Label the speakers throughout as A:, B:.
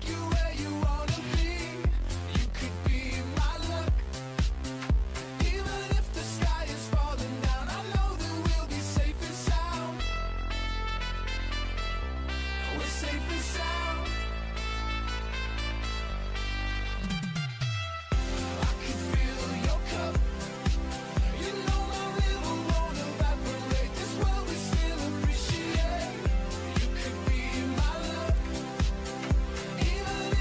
A: you where you wanna be. You could be my luck. Even if the sky is falling down, I know that we'll be safe and sound. We're safe and sound. I can feel your cup. You know my river won't evaporate. This world we still appreciate. You could be my luck. Even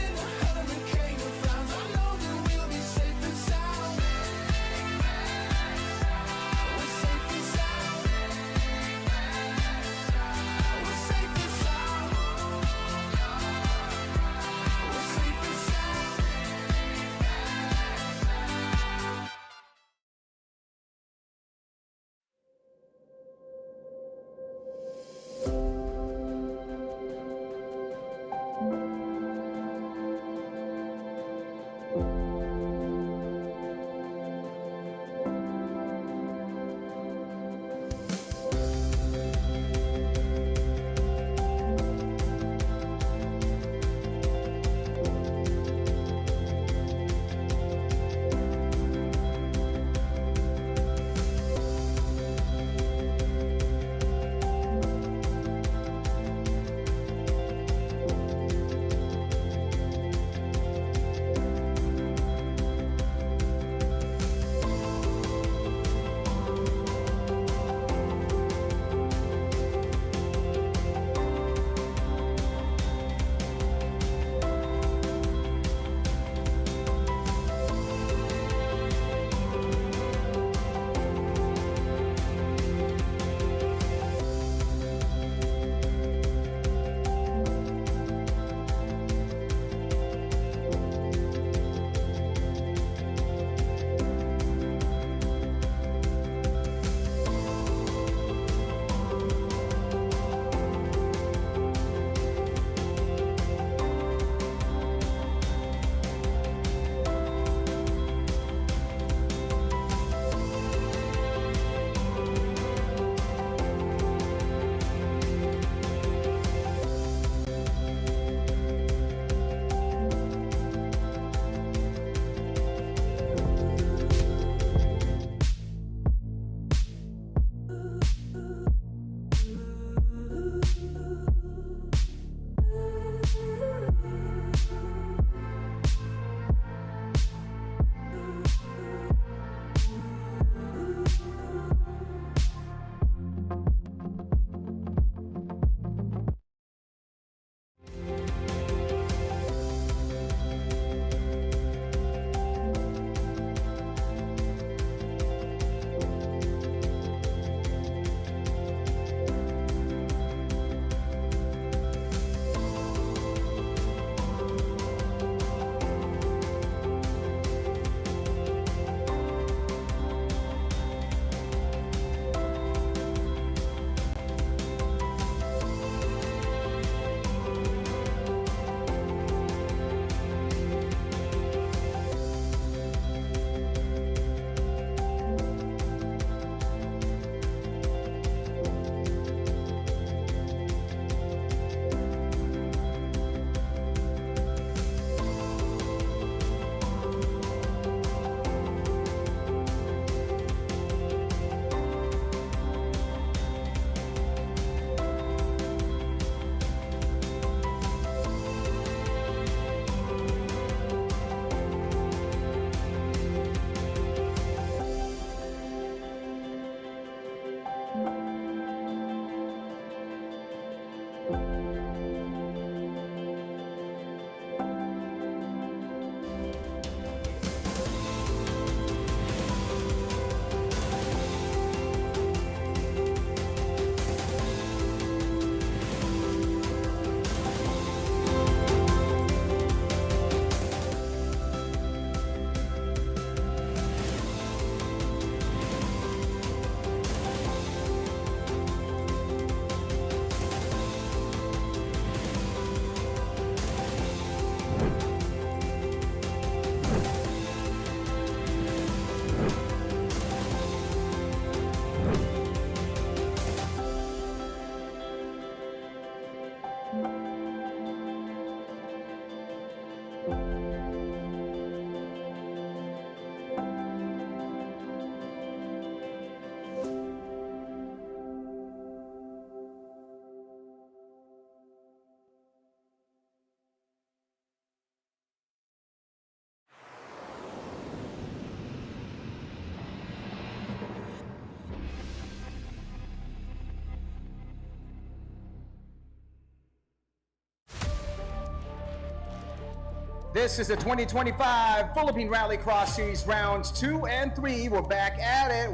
B: This is the 2025 Philippine Rallycross Series rounds 2 and 3. We're back at it.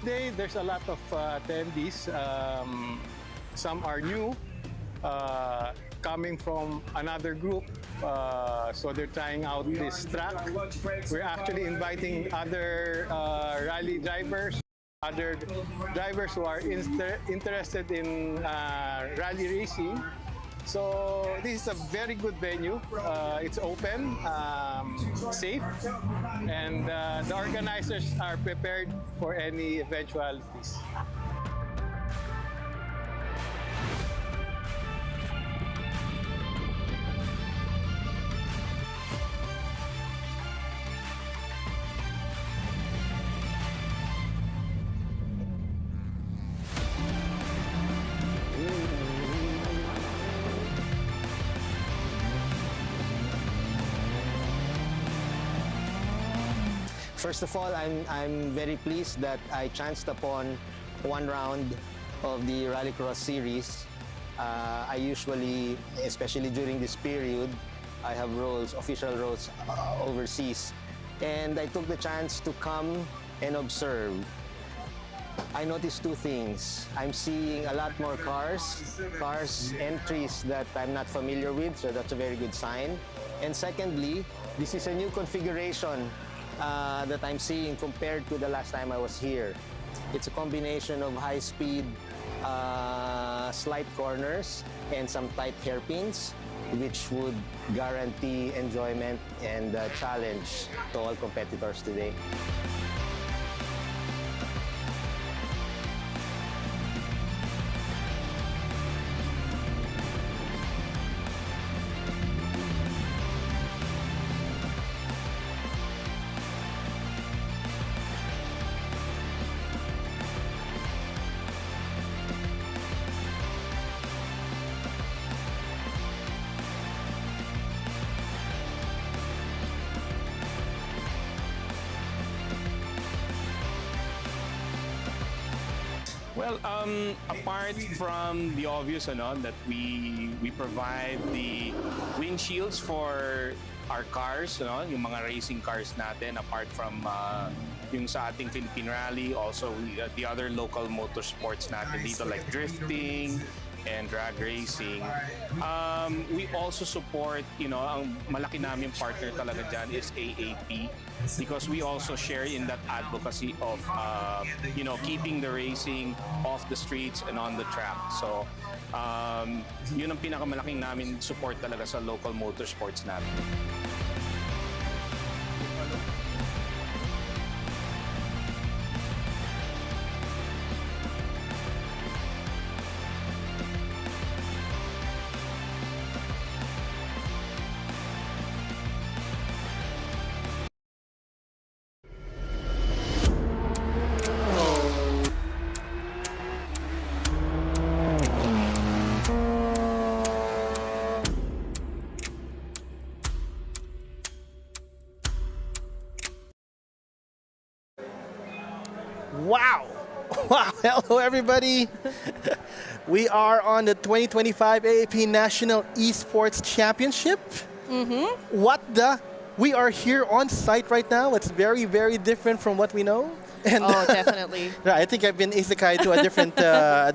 C: Today, there's a lot of attendees. Some are new, coming from another group, so they're trying out this track. We're actually inviting other rally drivers, other drivers who are interested in rally racing. So this is a very good venue. It's open, safe, and the organizers are prepared for any eventualities.
D: First of all, I'm very pleased that I chanced upon one round of the Rallycross series. I usually, especially during this period, I have roles, official roles overseas. And I took the chance to come and observe. I noticed two things. I'm seeing a lot more cars entries that I'm not familiar with, so that's a very good sign. And secondly, this is a new configuration that I'm seeing compared to the last time I was here. It's a combination of high-speed slight corners and some tight hairpins, which would guarantee enjoyment and challenge to all competitors today.
E: Well, apart from the obvious, that we provide the windshields for our cars, yung mga racing cars natin, apart from yung sa ating Philippine Rally, also the other local motorsports natin dito like drifting and drag racing. We also support, ang malaki namin partner talaga dyan is AAP, because we also share in that advocacy of, keeping the racing off the streets and on the track. So, yun ang pinakamalaking namin support talaga sa local motorsports natin.
F: Wow! Wow! Hello, everybody. We are on the 2025 AAP National Esports Championship. What the? We are here on site right now. It's very, very different from what we know. And
G: oh, definitely.
F: I think I've been isekai to a different,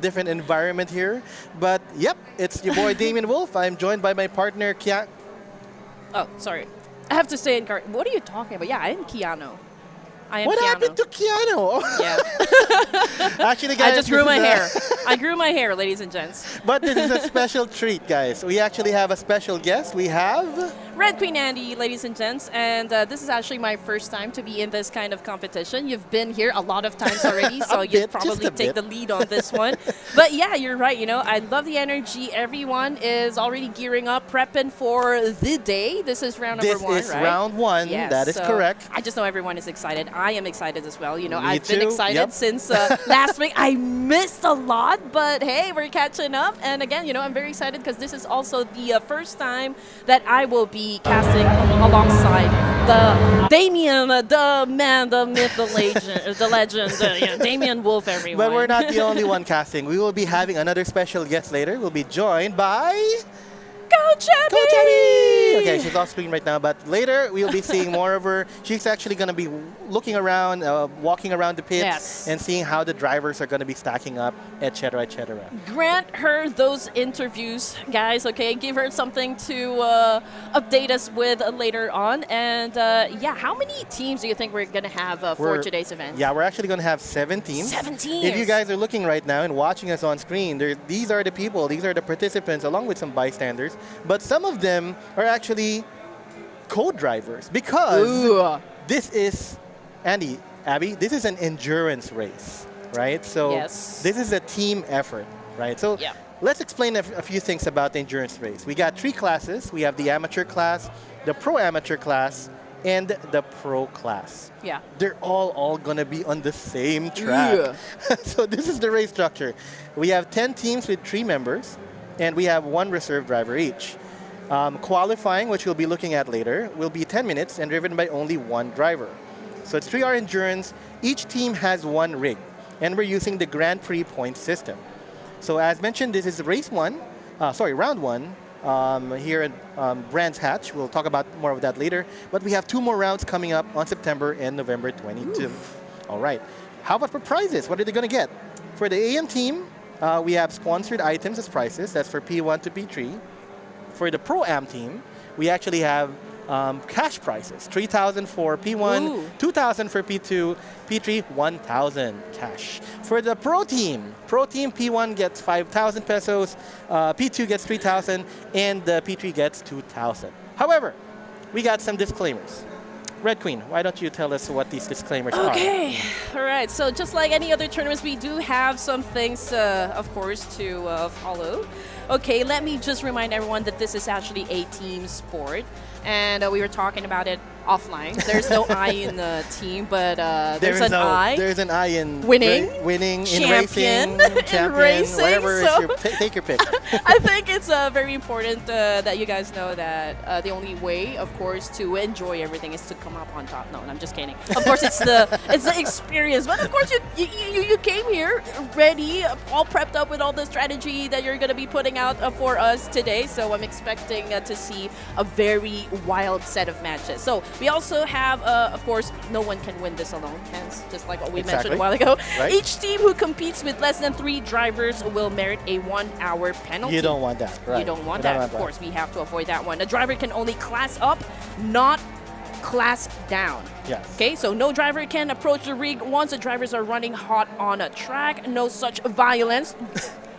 F: different environment here. But yep, it's your boy DamienWolf. I'm joined by my partner
G: Oh, sorry. I have to say, what are you talking about? Yeah, I'm Keanu. I am
F: What
G: Keanu.
F: happened to Keanu?
G: Yeah.
F: Actually, guys,
G: I just grew
F: this
G: my
F: is
G: hair. I grew my hair, ladies and gents.
F: But this is a special treat, guys. We actually have a special guest. We have...
G: Red Queen Andy, ladies and gents, and this is actually my first time to be in this kind of competition. You've been here a lot of times already, so you
F: bit,
G: probably
F: just a
G: take
F: bit.
G: the lead on this one. But yeah, you're right. You know, I love the energy. Everyone is already gearing up, prepping for the day. This is round number one, right?
F: This is round one.
G: Yes,
F: That is
G: so
F: correct.
G: I just know everyone is excited. I am excited as well. You know,
F: Me
G: I've been
F: too,
G: excited
F: yep.
G: since last week. I missed a lot, but hey, we're catching up. And again, you know, I'm very excited because this is also the first time that I will be casting alongside the Damien, the man, the myth, the legend, DamienWolf, everyone.
F: But we're not the only one casting. We will be having another special guest later. We'll be joined by...
G: Coach Abby!
F: Coach Abby! Okay, she's off screen right now, but later we'll be seeing more of her. She's actually going to be looking around, walking around the pits,
G: Yes.
F: and seeing how the drivers are going to be stacking up, etc., etc.
G: Grant her those interviews, guys, okay? Give her something to update us with later on. And yeah, how many teams do you think we're going to have for today's event?
F: Yeah, we're actually going to have 7 teams.
G: 7 teams.
F: If you guys are looking right now and watching us on screen, these are the people, these are the participants, along with some bystanders. But some of them are actually co-drivers because
G: Ooh.
F: this is, Abby, this is an endurance race, right? So
G: Yes.
F: this is a team effort, right? So
G: Yeah.
F: let's explain a few things about the endurance race. We got 3 classes. We have the amateur class, the pro amateur class, and the pro class.
G: Yeah.
F: They're all going to be on the same track. So this is the race structure. We have 10 teams with 3 members, and we have 1 reserve driver each. Qualifying, which we'll be looking at later, will be 10 minutes and driven by only 1 driver. So it's 3-hour endurance. Each team has 1 rig, and we're using the Grand Prix point system. So as mentioned, this is round 1 here at Brands Hatch. We'll talk about more of that later. But we have 2 more rounds coming up on September and November 22. All right. How about for prizes? What are they going to get? For the AM team, we have sponsored items as prizes. That's for P1 to P3. For the Pro-Am team, we actually have cash prizes. 3,000 for P1,
G: Ooh.
F: 2,000 for P2, P3, 1,000 cash. For the Pro team, P1 gets 5,000 pesos, P2 gets 3,000, and the P3 gets 2,000. However, we got some disclaimers. Red Queen, why don't you tell us what these disclaimers are?
G: Okay, all right. So just like any other tournaments, we do have some things, of course, to follow. Okay, let me just remind everyone that this is actually a team sport, and we were talking about it offline. There's no I in the team, but there's an I.
F: There's an I in
G: Winning,
F: winning,
G: champion,
F: in racing,
G: in
F: champion,
G: racing,
F: whatever
G: so-
F: is your take your pick.
G: I think it's very important that you guys know that the only way, of course, to enjoy everything is to come up on top. No, I'm just kidding. Of course, it's the experience. But of course, you came here ready, all prepped up with all the strategy that you're going to be putting out for us today. So I'm expecting to see a very wild set of matches. So we also have, of course, no one can win this alone. Hence, just like what we mentioned a while ago,
F: Right.
G: each team who competes with less than 3 drivers will merit a 1-hour penalty.
F: You don't want that, right?
G: You don't want
F: You
G: that. Of course, we have to avoid that one. A driver can only class up, not class down.
F: Yes.
G: Okay, so no driver can approach the rig once the drivers are running hot on a track. No such violence.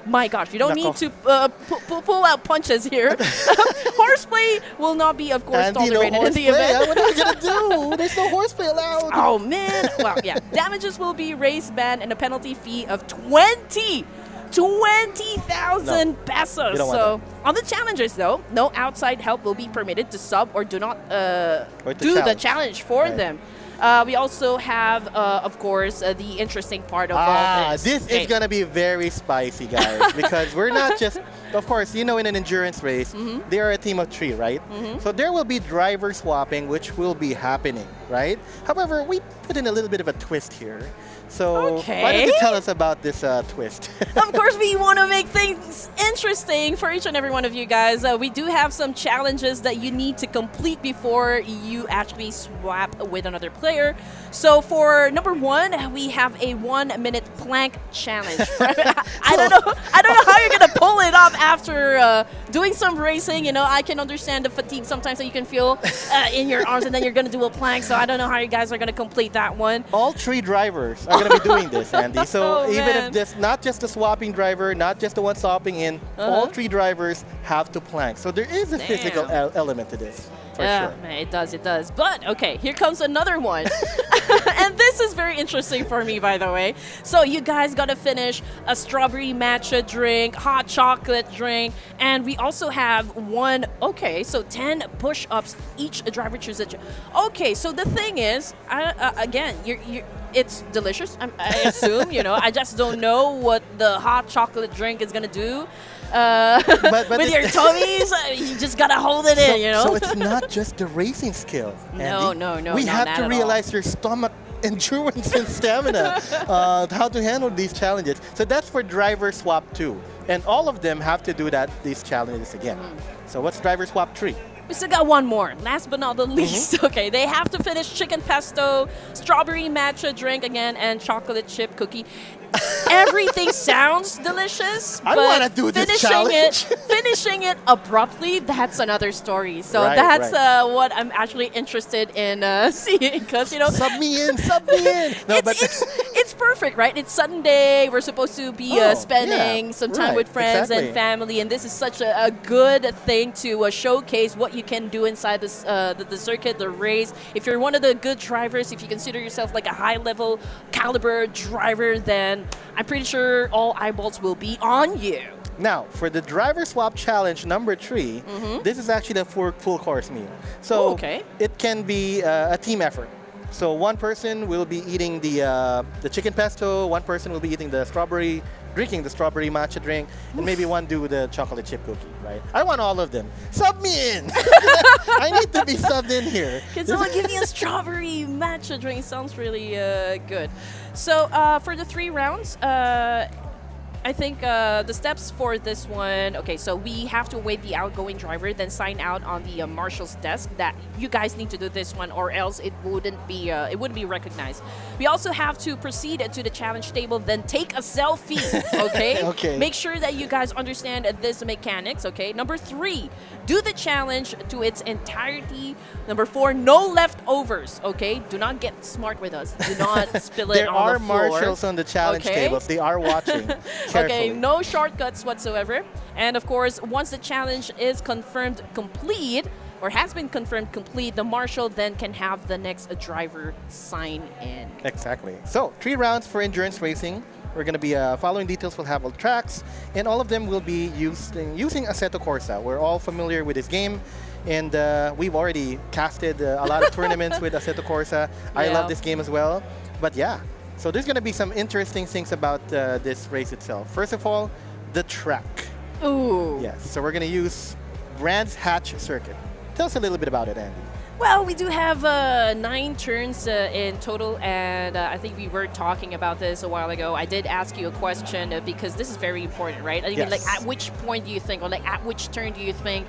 G: My gosh, you don't need to pull out punches here. Horseplay will not be, of course,
F: Andy, no
G: tolerated in the
F: horseplay.
G: event.
F: What are we gonna do? There's no horseplay allowed.
G: Oh man! Well, yeah. Damages will be race ban and a penalty fee of 20,000 pesos.
F: You don't want
G: So on the challengers, though, no outside help will be permitted to sub or do not
F: Or to
G: do the
F: challenge.
G: challenge for
F: Right.
G: them. We also have, of course, the interesting part of all this.
F: This is going to be very spicy, guys, because we're not just, of course, you know, in an endurance race, they are a team of 3, right? So there will be driver swapping, which will be happening, right? However, we put in a little bit of a twist here. So why don't you
G: Okay.
F: tell us about this twist?
G: Of course, we want to make things interesting for each and every one of you guys. We do have some challenges that you need to complete before you actually swap with another player. So for number 1, we have a 1-minute plank challenge. I don't know how you're gonna pull it off, after doing some racing. You know, I can understand the fatigue sometimes that you can feel in your arms, and then you're going to do a plank. So I don't know how you guys are going to complete that one.
F: All 3 drivers are going to be doing this, Andy. So
G: Oh,
F: even
G: man.
F: if this, not just the swapping driver, not just the one swapping in, all 3 drivers have to plank. So there is a physical
G: Damn.
F: element to this, for
G: Yeah,
F: sure.
G: man, it does, it does. But, okay, here comes another one. And this is very interesting for me, by the way. So you guys got to finish a strawberry matcha drink, hot chocolate drink, and we also have one, okay, so 10 push-ups, each driver chooses. Okay, so the thing is, again, it's delicious, I assume, you know. I just don't know what the hot chocolate drink is going to do.
F: But
G: with
F: it-
G: your tummies, you just gotta hold it in, you know.
F: So it's not just the racing skills,
G: No,
F: Andy.
G: no, no,
F: We
G: no,
F: have
G: not
F: to
G: at
F: realize your stomach endurance and stamina, how to handle these challenges. So that's for driver swap 2. And all of them have to do these challenges again. So what's driver swap 3?
G: We still got one more. Last but not the least, okay, they have to finish chicken pesto, strawberry matcha drink again, and chocolate chip cookie. Everything sounds delicious,
F: I
G: but
F: wanna do this challenge.
G: finishing it abruptly, that's another story. So
F: Right,
G: that's
F: right.
G: what I'm actually interested in seeing, because, you know,
F: Sub me in, sub me in. No, but
G: it's perfect, right? It's Sunday. We're supposed to be
F: Oh,
G: spending
F: yeah,
G: some time
F: right,
G: with friends
F: exactly.
G: and family, and this is such a good thing to showcase what you can do inside this the circuit, the race. If you're one of the good drivers, if you consider yourself like a high-level caliber driver, then I'm pretty sure all eyeballs will be on you.
F: Now, for the driver swap challenge number 3, this is actually the full course meal. So
G: Oh, okay.
F: it can be a team effort. So one person will be eating the chicken pesto, one person will be eating drinking the strawberry matcha drink, and maybe one do the chocolate chip cookie, right? I want all of them. Sub me in! I need to be subbed in here.
G: Can someone give me a strawberry matcha drink? Sounds really good. So for the 3 rounds, I think the steps for this one, okay, so we have to wait the outgoing driver, then sign out on the marshal's desk that you guys need to do this one, or else it wouldn't be recognized. We also have to proceed to the challenge table, then take a selfie, okay?
F: Okay.
G: Make sure that you guys understand this mechanics, okay? Number 3, do the challenge to its entirety. Number 4, no leftovers, okay? Do not get smart with us. Do not spill it
F: There
G: on
F: are
G: the floor.
F: marshals on the challenge
G: Okay?
F: tables. They are watching
G: Okay,
F: carefully.
G: no shortcuts whatsoever. And of course, once the challenge is confirmed complete, or has been confirmed complete, the marshal then can have the next driver sign in.
F: Exactly. So 3 rounds for endurance racing. We're going to be following details. We'll have all tracks, and all of them will be using Assetto Corsa. We're all familiar with this game, and we've already casted a lot of tournaments with Assetto Corsa. I
G: Yeah.
F: love this game as well. But yeah, so there's going to be some interesting things about this race itself. First of all, the track.
G: Ooh.
F: Yes, so we're going to use Brands Hatch Circuit. Tell us a little bit about it, Andy.
G: Well, we do have 9 turns in total, and I think we were talking about this a while ago. I did ask you a question because this is very important, right? I mean,
F: Yes.
G: like, at which point do you think, or like, at which turn do you think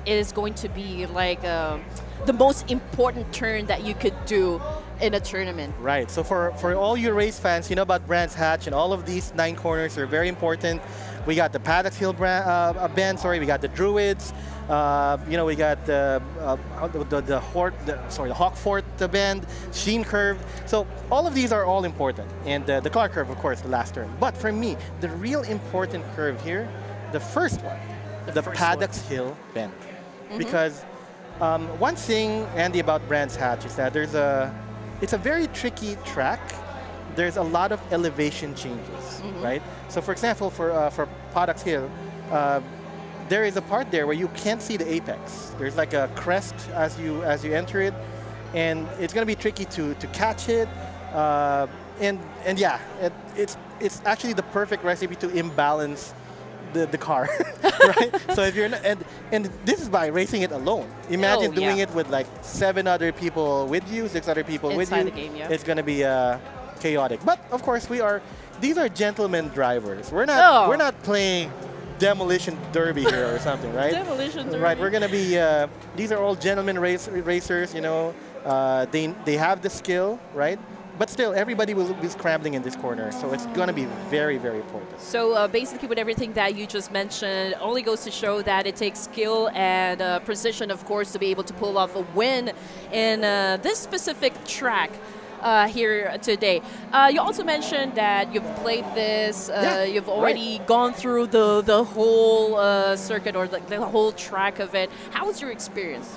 G: is going to be like the most important turn that you could do in a tournament?
F: Right. So for all you race fans, you know about Brands Hatch, and all of these 9 corners are very important. We got the Paddocks Hill bend. Sorry, we got the Druids. You know, we got the Hawk Fort bend, Sheen Curve. So all of these are all important, and the Clark Curve, of course, the last turn. But for me, the real important curve here, the first one, the
G: first
F: Paddocks Hill bend, because one thing, Andy, about Brands Hatch is that it's a very tricky track. There's a lot of elevation changes, right? So, for example, for Paddocks Hill, there is a part there where you can't see the apex. There's like a crest as you enter it, and it's going to be tricky to catch it. And yeah, it's actually the perfect recipe to imbalance the car, right? So if you're not, and this is by racing it alone. Imagine doing
G: yeah.
F: it with like 7 other people with you, 6 other people with
G: Inside
F: you.
G: the game, yeah.
F: It's going to be chaotic. But of course, these are gentlemen drivers. We're not playing demolition derby here or something, right?
G: Demolition derby.
F: Right. We're gonna be. These are all gentlemen racers. You know, they have the skill, right? but still, everybody will be scrambling in this corner, so it's going to be very, very important.
G: So basically, with everything that you just mentioned, only goes to show that it takes skill and precision, of course, to be able to pull off a win in this specific track. Here today. You also mentioned that you've played this, you've already gone through the whole circuit or the whole track of it. How was your experience?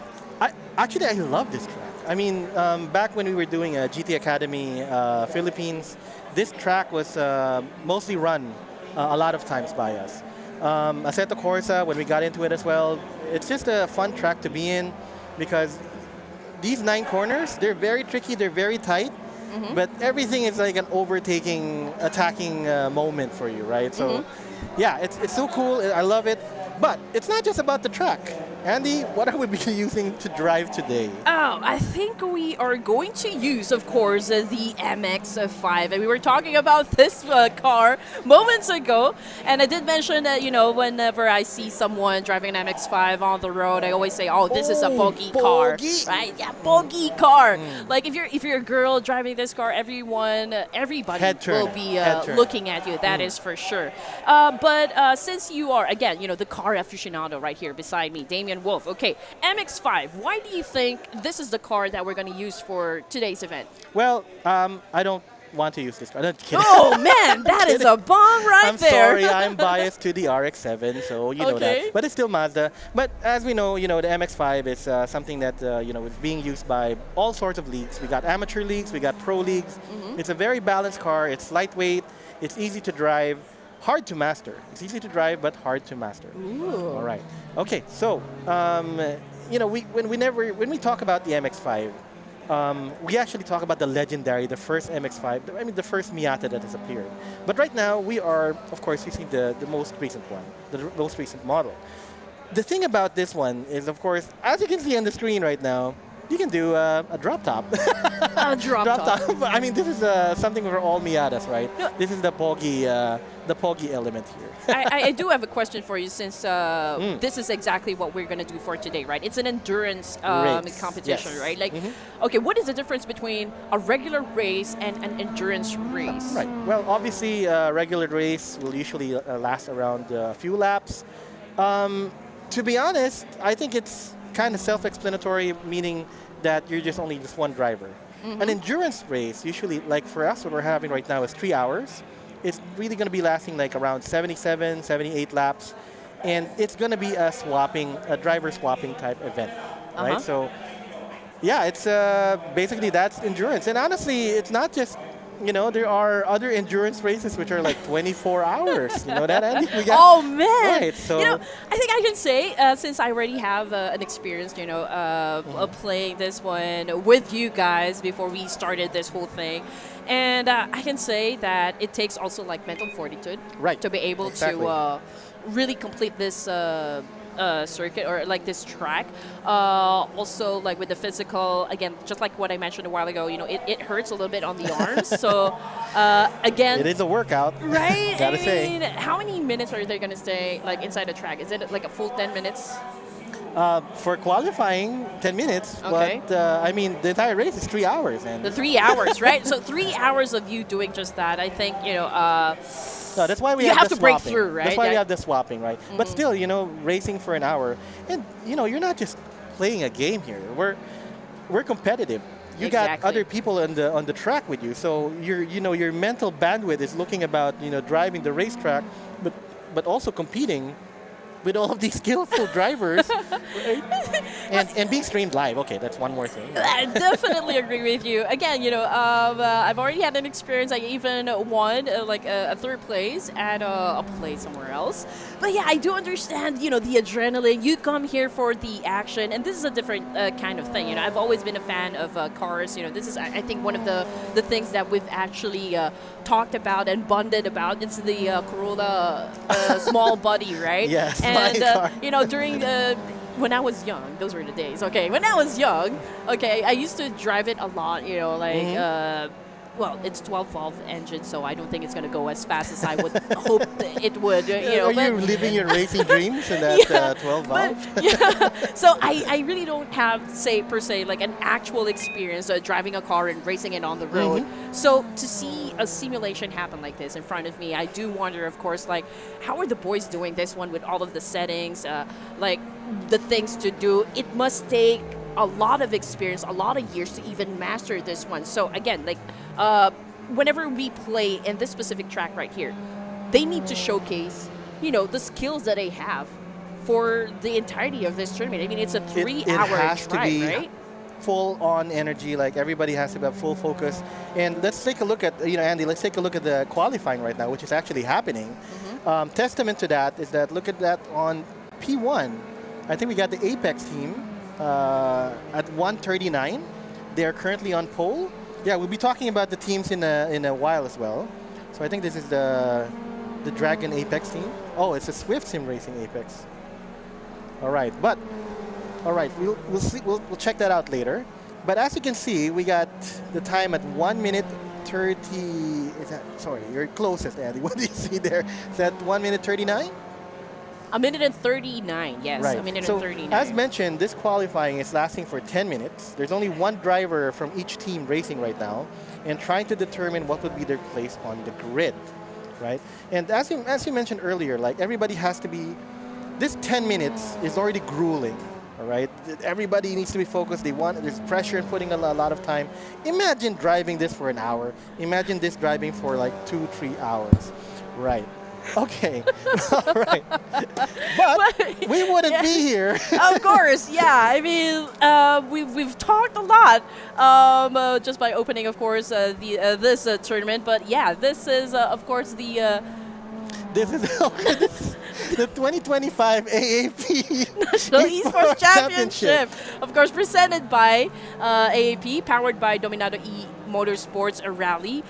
F: Actually, I love this track. I mean, back when we were doing GT Academy Philippines, this track was mostly run a lot of times by us. Assetto Corsa, when we got into it as well, it's just a fun track to be in because these 9 corners, they're very tricky, they're very tight, but everything is like an overtaking, attacking moment for you, right? So, yeah, it's so cool. I love it. But it's not just about the track. Andy, what are we using to drive today?
G: Oh, I think we are going to use, of course, the MX-5. And we were talking about this car moments ago. And I did mention that, you know, whenever I see someone driving an MX-5 on the road, I always say, oh, this is a bogey car. Right? Yeah, bogey car. Like, if you're a girl driving this car, everybody will be looking at you. That is for sure. But since you are, again, you know, the car aficionado right here beside me, DamienWolf. Okay, MX-5. Why do you think this is the car that we're going to use for today's event?
F: Well, I don't want to use this car. No, kidding.
G: Oh man, that is a bomb
F: I'm
G: there.
F: sorry, I'm biased to the RX-7, so you know that. But it's still Mazda. But as we know, you know, the MX-5 is something that you know, is being used by all sorts of leagues. We got amateur leagues, we got pro leagues. It's a very balanced car. It's lightweight. It's easy to drive. Hard to master. It's easy to drive, but hard to master.
G: Ooh.
F: All right. Okay. So, you know, when we talk about the MX-5, we actually talk about the legendary, the first MX-5. I mean, the first Miata that has appeared. But right now, we are, of course, using the most recent one, the most recent model. The thing about this one is, of course, as you can see on the screen right now, you can do a drop top.
G: A drop top.
F: I mean, this is something for all Miatas, right? No. This is the poggy element here.
G: I do have a question for you since this is exactly what we're going to do for today, right? It's an endurance competition,
F: yes.
G: right? Like, okay, what is the difference between a regular race and an endurance race?
F: Right. Well, obviously, a regular race will usually last around a few laps. To be honest, I think it's kind of self-explanatory, meaning that you're just one driver. An endurance race, usually, like for us, what we're having right now is 3 hours. It's really going to be lasting like around 77, 78 laps. And it's going to be a driver swapping type event, right? So, yeah, it's basically that's endurance. And honestly, it's not just, you know, there are other endurance races which are like 24 hours. You know that, Andy?
G: Oh, man.
F: Right, so
G: you know, I think I can say, since I already have an experience, you know, playing this one with you guys before we started this whole thing, and I can say that it takes also like mental fortitude to be able to really complete this circuit or like this track. Also, like with the physical, again, just like what I mentioned a while ago, you know, it hurts a little bit on the arms. So again,
F: it is a workout,
G: right?
F: Gotta say.
G: How many minutes are they going to stay like inside the track? Is it like a full 10 minutes?
F: For qualifying, 10 minutes.
G: Okay.
F: But I mean, the entire race is 3 hours. And
G: the 3 hours, right? So 3 hours of you doing just that, I think, you know.
F: No, that's why we
G: you
F: have
G: have
F: the
G: to break
F: swapping.
G: through, right?
F: That's why we have the swapping, right? But still, you know, racing for an hour, and you know, you're not just playing a game here. We're competitive. You got other people on the track with you, so your mental bandwidth is looking about, you know, driving the racetrack, but also competing with all of these skillful drivers, right? and being streamed live. Okay, that's one more thing.
G: I definitely agree with you. Again, you know, I've already had an experience. I even won like a third place at a place somewhere else. But yeah, I do understand, you know, the adrenaline. You come here for the action, and this is a different kind of thing. You know, I've always been a fan of cars. You know, this is, I think, one of the things that we've actually talked about and bonded about. It's the Corolla small body, right?
F: Yes.
G: And you know, during when I was young, those were the days. Okay, when I was young, okay, I used to drive it a lot. You know, like well, it's 12-valve engine, so I don't think it's going to go as fast as I would hope it would.
F: Are you living your racing dreams in that 12 valve?
G: Yeah. So I really don't have, say, per se, like an actual experience driving a car and racing it on the road. So to see a simulation happen like this in front of me, I do wonder, of course, like, how are the boys doing this one with all of the settings, like the things to do? It must take a lot of experience, a lot of years to even master this one. So again, like, whenever we play in this specific track right here, they need to showcase, you know, the skills that they have for the entirety of this tournament. I mean, it's a 3-hour
F: has
G: drive,
F: to be
G: right?
F: full on energy. Like, everybody has to have full focus. And let's take a look at, you know, Andy, let's take a look at the qualifying right now, which is actually happening. Testament to that is that, look at that on P1. I think we got the Apex team at 139. They are currently on pole. Yeah, we'll be talking about the teams in a while as well. So I think this is the Dragon Apex team. Oh, it's a Swift Sim Racing Apex. All right, we'll see. We'll check that out later. But as you can see, we got the time at 1 minute 30. Is that, sorry, you're closest, Andy. What do you see there? Is that 1 minute 39?
G: A minute and 39, yes.
F: Right.
G: A minute
F: so
G: and 39.
F: as mentioned, this qualifying is lasting for 10 minutes. There's only one driver from each team racing right now and trying to determine what would be their place on the grid, right? And as you mentioned earlier, like, everybody has to be, this 10 minutes is already grueling, all right? Everybody needs to be focused. There's pressure in putting a lot of time. Imagine driving this for an hour. Imagine this driving for like 2-3 hours, right? Okay, all right. But we wouldn't be here.
G: Of course, yeah. I mean, we've talked a lot just by opening, of course, this tournament. But yeah, this is, of course, the
F: This is the 2025 AAP
G: National Esports Championship. Of course, presented by AAP, powered by Dominado E-Motorsports Rally.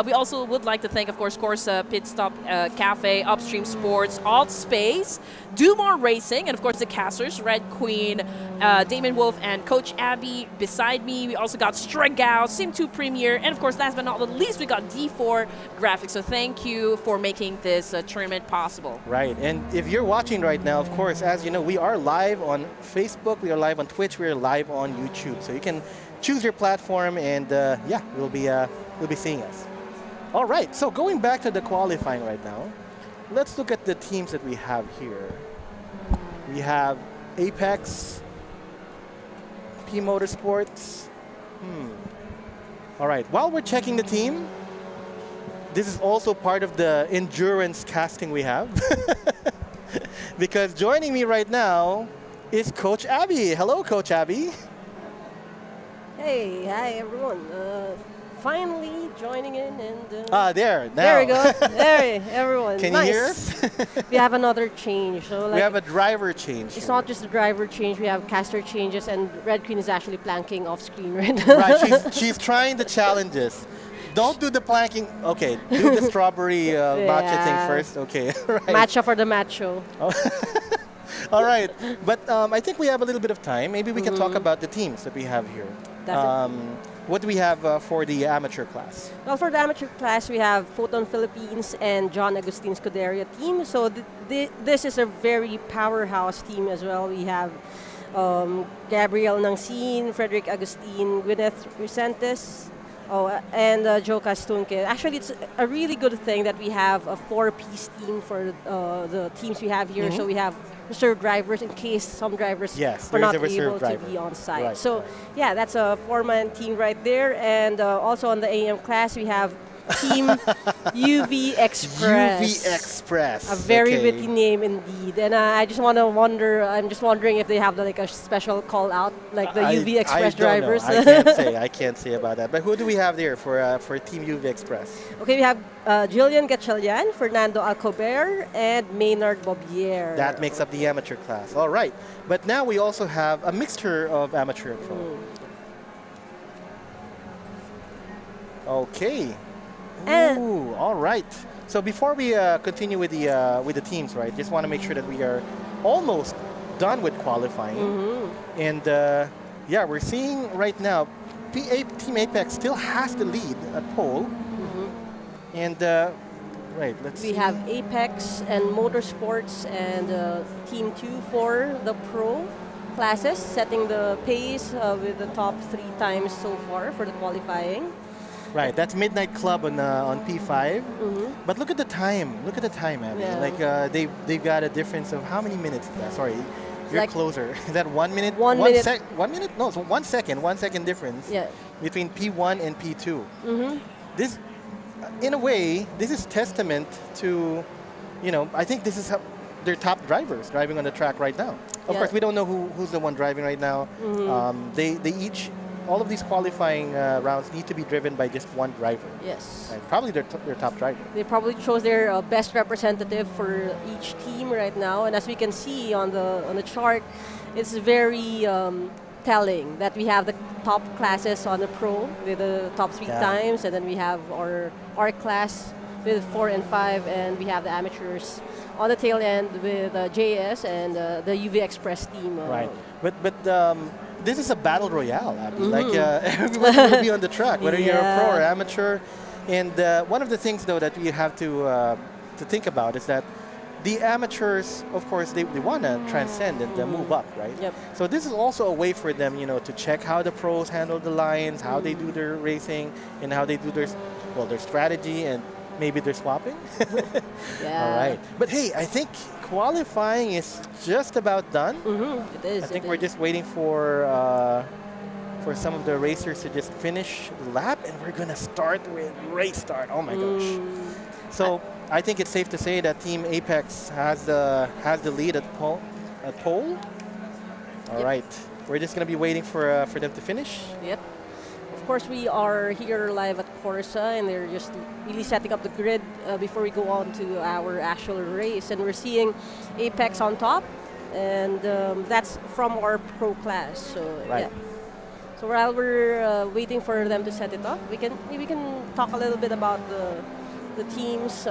G: We also would like to thank, of course, KORSA, Pitstop Cafe, Upstream Sports, AltSpace, Do More Racing, and of course the casters, Red Queen, DamienWolf, and Coach Abby beside me. We also got Stregawo, SIM² Premier, and of course, last but not least, we got D4 Graffixx. So thank you for making this tournament possible.
F: Right, and if you're watching right now, of course, as you know, we are live on Facebook, we are live on Twitch, we are live on YouTube. So you can choose your platform, and yeah, you'll be seeing us. All right, so going back to the qualifying right now, let's look at the teams that we have here. We have Apex, E-Motorsports. All right, while we're checking the team, this is also part of the endurance casting we have. Because joining me right now is Coach Abby. Hello, Coach Abby.
H: Hey, hi everyone. Finally joining in and...
F: there, now.
H: There we go. There, everyone.
F: Can
H: nice.
F: you hear us?
H: We have another change. So like,
F: we have a driver change.
H: it's not just a driver change, we have caster changes, and Red Queen is actually planking off screen right now.
F: Right, she's trying the challenges. Don't do the planking. Okay, do the strawberry matcha thing first. Okay, right.
H: Matcha for the macho.
F: All right, but I think we have a little bit of time. Maybe we can talk about the teams that we have here.
H: Definitely.
F: What do we have for the amateur class?
H: Well, for the amateur class, we have Photon Philippines and John Agustin Scuderia team. So this is a very powerhouse team as well. We have Gabriel Nangsin, Frederick Agustin, Gwyneth Vicentes, and Joe Castunque. Actually, it's a really good thing that we have a 4-piece team for the teams we have here. So we have reserve drivers in case some drivers were not able to be on site.
F: Right.
H: So yeah, that's a 4-man team right there. And also on the AM class, we have Team UV Express.
F: UV Express.
H: A very witty name indeed. And I'm just wondering if they have like a special call out, like the UV Express drivers.
F: I can't say about that. But who do we have there for Team UV Express?
H: Okay, we have Jillian Gatchalian, Fernando Alcober, and Maynard Bobier.
F: That makes up the amateur class. All right. But now we also have a mixture of amateur and pro. Okay. Ooh, all right. So before we continue with the teams, right? Just want to make sure that we are almost done with qualifying. And yeah, we're seeing right now Team Apex still has the lead at pole. And right, let's see.
H: We have Apex and Motorsports and Team 2 for the pro classes, setting the pace with the top 3 times so far for the qualifying.
F: Right, that's Midnight Club on P5. But look at the time. Look at the time, Abby.
H: Yeah.
F: Like they've got a difference of how many minutes? Sorry, you're
H: Like
F: closer. Is that 1 minute?
H: 1 minute.
F: 1 minute? No, it's 1 second. 1 second difference
H: Yeah.
F: between P1 and P2. This, in a way, this is testament to, I think this is how their top drivers driving on the track right now. Of
H: Yeah.
F: course, we don't know who's the one driving right now. They each, all of these qualifying rounds need to be driven by just one driver.
H: Yes.
F: Right? Probably their top driver.
H: They probably chose their best representative for each team right now, and as we can see on the chart, it's very telling that we have the top classes on the pro with the top 3
F: Yeah.
H: times, and then we have our class with 4 and 5, and we have the amateurs on the tail end with JS and the UV Express team.
F: Right. But this is a battle royale, Abby. Like everyone will be on the track, whether you're a pro or amateur. And one of the things, though, that we have to think about is that the amateurs, of course, they want to transcend and move up, right?
H: Yep.
F: So this is also a way for them, to check how the pros handle the lines, how they do their racing, and how they do their strategy, and maybe their swapping.
H: Yeah.
F: All right. But hey, I think qualifying is just about done.
H: It is.
F: I think
H: it
F: we're
H: is.
F: just waiting for some of the racers to just finish the lap, and we're gonna start with race start. Oh my gosh! So I think it's safe to say that Team Apex has the lead at pole. All right, we're just gonna be waiting for them to finish.
H: Yep. Of course, we are here live at KORSA, and they're just really setting up the grid before we go on to our actual race. And we're seeing Apex on top, and that's from our pro class. So
F: Right.
H: yeah. So while we're waiting for them to set it up, we can talk a little bit about the teams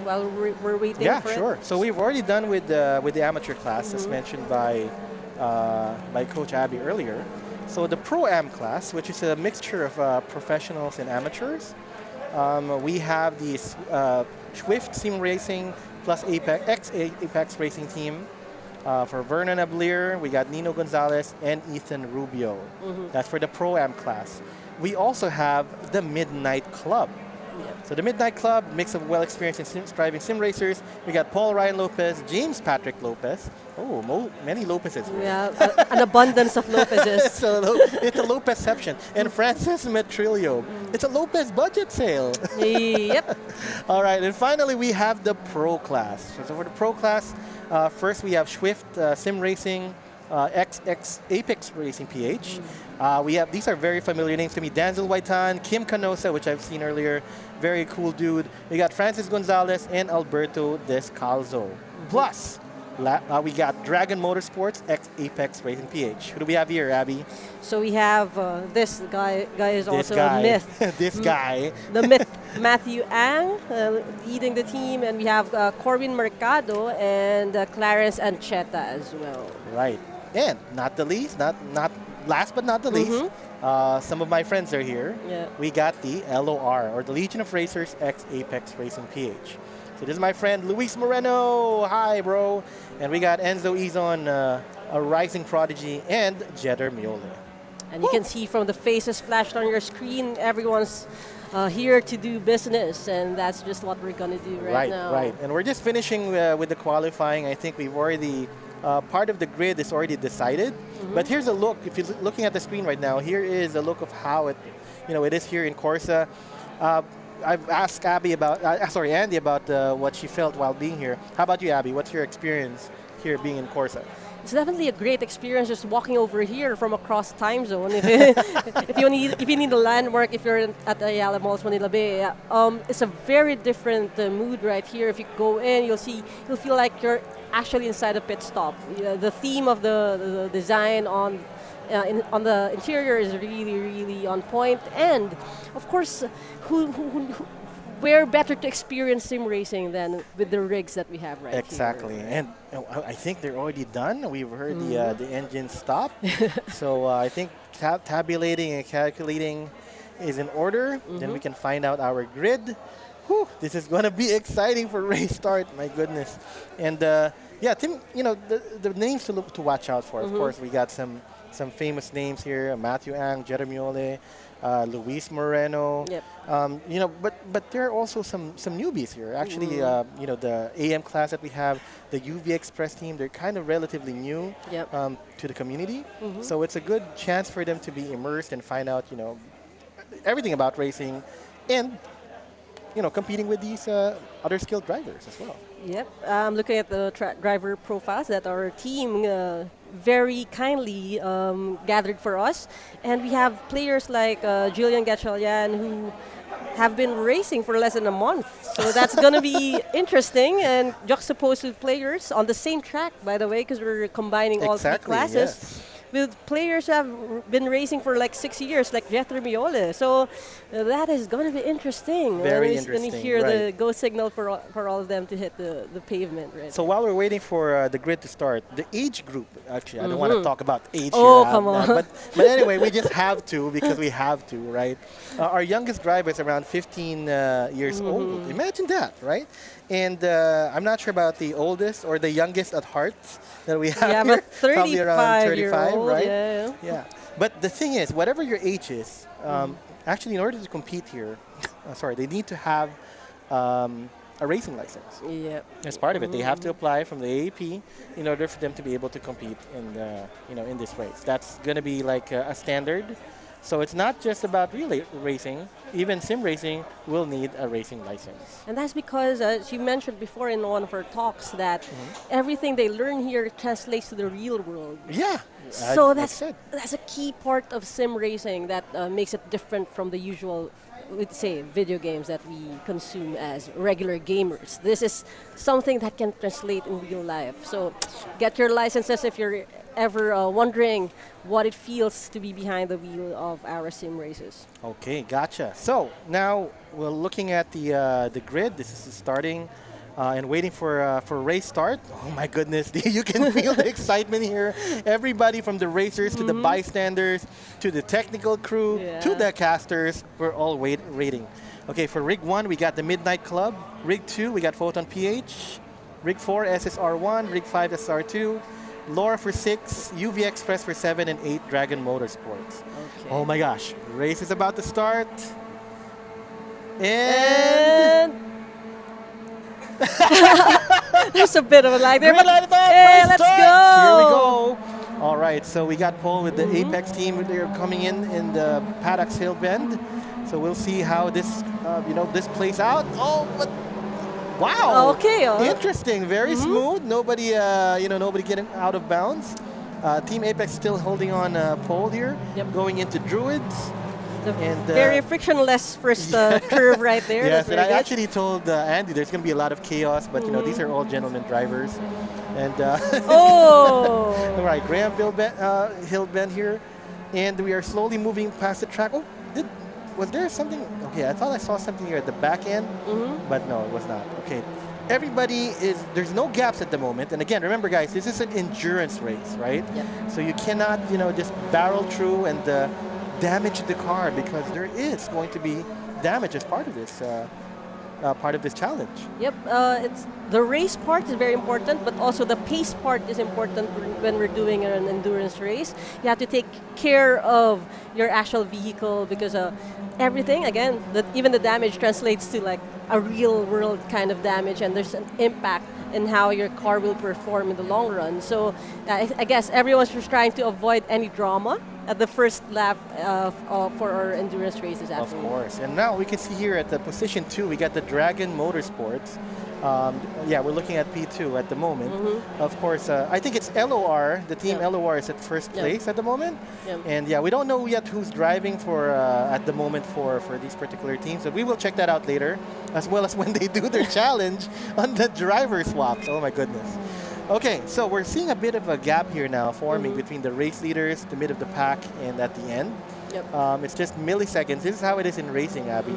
H: while we're waiting
F: Yeah,
H: for
F: sure.
H: it.
F: So we've already done with the amateur class, as mentioned by Coach Abby earlier. So the Pro-Am class, which is a mixture of professionals and amateurs, we have the Swift Sim Racing plus Apex Racing team. For Vernon Ablier, we got Nino Gonzalez and Ethan Rubio. That's for the Pro-Am class. We also have the Midnight Club. So the Midnight Club, mix of well-experienced and driving sim racers. We got Paul Ryan Lopez, James Patrick Lopez. Oh, many Lopezes here.
H: Yeah, an abundance of Lopezes.
F: It's a Lopezception. And Francis Metrillo. It's a Lopez budget sale.
H: Yep.
F: All right, and finally we have the Pro class. So for the Pro class, first we have Swift Sim Racing, Apex Racing PH. These are very familiar names to me. Danzel Waitan, Kim Canosa, which I've seen earlier, very cool dude. We got Francis Gonzalez and Alberto Descalzo. Plus, we got Dragon Motorsports Apex Racing PH. Who do we have here, Abby?
H: So we have this guy is
F: This
H: also
F: guy.
H: a myth.
F: This guy.
H: The myth, Matthew Ang, leading the team, and we have Corbin Mercado and Clarence Ancheta as well.
F: Right. And not the least, not last but not the least, some of my friends are here.
H: Yeah.
F: We got the LOR, or the Legion of Racers X Apex Racing PH. So this is my friend Luis Moreno. Hi, bro. And we got Enzo Izon, a rising prodigy, and Jeter Miole.
H: And you can see from the faces flashed on your screen, everyone's here to do business, and that's just what we're going to do right now.
F: Right. And we're just finishing with the qualifying. I think we've already, part of the grid is already decided. But here's a look. If you're looking at the screen right now, here is a look of how it is here in KORSA. I've asked Andy about what she felt while being here. How about you, Abby? What's your experience here being in KORSA?
H: It's definitely a great experience just walking over here from across time zone. If you need a landmark, if you're at Ayala Malls, Manila Bay, it's a very different mood right here. If you go in, you'll feel like you're actually inside a pit stop. The theme of the design on the interior is really, really on point. And of course, where better to experience sim racing than with the rigs that we have right
F: Exactly,
H: here.
F: and I think they're already done. We've heard the engine stop, so I think tabulating and calculating is in order. Then we can find out our grid. Whew, this is going to be exciting for race start. My goodness, and yeah, Tim, you know the names to watch out for. Of course, we got some famous names here: Matthew Ang, Jeremy Ole, Luis Moreno.
H: Yep.
F: You know, but there are also some newbies here. Actually, you know, the AM class that we have, the UV Express team, they're kind of relatively new
H: Yep.
F: to the community. So it's a good chance for them to be immersed and find out, you know, everything about racing and, you know, competing with these other skilled drivers as well.
H: Yep. Looking at the driver profiles that our team very kindly gathered for us. And we have players like Julian Gatchalian who have been racing for less than a month. So that's going to be interesting and juxtaposed with players on the same track, by the way, because we're combining all three classes.
F: Yes.
H: With players who have been racing for like 6 years, like Jethro Miole. So that is going to be interesting.
F: Very
H: We're going to
F: interesting,
H: hear the
F: right.
H: go signal for all of them to hit the pavement. Right.
F: So while we're waiting for the grid to start, the age group, actually, I don't want to talk about age
H: Oh,
F: here.
H: come on.
F: But anyway, we just have to because we have to, right? Our youngest driver is around 15 years old. Imagine that, right? And I'm not sure about the oldest or the youngest at heart that we have
H: We have
F: here.
H: a
F: Probably around
H: 35-year-old,
F: right?
H: yeah.
F: Yeah. But the thing is, whatever your age is, actually, in order to compete here, sorry, they need to have a racing license.
H: Yep.
F: As part of it, they have to apply from the AAP in order for them to be able to compete in the, you know, in this race. That's going to be like a standard. So it's not just about relay racing. Even sim racing will need a racing license.
H: And that's because, as you mentioned before in one of our talks, that everything they learn here translates to the real world.
F: Yeah.
H: So
F: that's it.
H: that's a key part of sim racing that makes it different from the usual, we'd say, video games that we consume as regular gamers. This is something that can translate in real life. So get your licenses if you're ever wondering what it feels to be behind the wheel of our sim races.
F: Okay, gotcha. So now we're looking at the grid. This is starting and waiting for race start. Oh my goodness, you can feel the excitement here. Everybody from the racers to the bystanders to the technical crew to the casters, we're all waiting. Okay, for rig 1, we got the Midnight Club. Rig 2, we got Photon PH. Rig 4, SSR1. Rig 5, SR2. Laura for 6, UV Express for 7, and 8, Dragon Motorsports.
H: Okay.
F: Oh my gosh, race is about to start. And
H: There's a bit of a lag there.
F: green
H: But
F: light it up,
H: hey,
F: race
H: let's
F: starts.
H: go!
F: Here we go. All right, so we got Paul with the Apex team. They're coming in the Paddocks Hill Bend. So we'll see how this, you know, this plays out. Oh, but wow.
H: Okay.
F: Interesting. Very smooth. Nobody, you know, nobody getting out of bounds. Team Apex still holding on pole here, going into Druids. And,
H: very frictionless first curve right there.
F: Yes,
H: That's
F: and I
H: very good.
F: actually told Andy there's going to be a lot of chaos, but you know these are all gentlemen drivers. And
H: Oh!
F: all right, Graham Hill Bend here, and we are slowly moving past the track. Oh, was there something? Okay, I thought I saw something here at the back end, but no, it was not. Okay, everybody there's no gaps at the moment. And again, remember guys, this is an endurance race, right?
H: Yep.
F: So you cannot, you know, just barrel through and damage the car because there is going to be damage as part of this challenge.
H: Yep, it's the race part is very important, but also the pace part is important when we're doing an endurance race. You have to take care of your actual vehicle because everything, again, even the damage translates to like a real world kind of damage, and there's an impact in how your car will perform in the long run. So I guess everyone's just trying to avoid any drama at the first lap for our endurance races.
F: Of course. And now we can see here at the position 2, we got the Dragon Motorsports. Yeah, we're looking at P2 at the moment. Of course, I think it's LOR. The team LOR is at first place at the moment. And yeah, we don't know yet who's driving for at the moment for these particular teams. So we will check that out later, as well as when they do their challenge on the driver swaps. Oh my goodness. Okay, so we're seeing a bit of a gap here now forming between the race leaders, the mid of the pack, and at the end.
H: Yep.
F: It's just milliseconds. This is how it is in racing, Abby.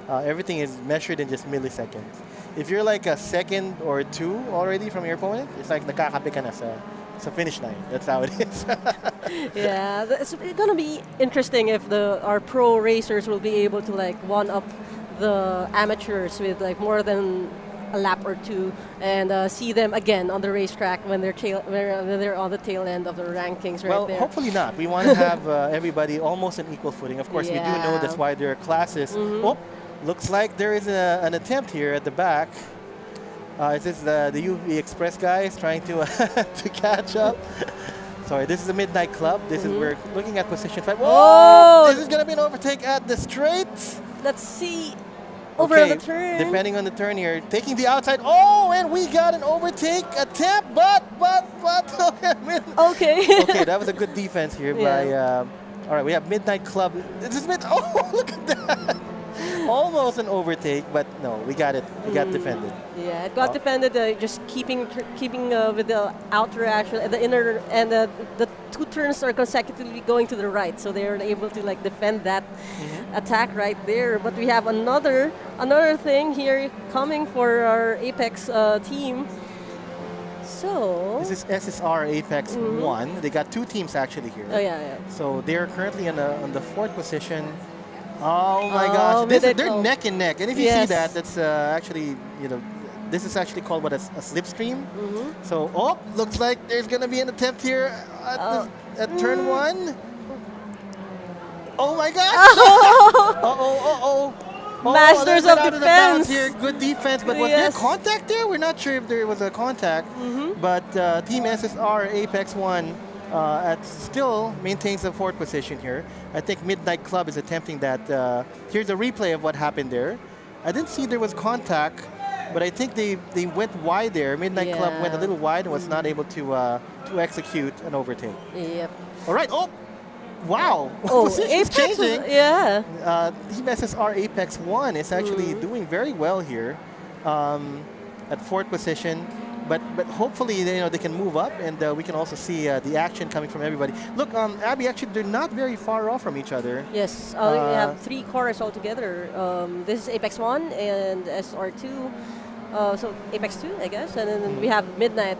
F: Everything is measured in just milliseconds. If you're like a second or two already from your opponent, it's like nakakape ka na sa finish line. That's how it is.
H: Yeah, it's gonna be interesting if our pro racers will be able to like one up the amateurs with like more than a lap or two, and see them again on the racetrack when they're on the tail end of the rankings.
F: Well,
H: right there.
F: hopefully not. We want to have everybody almost on equal footing. Of course, we do know that's why there are classes. Oh, looks like there is an attempt here at the back. Is this the UV Express guys trying to to catch up? Sorry, this is the Midnight Club. This is we're looking at position 5.
H: Oh!
F: This is going to be an overtake at the straight.
H: Let's see. Over
F: Okay,
H: the turn.
F: depending on the turn here, taking the outside. Oh, and we got an overtake attempt, but.
H: Okay.
F: Okay, that was a good defense here by. All right, we have Midnight Club. This is Oh, look at that! Almost an overtake, but no, we got it. We got defended.
H: Yeah, it got defended. Just keeping with the outer action, and the inner, and the two turns are consecutively going to the right, so they are able to like defend that attack right there. But we have another thing here coming for our Apex team. So
F: This is SSR Apex 1. They got two teams actually here.
H: oh yeah.
F: So they're currently on the fourth position. Oh my gosh, they're neck and neck. And if you see that, that's actually, this is actually called a slipstream. So, looks like there's going to be an attempt here at turn 1. Oh my gosh!
H: Masters of defense.
F: Here. Good defense, but was there contact there? We're not sure if there was a contact. But Team SSR Apex 1 still maintains the fourth position here. I think Midnight Club is attempting that. Here's a replay of what happened there. I didn't see there was contact, but I think they went wide there. Midnight Club went a little wide and was not able to execute an overtake.
H: Yep.
F: All right. Oh, wow.
H: Oh,
F: Position's
H: Apex
F: changing. Team SSR Apex 1 is actually doing very well here at fourth position. But hopefully they can move up, and we can also see the action coming from everybody. Look, Abby, actually they're not very far off from each other.
H: Yes, we have 3 cars altogether. This is Apex 1 and SR2. So Apex 2, I guess, and then we have Midnight,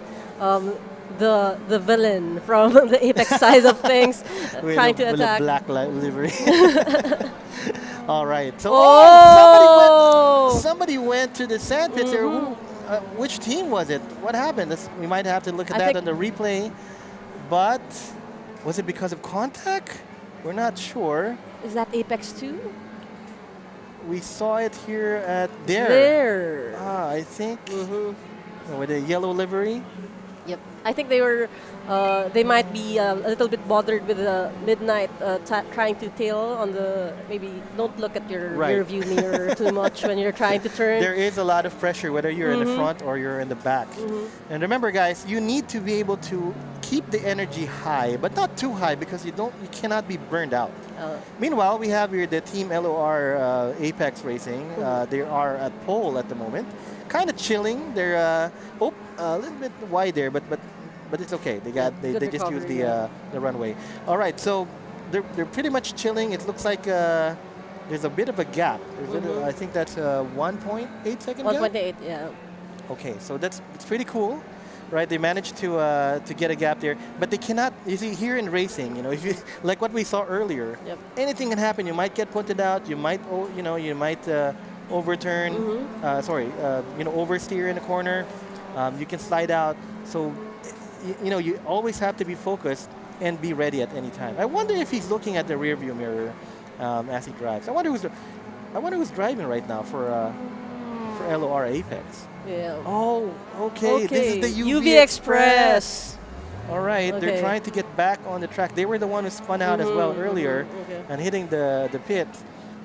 H: the villain from the Apex side of things, trying to attack.
F: With a black livery. All right. So somebody went to the sand pits there. Which team was it? What happened? We might have to look at that on the replay. But was it because of contact? We're not sure.
H: Is that Apex 2?
F: We saw it here at there.
H: There.
F: I think with a yellow livery.
H: Yep. I think they might be a little bit bothered with the Midnight trying to tail on the, maybe don't look at your rear view mirror too much when you're trying to turn.
F: There is a lot of pressure whether you're in the front or you're in the back. And remember guys, you need to be able to keep the energy high, but not too high because you cannot be burned out. Meanwhile, we have here the Team LOR Apex Racing. They are at pole at the moment. Kind of chilling. They're a little bit wide there, but it's okay. They just used the runway. All right, so they're pretty much chilling. It looks like there's a bit of a gap. I think that's 1.8 second gap.
H: 1.8, yeah.
F: Okay, so it's pretty cool, right? They managed to get a gap there, but they cannot. You see, here in racing, if you like what we saw earlier, anything can happen. You might get pointed out. You might, you might overturn. Oversteer in the corner. You can slide out. So, you always have to be focused and be ready at any time. I wonder if he's looking at the rear view mirror as he drives. I wonder who's driving right now for LOR Apex.
H: Yeah.
F: Oh, okay. This is the
H: UV Express.
F: All right. They're trying to get back on the track. They were the one who spun out as well earlier and hitting the pit.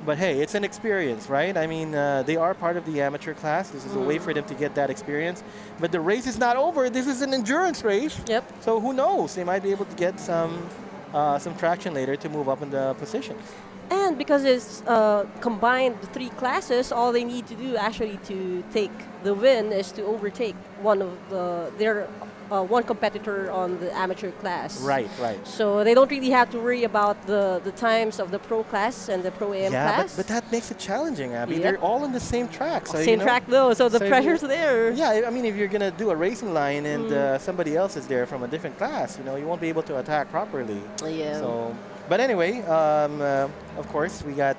F: But hey, it's an experience, right? I mean, they are part of the amateur class. This is a way for them to get that experience. But the race is not over. This is an endurance race.
H: Yep.
F: So who knows? They might be able to get some traction later to move up in the positions.
H: And because it's combined three classes, all they need to do actually to take the win is to overtake one of their one competitor on the amateur class.
F: Right.
H: So they don't really have to worry about the times of the pro class and the pro AM
F: Yeah,
H: class.
F: but that makes it challenging, Abby.
H: Yep.
F: They're all on the same track. So,
H: Same track though, so the
F: so if
H: pressure's
F: you-
H: there.
F: Yeah, I mean, if you're going to do a racing line and somebody else is there from a different class, you won't be able to attack properly.
H: Yeah.
F: So, but anyway, of course, we got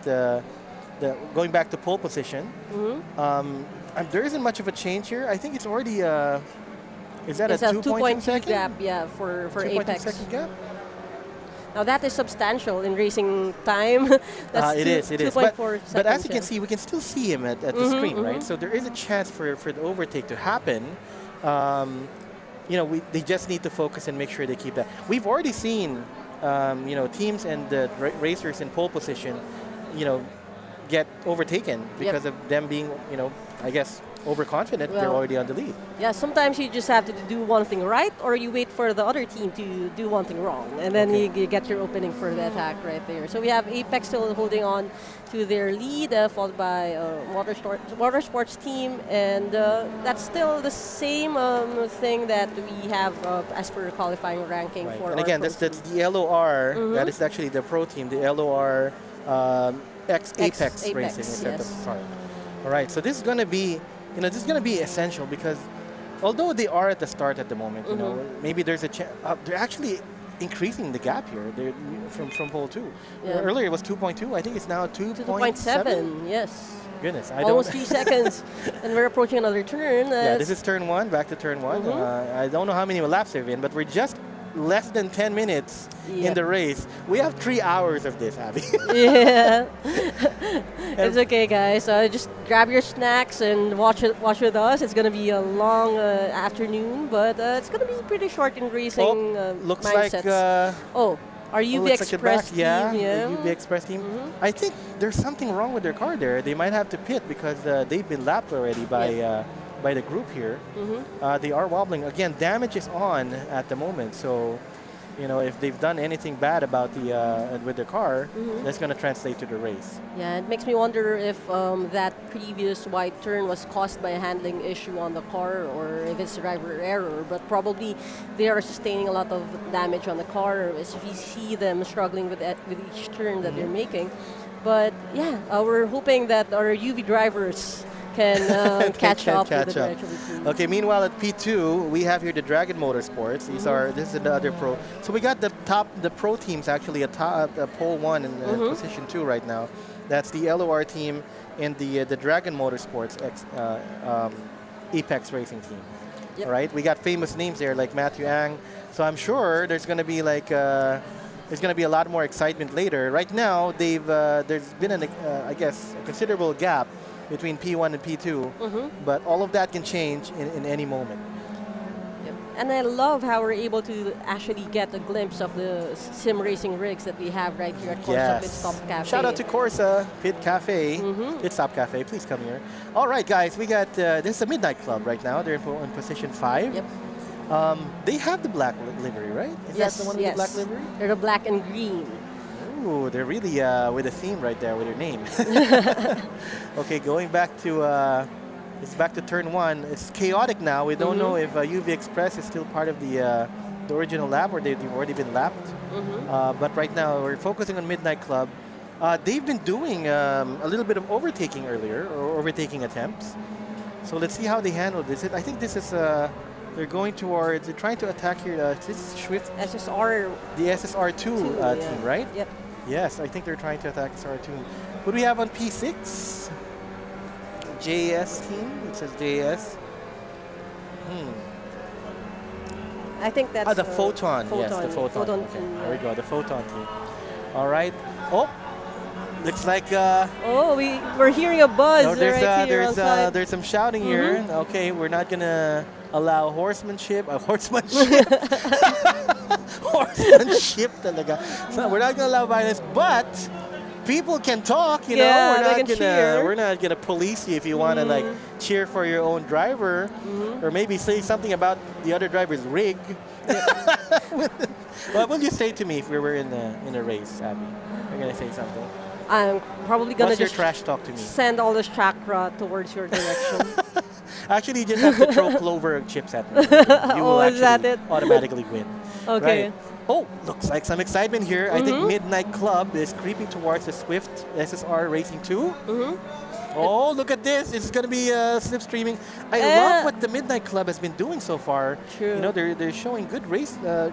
F: going back to pole position. There isn't much of a change here. I think it's already is that
H: It's
F: a
H: a
F: 2.2
H: 2.2
F: second?
H: gap, yeah, for
F: 2.2
H: Apex.
F: second gap?
H: Now that is substantial in racing time. That's
F: It is.
H: 2.4 seconds.
F: But as you can
H: yeah.
F: see, we can still see him at the screen, right? So there is a chance for the overtake to happen. They just need to focus and make sure they keep that. We've already seen, teams and the racers in pole position, get overtaken because of them being, I guess, overconfident. They're
H: Well,
F: already on the lead.
H: Yeah, sometimes you just have to do one thing right, or you wait for the other team to do one thing wrong, and then you get your opening for the attack right there. So we have Apex still holding on to their lead, followed by Motorsports team, and that's still the same thing that we have as per qualifying ranking
F: Right.
H: for
F: And
H: our
F: again,
H: pro
F: that's
H: team.
F: the LOR. That is actually the pro team, the LOR X Apex
H: Apex,
F: Racing. Is at the
H: yes.
F: start. All right, so this is going to be, this is going to be essential because although they are at the start at the moment, maybe there's a chance. They're actually increasing the gap here. They're from pole 2.
H: Yeah.
F: Earlier it was 2.2. I think it's now 2.7.
H: 2.7, yes.
F: Goodness, I
H: Almost
F: don't.
H: 3 seconds, and we're approaching another turn.
F: Yeah, this is turn 1. Back to turn 1. I don't know how many laps they've in, but we're just less than 10 minutes in the race. We have 3 hours of this, Abby.
H: Yeah, it's okay, guys. Just grab your snacks and watch with us. It's gonna be a long afternoon, but it's gonna be pretty short in racing.
F: Looks
H: mindsets.
F: like.
H: Our UV
F: looks like
H: Express
F: the
H: team.
F: back,
H: Yeah.
F: the UV Express team. I think there's something wrong with their car there. They might have to pit because they've been lapped already by the group here. They are wobbling. Again, damage is on at the moment. So, if they've done anything bad about with their car, that's going to translate to the race.
H: Yeah, it makes me wonder if that previous wide turn was caused by a handling issue on the car or if it's driver error. But probably they are sustaining a lot of damage on the car as we see them struggling with each turn that they're making. But yeah, we're hoping that our UV drivers can catch up with the rest of the team.
F: Okay, meanwhile at P2, we have here the Dragon Motorsports. This is the other pro. So we got the pro teams actually at pole 1 and position 2 right now. That's the LOR team and the Dragon Motorsports Apex Racing team.
H: Yep.
F: All right, we got famous names there like Matthew Ang. So I'm sure there's going to be there's going to be a lot more excitement later. Right now, there's been I guess a considerable gap between P1 and P2, but all of that can change in any moment.
H: Yep. And I love how we're able to actually get a glimpse of the sim racing rigs that we have right here at KORSA Pitstop Cafe.
F: Shout out to KORSA Pit Cafe, Pitstop Cafe. Please come here. All right, guys, we got this is a Midnight Club right now. They're in position 5.
H: Yep.
F: They have the black livery, right? Is
H: Yes,
F: that the one with the black livery?
H: They're the black and green.
F: Ooh, they're really with a theme right there with their name. Okay, going back to it's back to turn 1. It's chaotic now. We don't know if UV Express is still part of the original lap or they've already been lapped. But right now we're focusing on Midnight Club. They've been doing a little bit of overtaking earlier or overtaking attempts. So let's see how they handle this. I think this is they're going towards. They're trying to attack here. This is Swift.
H: SSR.
F: The SSR2 team, right?
H: Yep.
F: Yes, I think they're trying to attack SR2. What do we have on P6? JS team. It says JS.
H: I think that's
F: The Photon. Yes, the Photon. Okay,
H: team,
F: there we go. The Photon team. All right. Oh, looks like.
H: we're hearing a buzz right here outside.
F: There's some shouting here. Okay, we're not gonna allow horsemanship. Horsemanship talaga. So we're not gonna allow violence, but people can talk. We're not gonna police you if you want to cheer for your own driver, or maybe say something about the other driver's rig. What will you say to me if we were in a race, Abby? You're gonna say something.
H: I'm probably gonna
F: What's your
H: just
F: trash talk to me?
H: send all this chakra towards your direction.
F: Actually, you just have to throw clover chips at me. You will
H: Oh, is that
F: actually
H: it?
F: automatically win.
H: Okay.
F: Right. Oh, looks like some excitement here. I think Midnight Club is creeping towards the Swift SSR Racing 2. Oh, look at this. It's going to be slipstreaming. I love what the Midnight Club has been doing so far.
H: True.
F: You know, they're showing good race. Oh,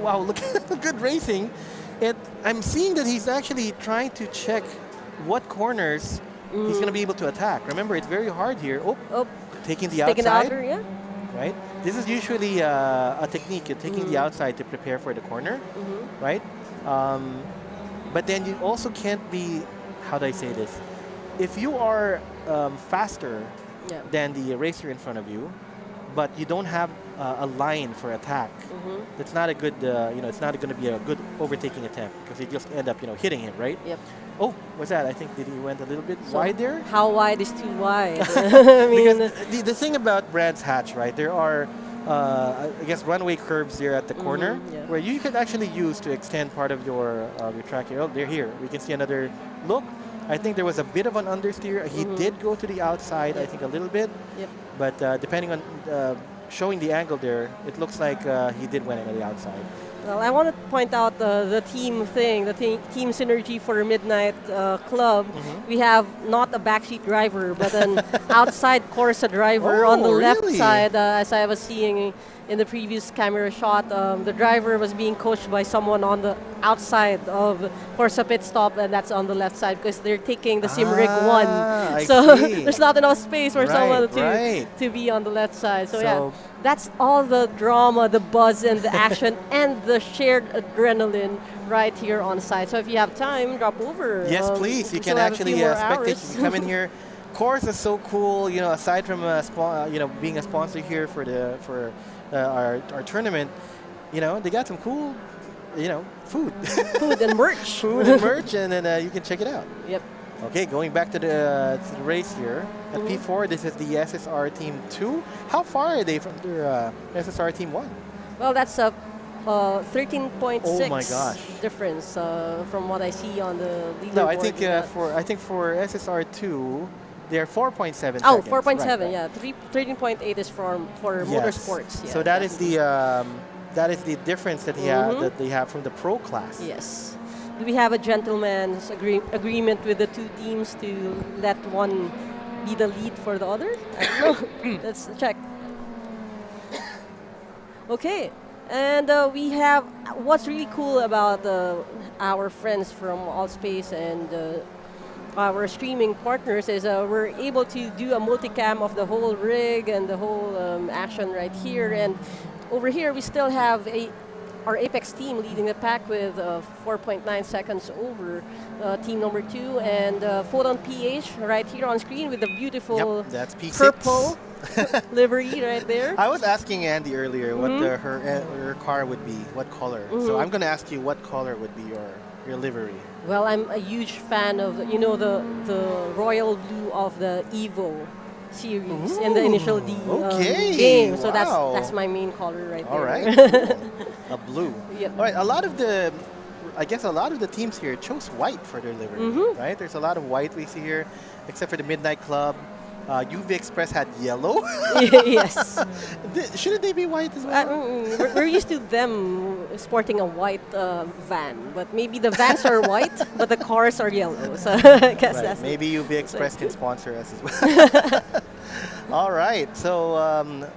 F: wow, look at the good racing. And I'm seeing that he's actually trying to check what corners he's going to be able to attack. Remember, it's very hard here. Oh, taking the
H: Taking the
F: outside.
H: outer, yeah.
F: Right? This is usually a technique. You're taking the outside to prepare for the corner, right? But then you also can't be, how do I say this? If you are faster than the racer in front of you, but you don't have a line for attack, that's not a good, you know, it's not going to be a good overtaking attempt because you just end up, you know, hitting him, right?
H: Yep.
F: Oh, what's that? I think did he went a little bit wide there?
H: How wide is too wide? I mean,
F: Because the thing about Brands Hatch, right? There are, I guess, runway curves there at the corner where you can actually use to extend part of your track here. Oh, they're here. We can see another look. I think there was a bit of an understeer. He did go to the outside, I think, a little bit.
H: Yep.
F: But depending on showing the angle there, it looks like he did win on the outside.
H: well, I want to point out the team thing, the team synergy for Midnight Club. We have not a backseat driver, but an outside KORSA driver on the left
F: really?
H: side, as I was seeing in the previous camera shot. The driver was being coached by someone on the outside of KORSA Pitstop, and that's on the left side because they're taking the SIM²
F: I
H: so
F: see.
H: there's not enough space for someone
F: Right.
H: to be on the left side. So yeah,
F: So-
H: that's all the drama, the buzz, and the action, and the shared adrenaline right here on site. So if you have time, drop over.
F: Yes, please. You
H: we
F: can
H: still have a
F: actually
H: few more
F: spectate.
H: hours.
F: You come in here. KORSA is so cool. You know, aside from you know, being a sponsor here for our tournament, you know, they got some cool, you know, food,
H: Food and merch.
F: food and merch, and then you can check it out.
H: Yep.
F: Okay, going back to the race here at P4. This is the SSR Team 2. How far are they from their SSR Team 1?
H: Well, that's a 13.6
F: Oh my gosh.
H: difference from what I see on the leaderboard.
F: No, I think for SSR 2, they're 4.7 seconds.
H: Oh, 4.7,
F: right.
H: yeah. 13.8 is for motorsports. Yeah,
F: so that is the difference that they have from the pro class.
H: Yes. We have a gentleman's agreement with the two teams to let one be the lead for the other. I don't know. Let's check. Okay. And we have what's really cool about our friends from Allspace and our streaming partners is we're able to do a multicam of the whole rig and the whole action right here. And over here, we still have our Apex team leading the pack with 4.9 seconds over team number 2, and Photon PH right here on screen with the beautiful
F: that's P6.
H: purple livery right there.
F: I was asking Andy earlier what her car would be, what color. So I'm going to ask you what color would be your livery.
H: Well, I'm a huge fan of the royal blue of the Evo series in the initial D game. So that's my main color right there.
F: All right, cool. A blue.
H: Yep.
F: All right, I guess a lot of the teams here chose white for their livery, right? There's a lot of white we see here, except for the Midnight Club. UV Express had yellow.
H: Yes.
F: Shouldn't they be white as well?
H: We're used to them sporting a white van, but maybe the vans are white, but the cars are yellow. So I guess
F: Right.
H: that's
F: Maybe UV Express can sponsor us as well. All right, so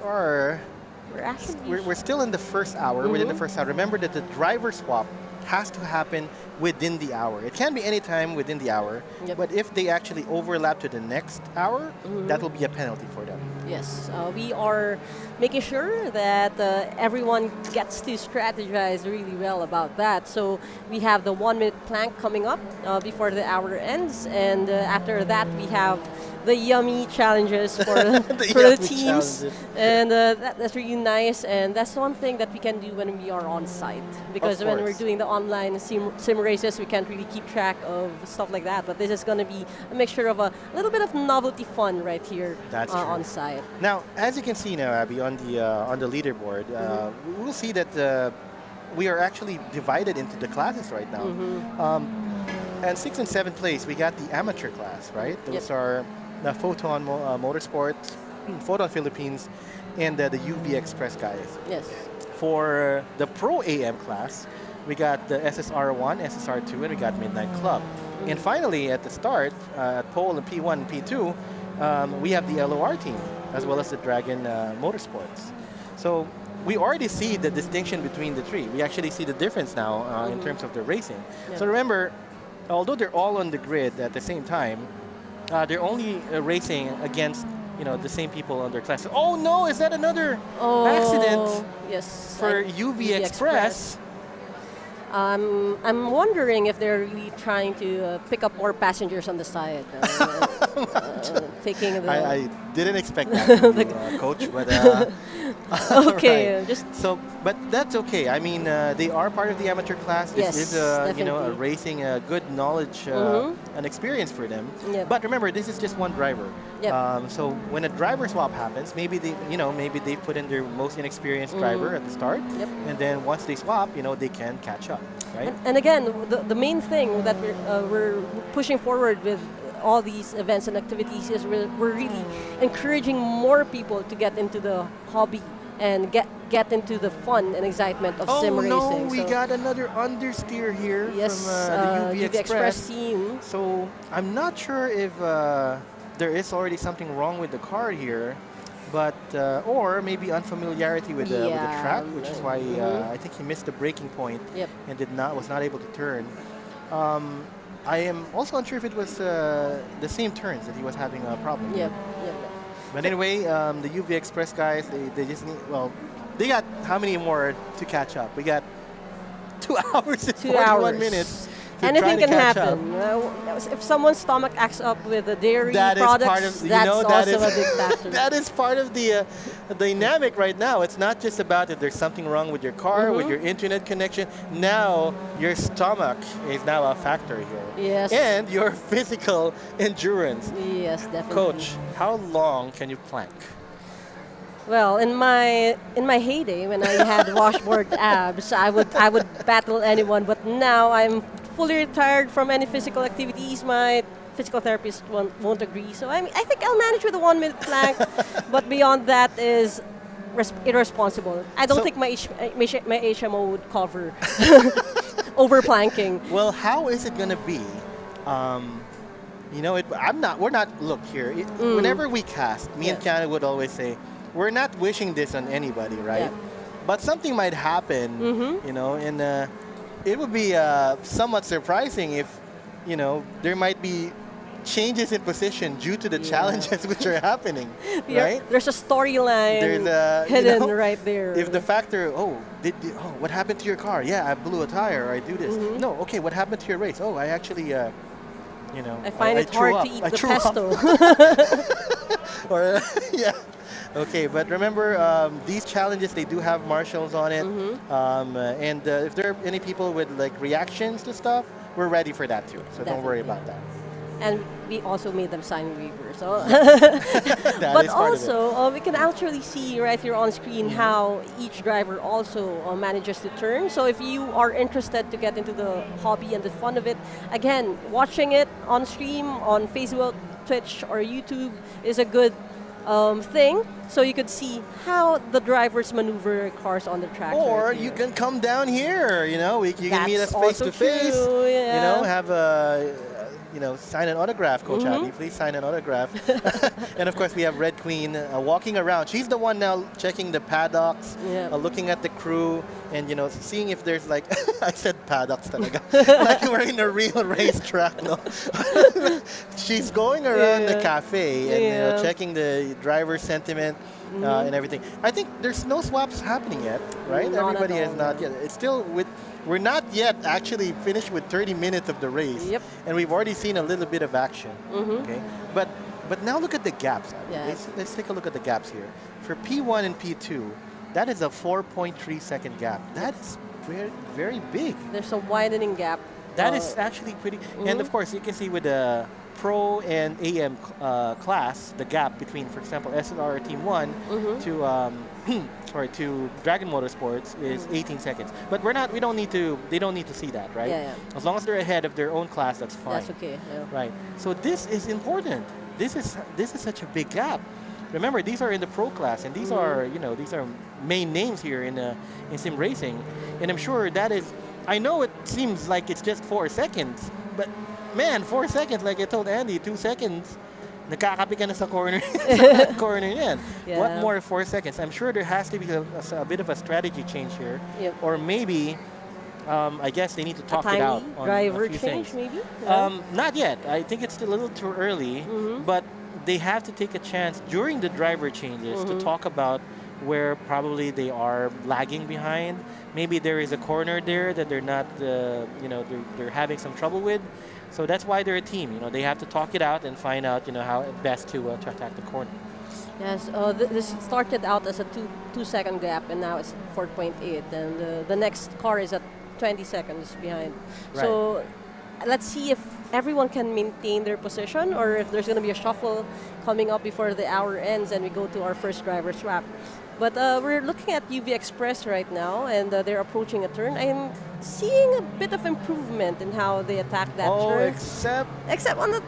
F: we're still in the first hour. Within the first hour, remember that the driver swap has to happen within the hour. It can be any time within the hour, but if they actually overlap to the next hour, that will be a penalty for them.
H: Yes, we are making sure that everyone gets to strategize really well about that. So we have the 1 minute plank coming up before the hour ends, and after that we have the yummy challenges for the teams, and that's really nice. And that's one thing that we can do when we are on site, because when we're doing the online sim races, we can't really keep track of stuff like that. But this is going to be a mixture of a little bit of novelty fun right here on site.
F: Now, as you can see now, Abby, on the leaderboard, we'll see that we are actually divided into the classes right now. And 6th and 7th place, we got the amateur class, right? Those are the Photon Motorsports, Photon Philippines, and the UV Express guys.
H: Yes.
F: For the Pro AM class, we got the SSR1, SSR2, and we got Midnight Club. And finally, at the start, at pole and P1 and P2, we have the LOR team, as well as the Dragon Motorsports. So we already see the distinction between the three. We actually see the difference now in terms of the racing. So remember, although they're all on the grid at the same time, they're only racing against the same people on their class. Oh no, is that another accident
H: Yes.
F: for UV Express?
H: I'm wondering if they're really trying to pick up more passengers on the side. Taking the...
F: I didn't expect that, from you, Coach, but
H: okay,
F: right.
H: just
F: But that's okay. I mean, they are part of the amateur class. This is a racing, good knowledge and experience for them.
H: Yep.
F: But remember, this is just one driver.
H: Yep.
F: So when a driver swap happens, maybe they put in their most inexperienced driver at the start, and then once they swap, they can catch up, right?
H: And again, the main thing that we're pushing forward with all these events and activities is we're really encouraging more people to get into the hobby and get into the fun and excitement of sim racing.
F: Oh no, we got another understeer here from the UV Express
H: team.
F: So I'm not sure if there is already something wrong with the car here, but or maybe unfamiliarity with the track, which is why I think he missed the braking point and was not able to turn. I am also unsure if it was the same turns that he was having a problem with. But anyway, the UV Express guys, they just need, they got how many more to catch up? We got 2 hours and 41 minutes.
H: Anything can happen. If someone's stomach acts up with the dairy products, that's also a big factor.
F: That is part of the dynamic right now. It's not just about if there's something wrong with your car, with your internet connection. Now, your stomach is now a factor here.
H: Yes.
F: And your physical endurance.
H: Yes, definitely.
F: Coach, how long can you plank?
H: Well, in my heyday, when I had washboard abs, I would battle anyone. But now I'm fully retired from any physical activities. My physical therapist won't agree. So I think I'll manage with a 1 minute plank. But beyond that is irresponsible. I don't think my HMO would cover over planking.
F: Well, how is it going to be? We're not, look here. Whenever we cast, me and Kiana would always say, we're not wishing this on anybody, right? But something might happen, and it would be somewhat surprising if, there might be changes in position due to the challenges which are happening, right?
H: There's a storyline hidden right there.
F: If the factor, what happened to your car? Yeah, I blew a tire, or I do this. No, okay, what happened to your race? Oh, I actually,
H: I find it hard to eat the pesto.
F: Or, okay, but remember, these challenges, they do have marshals on it. And if there are any people with reactions to stuff, we're ready for that too. So don't worry about that.
H: And we also made them sign waivers. So
F: but
H: also, we can actually see right here on screen how each driver also manages to turn. So if you are interested to get into the hobby and the fun of it, again, watching it on stream, on Facebook, Twitch, or YouTube is a good thing, so you could see how the drivers maneuver cars on the track.
F: Or you can come down here, you can meet us face to face, have a sign an autograph, Coach Abby. Please sign an autograph. And of course, we have Red Queen walking around. She's the one now checking the paddocks, looking at the crew, and seeing if there's I said paddocks talaga. Like we're in a real racetrack, no? She's going around the cafe and checking the driver's sentiment and everything. I think there's no swaps happening yet, right? Everybody has not yet. It's still we're not yet actually finished with 30 minutes of the race, and we've already seen a little bit of action. Okay, but now look at the gaps. Let's take a look at the gaps here. For P1 and P2, that is a 4.3 second gap. That is very, very big.
H: There's a widening gap.
F: That is actually pretty. And of course, you can see with the Pro and AM class, the gap between, for example, SLR Team 1 to sorry, to Dragon Motorsports is 18 seconds. But we don't need to, they don't need to see that, right?
H: Yeah,
F: As long as they're ahead of their own class, that's fine.
H: That's okay. Yeah.
F: Right. So this is important. This is such a big gap. Remember, these are in the pro class, and these are, you know, these are main names here in sim racing. And I'm sure that is, I know it seems like it's just 4 seconds, but man, 4 seconds, like I told Andy, 2 seconds, nakakapi ka na sa corner, corner yan.
H: Yeah.
F: What more 4 seconds? I'm sure there has to be a bit of a strategy change here.
H: Yep.
F: Or maybe, I guess they need to talk it out on
H: driver
F: a few
H: change,
F: things.
H: maybe?
F: Not yet. I think it's still a little too early, but they have to take a chance during the driver changes to talk about where probably they are lagging behind. Maybe there is a corner there that they're not, you know, they're having some trouble with. So that's why they're a team. You know, they have to talk it out and find out, you know, how best to attack the corner.
H: Yes, this started out as a 2-second gap, and now it's 4.8, and the next car is at 20 seconds behind.
F: Right.
H: So let's see if everyone can maintain their position, or if there's going to be a shuffle coming up before the hour ends and we go to our first driver swap. But we're looking at UV Express right now, and they're approaching a turn. I'm seeing a bit of improvement in how they attack that turn. Except on the...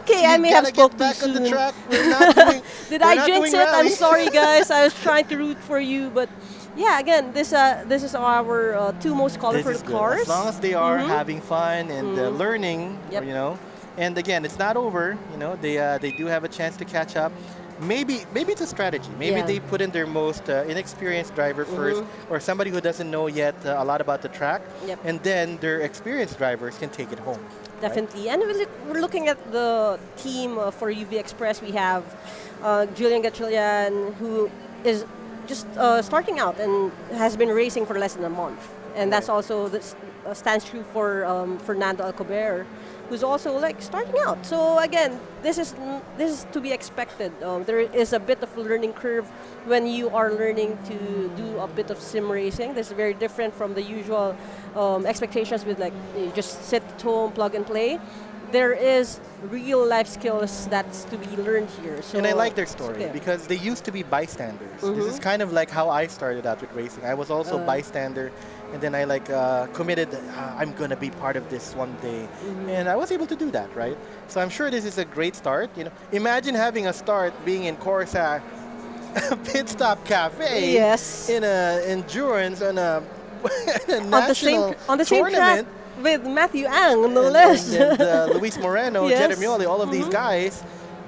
H: Okay, I may have spoke too soon.
F: On the track. We're not doing,
H: Did I jinx it? I'm sorry, guys. I was trying to root for you, but yeah, again, this is our 2 most colorful cars.
F: As long as they are having fun and learning,
H: Yep.
F: you know. And again, it's not over. You know, they do have a chance to catch up. Maybe it's a strategy. Maybe they put in their most inexperienced driver first, or somebody who doesn't know yet a lot about the track, and then their experienced drivers can take it home.
H: Definitely. And we're looking at the team for UV Express. We have Julian Gatchalian, who is just starting out and has been racing for less than a month. And that's also stands true for Fernando Alcober, who's also like starting out. So again, this is to be expected. There is a bit of a learning curve when you are learning to do a bit of sim racing. This is very different from the usual expectations with like you just sit at home, plug and play. There is real life skills that's to be learned here. So
F: and I like their story because they used to be bystanders. This is kind of like how I started out with racing. I was also a bystander, and then I like committed, I'm going to be part of this one day. And I was able to do that, right? So I'm sure this is a great start. You know, imagine having a start being in KORSA Pitstop Cafe in a endurance on a, national
H: on the same
F: tournament.
H: track with Matthew Ang, no less.
F: And Luis Moreno, Jeremioli, all of these guys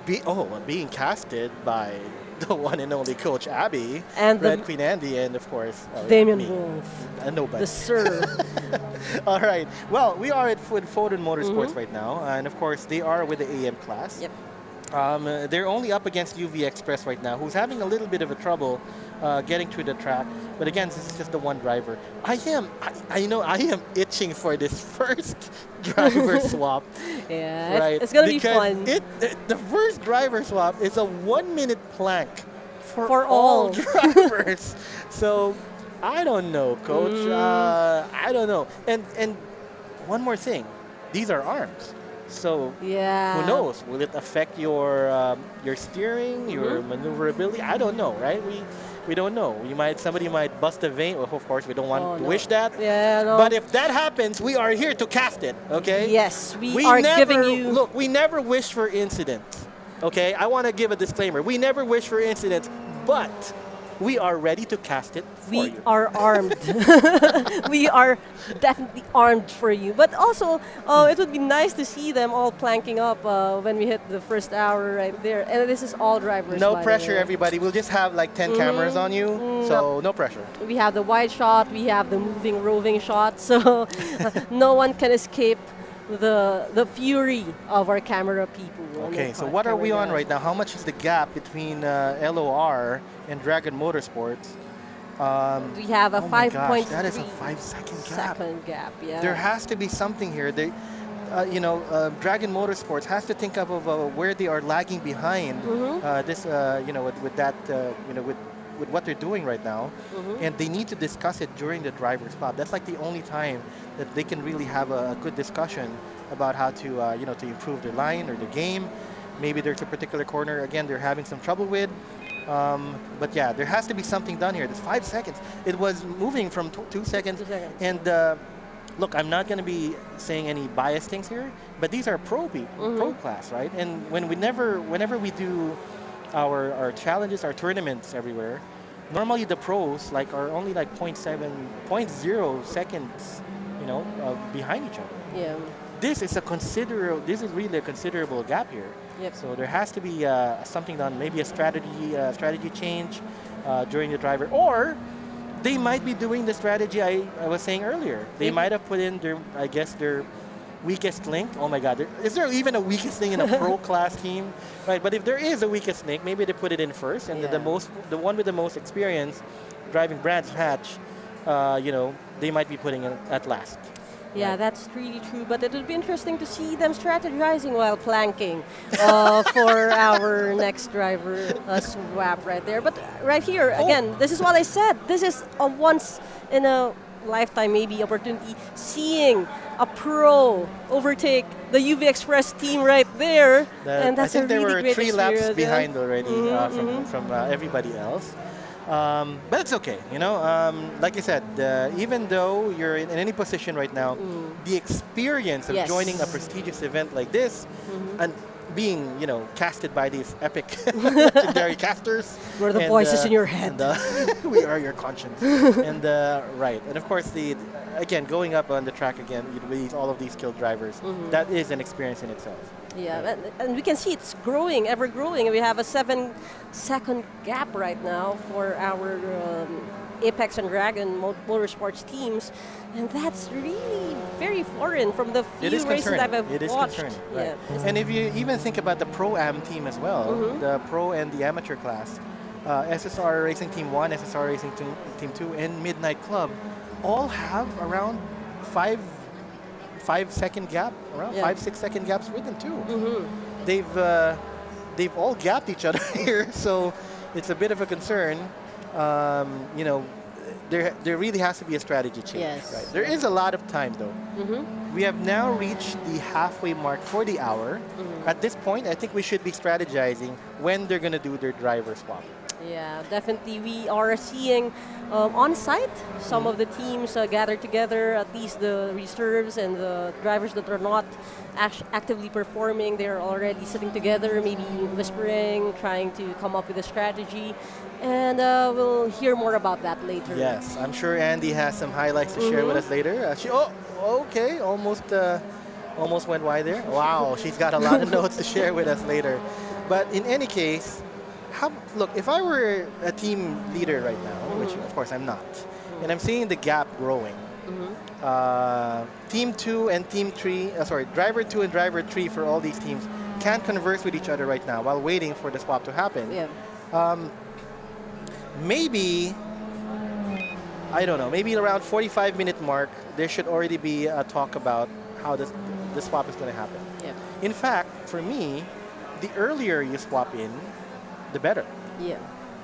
F: being casted by the one and only Coach Abby,
H: and
F: Red Queen Andy, and of course,
H: DamienWolf.
F: Nobody.
H: The sir.
F: All right. Well, we are with Foden Motorsports right now, and of course, they are with the AM class.
H: Yep.
F: They're only up against UV Express right now, who's having a little bit of a trouble getting to the track. But again, this is just the one driver. I am itching for this first driver swap.
H: Yeah,
F: right?
H: it's gonna be fun.
F: The first driver swap is a 1-minute plank
H: for all
F: drivers. So I don't know, Coach. I don't know. And one more thing, these are arms. So who knows? Will it affect your steering, your maneuverability? I don't know, right? We don't know. Somebody might bust a vein. Well, of course, we don't want to wish that.
H: Yeah, no.
F: But if that happens, we are here to cast it. Okay?
H: Yes, we are giving you.
F: Look, we never wish for incidents. Okay? I want to give a disclaimer. We never wish for incidents, but we are ready to cast it for you.
H: We are armed. We are definitely armed for you. But also, it would be nice to see them all planking up when we hit the first hour right there. And this is all drivers.
F: No pressure, everybody. We'll just have like 10 cameras on you, so no pressure.
H: We have the wide shot. We have the moving, roving shot. So no one can escape the fury of our camera people.
F: Okay, so what are we on right now? How much is the gap between LOR and Dragon Motorsports?
H: We have a 5.3
F: that is a 5-second gap.
H: Yeah.
F: There has to be something here. Dragon Motorsports has to think of where they are lagging behind with what they're doing right now, and they need to discuss it during the driver swap. That's like the only time that they can really have a good discussion about how to to improve their line or the game. Maybe there's a particular corner again they're having some trouble with. But yeah, there has to be something done here. There's 5 seconds. It was moving from 2 seconds.
H: 2 seconds.
F: And look, I'm not going to be saying any biased things here, but these are pro people, pro class, right? And whenever we do our challenges, our tournaments everywhere, normally the pros are only like 0.7, 0.0 seconds, behind each other.
H: Yeah.
F: This is really a considerable gap here.
H: Yep.
F: So there has to be something done, maybe a strategy change during the driver, or they might be doing the strategy I was saying earlier. They might have put in their weakest link. Oh my God, is there even a weakest link in a pro class team? Right, but if there is a weakest link, maybe they put it in first, and the one with the most experience driving Brad's hatch, they might be putting it at last.
H: Yeah,
F: Right.
H: that's really true. But it would be interesting to see them strategizing while planking for our next driver swap right there. But right here, again, this is what I said. This is a once in a lifetime maybe opportunity, seeing a pro overtake the UV Express team right there. And that's
F: I think
H: a
F: there
H: really
F: were
H: great
F: 3 laps
H: experience, yeah.
F: behind already from everybody else. But it's okay, like I said, even though you're in any position right now, the experience of
H: Yes.
F: joining a prestigious event like this and being, casted by these epic legendary casters.
H: We're the
F: and,
H: voices in your head.
F: and, we are your conscience. And right, and of course, again, going up on the track again with all of these skilled drivers, that is an experience in itself.
H: Yeah, and we can see it's growing, ever growing. We have a 7-second gap right now for our Apex and Dragon Motorsports teams, and that's really very foreign from the few races that I've
F: It is
H: watched.
F: concerning, right.
H: Yeah.
F: And if you even think about the Pro-Am team as well, the Pro and the Amateur class, SSR Racing Team 1, SSR Racing Team 2, and Midnight Club all have around 5-second gap, around 5-6 second gaps with them too. They've all gapped each other here, so it's a bit of a concern. There really has to be a strategy change.
H: Yes.
F: Right? There is a lot of time though. We have now reached the halfway mark for the hour. At this point, I think we should be strategizing when they're going to do their driver swap.
H: Yeah, definitely. We are seeing on site some of the teams gather together, at least the reserves and the drivers that are not actively performing. They're already sitting together, maybe whispering, trying to come up with a strategy. And we'll hear more about that later.
F: Yes, I'm sure Andy has some highlights to share with us later. Okay, almost went wide there. Wow, she's got a lot of notes to share with us later. But in any case, look, if I were a team leader right now, which of course I'm not, and I'm seeing the gap growing, Team 2 and Team 3, Driver 2 and Driver 3 for all these teams can't converse with each other right now while waiting for the swap to happen.
H: Yeah.
F: Maybe, I don't know, maybe around 45-minute mark, there should already be a talk about how the swap is going to happen.
H: Yeah.
F: In fact, for me, the earlier you swap in, the better.
H: Yeah.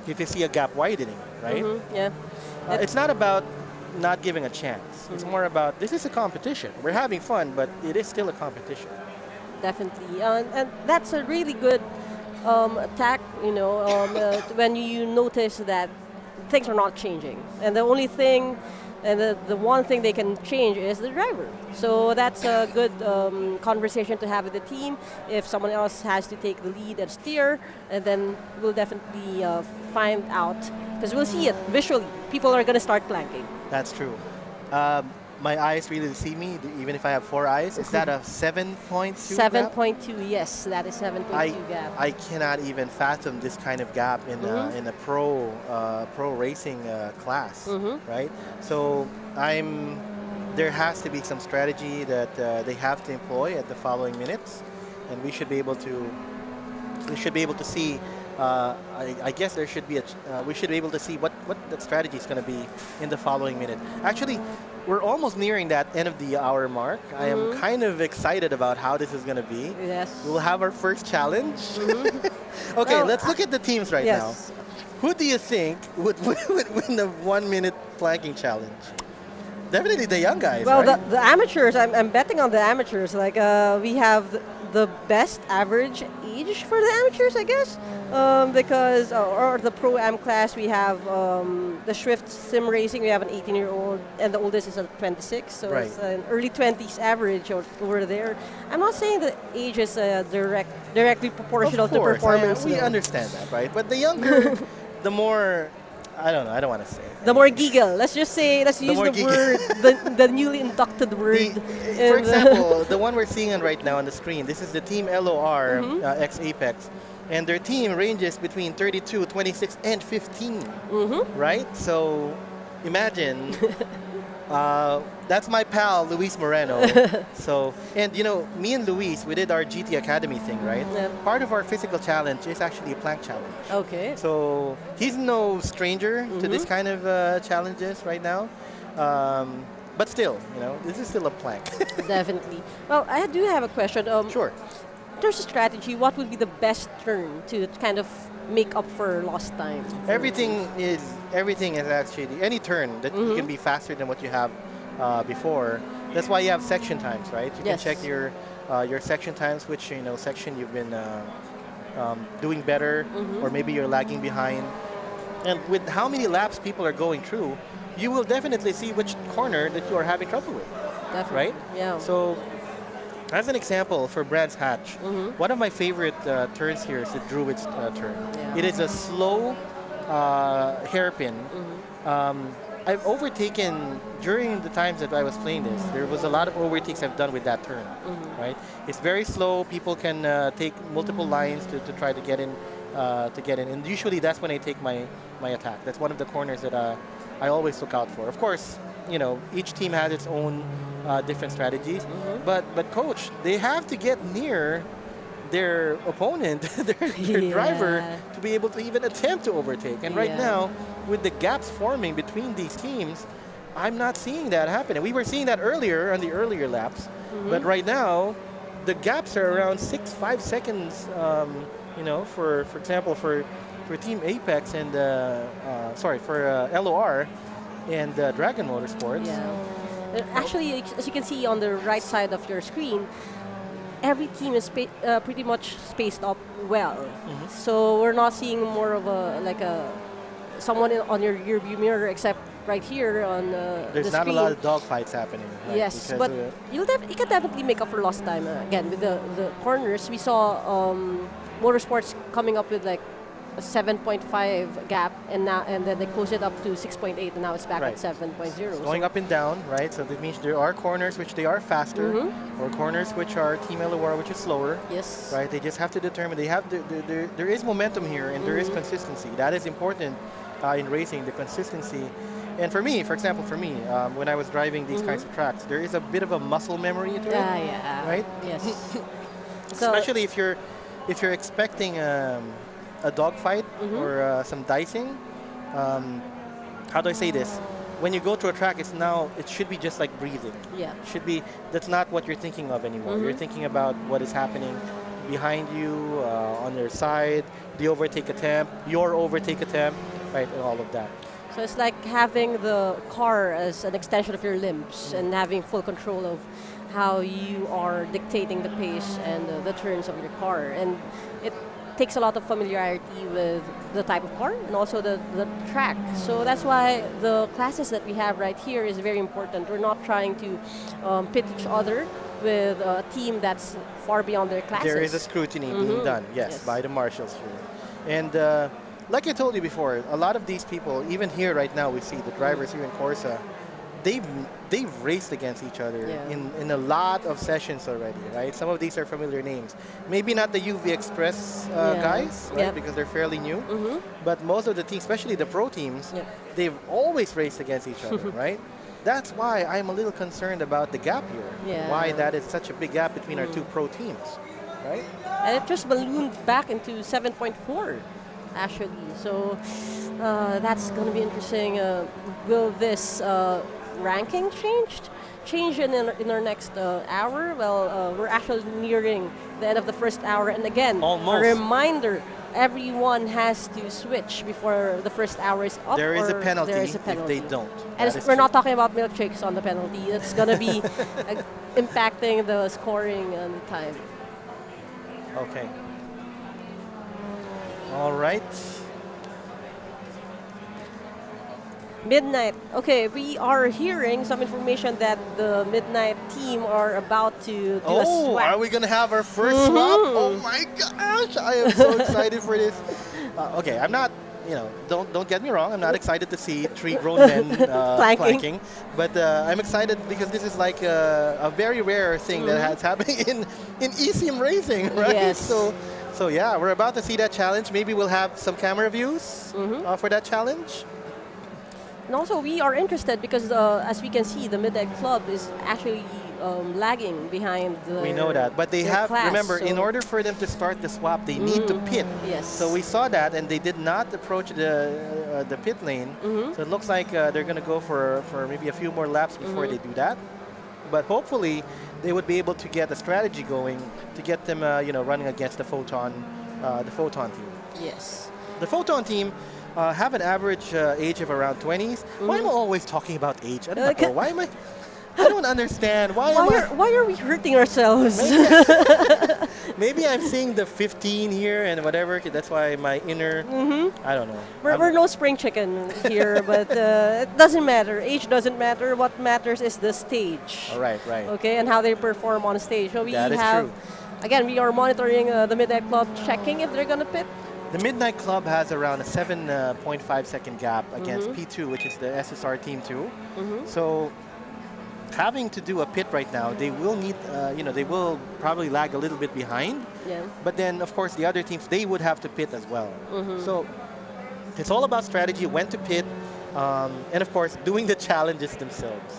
F: If you see a gap widening, right?
H: Yeah.
F: It's not about not giving a chance. It's more about, this is a competition. We're having fun, but it is still a competition.
H: Definitely. And that's a really good attack, when you notice that things are not changing. And the only thing, and the one thing they can change is the driver. So that's a good conversation to have with the team. If someone else has to take the lead and steer, and then we'll definitely find out, because we'll see it visually. People are going to start planking.
F: That's true. My eyes really see me, even if I have 4 eyes. Is that a 7.2 gap?
H: 7.2, yes, that is 7.2 gap.
F: I cannot even fathom this kind of gap in a pro racing class, right? So there has to be some strategy that they have to employ at the following minutes, and we should be able to see. I guess there should be we should be able to see what that strategy is going to be in the following minute. Actually, we're almost nearing that end of the hour mark. I am kind of excited about how this is going to be.
H: Yes.
F: We'll have our first challenge. Okay,
H: Well,
F: let's look at the teams right now.
H: Yes.
F: Who do you think would win the 1-minute planking challenge? Definitely the young guys,
H: Well,
F: right?
H: the amateurs, I'm betting on the amateurs. Like we have the best average age for the amateurs, I guess, because or the Pro-Am class we have the Swift Sim Racing. We have an 18-year-old, and the oldest is a 26, so
F: Right.
H: it's an early 20s average over there. I'm not saying that age is directly proportional
F: Of
H: to
F: course,
H: performance.
F: we
H: no.
F: understand that, right? But the younger, the more, I don't know, I don't want to say.
H: The more giggle. Let's use the
F: more
H: word, the newly inducted word.
F: For example, the one we're seeing on right now on the screen, this is the Team LOR X Apex. And their team ranges between 32, 26, and 15. Right? So imagine, that's my pal, Luis Moreno. So, and you know, me and Luis, we did our GT Academy thing, right?
H: Yeah.
F: Part of our physical challenge is actually a plank challenge.
H: Okay.
F: So he's no stranger to this kind of challenges right now. But still, you know, this is still a plank.
H: Definitely. Well, I do have a question.
F: Sure.
H: There's a strategy. What would be the best turn to kind of make up for lost time?
F: Everything is actually any turn that you can be faster than what you have before. That's why you have section times, right? You
H: Yes.
F: can check your section times, which section you've been doing better, or maybe you're lagging behind. And with how many laps people are going through, you will definitely see which corner that you are having trouble with,
H: Definitely.
F: right?
H: Yeah.
F: So, as an example, for Brands Hatch, one of my favorite turns here is the Druid's turn.
H: Yeah.
F: It is a slow hairpin. I've overtaken, during the times that I was playing this, there was a lot of overtakes I've done with that turn, right? It's very slow. People can take multiple lines to try to get in, and usually that's when I take my attack. That's one of the corners that I always look out for. Of course, you know, each team has its own different strategies, but coach, they have to get near their opponent, their driver, to be able to even attempt to overtake. And right now, with the gaps forming between these teams, I'm not seeing that happen. And we were seeing that earlier on the earlier laps, but right now, the gaps are around 5 seconds. You know, for example, for Team Apex and for LOR and Dragon Motorsports.
H: Yeah. Actually, as you can see on the right side of your screen, every team is pretty much spaced up well. So we're not seeing more of someone on your rear view mirror, except right here on
F: There's
H: the
F: not
H: screen.
F: a lot of dogfights happening. Right?
H: Yes,
F: Because,
H: but you can definitely make up for lost time. Again, with the corners, we saw Motorsports coming up with like a 7.5 gap, and then they close it up to 6.8, and now it's back
F: Right.
H: at 7.0.
F: it's going up and down, right? So that means there are corners which they are faster, or corners which are Team LOR, which is slower.
H: Yes.
F: Right, they just have to determine. There is momentum here, and there is consistency. That is important in racing, the consistency. And for me, for example, when I was driving these kinds of tracks, there is a bit of a muscle memory to it,
H: Yeah.
F: right?
H: Yes.
F: Especially if you're expecting a dogfight or some dicing. How do I say this? When you go to a track, it should be just like breathing.
H: Yeah.
F: That's not what you're thinking of anymore. You're thinking about what is happening behind you, on your side, the overtake attempt, your overtake attempt, right, and all of that.
H: So it's like having the car as an extension of your limbs and having full control of how you are dictating the pace and the turns of your car. And it takes a lot of familiarity with the type of car and also the track. So that's why the classes that we have right here is very important. We're not trying to pit each other with a team that's far beyond their classes.
F: There is a scrutiny being done, yes, by the marshals here. And like I told you before, a lot of these people, even here right now, we see the drivers here in KORSA, they've raced against each other in a lot of sessions already, right? Some of these are familiar names. Maybe not the UV Express guys, right? Because they're fairly new. But most of the teams, especially the pro teams, they've always raced against each other, right? That's why I'm a little concerned about the gap here. Why that is such a big gap between our two pro teams, right?
H: And it just ballooned back into 7.4, actually. So that's going to be interesting. Will this ranking change in our next hour? Well, we're actually nearing the end of the first hour, and again,
F: Almost.
H: a reminder: everyone has to switch before the first hour is up.
F: There is a
H: or
F: penalty
H: there is a penalty
F: if they don't.
H: And
F: That is
H: we're not
F: true.
H: talking about milkshakes on the penalty. It's going to be impacting the scoring and the time.
F: Okay. All right.
H: Midnight. Okay, we are hearing some information that the Midnight team are about to do a
F: Oh,
H: swap.
F: are we gonna have our first swap? Oh my gosh, I am so excited for this. Okay, I'm not. Don't get me wrong. I'm not excited to see 3 grown men planking, but I'm excited because this is like a very rare thing that has happening in eSIM racing, right?
H: Yes.
F: So yeah, we're about to see that challenge. Maybe we'll have some camera views for that challenge.
H: And also, we are interested because, as we can see, the Midnight Club is actually lagging behind the.
F: We know that, but they
H: their
F: have,
H: class,
F: remember, in
H: so-
F: order for them to start the swap, they need to pit.
H: Yes.
F: So we saw that, and they did not approach the pit lane. So it looks like they're going to go for maybe a few more laps before they do that. But hopefully, they would be able to get a strategy going to get them, running against the Photon team.
H: Yes.
F: The Photon team have an average age of around 20s. Why am I always talking about age? I don't know. Why am I? I don't understand. Why
H: are we hurting ourselves?
F: Maybe I'm seeing the 15 here and whatever. That's why my inner. I don't know.
H: We're no spring chicken here, but it doesn't matter. Age doesn't matter. What matters is the stage.
F: All right, right.
H: Okay, and how they perform on stage. So we
F: That is
H: have,
F: true.
H: again, we are monitoring the Midnight Club, checking if they're gonna pit.
F: The Midnight Club has around a 7.5 second gap against P2, which is the SSR team too. So having to do a pit right now, they will need, they will probably lag a little bit behind.
H: Yeah.
F: But then, of course, the other teams, they would have to pit as well. So it's all about strategy, when to pit, and of course, doing the challenges themselves.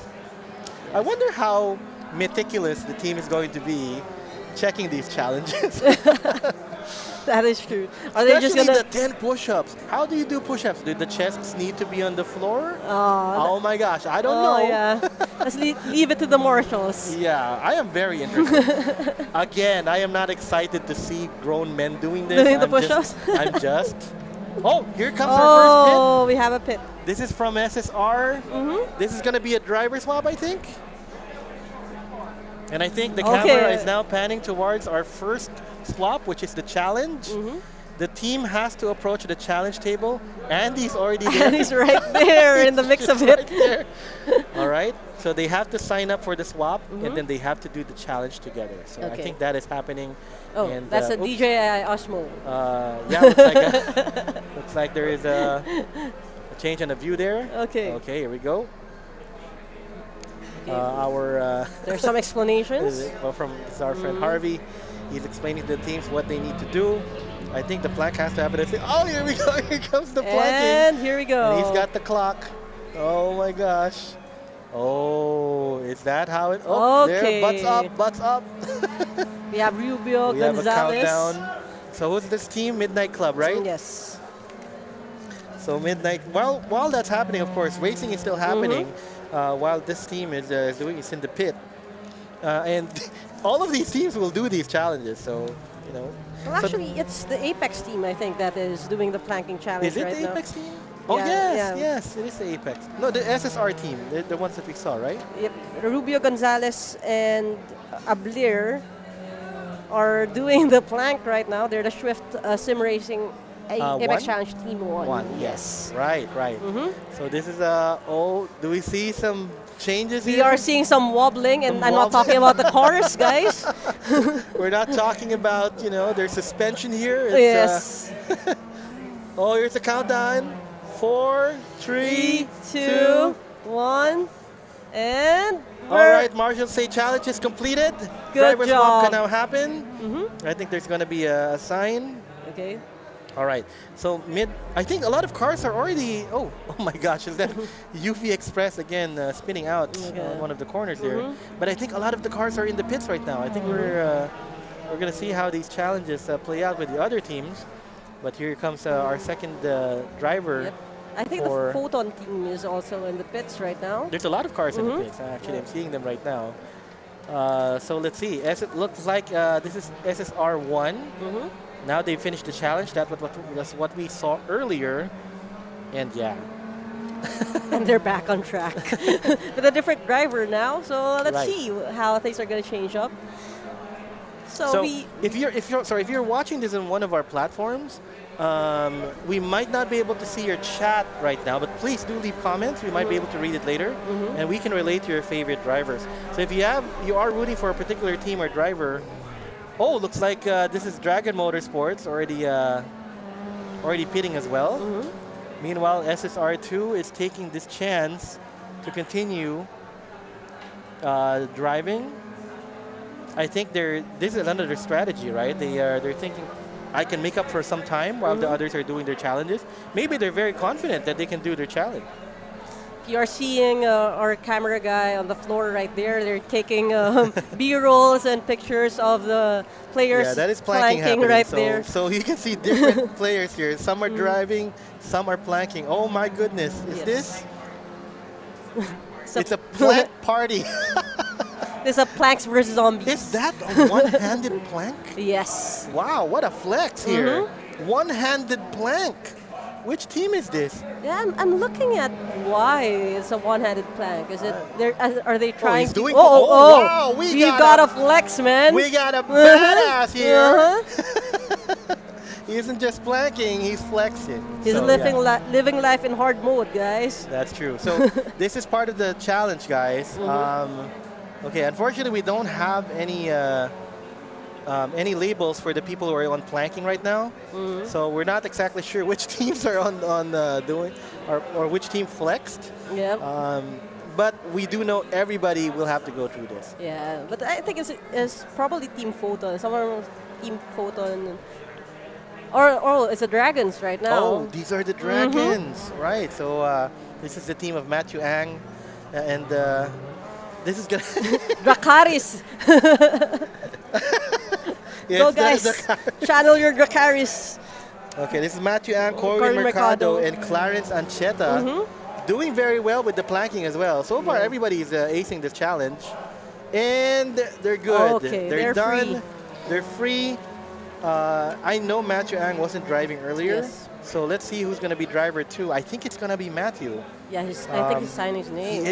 F: I wonder how meticulous the team is going to be checking these challenges.
H: That is true. Are they just
F: Especially
H: gonna?
F: the 10 push-ups. How do you do push-ups? Do the chests need to be on the floor?
H: Oh,
F: Oh my gosh, I don't know.
H: yeah. Let's leave it to the marshals.
F: Yeah, I am very interested. Again, I am not excited to see grown men doing this.
H: Doing the
F: I'm
H: push-ups?
F: I'm just. Oh, here comes our first
H: Oh, we have a pit.
F: pit. This is from SSR. This is going to be a driver swap, I think. And I think the camera is now panning towards our first swap, which is the challenge. The team has to approach the challenge table. Andy's already there.
H: And he's right there in the mix of it.
F: Right there. All right. So they have to sign up for the swap, and then they have to do the challenge together. So I
H: Okay.
F: think that is happening.
H: Oh,
F: and,
H: that's a
F: oops.
H: DJI Osmo.
F: Yeah, looks like there is a change on the view there.
H: Okay.
F: Okay, here we go. Our
H: There's some explanations.
F: well, this is our friend Harvey. He's explaining to the teams what they need to do. I think the plank has to happen. Oh, here we go. Here comes the planking.
H: And here we go.
F: And he's got the clock. Oh my gosh. Oh, is that how it? Oh, there, butts up, butts up.
H: We have Rubio,
F: We have a
H: Gonzalez.
F: countdown. So who's this team? Midnight Club, right?
H: Yes.
F: So Midnight. While that's happening, of course, racing is still happening. While this team is doing is in the pit, and all of these teams will do these challenges. So
H: Well, actually, it's the Apex team, I think, that is doing the planking challenge
F: is it
H: right
F: the
H: now.
F: Apex team? Oh
H: Yeah,
F: yes, it is the Apex. No, the SSR team, the ones that we saw, right?
H: Yep. Rubio, Gonzalez, and Ablir are doing the plank right now. They're the Swift Sim Racing Apex
F: one?
H: Challenge Team 1.
F: Yes. Right. So this is do we see some changes
H: We
F: here?
H: are seeing some wobbling, and
F: Some
H: I'm not talking about the chorus, guys.
F: We're not talking about their suspension here. It's,
H: Yes.
F: oh, here's the countdown. 4, 3,
H: 2, 1, and
F: All right, marshals say challenge is completed.
H: Good
F: Driver swap can
H: job.
F: now happen. I think there's going to be a sign.
H: Okay.
F: All right. So I think a lot of cars are already. Oh my gosh! Is that UV Express again spinning out on one of the corners there? But I think a lot of the cars are in the pits right now. I think we're gonna see how these challenges play out with the other teams. But here comes our second driver.
H: Yep. I think the Photon team is also in the pits right now.
F: There's a lot of cars in the pits. Actually, I'm seeing them right now. So let's see. As it looks like this is SSR1. Now they finished the challenge. That's what we saw earlier. And yeah.
H: And they're back on track with a different driver now. So let's see how things are going to change up. So we
F: if you're watching this on one of our platforms, we might not be able to see your chat right now, but please do leave comments. We might be able to read it later, and we can relate to your favorite drivers. So if you are rooting for a particular team or driver, looks like this is Dragon Motorsports already pitting as well. Meanwhile, SSR2 is taking this chance to continue driving. I think this is another strategy, right? They're thinking, I can make up for some time while the others are doing their challenges. Maybe they're very confident that they can do their challenge.
H: You are seeing our camera guy on the floor right there. They're taking B-rolls and pictures of the players.
F: Yeah, that is planking happening
H: right there.
F: So you can see different players here. Some are driving, some are planking. Oh my goodness, is this? It's a plank party.
H: There's a planks versus zombies.
F: Is that a one-handed plank?
H: Yes.
F: Wow, what a flex here. One-handed plank. Which team is this?
H: Yeah, I'm looking at why it's a one-handed plank. Is it? Are they trying
F: he's doing
H: to?
F: wow,
H: we got a flex, man.
F: We got a badass here. He isn't just planking; he's flexing.
H: He's living life in hard mode, guys.
F: That's true. So this is part of the challenge, guys. Okay, unfortunately, we don't have any labels for the people who are on planking right now. So we're not exactly sure which teams are on doing or which team flexed.
H: Yeah.
F: But we do know everybody will have to go through this.
H: Yeah, but I think it's probably Team Photon. Someone Team Photon. Or it's the Dragons right now.
F: Oh, these are the Dragons, right? So this is the team of Matthew Ang, and this is gonna
H: Dracaris. Go guys, channel your Dracaris.
F: Okay, this is Matthew Ang, Corey Mercado, and Clarence Ancheta, doing very well with the planking as well. So far, everybody is acing this challenge, and they're good.
H: Okay,
F: they're done.
H: free.
F: They're free. I know Matthew Ang wasn't driving earlier, so let's see who's going to be driver 2. I think it's going to be Matthew.
H: Yeah, I think he's signing his name.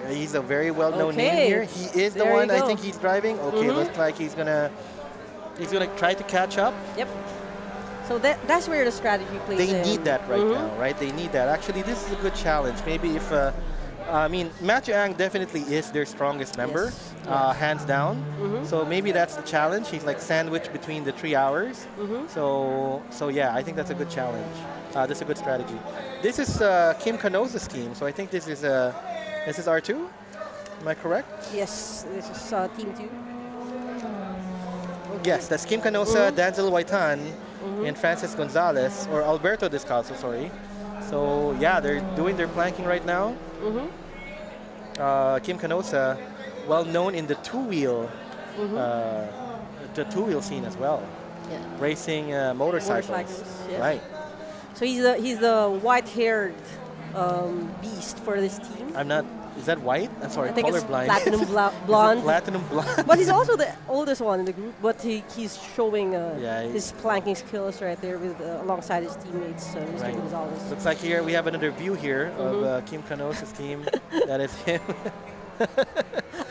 F: He's a very well-known name here. He is the one I think he's driving. Okay, looks like he's gonna try to catch up.
H: Yep. So that's where the strategy plays in.
F: They need that right now, right? They need that. Actually, this is a good challenge. Maybe if I mean, Matthew Ang definitely is their strongest member, hands down. So maybe that's the challenge. He's like sandwiched between the 3 hours. So yeah, I think that's a good challenge. That's a good strategy. This is Kim Canosa's team. So I think this is R2. Am I correct?
H: Yes, this is Team 2.
F: Yes, that's Kim Canosa, Danzel Waitan, and Francis Gonzalez, or Alberto Descalzo, sorry. So yeah, they're doing their planking right now. Kim Canosa, well known in the two-wheel scene as well.
H: Yeah.
F: Racing motorcycles.
H: Yes.
F: Right.
H: So he's the white-haired beast for this team.
F: I'm not. Is that white? I'm sorry,
H: I think it's
F: colorblind.
H: platinum blonde.
F: Platinum blonde.
H: But he's also the oldest one in the group. But he's showing his planking skills right there with alongside his teammates, Mr. Gonzalez.
F: Looks like here we have another view here of Kim Canosa's team. That is him.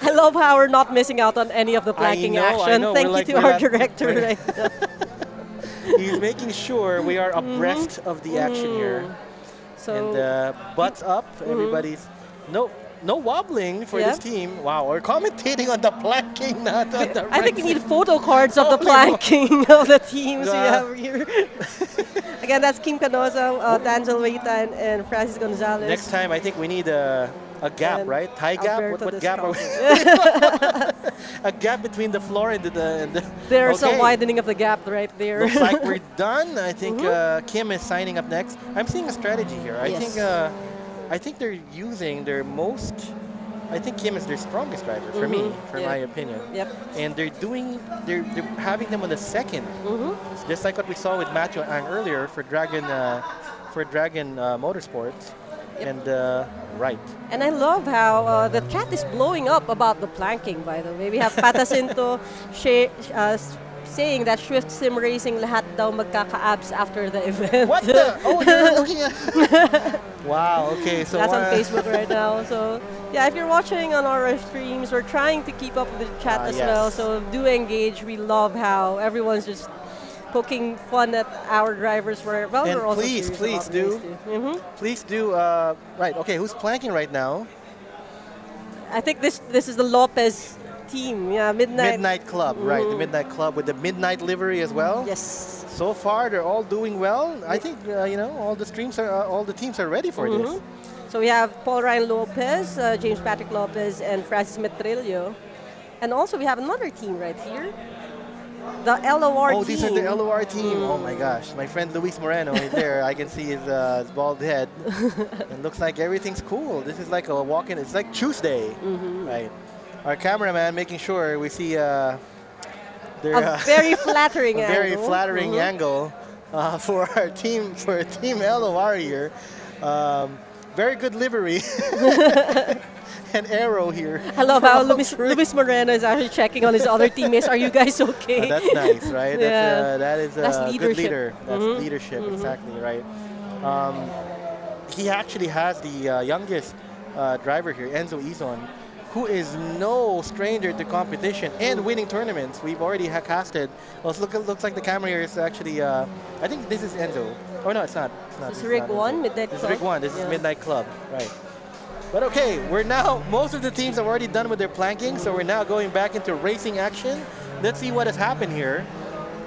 H: I love how we're not missing out on any of the planking action.
F: I know.
H: Thank you to our director. Right now.
F: He's making sure we are abreast of the action here.
H: So
F: and butts up. Everybody's no wobbling for this team. Wow, we're commentating on the planking, not on the
H: I think we need photo cards of the planking of the teams we have here. Again, that's Kim Canosa, Danzel Waitan, and Francis Gonzalez.
F: Next time, I think we need a gap, right? Tie gap? What gap are we? A gap between the floor and the
H: There's a widening of the gap right there.
F: Looks like we're done. I think Kim is signing up next. I'm seeing a strategy here. I think they're using their most. I think Kim is their strongest driver for me, my opinion.
H: Yep.
F: And they're having them on the second, just like what we saw with Matthew Ang earlier for Dragon Motorsports.
H: Yep.
F: And right.
H: And I love how the chat is blowing up about the planking. By the way, we have Patacinto saying that Swift Sim Racing lahat daw magkaka-abs after the event.
F: What the? Oh, you're looking at. Wow. Okay. So
H: that's on Facebook right now. So yeah, if you're watching on our streams, we're trying to keep up with the chat as
F: yes.
H: well. So do engage. We love how everyone's just poking fun at our drivers. We're
F: And
H: we're also
F: please,
H: serious
F: please
H: about
F: do.
H: this too.
F: Please do. Right. Okay. Who's planking right now?
H: I think this is the Lopez team. Yeah,
F: Midnight Club. Right. The Midnight Club with the midnight livery as well.
H: Yes.
F: So far, they're all doing well. I think all the streams are, all the teams are ready for this.
H: So we have Paul Ryan Lopez, James Patrick Lopez, and Francis Metrillo. And also we have another team right here. The LOR team.
F: Oh, these are the LOR team. Oh my gosh. My friend Luis Moreno is there. I can see his bald head. It looks like everything's cool. This is like a walk-in. It's like Tuesday. Right. Our cameraman making sure we see
H: a very flattering angle.
F: Very flattering angle for our team, for Team LOR here. Very good livery. An arrow here.
H: I love how Luis Moreno is actually checking on his other teammates. Are you guys okay?
F: That's nice, right?
H: Yeah.
F: That's
H: That's
F: good leader.
H: leadership.
F: That's leadership, exactly, right? He actually has the youngest driver here, Enzo Izon, who is no stranger to competition and winning tournaments. We've already casted. Well, looks like the camera here is actually, I think this is Enzo. Oh, no, it's not.
H: This is Rig 1, Midnight Club.
F: This is Rig 1. This is Midnight Club, right. But okay, we're now, most of the teams have already done with their planking, so we're now going back into racing action. Let's see what has happened here.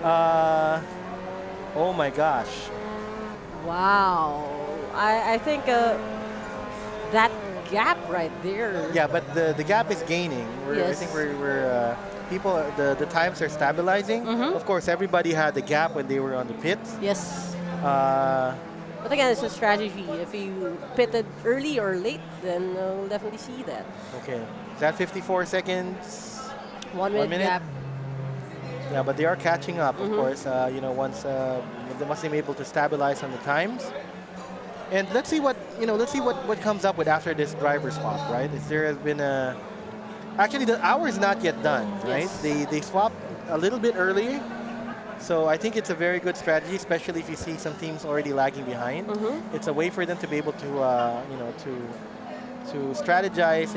F: Oh my gosh.
H: Wow. I think that gap right there.
F: Yeah, but the gap is gaining. I think we're people, the times are stabilizing. Of course, everybody had the gap when they were on the pits.
H: Yes. But again, it's a strategy. If you pitted early or late, then we'll definitely see that.
F: Okay. Is that 54 seconds?
H: 1 minute gap.
F: Yeah, but they are catching up, of course. Once they be able to stabilize on the times. And let's see what comes up with after this driver swap, right? There has been a actually the hour is not yet done, right?
H: Yes.
F: They swapped a little bit early. So I think it's a very good strategy, especially if you see some teams already lagging behind. It's a way for them to be able to, to strategize.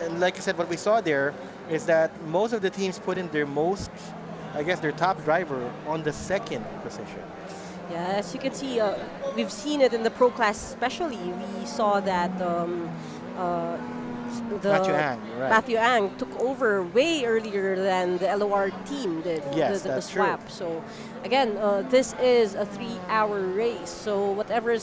F: And like I said, what we saw there is that most of the teams put in their their top driver on the second position.
H: Yeah, as you can see, we've seen it in the pro class especially. We saw that Matthew Ang took over way earlier than the LOR team did.
F: Yes,
H: the
F: that's
H: swap.
F: true.
H: So again, this is a 3-hour race. So whatever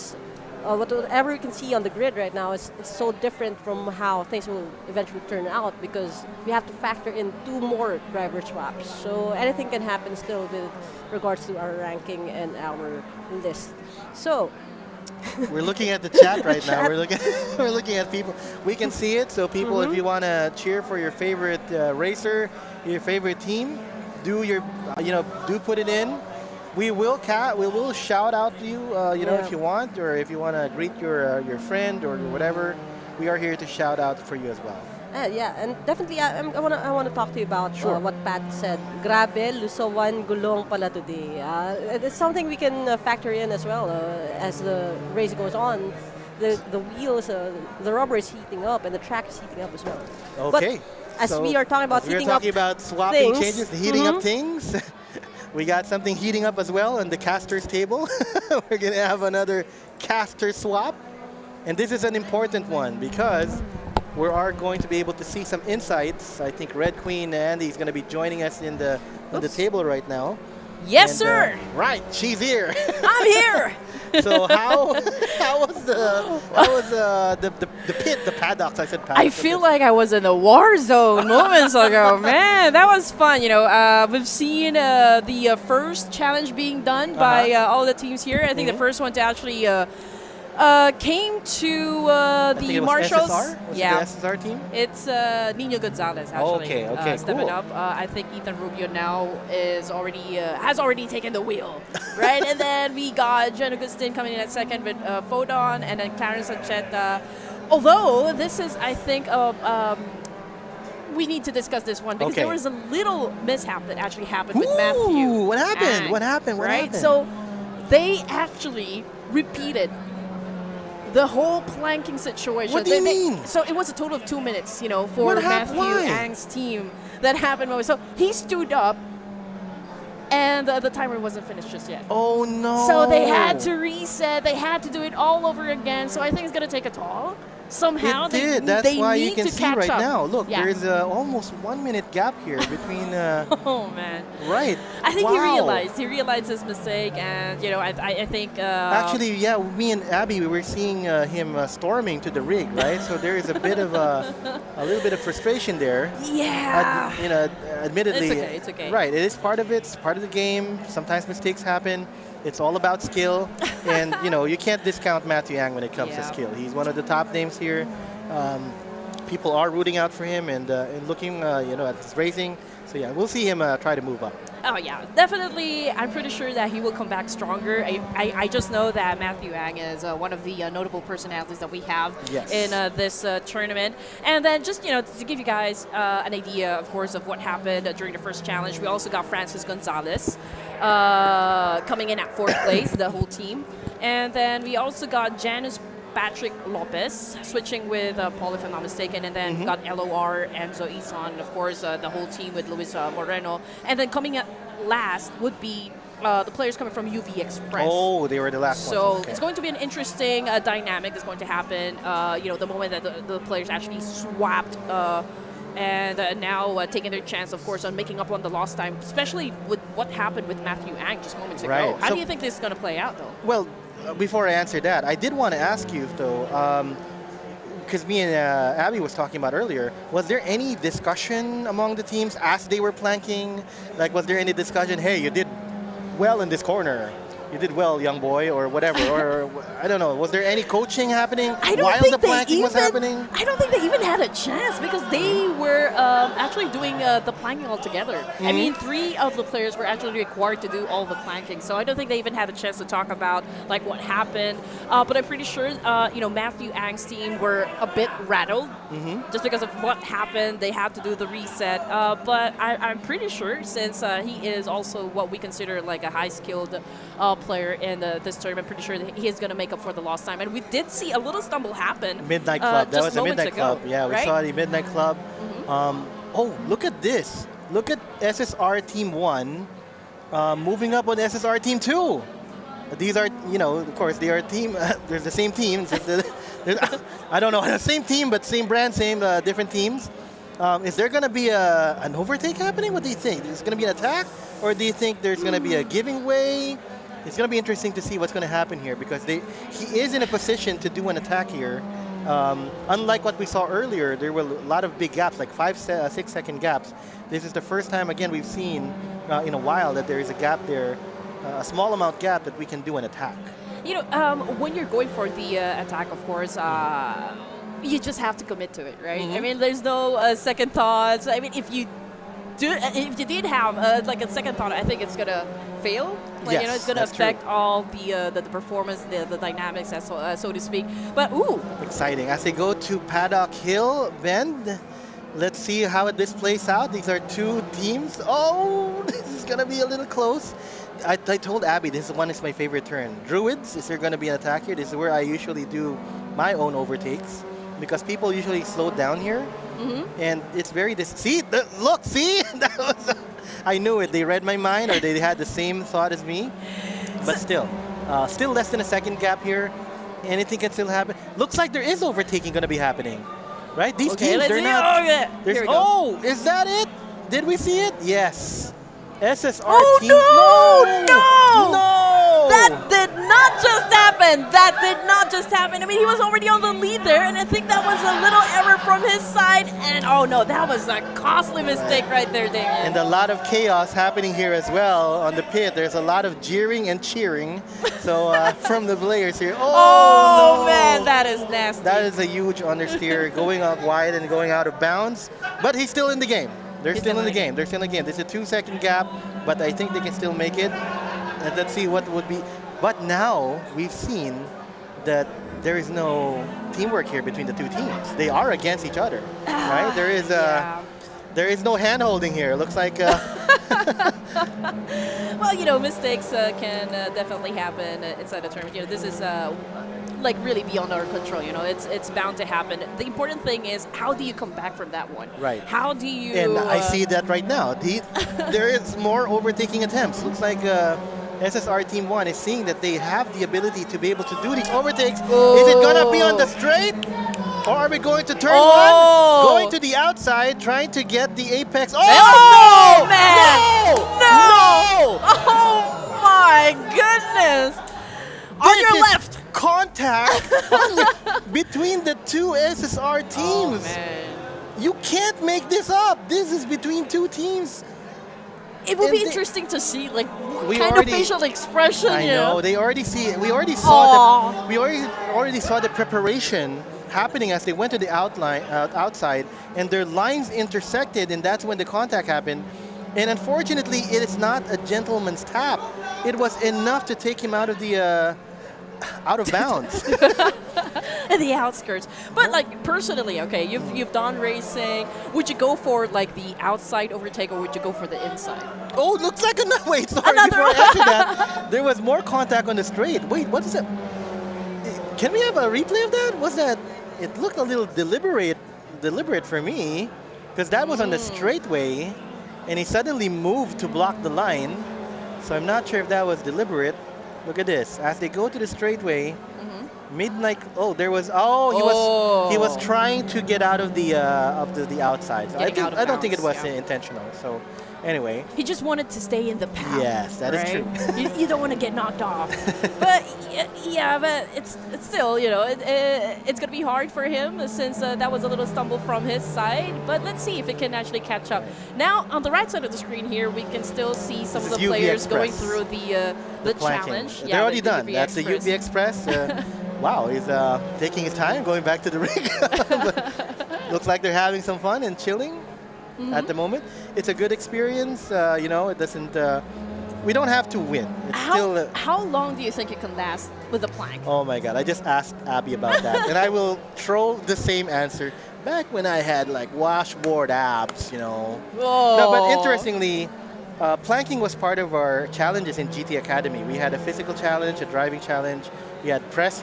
H: you can see on the grid right now is so different from how things will eventually turn out because we have to factor in 2 more driver swaps. So anything can happen still with regards to our ranking and our list. So
F: we're looking at the chat right now. We're looking at people. We can see it. So people, if you want to cheer for your favorite racer, your favorite team, do put it in. We will shout out to you, if you want, or if you want to greet your friend or whatever. We are here to shout out for you as well.
H: Yeah, and definitely I want to talk to you about what Pat said. Grabe, lusawan gulong pala today. It's something we can factor in as well as the race goes on. The wheels, the rubber is heating up and the track is heating up as well.
F: Okay.
H: But as we are talking about heating up
F: swapping
H: things,
F: changes, heating up things. We got something heating up as well on the casters table. We're going to have another caster swap. And this is an important one because we are going to be able to see some insights. I think Red Queen Andy is going to be joining us on the table right now.
G: Yes, sir.
F: Right, she's here.
G: I'm here.
F: So how was the pit, the paddocks? I said paddocks.
G: I feel like I was in a war zone moments ago. Man, that was fun. We've seen the first challenge being done by all the teams here. I think the first one to actually came to the Marshals.
F: SSR? Was it the SSR team?
G: It's Nino Gonzalez actually. Stepping up. I think Ethan Rubio now is already has already taken the wheel, right? And then we got Jen Agustin coming in at second with Fodon, and then Clarence Ancheta. Although this is, I think, we need to discuss this one because
F: Okay.
G: there was a little mishap that actually happened with Matthew.
F: What happened?
G: Ang,
F: What happened? What
G: right?
F: happened?
G: So they actually repeated the whole planking situation.
F: What do you mean?
G: So it was a total of 2 minutes, you know, for
F: What
G: Matthew
F: why?
G: Ang's team that happened. So he stood up, and the timer wasn't finished just yet.
F: Oh no!
G: So they had to reset. They had to do it all over again. So I think it's gonna take a toll. Somehow
F: It did. That's
G: they
F: why
G: need
F: you can
G: to
F: see
G: catch
F: right
G: up.
F: now. Look,
G: Yeah.
F: there's almost 1 minute gap here between.
G: Oh man.
F: Right.
G: I think
F: Wow.
G: he realized his mistake, and you know, I think.
F: Actually, yeah, me and Abby, we were seeing him storming to the rig, right? So there is a bit of a little bit of frustration there.
G: yeah.
F: You know, admittedly,
G: It's okay, it's okay.
F: Right, it is part of it. It's part of the game. Sometimes mistakes happen. It's all about skill, and you know you can't discount Matthew Ang when it comes to
G: Yeah.
F: skill. He's one of the top names here. People are rooting out for him and looking, you know, at his racing. So yeah, we'll see him try to move up.
G: Oh yeah, definitely. I'm pretty sure that he will come back stronger. I just know that Matthew Ang is one of the notable personalities that we have
F: Yes.
G: in this tournament. And then just, you know, to give you guys an idea, of course, of what happened during the first challenge, we also got Francis Gonzalez coming in at 4th place, the whole team. And then we also got Janus Patrick Lopez switching with Paul, if I'm not mistaken, and then we got LOR, Enzo Isan, and of course the whole team with Luis Moreno. And then coming up last would be the players coming from UV Express.
F: Oh, they were the last
G: So
F: ones. Okay.
G: it's going to be an interesting dynamic that's going to happen. You know, the moment that the players actually swapped and now taking their chance, of course, on making up on the lost time, especially with what happened with Matthew Ang just moments ago.
F: Right.
G: How
F: So-
G: do you think this is going to play out, though?
F: Well, before I answer that, I did want to ask you though, because me and Abby was talking about earlier, was there any discussion among the teams as they were planking? Like, was there any discussion, hey, you did well in this corner, you did well, young boy, or whatever, or I don't know, was there any coaching happening while the planking was happening?
G: I don't think they even had a chance because they were actually doing the planking all together. I mean, 3 of the players were actually required to do all the planking, so I don't think they even had a chance to talk about like what happened. But I'm pretty sure, you know, Matthew Ang's team were a bit rattled just because of what happened. They had to do the reset. But I'm pretty sure since he is also what we consider like a high-skilled player in this tournament, pretty sure that he is going to make up for the lost time. And we did see a little stumble happen.
F: Midnight Club. That
G: just
F: was a
G: moments
F: Midnight
G: ago,
F: Club. Yeah, we
G: right?
F: saw the Midnight Club. Oh, look at this. Look at SSR Team 1 moving up on SSR Team 2. These are, you know, of course, they are team. There's the same teams. I don't know, the same team, but same brand, same different teams. Is there going to be an overtake happening? What do you think? Is it going to be an attack? Or do you think there's going to be a giving way? It's going to be interesting to see what's going to happen here because he is in a position to do an attack here. Unlike what we saw earlier, there were a lot of big gaps, like 5-6 second gaps. This is the first time, again, we've seen in a while that there is a gap there, a small amount gap that we can do an attack.
G: You know, when you're going for the attack, of course, you just have to commit to it, right? I mean, there's no second thoughts. I mean, if you did have like a second thought, I think it's gonna fail. Like,
F: Yes,
G: you know, it's gonna
F: that's true.
G: affect all the performance, the dynamics, so to speak. But ooh,
F: Exciting. As they go to Paddock Hill Bend, let's see how this plays out. These are 2 teams. Oh, this is going to be a little close. I told Abby this one is my favorite turn. Druids, is there going to be an attack here? This is where I usually do my own overtakes because people usually slow down here. And it's very, look, see? That was, I knew it. They read my mind or they had the same thought as me. But still less than a second gap here. Anything can still happen. Looks like there is overtaking going to be happening. Right? These
G: okay,
F: teams,
G: let's
F: they're
G: see.
F: not.
G: Oh, yeah.
F: There's,
G: Here we go.
F: oh, is that it? Did we see it? Yes. SSR
G: Oh,
F: team.
G: no!
F: No!
G: That did not just happen. That did not just happen. I mean, he was already on the lead there, and I think that was a little error from his side. And oh no, that was a costly mistake right there, Damien.
F: And a lot of chaos happening here as well on the pit. There's a lot of jeering and cheering. So from the players here.
G: Oh,
F: no.
G: man, that is nasty.
F: That is a huge understeer going up wide and going out of bounds. But he's still in the game. They're still in the game. They're still in the game. There's a 2-second gap, but I think they can still make it. And let's see what would be. But now we've seen that there is no teamwork here between the 2 teams. They are against each other, right? There is a. There is no hand holding here. Looks like.
G: Well, mistakes can definitely happen inside the tournament. This is like really beyond our control. It's bound to happen. The important thing is how do you come back from that one?
F: Right.
G: How do you?
F: And I see that right now. There is more overtaking attempts. Looks like SSR Team 1 is seeing that they have the ability to be able to do these overtakes. Is it going to be on the straight? Or are we going to turn one? Going to the outside, trying to get the apex. Oh, no!
G: Man!
F: No!
G: Oh my goodness! On your left!
F: Contact between the two SSR teams.
G: Oh, man.
F: You can't make this up. This is between two teams.
G: It will
F: And
G: be interesting to see, like, what kind
F: already-
G: of facial expression.
F: I know. They already see it. We already saw the. We already saw the preparation happening as they went to the outside, and their lines intersected, and that's when the contact happened. And unfortunately, it is not a gentleman's tap. It was enough to take him out of the out of bounds.
G: In the outskirts. But like personally, okay, you've done racing. Would you go for like the outside overtake or would you go for the inside?
F: Oh, looks like another. Wait, sorry.
G: Another
F: Before
G: one.
F: I answer that, there was more contact on the straight. Wait, what is that? Can we have a replay of that? Was that? It looked a little deliberate for me, because that was on the straightaway, and he suddenly moved to block the line. So I'm not sure if that was deliberate. Look at this. As they go to the straightaway, midnight. Oh, there was. Oh, he was trying to get out of the outside. So I don't think it was intentional. So anyway,
G: He just wanted to stay in the path.
F: Yes, that is
G: right?
F: true.
G: you don't want to get knocked off. But yeah, but it's still, it's going to be hard for him since that was a little stumble from his side. But let's see if it can actually catch up. Now, on the right side of the screen here, we can still see some of the
F: This is UV
G: players going
F: Express.
G: through the
F: planking.
G: challenge.
F: They're already
G: the
F: done.
G: UV
F: That's
G: Express.
F: the UV Express. Wow, he's taking his time going back to the ring. Looks like they're having some fun and chilling at the moment. It's a good experience. It doesn't. We don't have to win. It's still.
G: How long do you think you can last with the plank?
F: Oh my God! I just asked Abby about that, and I will throw the same answer. Back when I had like washboard abs,
G: Oh.
F: No, but interestingly, planking was part of our challenges in GT Academy. We had a physical challenge, a driving challenge, we had press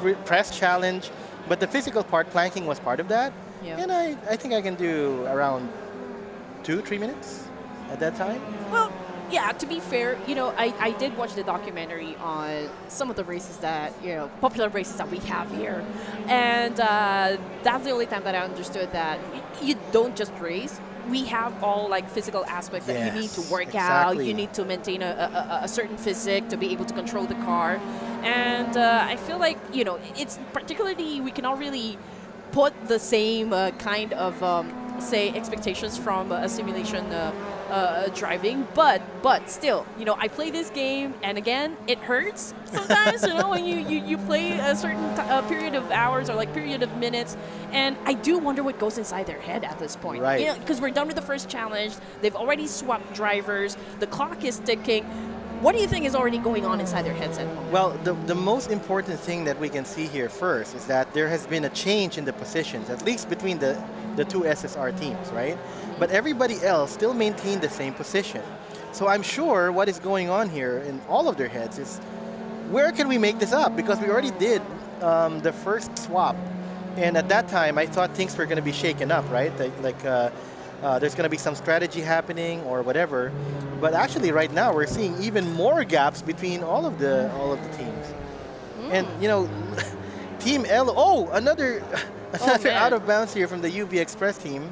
F: challenge, but the physical part, planking was part of that.
G: Yeah.
F: And I think I can do around 2-3 minutes at that time.
G: Well, yeah, to be fair, I did watch the documentary on some of the races that, popular races that we have here. And that's the only time that I understood that you don't just race. We have all like physical aspects that you need to work out. You need to maintain a certain physique to be able to control the car. And I feel like, it's particularly, we cannot really put the same kind of, say, expectations from a simulation driving, but still, I play this game, and again, it hurts sometimes, when you play a certain period of hours or like period of minutes, and I do wonder what goes inside their head at this point.
F: Right.
G: Because we're done with the first challenge, they've already swapped drivers, the clock is ticking. What do you think is already going on inside their heads at home?
F: Well, the most important thing that we can see here first is that there has been a change in the positions, at least between the two SSR teams, right? But everybody else still maintained the same position. So I'm sure what is going on here in all of their heads is, where can we make this up? Because we already did the first swap. And at that time, I thought things were going to be shaken up, right? There's going to be some strategy happening or whatever. But actually, right now, we're seeing even more gaps between all of the teams. And, Team L. Oh, another out of bounds here from the UV Express team.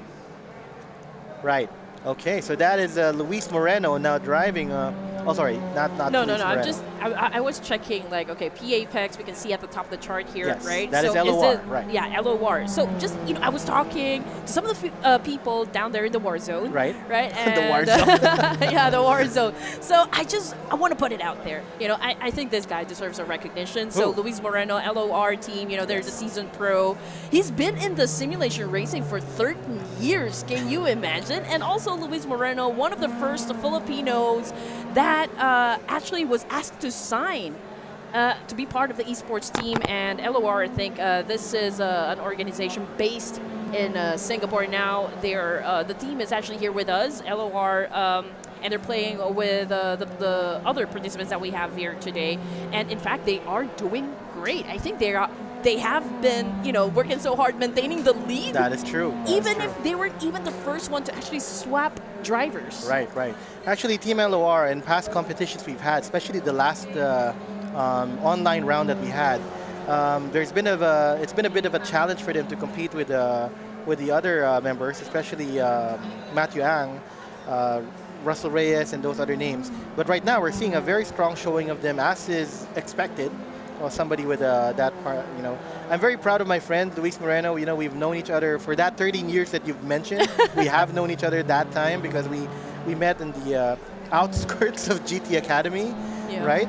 F: Right. Okay, so that is Luis Moreno now driving. Oh, sorry, not
G: No,
F: Luis Moreno.
G: I was checking, like, okay, P-Apex, we can see at the top of the chart here,
F: Yes,
G: right?
F: that is LOR, right.
G: Yeah, LOR. So just, I was talking to some of the people down there in the war zone.
F: Right.
G: Right?
F: The war
G: And,
F: zone.
G: yeah, the war zone. So I want to put it out there. I think this guy deserves a recognition. So
F: Who?
G: Luis Moreno, LOR team, they're the seasoned pro. He's been in the simulation racing for 13 years. Can you imagine? And also Luis Moreno, one of the first Filipinos that actually was asked to sign to be part of the esports team. And LOR, I think this is an organization based in Singapore now. The team is actually here with us, LOR, and they're playing with the other participants that we have here today. And in fact, they are doing great. I think they have been, working so hard maintaining the lead.
F: That is true.
G: Even if they weren't even the first one to actually swap drivers.
F: Right. Actually, Team LOR in past competitions we've had, especially the last online round that we had, it's been a bit of a challenge for them to compete with the other members, especially Matthew Ang, Russell Reyes, and those other names. But right now, we're seeing a very strong showing of them, as is expected. Well, somebody with that part, I'm very proud of my friend Luis Moreno. We've known each other for that 13 years that you've mentioned. We have known each other that time because we met in the outskirts of GT Academy, right?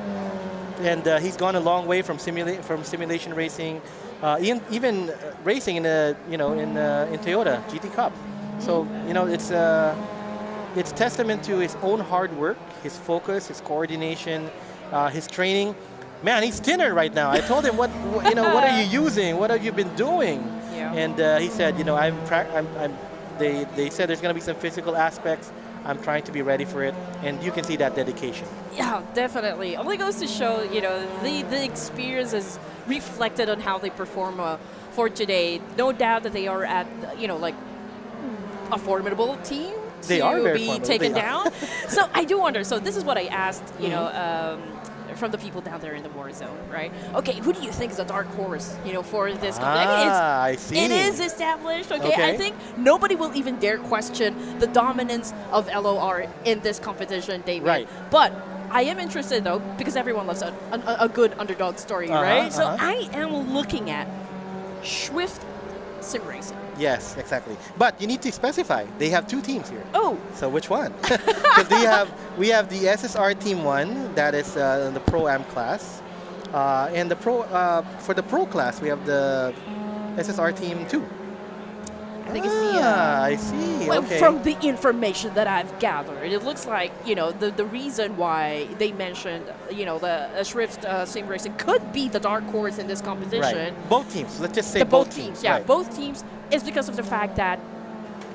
F: And he's gone a long way from simulation racing, even racing in in Toyota GT Cup. So it's testament to his own hard work, his focus, his coordination, his training. Man, he's thinner right now. I told him, what are you using? What have you been doing?
G: Yeah.
F: And he said, they said there's going to be some physical aspects. I'm trying to be ready for it, and you can see that dedication.
G: Yeah, definitely. Only goes to show, the experience is reflected on how they perform for today. No doubt that they are at, a formidable team
F: They are
G: to
F: very
G: be
F: formidable.
G: taken
F: They
G: down. So I do wonder. So this is what I asked, from the people down there in the war zone, right? Okay, who do you think is a dark horse, for this company?
F: I see.
G: It is established, okay? I think nobody will even dare question the dominance of LOR in this competition, Damien.
F: Right.
G: But I am interested, though, because everyone loves a good underdog story, right? So I am looking at Swift Sim Racing.
F: Yes, exactly. But you need to specify. They have two teams here.
G: Oh.
F: So which one? Because we have the SSR Team 1, that is the Pro-Am class. And the for the Pro class, we have the SSR Team 2.
G: I think it's the...
F: I see.
G: Well,
F: Okay.
G: from the information that I've gathered, it looks like, the reason why they mentioned, the Swift Sim Racing could be the dark horse in this competition.
F: Right. Both teams. Let's just say
G: Both teams. Yeah,
F: Right.
G: both teams is because of the fact that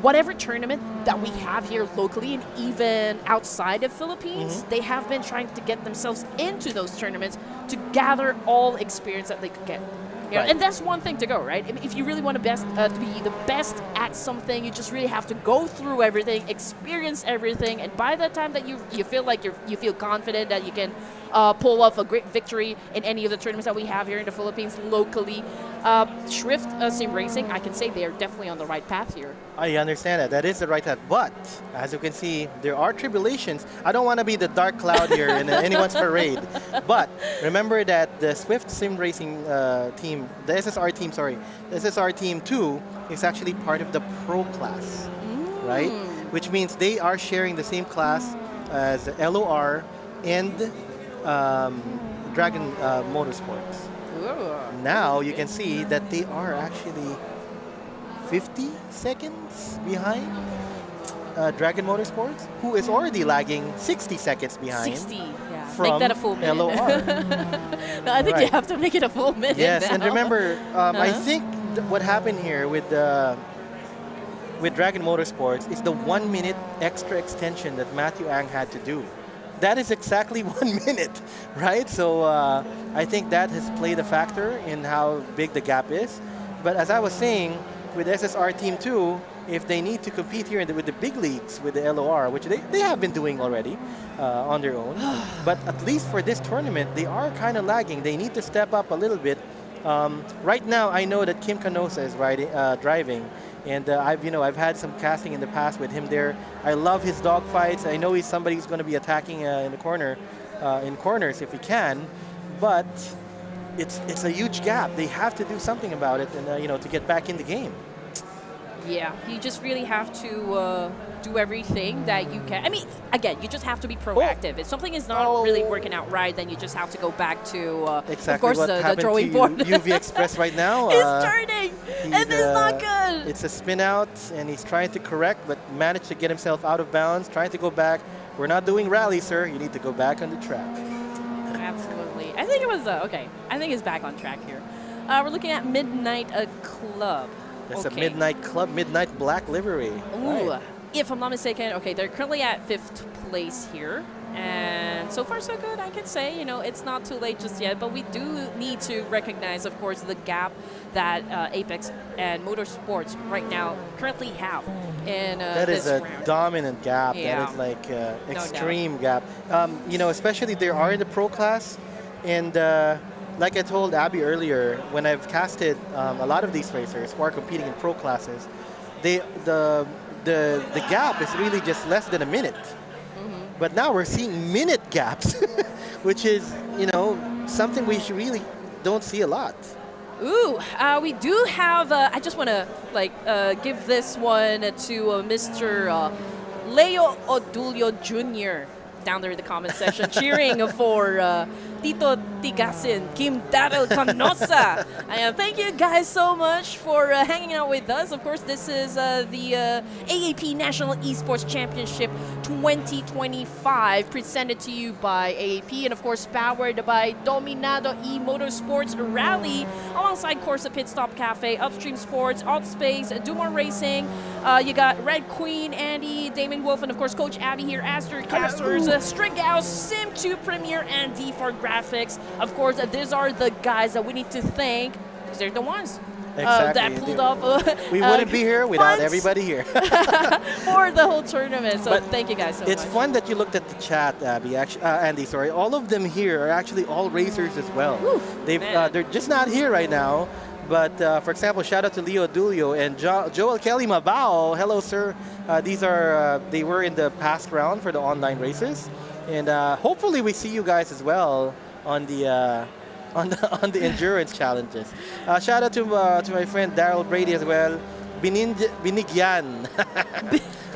G: whatever tournament that we have here locally and even outside of Philippines, they have been trying to get themselves into those tournaments to gather all experience that they could get.
F: Right.
G: And that's one thing to go, right? I mean, if you really want to be the best at something, you just really have to go through everything, experience everything, and by the time that you feel like you feel confident that you can pull off a great victory in any of the tournaments that we have here in the Philippines locally, Swift Sim Racing, I can say they are definitely on the right path here.
F: I understand that. That is the right path. But, as you can see, there are tribulations. I don't want to be the dark cloud here in anyone's parade. But, remember that the Swift Sim Racing team, the SSR team, the SSR Team 2 is actually part of the Pro class, right? Which means they are sharing the same class as LOR and Dragon Motorsports. Now you can see that they are actually 50 seconds behind Dragon Motorsports, who is already lagging 60 seconds behind.
G: 60, yeah.
F: From
G: Make that a full minute.
F: LOR.
G: No, I think you have to make it a full minute.
F: Yes,
G: now.
F: and remember, I think what happened here with Dragon Motorsports is the 1 minute extra extension that Matthew Ang had to do. That is exactly 1 minute, right? So I think that has played a factor in how big the gap is. But as I was saying, with SSR Team 2, if they need to compete here with the big leagues, with the LOR, which they have been doing already on their own, but at least for this tournament, they are kind of lagging. They need to step up a little bit. Right now, I know that Kim Canosa is driving, and I've had some casting in the past with him there. I love his dog fights. I know he's somebody who's going to be attacking in the corner, in corners if he can, but it's a huge gap. They have to do something about it, and to get back in the game.
G: Yeah, you just really have to do everything that you can. I mean, again, you just have to be proactive. If something is not really working out right, then you just have to go back to,
F: exactly
G: of course,
F: what
G: the
F: happened
G: drawing
F: to
G: board.
F: UV Express right now.
G: He's turning, and it's not good.
F: It's a spin out, and he's trying to correct, but managed to get himself out of bounds, trying to go back. We're not doing rally, sir. You need to go back on the track.
G: Absolutely. I think it was, okay. I think it's back on track here. We're looking at Midnight Club.
F: That's
G: Okay.
F: a midnight club, midnight black livery.
G: Ooh,
F: Right.
G: if I'm not mistaken, okay, they're currently at 5th place here. And so far, so good, I can say. You know, it's not too late just yet, but we do need to recognize, of course, the gap that Apex and Motorsports right now currently have in
F: That is
G: this
F: a
G: round.
F: dominant gap.
G: Yeah.
F: That is like
G: doubt.
F: extreme gap. You know, especially they are in the pro class, and like I told Abby earlier, when I've casted a lot of these racers who are competing in pro classes, the gap is really just less than a minute. But now we're seeing minute gaps, which is, you know, something we really don't see a lot.
G: Ooh, we do have, I just want to give this one to Mr. Leo Odulio Jr. down there in the comment section, cheering for Tito Tigasin, Kim Daryl Canosa. And thank you guys so much for hanging out with us. Of course, this is the AAP National Esports Championship 2025, presented to you by AAP, and of course powered by Dominado E-Motorsports Rally, alongside KORSA Pitstop Cafe, Upstream Sports, Outspace, Duma Racing. You got Red Queen, Andy, DamienWolf, and of course Coach Abby here as your casters. Stregawo, SIM² Premier, and D for Graffixx. Of course, these are the guys that we need to thank, because they're the ones that
F: Exactly.
G: pulled off.
F: We wouldn't be here without
G: funds
F: everybody here.
G: for the whole tournament. So
F: But
G: thank you guys so
F: It's
G: much.
F: fun that you looked at the chat, Abby. Actually, Andy, sorry. All of them here are actually all racers as well.
G: Woo, man.
F: They're just not here right now. But for example, shout out to Leo Dulio and Joel Kelly Mabao. Hello, sir. These are they were in the past round for the online races, and hopefully we see you guys as well on the on the endurance challenges. Shout out to my friend Daryl Brady as well. Binigyan.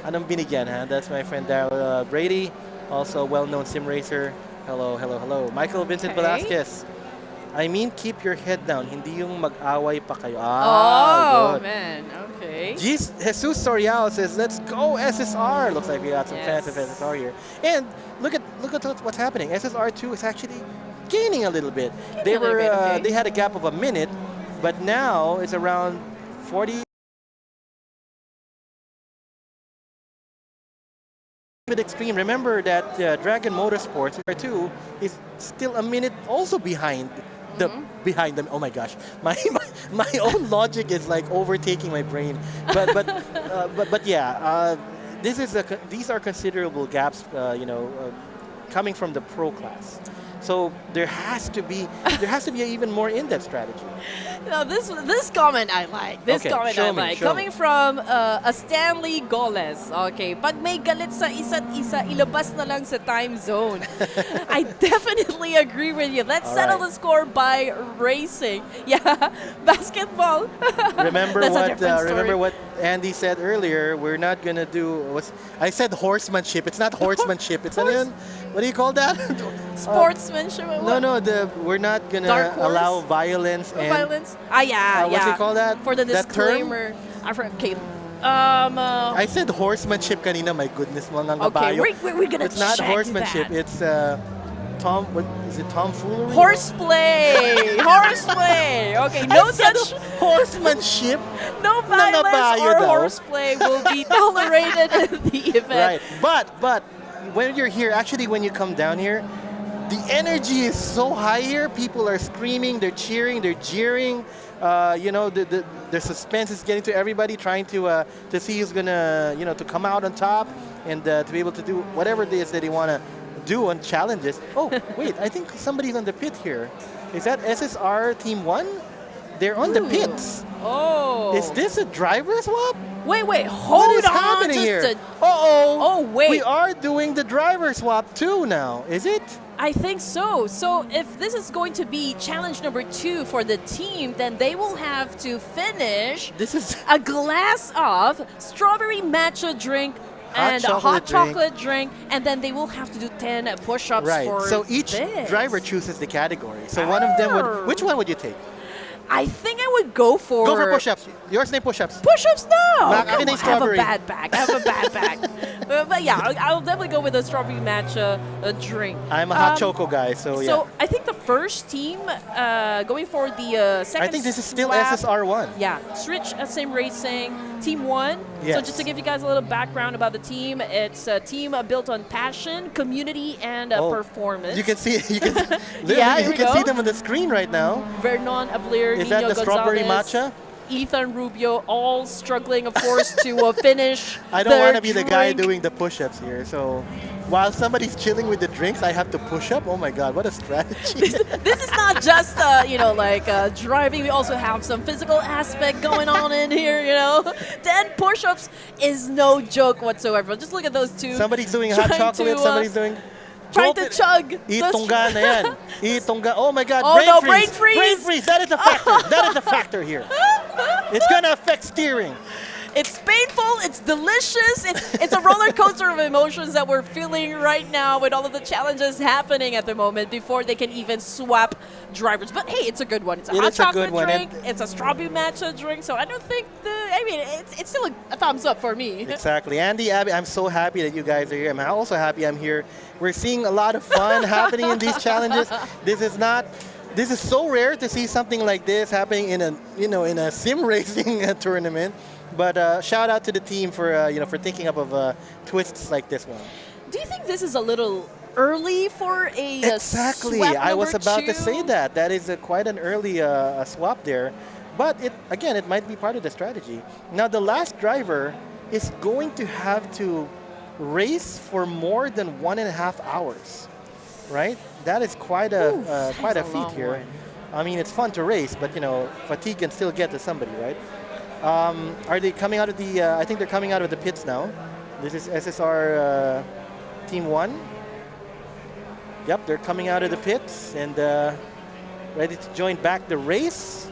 F: Anong binigyan, ha? That's my friend Daryl Brady, also a well-known sim racer. Hello, hello, hello. Michael Vincent
G: Okay.
F: Velasquez. I mean, keep your head down. Hindi yung mag-away pa kayo.
G: Oh,
F: good.
G: man. Okay.
F: Jesus Sorial says, "Let's go SSR." Looks like we got some fans of
G: Yes.
F: SSR here. And look at what's happening. SSR2 is actually gaining a little bit. They
G: a little
F: were
G: bit, okay.
F: they had a gap of a minute, but now it's around 40. Extreme. Remember that Dragon Motorsports R2 is still a minute also behind behind them. Oh my gosh, my own logic is like overtaking my brain. But yeah, these are considerable gaps. Coming from the pro class. So there has to be even more in-depth strategy.
G: No, this comment I like. This
F: Okay,
G: comment
F: show
G: I
F: me,
G: like.
F: show
G: Coming
F: me.
G: from a Stanley Goles. Okay, pag may galit sa isa't isa, ilabas na lang sa time zone. I definitely agree with you. Let's
F: All
G: settle
F: right.
G: the score by racing. Yeah, basketball.
F: Remember
G: That's a
F: what
G: different story.
F: remember what Andy said earlier. We're not gonna do. I said horsemanship. It's not horsemanship. It's ano yun? What do you call that?
G: Sportsmanship.
F: No, we're not gonna
G: Dark horse?
F: allow violence and
G: Violence. Ah, yeah,
F: what
G: yeah.
F: do you call that?
G: For the
F: That term?
G: disclaimer. Okay.
F: I said horsemanship kanina. My goodness, mga
G: Okay,
F: ngabayo.
G: we're gonna
F: It's not
G: check
F: horsemanship.
G: that.
F: It's What is it? Tomfoolery?
G: Horseplay! Horseplay! Okay, no
F: I said
G: such,
F: horsemanship.
G: no violence
F: Nangabayo
G: or
F: daw.
G: horseplay will be tolerated in the event.
F: Right, but when you're here, actually, when you come down here, the energy is so high here. People are screaming, they're cheering, they're jeering. The suspense is getting to everybody, trying to see who's gonna, to come out on top and to be able to do whatever it is that they wanna do on challenges. Oh, wait, I think somebody's on the pit here. Is that SSR Team 1? They're on the pits.
G: Oh.
F: Is this a driver swap?
G: Wait,
F: What
G: hold
F: is
G: on.
F: happening
G: just
F: here?
G: a-
F: Uh-oh.
G: Oh, wait.
F: We are doing the driver swap too now, is it?
G: I think so. So if this is going to be challenge number 2 for the team, then they will have to finish
F: This is
G: a glass of strawberry matcha drink and a hot
F: chocolate drink.
G: chocolate drink, and then they will have to do 10 push-ups
F: right.
G: for
F: So each
G: this.
F: driver chooses the category. So one of them would. Which one would you take?
G: I think I would go for...
F: Go for push-ups. Yours name push-ups.
G: Push-ups? No!
F: Mac,
G: Come
F: akin
G: on,
F: ay
G: I have a
F: strawberry.
G: bad back. I have a bad back. But yeah, I'll definitely go with the strawberry matcha drink.
F: I'm a hot choco guy, so yeah.
G: So I think the first team going for the second.
F: I think this is still
G: lap.
F: SSR1.
G: Yeah, Switch SIM Racing, Team 1. So
F: Yes.
G: just to give you guys a little background about the team, it's a team built on passion, community, and performance.
F: You can see, literally,
G: Yeah, here
F: you
G: we
F: can
G: go.
F: see them on the screen right now.
G: Vernon Ablir,
F: Is
G: Nino
F: that the strawberry
G: Gonzalez,
F: matcha?
G: Ethan Rubio, all struggling, of course, to finish.
F: I don't
G: their
F: want to be the guy
G: drink.
F: doing the push-ups here. So while somebody's chilling with the drinks, I have to push up. Oh my God, what a strategy!
G: This is not just driving. We also have some physical aspect going on in here. 10 push-ups is no joke whatsoever. Just look at those two.
F: Somebody's doing hot
G: trying
F: chocolate.
G: to,
F: Somebody's doing.
G: trying to chug.
F: Itongga na yan. Itongga. Oh my God,
G: Oh
F: brain
G: no,
F: freeze.
G: brain freeze.
F: Brain freeze. That is a factor. That is a factor here. It's gonna affect steering.
G: It's painful. It's delicious. It's a roller coaster of emotions that we're feeling right now with all of the challenges happening at the moment before they can even swap drivers. But hey, it's a good one. It's a hot
F: is a good
G: chocolate
F: one,
G: drink. It's a strawberry matcha drink. So I don't think it's still a thumbs up for me.
F: Exactly. Andy, Abby, I'm so happy that you guys are here. I'm also happy I'm here. We're seeing a lot of fun happening in these challenges. This is so rare to see something like this happening in a sim racing tournament. But shout out to the team for for thinking up of twists like this one.
G: Do you think this is a little early for a
F: Exactly.
G: swap
F: I was
G: number
F: about to
G: two?
F: say that. That is quite an early swap there. But it might be part of the strategy. Now the last driver is going to have to race for more than 1.5 hours, right? That is quite a feat here.
G: one.
F: I mean, it's fun to race, but fatigue can still get to somebody, right? Are they coming out of the? I think they're coming out of the pits now. This is SSR Team 1. Yep, they're coming out of the pits and ready to join back the race.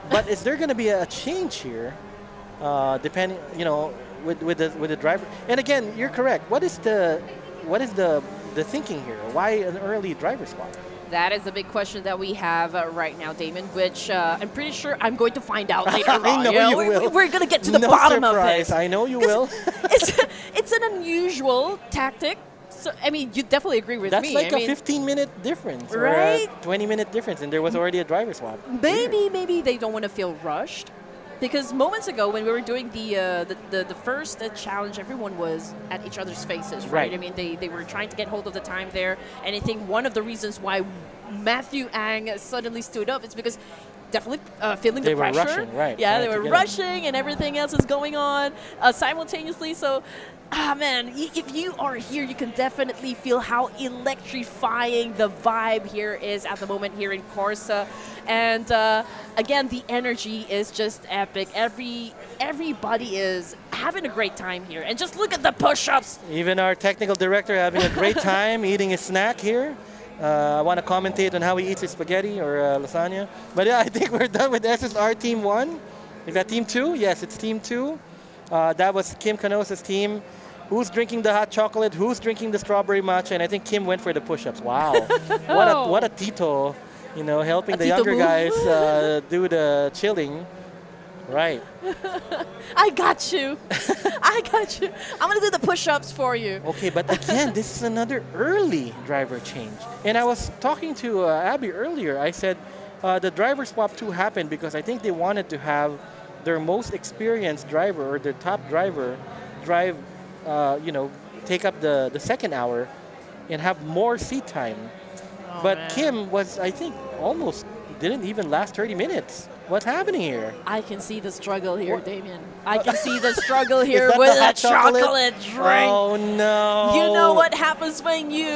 F: But is there going to be a change here, depending, with the driver? And again, you're correct. What is the thinking here? Why an early driver swap?
G: That is the big question that we have right now, Damon, which I'm pretty sure I'm going to find out later on.
F: I know you will.
G: We're going to get to the
F: No
G: bottom
F: surprise.
G: of this.
F: I know you will.
G: It's an unusual tactic. So, I mean, you definitely agree with
F: That's
G: me.
F: like
G: I
F: a
G: mean,
F: 15-minute difference, or
G: Right?
F: a 20-minute difference, and there was already a driver swap.
G: maybe they don't want to feel rushed. Because moments ago, when we were doing the first challenge, everyone was at each other's faces, right?
F: Right.
G: I mean, they were trying to get hold of the time there. And I think one of the reasons why Matthew Ang suddenly stood up is because definitely feeling
F: They
G: the
F: were
G: pressure.
F: rushing, right,
G: Yeah,
F: trying
G: they
F: to
G: were
F: get it.
G: rushing and everything else is going on simultaneously. So, man, if you are here, you can definitely feel how electrifying the vibe here is at the moment here in KORSA. And again, the energy is just epic. Everybody is having a great time here. And just look at the push-ups.
F: Even our technical director having a great time eating his snack here. I want to commentate on how he eats his spaghetti or lasagna. But yeah, I think we're done with SSR Team 1. Is that Team 2? Yes, it's Team 2. That was Kim Canosa's team. Who's drinking the hot chocolate? Who's drinking the strawberry matcha? And I think Kim went for the push-ups. Wow. what a Tito, helping
G: A
F: the
G: Tito
F: younger
G: move.
F: guys do the chilling. Right.
G: I got you. I got you. I'm going to do the push-ups for you.
F: Okay, but again, this is another early driver change. And I was talking to Abby earlier. I said the driver swap 2 happened because I think they wanted to have their most experienced driver or their top driver drive, take up the second hour and have more seat time. But
G: man.
F: Kim was, I think, almost didn't even last 30 minutes. What's happening here?
G: I can see the struggle here, Damien. I can see the struggle here
F: that
G: with
F: the
G: a
F: hot chocolate?
G: chocolate drink.
F: Oh no!
G: You know what happens when you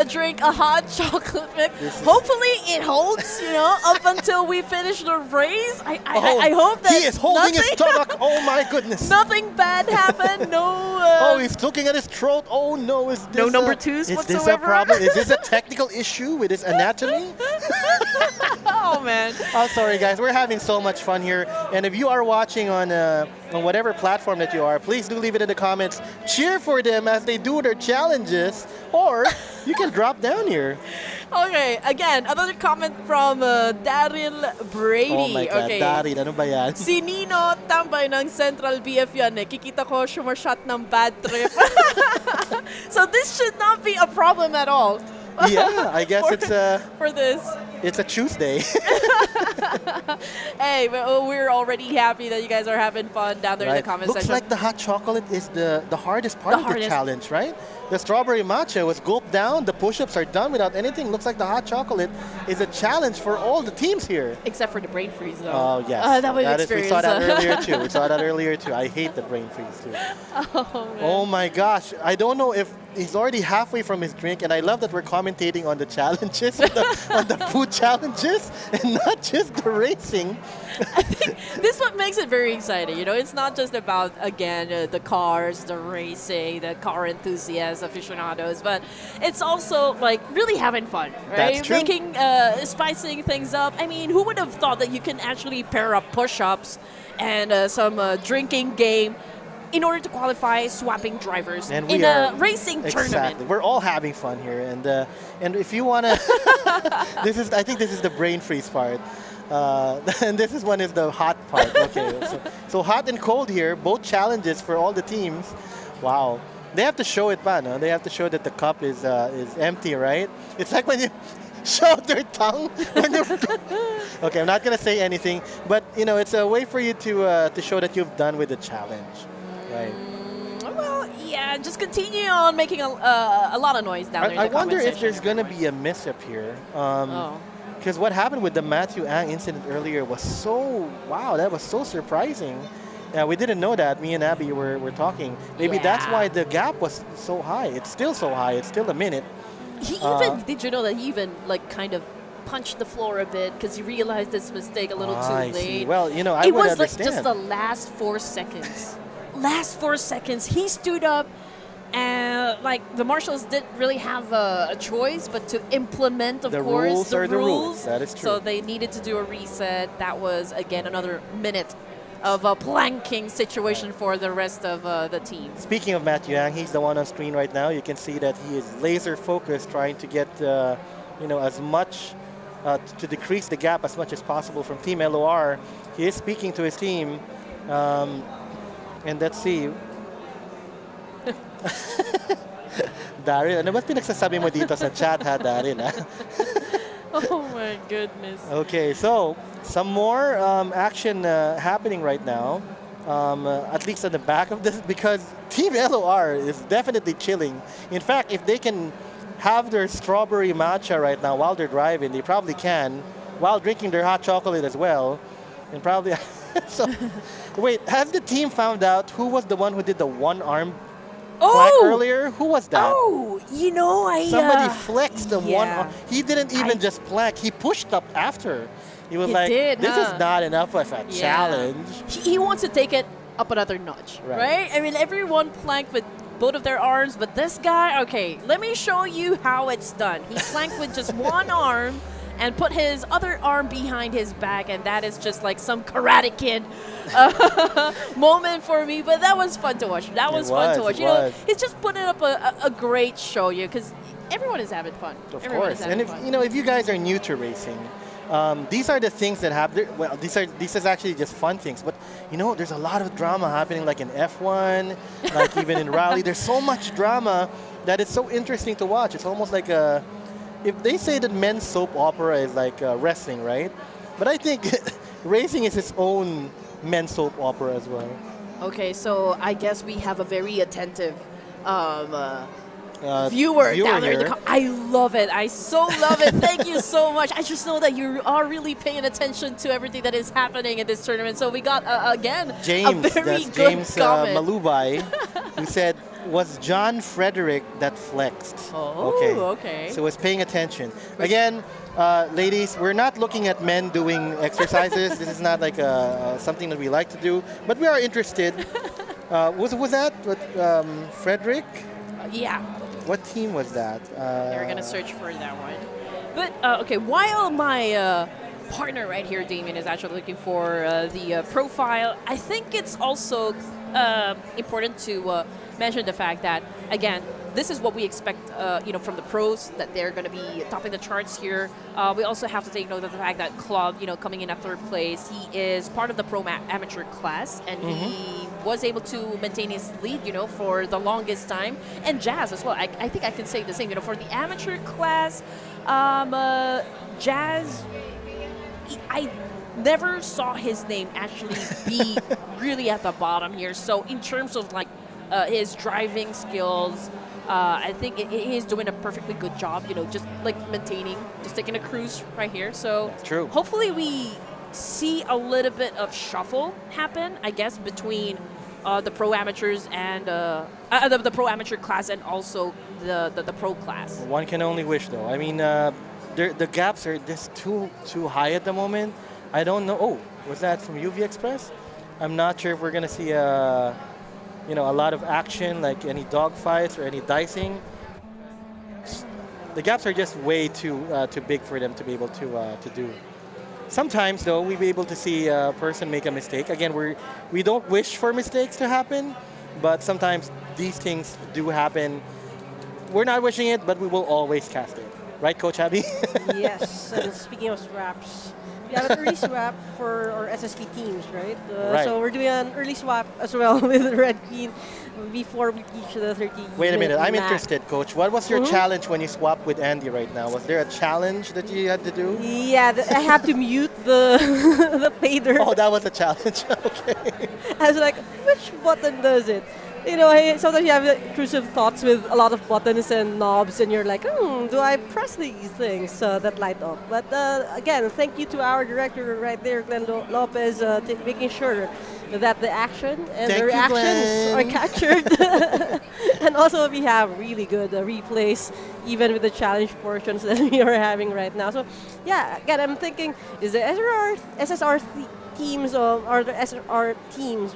G: drink a hot chocolate mix? Hopefully it holds, up until we finish the race. I hope that
F: he is holding his
G: nothing,
F: stomach. Oh my goodness!
G: nothing bad happened. No.
F: Oh, he's looking at his throat. Oh no, is this
G: No number twos
F: is
G: whatsoever?
F: this a problem? Is this a technical issue with his anatomy?
G: Oh man.
F: Oh, sorry guys, we're having so much fun here. And if you are watching on whatever platform that you are, please do leave it in the comments. Cheer for them as they do their challenges, or you can drop down here.
G: Okay, again, another comment from Daryl Brady.
F: Oh my God,
G: okay.
F: Daryl, ano ba yan?
G: Si Nino, tambay ng Central BF yan eh. Kikita ko sumarshot ng bad trip. So this should not be a problem at all.
F: Yeah, I guess
G: for this.
F: it's a Tuesday.
G: Hey, we're already happy that you guys are having fun down there in the comment
F: Looks
G: section.
F: like the hot chocolate is the hardest part of the challenge, right? The strawberry matcha was gulped down. The push-ups are done without anything. Looks like the hot chocolate is a challenge for all the teams here.
G: Except for the brain freeze, though.
F: Oh, yes.
G: That was
F: We saw that earlier, too. We saw that earlier, too. I hate the brain freeze, too.
G: Oh, man.
F: Oh, my gosh. I don't know if he's already halfway from his drink, and I love that we're commentating on the challenges, on the food challenges, and not just the racing.
G: I think this is what makes it very exciting. You know, it's not just about, again, the cars, the racing, the car enthusiasts, aficionados, but it's also like really having fun, right?
F: That's true.
G: Making, spicing things up. I mean, who would have thought that you can actually pair up push-ups and some drinking game in order to qualify swapping drivers
F: And
G: in
F: we
G: a
F: are-
G: racing
F: Exactly.
G: tournament?
F: We're all having fun here, and if you wanna, I think this is the brain freeze part, and this one is the hot part. Okay, so hot and cold here, both challenges for all the teams. Wow, they have to show it, man. No? They have to show that the cup is empty, right? It's like when you show their tongue. Okay, I'm not gonna say anything, but you know, it's a way for you to show that you've done with the challenge, right?
G: Well, yeah, just continue on making a lot of noise down there in the
F: I wonder
G: comment
F: if there's
G: section,
F: going to
G: everyone.
F: be a mishap here.
G: Oh.
F: Because what happened with the Matthew Ang incident earlier was that was so surprising. We didn't know that. Me and Abby were talking. Maybe that's
G: Yeah.
F: why the gap was so high. It's still so high. It's still a minute.
G: Did you know that he even like kind of punched the floor a bit because he realized his mistake a little too
F: I
G: late?
F: see. Well, you know, I
G: it
F: would
G: was
F: understand.
G: like just the last 4 seconds. Last 4 seconds, he stood up, and like the marshals didn't really have a choice but to implement, of
F: The
G: course,
F: rules are the rules. That is true.
G: So they needed to do a reset. That was again another minute of a planking situation for the rest of the team.
F: Speaking of Matthew Ang, he's the one on screen right now. You can see that he is laser focused, trying to get as much to decrease the gap as much as possible from Team LOR. He is speaking to his team, and let's see. Daryl, ano ba pinagsasabi mo dito sa chat, ha, Daryl? Ha?
G: Oh my goodness.
F: Okay, so some more action happening right now, at least at the back of this, because Team LOR is definitely chilling. In fact, if they can have their strawberry matcha right now while they're driving, they probably can, while drinking their hot chocolate as well, and probably. So, wait, has the team found out who was the one who did the one-arm plank earlier? Who was that?
G: Oh, you know,
F: Somebody flexed the one
G: yeah.
F: arm. He didn't even just plank. He pushed up after. He was
G: He
F: like,
G: did,
F: this
G: huh?
F: is not enough of a challenge.
G: He wants to take it up another notch, right? I mean, everyone planked with both of their arms, but this guy, okay, let me show you how it's done. He planked with just one arm and put his other arm behind his back, and that is just like some Karate Kid moment for me. But that was fun to watch. That was fun to watch. You know, he's just putting up a great show, because everyone is having fun.
F: Of course. And if you guys are new to racing, these are the things that happen. Well, these is actually just fun things. But you know, there's a lot of drama happening, like in F1, like even in rally. There's so much drama that it's so interesting to watch. It's almost like a. If they say that men's soap opera is like wrestling, right? But I think racing is its own men's soap opera as well.
G: Okay, so I guess we have a very attentive viewer down there.
F: Here.
G: I love it. I so love it. Thank you so much. I just know that you are really paying attention to everything that is happening in this tournament. So we got, again,
F: James,
G: a very
F: that's
G: good
F: James
G: comment.
F: Malubai, who said, was John Frederick that flexed?
G: Oh, okay.
F: So was paying attention. Again, ladies, we're not looking at men doing exercises. This is not like something that we like to do, but we are interested. Was that what, Frederick?
G: Yeah.
F: What team was that?
G: They're going to search for that one. But, okay, while my partner right here, Damien, is actually looking for the profile, I think it's also important to mention the fact that, again, this is what we expect, from the pros, that they're going to be topping the charts here. We also have to take note of the fact that Club, coming in at third place, he is part of the pro amateur class, and he was able to maintain his lead, for the longest time. And Jazz as well. I think I can say the same. For the amateur class, Jazz, I never saw his name actually be really at the bottom here. So in terms of like his driving skills, I think he's doing a perfectly good job, just like maintaining, just taking a cruise right here. So
F: That's true.
G: Hopefully we see a little bit of shuffle happen, I guess, between the pro amateurs and the pro amateur class and also the pro class.
F: One can only wish, though. I mean, the gaps are just too high at the moment. I don't know. Oh, was that from UV Express? I'm not sure if we're gonna see a lot of action, like any dogfights or any dicing. The gaps are just way too big for them to be able to do. Sometimes, though, we'll be able to see a person make a mistake. Again, we don't wish for mistakes to happen, but sometimes these things do happen. We're not wishing it, but we will always cast it. Right, Coach Abby?
H: Yes, and speaking of swaps, we have an early swap for our SSP teams, right?
F: Right.
H: So we're doing an early swap as well with the Red Queen before we reach the 30.
F: Wait a minute, I'm
H: max.
F: interested, Coach. What was your challenge when you swapped with Andy right now? Was there a challenge that you had to do?
H: Yeah, I have to mute the the fader.
F: Oh, that was a challenge. Okay.
H: I was like, which button does it? Sometimes you have intrusive thoughts with a lot of buttons and knobs, and you're like, do I press these things that light up? But again, thank you to our director right there, Glenn Lopez, making sure that the action and
F: Thank
H: the
F: you,
H: reactions are
F: Glenn.
H: captured. And also we have really good replays, even with the challenge portions that we are having right now. So yeah, again, I'm thinking, is the SSR teams or the SSR teams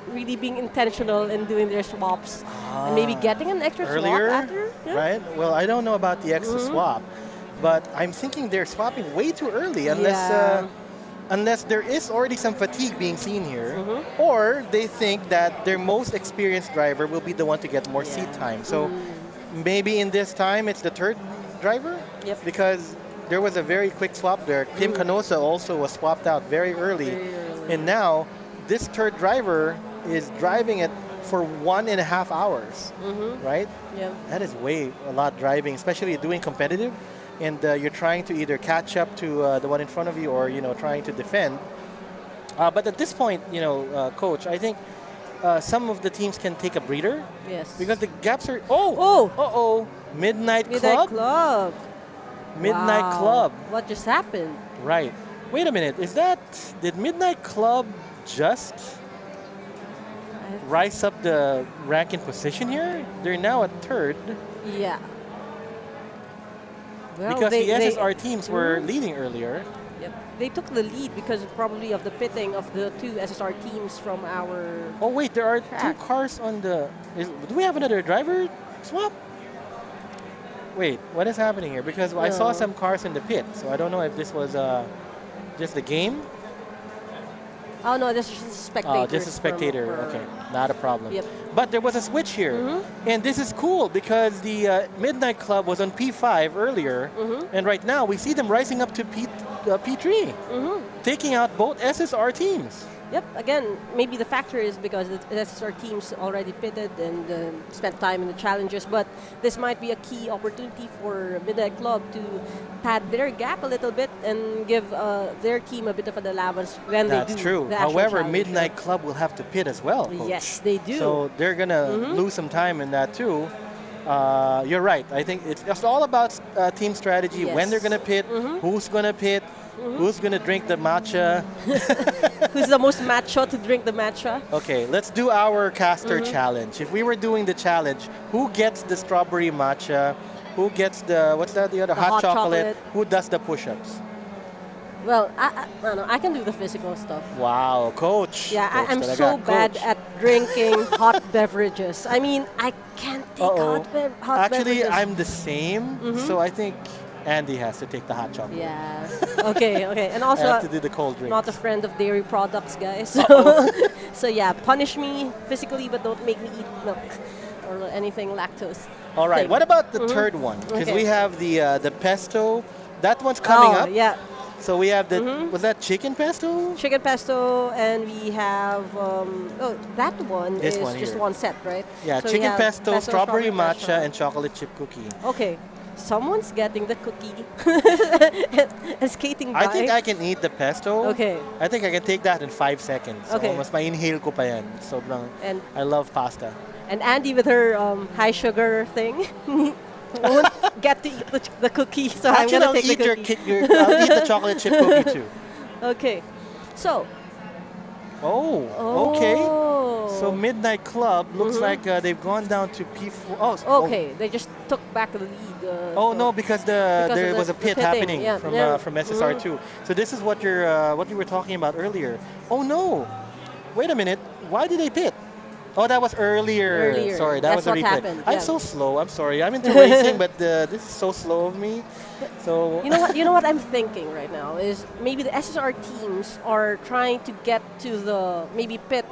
H: really being intentional in doing their swaps and maybe getting an extra
F: Earlier,
H: swap after? Yeah.
F: right? Well, I don't know about the extra swap, but I'm thinking they're swapping way too early unless there is already some fatigue being seen here, or they think that their most experienced driver will be the one to get more seat time. So maybe in this time it's the third driver?
H: Yep.
F: Because there was a very quick swap there. Tim Canosa also was swapped out very early. And now this third driver is driving it for 1.5 hours, right?
H: Yeah.
F: That is a lot driving, especially doing competitive. And you're trying to either catch up to the one in front of you or, trying to defend. But at this point, Coach, I think some of the teams can take a breather.
H: Yes.
F: Because the gaps are... Midnight Club. Midnight
H: Wow.
F: Club.
H: What just happened?
F: Right. Wait a minute. Did Midnight Club just rise up the ranking position here? They're now at third.
H: Yeah. Well,
F: Because the SSR teams were leading earlier.
H: Yep. They took the lead because probably of the pitting of the two SSR teams from our...
F: Oh, wait. There are two
H: track.
F: cars on the... do we have another driver swap? Wait. What is happening here? Because I saw some cars in the pit. So I don't know if this was just the game.
H: Oh, no, this is just a spectator.
F: Oh, just a spectator. Okay, not a problem.
H: Yep.
F: But there was a switch here. And this is cool because the Midnight Club was on P5 earlier. And right now we see them rising up to P3, taking out both SSR teams.
H: Yep, again, maybe the factor is because the SSR teams already pitted and spent time in the challenges, but this might be a key opportunity for Midnight Club to pad their gap a little bit and give their team a bit of an allowance when they do.
F: That's true.
H: the actual
F: However,
H: challenge.
F: Midnight Club will have to pit as well, Coach.
H: Yes, they do.
F: So they're going to lose some time in that too. You're right. I think it's all about team strategy, when they're going to pit, who's going to pit, who's going to drink the matcha.
H: Who's the most matcha to drink the matcha?
F: Okay, let's do our caster challenge. If we were doing the challenge, who gets the strawberry matcha? Who gets the, what's that, the other?
H: The
F: hot
H: hot
F: chocolate?
H: chocolate.
F: Who does the push-ups?
H: Well, I don't know. I can do the physical stuff.
F: Wow, Coach.
H: Yeah,
F: Coach
H: I'm
F: talaga,
H: so bad
F: Coach.
H: at drinking hot beverages. I mean, I can't take hot
F: Actually,
H: beverages.
F: I'm the same, so I think Andy has to take the hot chocolate.
H: Yeah. Okay. And
F: I
H: also,
F: have to do the cold drinks.
H: not a friend of dairy products, guys. So, so yeah, punish me physically, but don't make me eat milk or anything lactose.
F: All right,
H: thing.
F: what about the third one? Because
H: Okay.
F: we have the pesto. That one's coming up.
H: Yeah.
F: So we have the, was that chicken pesto?
H: Chicken pesto, and we have that one
F: This
H: is
F: one
H: just
F: here.
H: one set, right?
F: Yeah,
H: So we
F: chicken
H: have
F: pesto, strawberry matcha,
H: pesto.
F: and chocolate chip cookie.
H: Okay, someone's getting the cookie and skating by.
F: I think I can eat the pesto.
H: Okay.
F: I think I can take that in 5 seconds. So
H: Okay.
F: mas ma-inhale ko pa yan. Sobrang,
H: And
F: I love pasta.
H: and Andy with her high sugar thing won't get to eat the cookie, so
F: Actually,
H: I'm
F: I'll
H: gonna take
F: eat
H: the
F: your,
H: cookie.
F: I'll eat the chocolate chip cookie too.
H: Okay, so.
F: Oh, okay. So
H: Oh.
F: Midnight Club looks like they've gone down to P4. Oh,
H: Okay, they just took back the lead.
F: Oh no, because there
H: of
F: was a
H: the
F: pit
H: pitting,
F: happening
H: yeah,
F: from
H: yeah.
F: from SSR2. So this is what what you were talking about earlier. Oh no, wait a minute. Why did they pit? Oh, that was earlier.
H: Earlier.
F: Sorry, that
H: That's
F: was a
H: what
F: replay.
H: happened,
F: I'm
H: yeah.
F: so slow. I'm sorry. I'm into racing, but this is so slow of me. So
H: You know what? You know what I'm thinking right now is maybe the SSR teams are trying to get to the maybe pit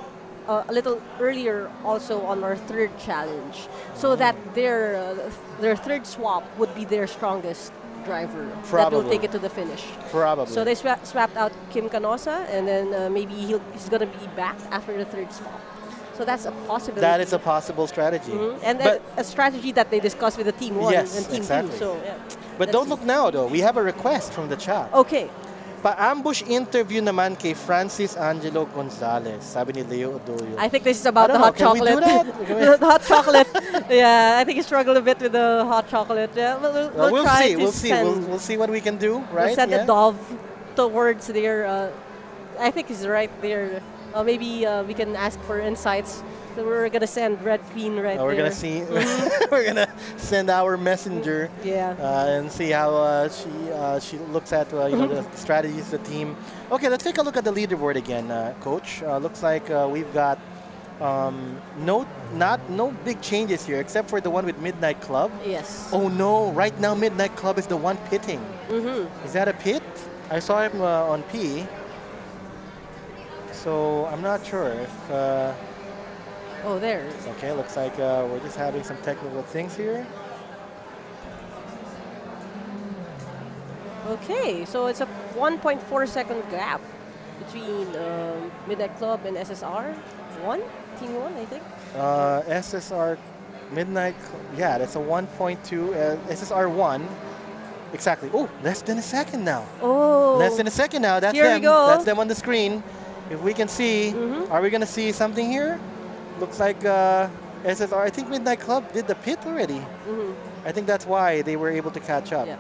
H: a little earlier also on our third challenge, so that their third swap would be their strongest driver that will
F: Probably.
H: take it to the finish.
F: probably.
H: So they swapped out Kim Canosa, and then maybe he's gonna be back after the third swap. So that's a possibility.
F: that is a possible strategy.
H: And
F: But
H: a strategy that they discussed with the team 1
F: Yes,
H: and team
F: exactly.
H: 2. So yeah.
F: but
H: Let's
F: don't
H: see.
F: look now though. We have a request from the chat.
H: Okay.
F: Pa-ambush interview naman kay Francis Angelo Gonzalez, sabi ni Leo Odolio.
H: I think this is about
F: I
H: the
F: don't
H: hot
F: know, can we do
H: chocolate.
F: that? Can we-
H: The hot chocolate. Yeah, I think he struggled a bit with the hot chocolate. Yeah, we'll try
F: see.
H: to
F: We'll see.
H: send,
F: We'll see what we can do,
H: we'll
F: right?
H: send
F: Yeah.
H: the dove towards their. I think it's right there. Maybe we can ask for insights. So we're gonna send Red Queen right
F: We're
H: there.
F: gonna see. We're gonna send our messenger
H: Yeah.
F: and see how she looks at the strategies of the team. Okay, let's take a look at the leaderboard again, Coach. Looks like we've got no big changes here except for the one with Midnight Club.
H: Yes.
F: Oh no! Right now, Midnight Club is the one pitting. Is that a pit? I saw him on P. So I'm not sure if.
H: Oh, there.
F: Okay, looks like we're just having some technical things here.
H: Okay, so it's a 1.4-second gap between Midnight Club and SSR 1, Team 1, I think.
F: SSR Midnight, yeah, that's a 1.2, SSR 1. Exactly. Oh, less than a second now.
H: Oh.
F: Less than a second now. That's
H: Here we
F: them.
H: go.
F: That's them on the screen. If we can see, are we going to see something here? Looks like SSR, I think Midnight Club did the pit already. I think that's why they were able to catch up.
H: Yeah.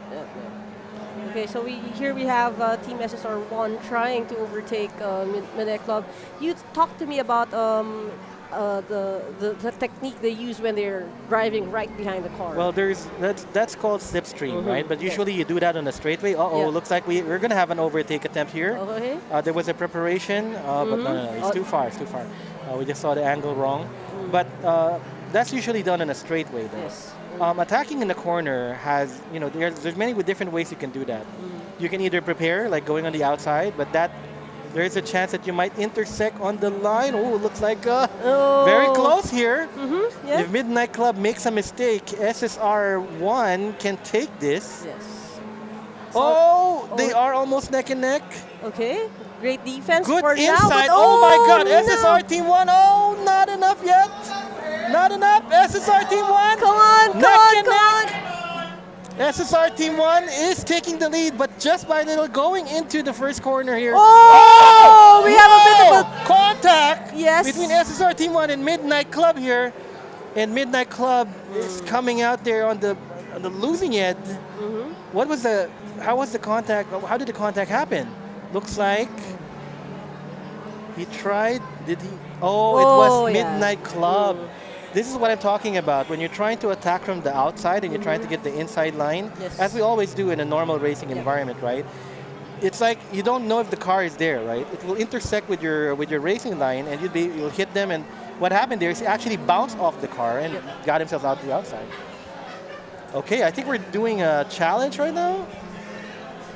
H: Okay, so here we have Team SSR 1 trying to overtake Midnight Club. You talked to me about the technique they use when they're driving right behind the car.
F: Well, that's called slipstream, right? But
H: Yeah.
F: usually you do that on a straightaway.
H: Yeah.
F: Looks like we're going to have an overtake attempt here.
H: Okay.
F: There was a preparation, but no, it's too far. It's too far. We just saw the angle wrong. But that's usually done in a straightway, though.
H: Yes.
F: Attacking in the corner has, there's many different ways you can do that. You can either prepare, like going on the outside, but there is a chance that you might intersect on the line. Oh, it looks like very close here.
H: Yeah.
F: If Midnight Club makes a mistake, SSR1 can take this.
H: Yes.
F: They are almost neck and neck.
H: Okay. Great defense
F: Good
H: for now.
F: inside.
H: But
F: Oh my God,
H: no.
F: SSR Team 1. Oh, not enough yet. Not enough. SSR Team 1.
H: Come on,
F: Neck
H: come on,
F: and
H: come
F: neck.
H: on.
F: SSR Team 1 is taking the lead, but just by little going into the first corner here.
H: Oh, we have a bit of a
F: contact
H: Yes.
F: between SSR Team 1 and Midnight Club here. And Midnight Club is coming out there on the losing end. How was the contact? How did the contact happen? Looks like he tried. Did he? Oh, it was
H: yeah.
F: Midnight Club. This is what I'm talking about. When you're trying to attack from the outside and you're trying to get the inside line,
H: Yes.
F: as we always do in a normal racing environment, right? It's like you don't know if the car is there, right? It will intersect with your racing line, and you'll hit them. And what happened there is he actually bounced off the car and got himself out to the outside. Okay, I think we're doing a challenge right now.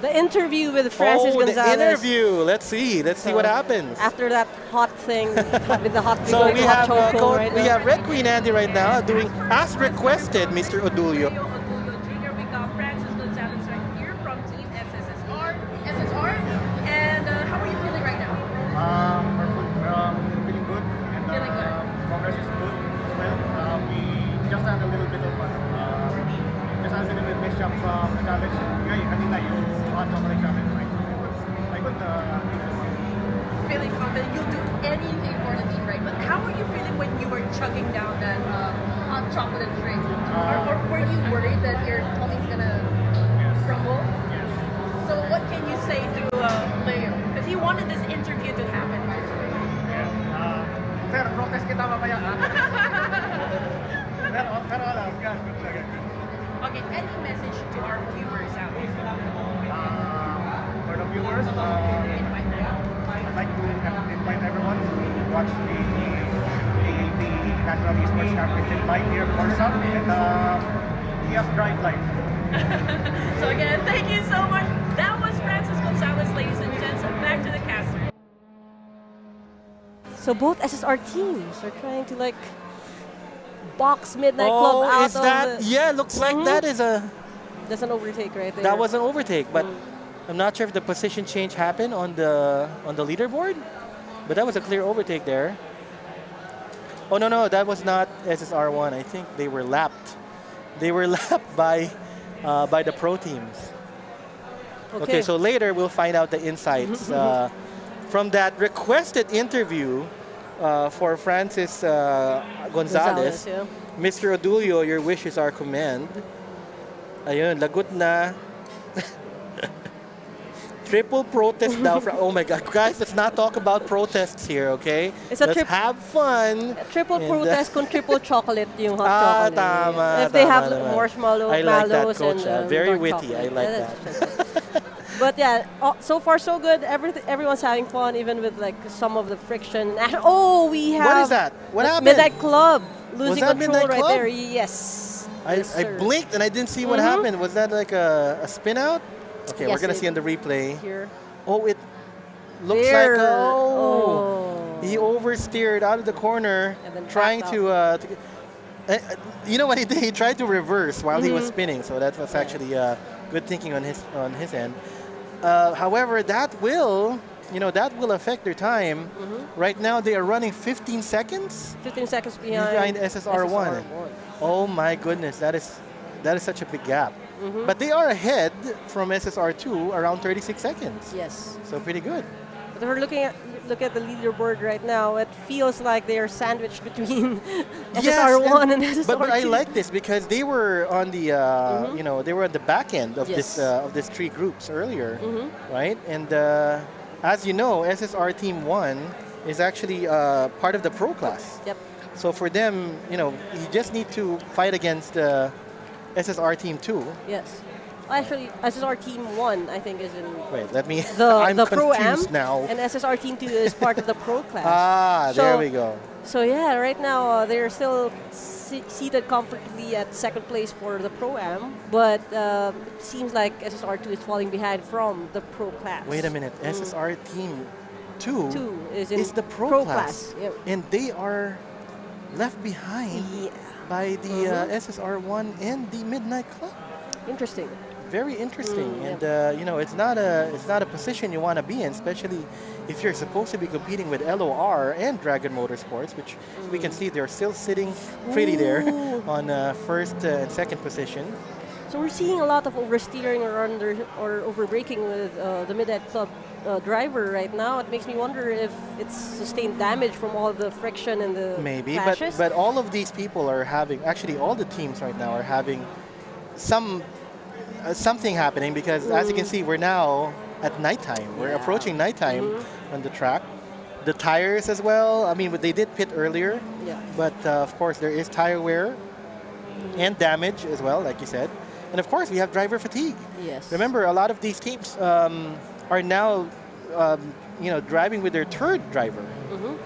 H: The interview with Francis Gonzalez.
F: The interview. Let's see what happens.
H: After that hot thing with the hot
F: So we have
H: choco right
F: we
H: now.
F: have Red Queen Andy right now doing as requested, Mr. Odulio.
G: We got Francis Gonzalez right here from Team SSR. SSR,
I: nice job from the challenge. Ngayon, kanina yung hot chocolate challenge. I could
G: Feeling confident you'll do anything for the team, right? But how were you feeling when you were chugging down that hot chocolate drink? Or were you worried that your tummy's gonna crumble?
I: yes.
G: So what can you say to Leo? Because he wanted this interview to happen, by the way.
I: Yes. Sir, protest kita mamaya. Pero alam, good.
G: Okay, any message to our viewers out there?
I: For the viewers, I'd like to invite everyone to watch the AAP National Esports Championship live here at KORSA and see us drive live.
G: So again, thank you so much. That was Francis Gonzalez, ladies and gents. Back to the caster.
H: So both SSR teams are trying to like box Midnight Club out
F: is that?
H: of the,
F: Yeah, looks like that is a.
H: That's an overtake right there.
F: That was an overtake, but I'm not sure if the position change happened on the leaderboard. But that was a clear overtake there. Oh no, that was not SSR1. I think they were lapped. They were lapped by the pro teams. Okay, so later we'll find out the insights from that requested interview for Francis Gonzalez.
H: yeah.
F: Mr. Odulio, your wishes are command. Ayun, lagot na. Triple protest now. Oh my God, guys, let's not talk about protests here, okay?
H: It's a
F: let's have fun.
H: Triple
F: And,
H: protest con triple chocolate yung hot chocolate.
F: Tama,
H: If they have
F: tama.
H: marshmallow,
F: I like that,
H: mallows,
F: Coach.
H: and
F: Very
H: dark
F: witty.
H: chocolate.
F: I like
H: Yeah,
F: that.
H: that's- But yeah, so far so good. Everyone's having fun, even with like some of the friction. Oh, we have.
F: What is that? What happened?
H: Midnight Club losing
F: that
H: control
F: Midnight
H: right
F: Club?
H: there. Yes.
F: I
H: sir.
F: blinked and I didn't see what happened. Was that like a spin out? Okay, we're
H: Yes,
F: gonna
H: it-
F: see on the replay.
H: Here.
F: Oh, it looks
H: There.
F: like
H: Oh.
F: he oversteered out of the corner,
H: And then
F: trying
H: backed
F: to you know what he did? He tried to reverse while he was spinning. So that was actually good thinking on his end. However, that will affect their time. Right now, they are running 15 seconds
H: 15 seconds behind
F: SSR1. Oh my goodness, that is such a big gap. But they are ahead from SSR2 around 36 seconds.
H: Yes.
F: So pretty good.
H: But if we're look at the leaderboard right now, it feels like they are sandwiched between SSR1 and SSR2.
F: But I like this because they were on the they were at the back end of
H: Yes.
F: this three groups earlier, right? And as you know, SSR Team 1 is actually part of the pro class.
H: Yep.
F: So for them, you just need to fight against SSR Team 2.
H: Yes. Actually, SSR Team 1, I think, is in
F: Wait, let me.
H: the
F: I'm
H: Pro-Am,
F: confused now.
H: and SSR Team 2 is part of the Pro class.
F: There we go.
H: So yeah, right now they're still seated comfortably at second place for the Pro-Am, but it seems like SSR2 is falling behind from the Pro class.
F: Wait a minute. SSR Team 2
H: is
F: the pro class.
H: Yep.
F: And they are left behind by the SSR1 and the Midnight Club.
H: Interesting.
F: Very interesting, and it's not a position you want to be in, especially if you're supposed to be competing with LOR and Dragon Motorsports, which we can see they're still sitting pretty there on first and second position.
H: So we're seeing a lot of oversteering or overbraking with the Midnight Club driver right now. It makes me wonder if it's sustained damage from all the friction and the
F: Maybe,
H: clashes.
F: but all of these people are having, actually all the teams right now are having something happening, because as you can see, we're now at nighttime. We're approaching nighttime on the track. The tires as well. I mean, they did pit earlier, but of course there is tire wear and damage as well, like you said. And of course we have driver fatigue.
H: Yes.
F: Remember, a lot of these teams are now driving with their third driver,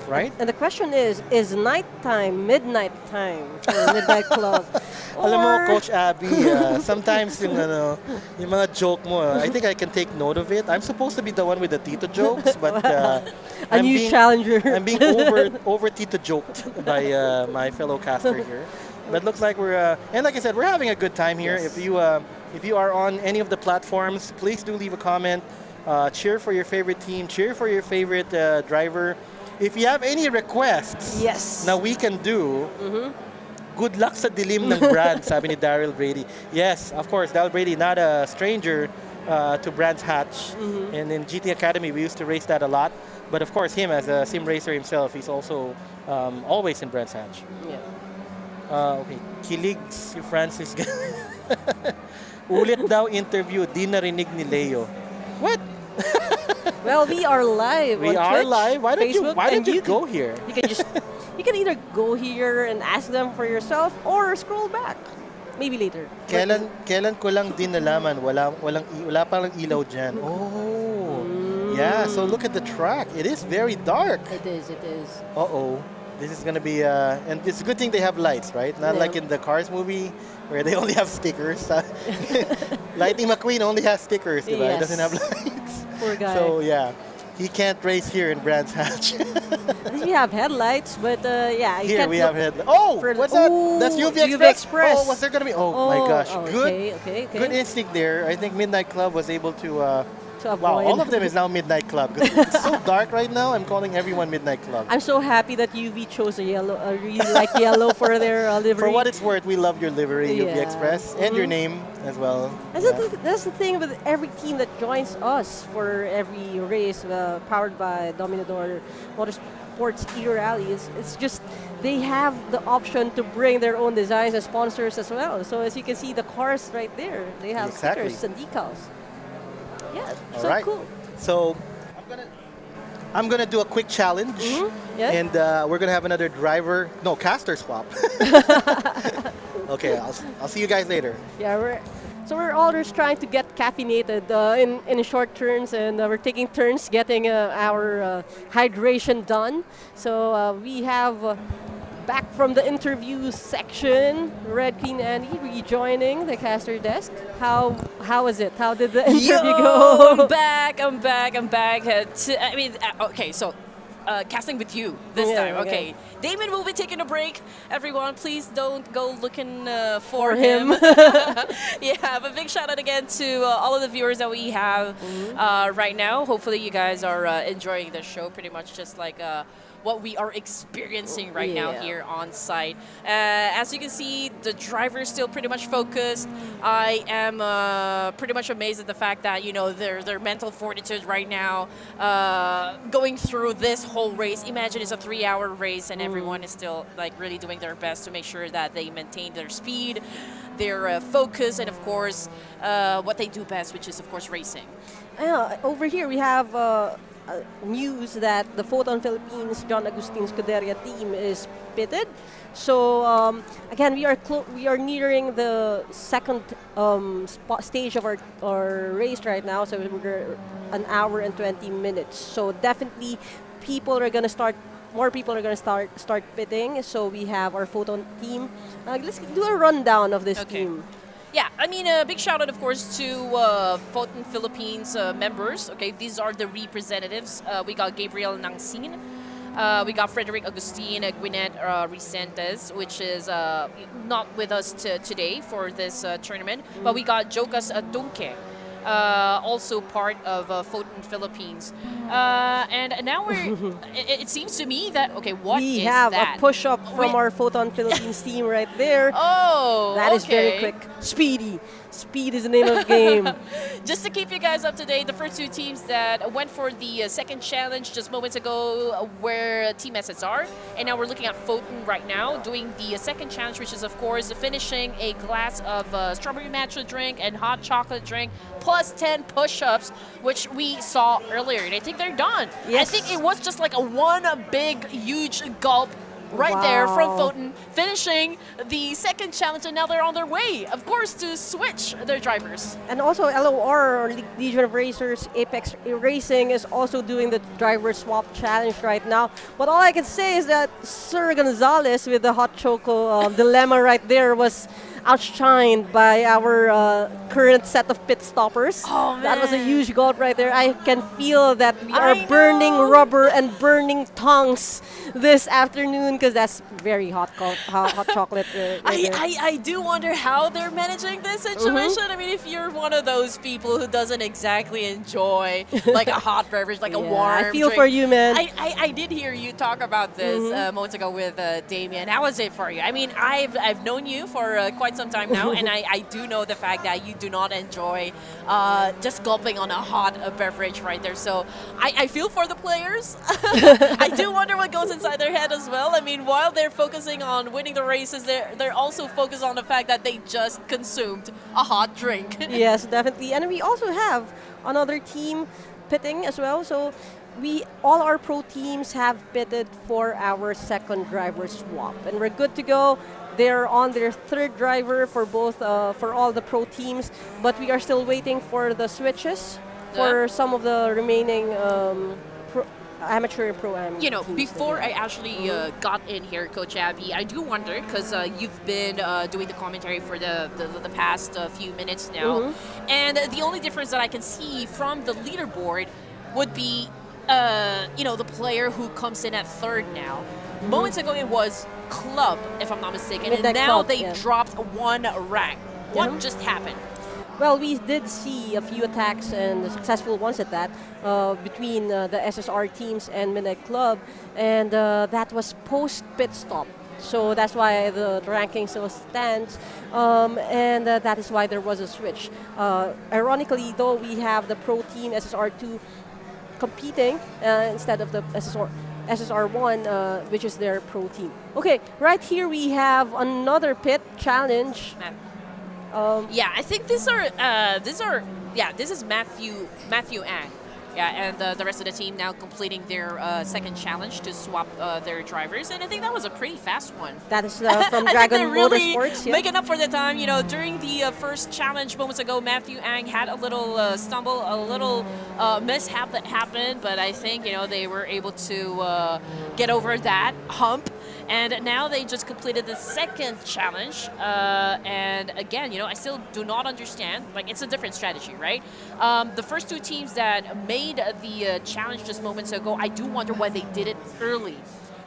F: right?
H: And the question is nighttime, midnight time for Midnight Club?
F: Alam mo,
H: Or-
F: Coach Abby, sometimes yung mga joke mo, I think I can take note of it. I'm supposed to be the one with the Tito jokes, but
H: A new challenger.
F: I'm being over Tito joked by my fellow caster here. But looks like we're, and like I said, we're having a good time here.
H: Yes.
F: If you are on any of the platforms, please do leave a comment. Cheer for your favorite team. Cheer for your favorite driver. If you have any requests,
H: Yes.
F: now we can do. good luck sa dilim ng brand, sabi ni Daryl Brady. Yes, of course, Daryl Brady, not a stranger to Brands Hatch. And in GT Academy, we used to race that a lot. But of course, him as a sim racer himself, he's also always in Brands Hatch.
H: Yeah.
F: Okay, kilig si Francis. Ulit daw interview, di narinig ni Leo. What?
H: Well, we are live
F: We
H: on
F: are
H: Twitch,
F: live? Why
H: Facebook,
F: did
H: and
F: you go here?
H: You can just you can either go here and ask them for yourself or scroll back. Maybe later.
F: Kailan ko lang din nalaman, wala palang ilaw dyan. Oh. Yeah, so look at the track. It is very dark.
H: It is.
F: Uh-oh. This is gonna be, and it's a good thing they have lights, right? Not
H: Yeah.
F: like in the Cars movie where they only have stickers. Lightning McQueen only has stickers, diba? He
H: Yes.
F: doesn't have lights.
H: Poor guy.
F: So yeah, he can't race here in Brands Hatch.
H: We have headlights, but yeah, you
F: Here
H: can't
F: we have
H: look
F: headlights. Oh,
H: for-
F: what's that?
H: Ooh,
F: That's UV
H: UV
F: Express.
H: Express.
F: Oh, what's there gonna be? Oh, my gosh, good.
H: Okay.
F: Good instinct there. I think Midnight Club was able to.
H: To
F: Wow,
H: avoid.
F: all of them is now Midnight Club. 'Cause it's so dark right now. I'm calling everyone Midnight Club.
H: I'm so happy that UV chose a yellow, really like yellow for their livery.
F: For what it's worth, we love your livery, UV
H: Yeah.
F: Express, and your name as well.
H: That's the thing with every team that joins us for every race powered by Dominado Motorsports E-Rally. It's just they have the option to bring their own designs and sponsors as well. So as you can see, the cars right there, they have
F: Exactly.
H: stickers and decals. Yeah,
F: All
H: so
F: right.
H: cool.
F: So I'm gonna do a quick challenge,
H: Yeah.
F: and we're gonna have another caster swap. Okay, I'll see you guys later.
H: Yeah, we're all just trying to get caffeinated in short turns, and we're taking turns getting our hydration done. So we have back from the interview section, Red Queen Andy rejoining the caster desk. How was it? How did the interview go?
G: I'm back. Okay, so casting with you this
H: Yeah,
G: time.
H: okay.
G: Okay. Damien will be taking a break. Everyone, please don't go looking for
H: him.
G: him. Yeah, but big shout out again to all of the viewers that we have right now. Hopefully you guys are enjoying the show pretty much just like what we are experiencing right now
H: Yeah.
G: here on site. As you can see, the driver is still pretty much focused. I am pretty much amazed at the fact that, you know, their mental fortitude right now, going through this whole race. Imagine it's a 3-hour race and everyone is still like really doing their best to make sure that they maintain their speed, their focus, and of course, what they do best, which is of course racing.
H: Over here we have news that the Photon Philippines John Agustin Scuderia team is pitted. So again, we are nearing the second stage of our race right now. So we're 1 hour and 20 minutes. So definitely, more people are gonna start pitting. So we have our Photon team. Let's do a rundown of this team.
G: Yeah, I mean, a big shout out, of course, to Photon Philippines members. Okay, these are the representatives. We got Gabriel Nangsin. We got Frederick Agustin Gwinnett Resentes, which is not with us today for this tournament. But we got Jokas Dunke, also part of Photon Philippines. And now it seems to me that, okay, what
H: we
G: is
H: have
G: that?
H: a push-up from our Photon Philippines team right there.
G: Oh,
H: That is very
G: okay.
H: quick. Speedy. Speed is the name of the game.
G: Just to keep you guys up to date, the first two teams that went for the second challenge just moments ago were Team SSR. And now we're looking at Photon right now doing the second challenge, which is, of course, finishing a glass of strawberry matcha drink and hot chocolate drink plus 10 push-ups, which we saw earlier. And I think they're done.
H: Yes.
G: I think it was just like a one big, huge gulp right there from
H: Wow.
G: Photon, finishing the second challenge, and now they're on their way, of course, to switch their drivers.
H: And also LOR, or Legion of Racers, Apex Racing is also doing the driver swap challenge right now. But all I can say is that Sir Gonzalez with the hot choco dilemma right there was outshined by our current set of pit stoppers.
G: Oh,
H: That was a
G: man.
H: huge goal right there. I can feel that we are
G: I
H: burning
G: know.
H: rubber and burning tongues this afternoon because that's very hot chocolate. Right there.
G: I do wonder how they're managing this situation. I mean, if you're one of those people who doesn't exactly enjoy like a hot beverage, like a
H: Yeah,
G: warm
H: I feel
G: drink.
H: for you, man.
G: I did hear you talk about this moments ago with Damien. How was it for you? I mean, I've known you for quite some time now, and I do know the fact that you do not enjoy just gulping on a hot beverage right there. So I feel for the players. I do wonder what goes inside their head as well. I mean, while they're focusing on winning the races, they're also focused on the fact that they just consumed a hot drink.
H: Yes, definitely. And we also have another team pitting as well. So all our pro teams have pitted for our second driver swap, and we're good to go. They're on their third driver for both for all the pro teams, but we are still waiting for the switches for some of the remaining amateur pro-am.
G: You know,
H: teams
G: before
H: that
G: I actually got in here, Coach Abby, I do wonder, because you've been doing the commentary for the past few minutes now, and the only difference that I can see from the leaderboard would be, you know, the player who comes in at third now. Moments ago it was Club, if I'm not mistaken, and
H: Midnight
G: now
H: Club,
G: they
H: yeah.
G: dropped one rank. What just happened?
H: Well, we did see a few attacks and successful ones at that between the SSR teams and Midnight Club, and that was post pit stop. So that's why the ranking still stands, and that is why there was a switch. Ironically, though, we have the pro team SSR2 competing instead of the SSR1, which is their pro team. Okay, right here we have another pit challenge.
G: Yeah, I think this is Matthew Ang. Yeah, and the rest of the team now completing their second challenge to swap their drivers, and I think that was a pretty fast one.
H: That is from
G: I think
H: Dragon
G: they're really
H: Motorsports. Yeah.
G: making up for the time. You know, during the first challenge moments ago, Matthew Ang had a little stumble, a little mishap that happened, but I think, you know, they were able to get over that hump. And now they just completed the second challenge. And again, you know, I still do not understand. Like, it's a different strategy, right? The first two teams that made the challenge just moments ago, I do wonder why they did it early.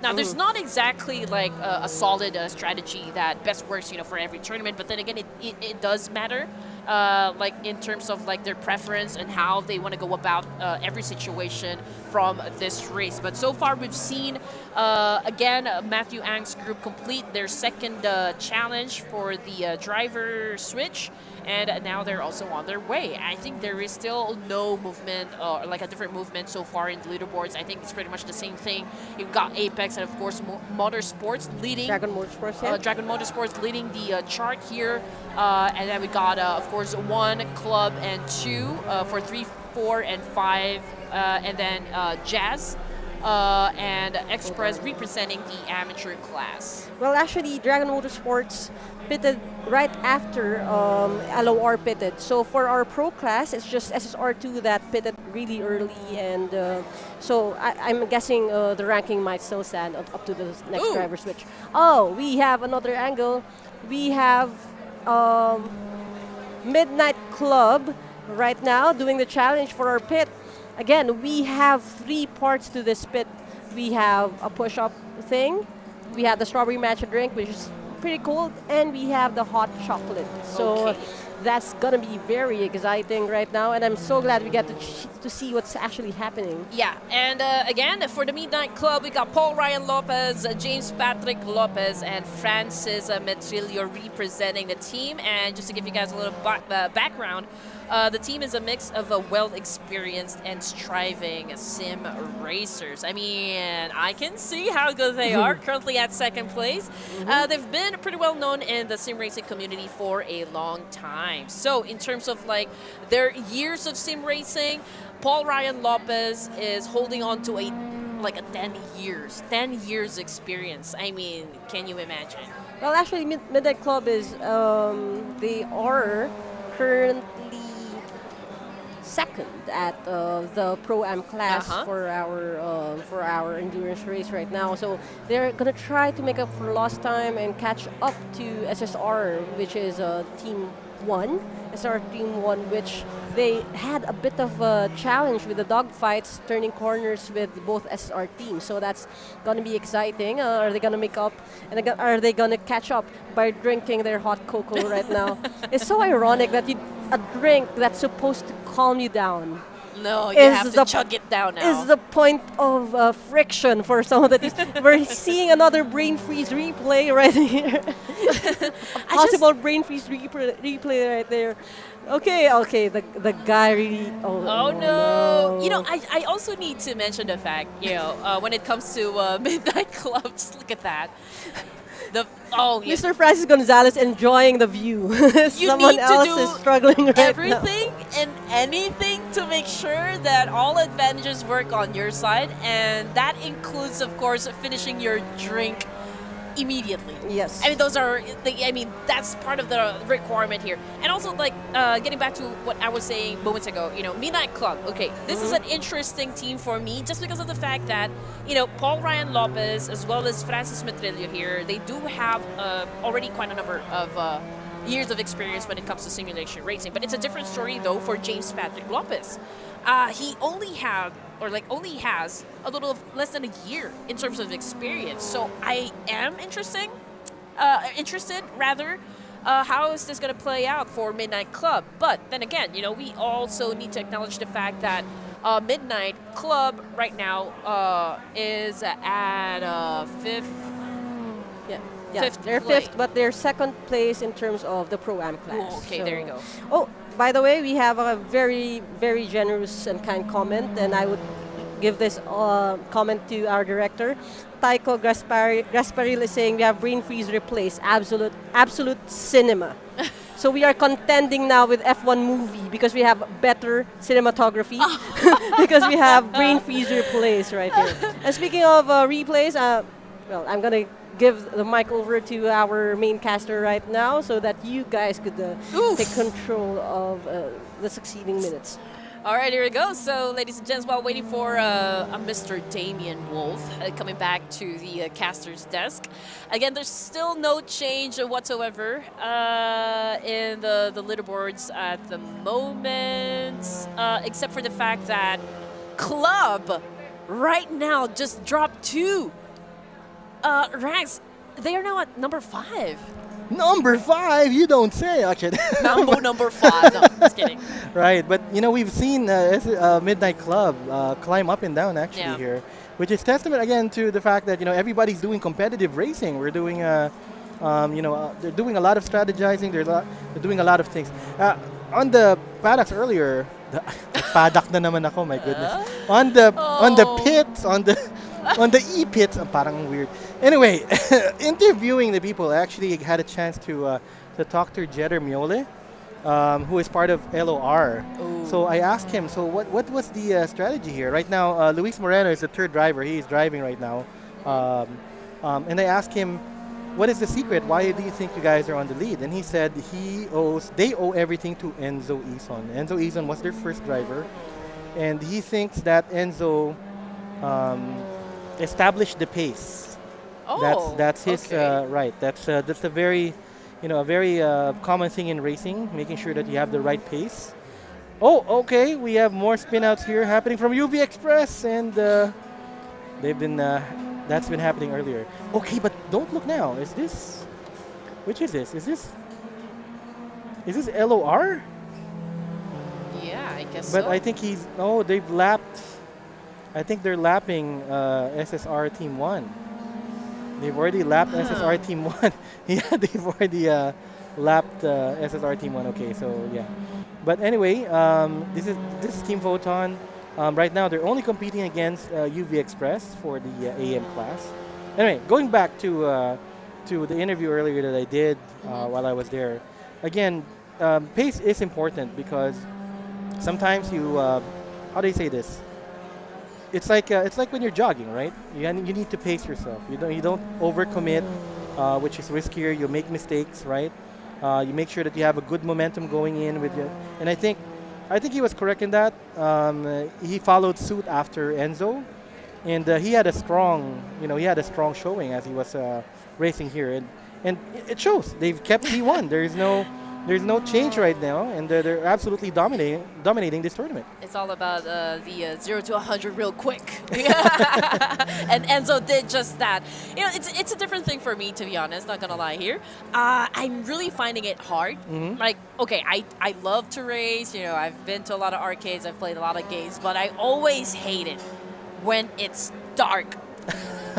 G: Now, there's not exactly like a solid strategy that best works, you know, for every tournament. But then again, it does matter. Like in terms of like their preference and how they want to go about every situation from this race. But so far we've seen again Matthew Ang's group complete their second challenge for the driver switch, and now they're also on their way. I think there is still no movement or like a different movement so far in the leaderboards. I think it's pretty much the same thing. You've got Apex and of course Motorsports leading.
H: Dragon Motorsports, yeah.
G: Dragon Motorsports leading the chart here, and then we got of course 1, Club, and 2 for 3, 4, and 5, and then Jazz and Express representing the amateur class.
H: Well, actually, Dragon Motorsports pitted right after LOR pitted. So for our pro class, it's just SSR2 that pitted really early, and so I'm guessing the ranking might still stand up to the next driver switch. Oh, we have another angle. We have Midnight Club right now doing the challenge for our pit. Again, we have 3 parts to this pit. We have a push-up thing, we have the strawberry matcha drink, which is pretty cool, and we have the hot chocolate. So that's gonna be very exciting right now, and I'm so glad we get to see what's actually happening.
G: Yeah, and again, for the Midnight Club, we got Paul Ryan Lopez, James Patrick Lopez, and Francis Metrillo representing the team. And just to give you guys a little background, the team is a mix of well-experienced and striving sim racers. I mean, I can see how good they are, currently at second place. They've been pretty well known in the sim racing community for a long time. So in terms of like their years of sim racing, Paul Ryan Lopez is holding on to a 10 years experience. I mean, can you imagine?
H: Well, actually, Midnight Club is they are currently second at the Pro-Am class
G: Uh-huh.
H: for our endurance race right now. So they're gonna try to make up for lost time and catch up to SSR, which is Team 1. SR Team 1, which they had a bit of a challenge with the dogfights, turning corners with both SR teams. So that's gonna be exciting. Are they gonna make up, and are they gonna catch up by drinking their hot cocoa right now? It's so ironic that a drink that's supposed to calm you down
G: No, you
H: is
G: have to
H: the-
G: chug it down now.
H: is the point of friction for some of the teams. We're seeing another brain freeze replay right here. Possible brain freeze replay right there. Okay, the guy really.
G: Oh no! You know, I also need to mention the fact, when it comes to Midnight Club, just look at that. Yeah.
H: Mr. Francis Gonzalez enjoying the view. Someone
G: need to
H: else
G: do
H: is struggling right
G: everything and anything to make sure that all advantages work on your side, and that includes, of course, finishing your drink immediately.
H: Yes.
G: I mean, that's part of the requirement here. And also, getting back to what I was saying moments ago, Midnight Club. Okay, this is an interesting team for me just because of the fact that, Paul Ryan Lopez as well as Francis Metrillo here, they do have already quite a number of years of experience when it comes to simulation racing. But it's a different story, though, for James Patrick Lopez. He only has a little less than a year in terms of experience. So I am interested how is this going to play out for Midnight Club. But then again, we also need to acknowledge the fact that Midnight Club right now is at fifth.
H: Yeah,
G: Fifth
H: they're
G: place.
H: fifth, but they're second place in terms of the Pro-Am class.
G: Oh, okay, there you go.
H: Oh, by the way, we have a very, very generous and kind comment, and I would give this comment to our director. Taiko Gasparil is saying we have brain freeze replaced. Absolute cinema. So we are contending now with F1 movie because we have better cinematography because we have brain freeze replaced right here. And speaking of replays, I'm going to give the mic over to our main caster right now so that you guys could take control of the succeeding minutes.
G: All right, here we go. So, ladies and gents, while waiting for Mr. DamienWolf coming back to the caster's desk, again, there's still no change whatsoever in the leaderboards at the moment, except for the fact that Club right now just dropped 2 ranks. They are now at number 5.
F: Number 5, you don't say, actually.
G: Mambo number 5. No, just kidding.
F: Right, but we've seen Midnight Club climb up and down actually here, which is testament again to the fact that everybody's doing competitive racing. We're doing they're doing a lot of strategizing. They're doing a lot of things. On the paddocks earlier, paddock na naman ako, my goodness. On the pits, on the E-pits, parang weird. Anyway, interviewing the people, I actually had a chance to talk to Jeter Miole, who is part of LOR. Ooh. So I asked him, so what was the strategy here? Right now, Luis Moreno is the third driver. He is driving right now. And I asked him, what is the secret? Why do you think you guys are on the lead? And he said they owe everything to Enzo Ison. Enzo Ison was their first driver. And he thinks that Enzo established the pace.
G: Oh,
F: that's his right. That's a very, a very common thing in racing, making sure that you have the right pace. Oh, okay. We have more spinouts here happening from UV Express, and they've been that's been happening earlier. Okay, but don't look now. Is this? Which is this? Is this LOR?
G: Yeah, I guess
F: But
G: so.
F: I think they've lapped. I think they're lapping SSR Team 1. They've already lapped SSR Team 1. Yeah, they've already lapped SSR Team 1. Okay, so yeah. But anyway, this is Team Photon. Right now, they're only competing against UV Express for the AM class. Anyway, going back to the interview earlier that I did while I was there. Again, pace is important because sometimes you, how do you say this? It's like when you're jogging, right? You need to pace yourself. You don't overcommit, which is riskier. You make mistakes, right? You make sure that you have a good momentum going in with you. And I think I think he was correct in that. He followed suit after Enzo, and he had a strong, he had a strong showing as he was racing here, and it shows. They've kept P1. There's no change right now, and they're absolutely dominating this tournament.
G: It's all about the 0 to 100 real quick. And Enzo did just that. It's a different thing for me, to be honest, not gonna lie here. I'm really finding it hard. Like, okay, I love to race, I've been to a lot of arcades, I've played a lot of games, but I always hate it when it's dark.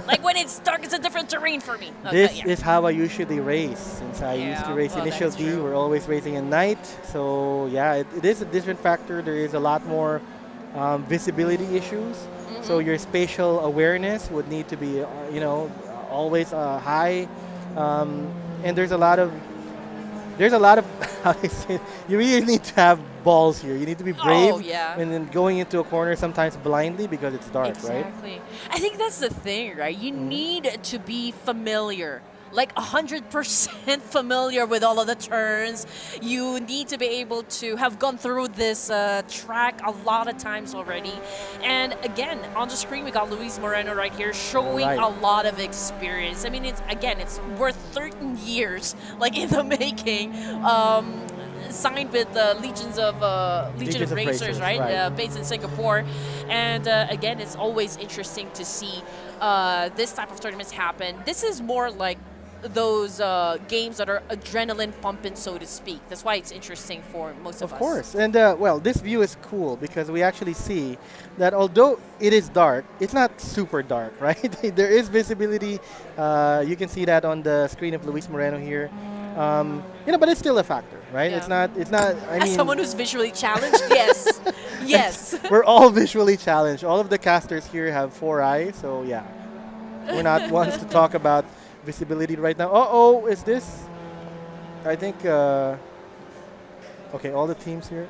G: Like when it's dark, it's a different terrain for me.
F: This is how I usually race. Since I used to race Initial D,
G: true.
F: we're always racing at night. So yeah, it is a different factor. There is a lot more visibility issues. So your spatial awareness would need to be, always high. And there's a lot of, how do I say it? You really need to have balls here. You need to be brave.
G: Oh, yeah.
F: And then going into a corner sometimes blindly because it's dark, right?
G: Exactly. I think that's the thing, right? You need to be familiar. Like 100% familiar with all of the turns. You need to be able to have gone through this track a lot of times already. And again, on the screen, we got Luis Moreno right here showing a lot of experience. I mean, it's worth 13 years, like in the making. Signed with the Legion of Racers, right? Based in Singapore. And again, it's always interesting to see this type of tournaments happen. This is more like those games that are adrenaline pumping, so to speak. That's why it's interesting for most of us.
F: Of course. And, well, this view is cool because we actually see that although it is dark, it's not super dark, right? There is visibility. You can see that on the screen of Luis Moreno here. But it's still a factor, right?
G: Yeah.
F: It's not, I mean.
G: As someone who's visually challenged, yes. Yes.
F: We're all visually challenged. All of the casters here have 4 eyes, so yeah. We're not ones to talk about visibility right now. Uh-oh, is this? I think, okay, all the teams here.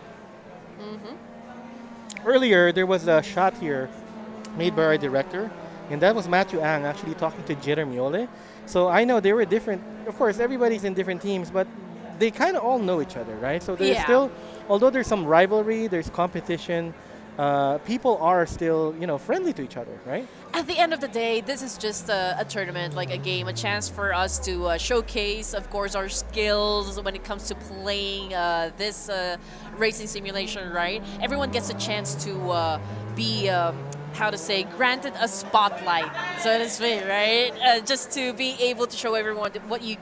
F: Earlier, there was a shot here made by our director, and that was Matthew Ang actually talking to Jeremy Ole. So I know they were different. Of course, everybody's in different teams, but they kind of all know each other, right? So there's still, although there's some rivalry, there's competition, people are still, friendly to each other, right?
G: At the end of the day, this is just a tournament, like a game, a chance for us to showcase, of course, our skills when it comes to playing this racing simulation, right? Everyone gets a chance to be, granted a spotlight, so to speak, right? Just to be able to show everyone what you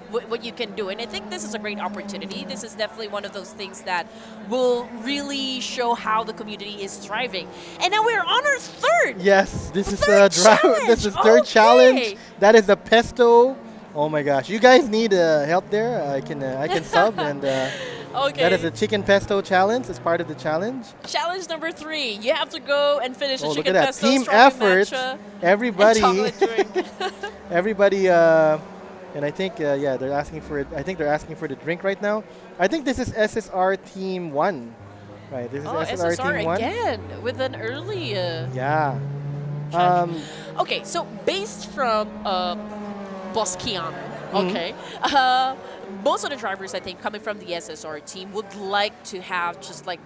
G: can do. And I think this is a great opportunity. This is definitely one of those things that will really show how the community is thriving. And now we're on our third.
F: Yes, this is
G: challenge.
F: This is third challenge. That is the pesto. Oh my gosh, you guys need help there. I can sub and.
G: Okay.
F: That is the chicken pesto challenge. It's part of the challenge.
G: Challenge number 3. You have to go and finish the chicken
F: look at
G: pesto.
F: that. Team
G: strawberry
F: effort.
G: matcha,
F: Everybody.
G: and chocolate drink.
F: Everybody. And I think they're asking for it. I think they're asking for the drink right now. I think this is SSR Team 1. Right. This is SSR Team 1
G: again with an early.
F: Yeah.
G: Okay, so based from Boss Keanu. Okay. Most of the drivers, I think, coming from the SSR team would like to have just like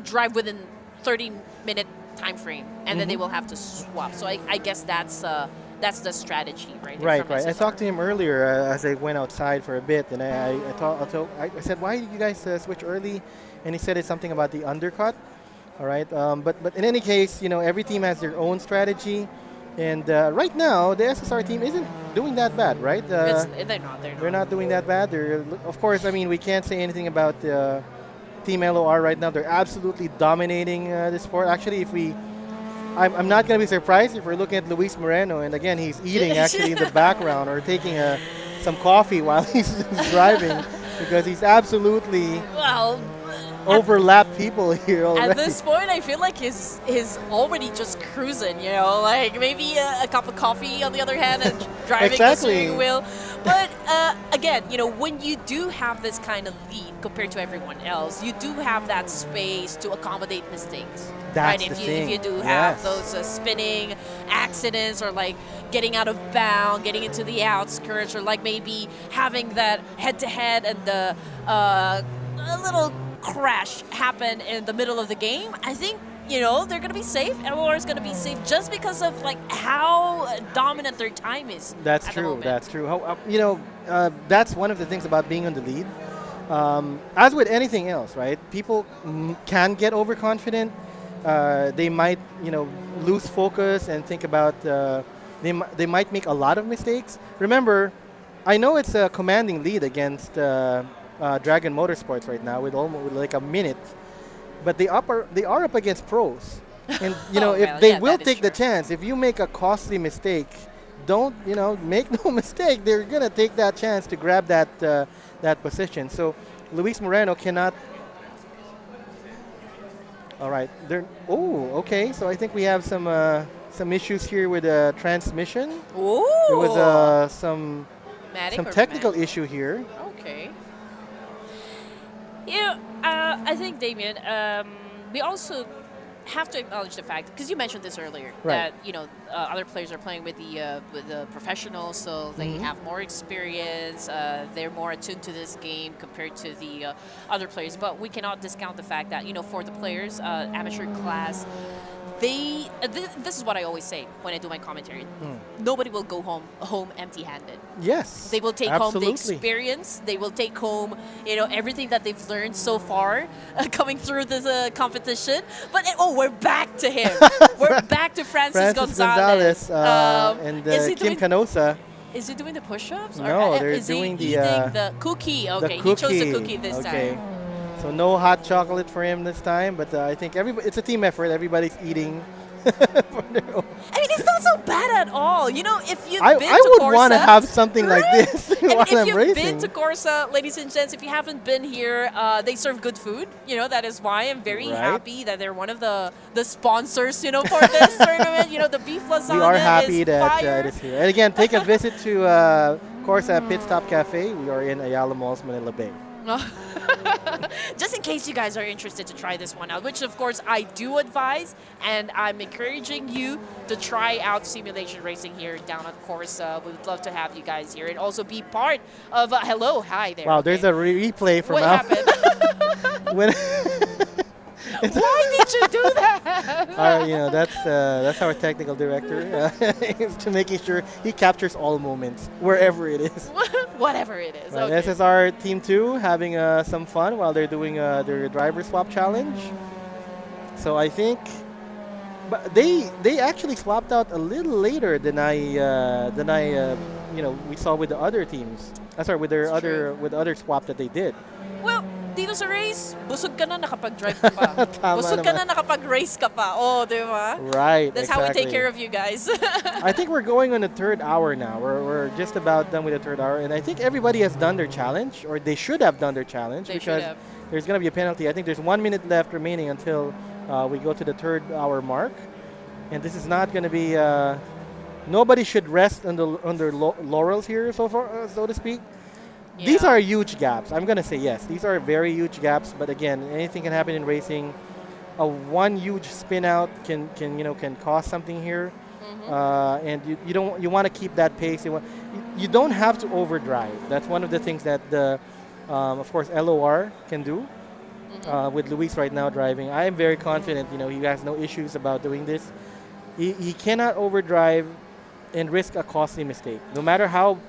G: drive within 30-minute time frame, and then they will have to swap. So I guess that's the strategy, right?
F: Right. I talked to him earlier as I went outside for a bit, and I said, why did you guys switch early? And he said it's something about the undercut. All right. But in any case, every team has their own strategy. And right now, the SSR team isn't doing that bad, right? They're not doing that bad. Of course, I mean, we can't say anything about Team LOR right now. They're absolutely dominating the sport. Actually, I'm not going to be surprised if we're looking at Luis Moreno, and again, he's eating actually in the background or taking some coffee while he's driving because he's absolutely overlap people here already.
G: At this point, I feel like he's already just cruising, like maybe a cup of coffee on the other hand and driving the steering wheel. But again, when you do have this kind of lead compared to everyone else, you do have that space to accommodate mistakes.
F: That's
G: right?
F: the thing.
G: If you do have those spinning accidents or like getting out of bounds, getting into the outskirts, or like maybe having that head-to-head and the a little crash happen in the middle of the game, I think, you know, they're going to be safe. LOR is going to be safe just because of like how dominant their time is.
F: That's
G: at the
F: true.
G: moment.
F: That's true. How, you know, that's one of the things about being on the lead. As with anything else, right? People can get overconfident. They might, you know, lose focus and think about. They might make a lot of mistakes. Remember, I know it's a commanding lead against Dragon Motorsports right now with almost like a minute, but they are up against pros, and you know if they will take the chance. If you make a costly mistake, don't make no mistake. They're gonna take that chance to grab that position. So Luis Moreno cannot. All right, okay. So I think we have some issues here with the transmission.
G: Ooh.
F: There was some
G: Matic or
F: technical
G: Matic?
F: issue here.
G: Okay. Yeah, I think, Damien, we also have to acknowledge the fact, because you mentioned this earlier,
F: Right.
G: that other players are playing with the professionals, so they have more experience. They're more attuned to this game compared to the other players. But we cannot discount the fact that for the players, amateur class, this is what I always say when I do my commentary. Nobody will go home empty-handed.
F: Yes.
G: They will take home the
F: absolutely.
G: experience. They will take home, everything that they've learned so far coming through this competition. But we're back to him. We're back to Francis Gonzalez.
F: And
G: is he
F: Kim
G: doing-
F: Canosa.
G: Is he doing the push-ups?
F: No,
G: or
F: they're
G: is
F: doing
G: he
F: the,
G: eating the cookie? Okay,
F: the
G: he chose the cookie this time.
F: So no hot chocolate for him this time, but I think it's a team effort. Everybody's eating.
G: I mean, it's not so bad at all. If you've been to
F: I would
G: KORSA,
F: want to have something like this
G: and
F: while
G: if
F: I'm
G: you've
F: racing.
G: been to KORSA, ladies and gents, if you haven't been here, they serve good food. That is why I'm very
F: Right.
G: happy that they're one of the sponsors, for this tournament. The beef lasagna
F: We are happy
G: is
F: that
G: fire.
F: it is here. And again, take a visit to KORSA Pitstop Cafe. We are in Ayala Malls, Manila Bay.
G: Just in case you guys are interested to try this one out, which of course I do advise, and I'm encouraging you to try out simulation racing here down at KORSA. We would love to have you guys here and also be part of hi there.
F: Wow, there's a replay from
G: what happened?
F: when
G: Why did you do that?
F: that's our technical director to making sure he captures all moments wherever it is.
G: Whatever it is.
F: Right,
G: Okay.
F: SSR Team 2 having some fun while they're doing their driver swap challenge. So I think, but they actually swapped out a little later than we saw with the other teams. Sorry, with their other swap that they did.
G: Well, dito sa race, busog ka na nakapag-drive ka pa.
F: Tama
G: Busog ka na
F: naman.
G: nakapag-race ka pa. Oh, di ba?
F: Right.
G: That's how we take
F: exactly.
G: care of you guys.
F: I think we're going on the third hour now. We're just about done with the third hour, and I think everybody has done their challenge, or they should have done their challenge,
G: They should
F: because
G: have.
F: there's going to be a penalty. I think there's 1 minute left remaining until we go to the third hour mark, and this is not going to be. Nobody should rest on their laurels here, so to speak. These
G: Yeah.
F: are huge gaps. I'm going to say yes. These are very huge gaps, but again, anything can happen in racing. One huge spin out can cost something here. And you want to keep that pace. You don't have to overdrive. That's one of the things that of course LOR can do with Luis right now driving. I am very confident. He has no issues about doing this. He cannot overdrive and risk a costly mistake. No matter how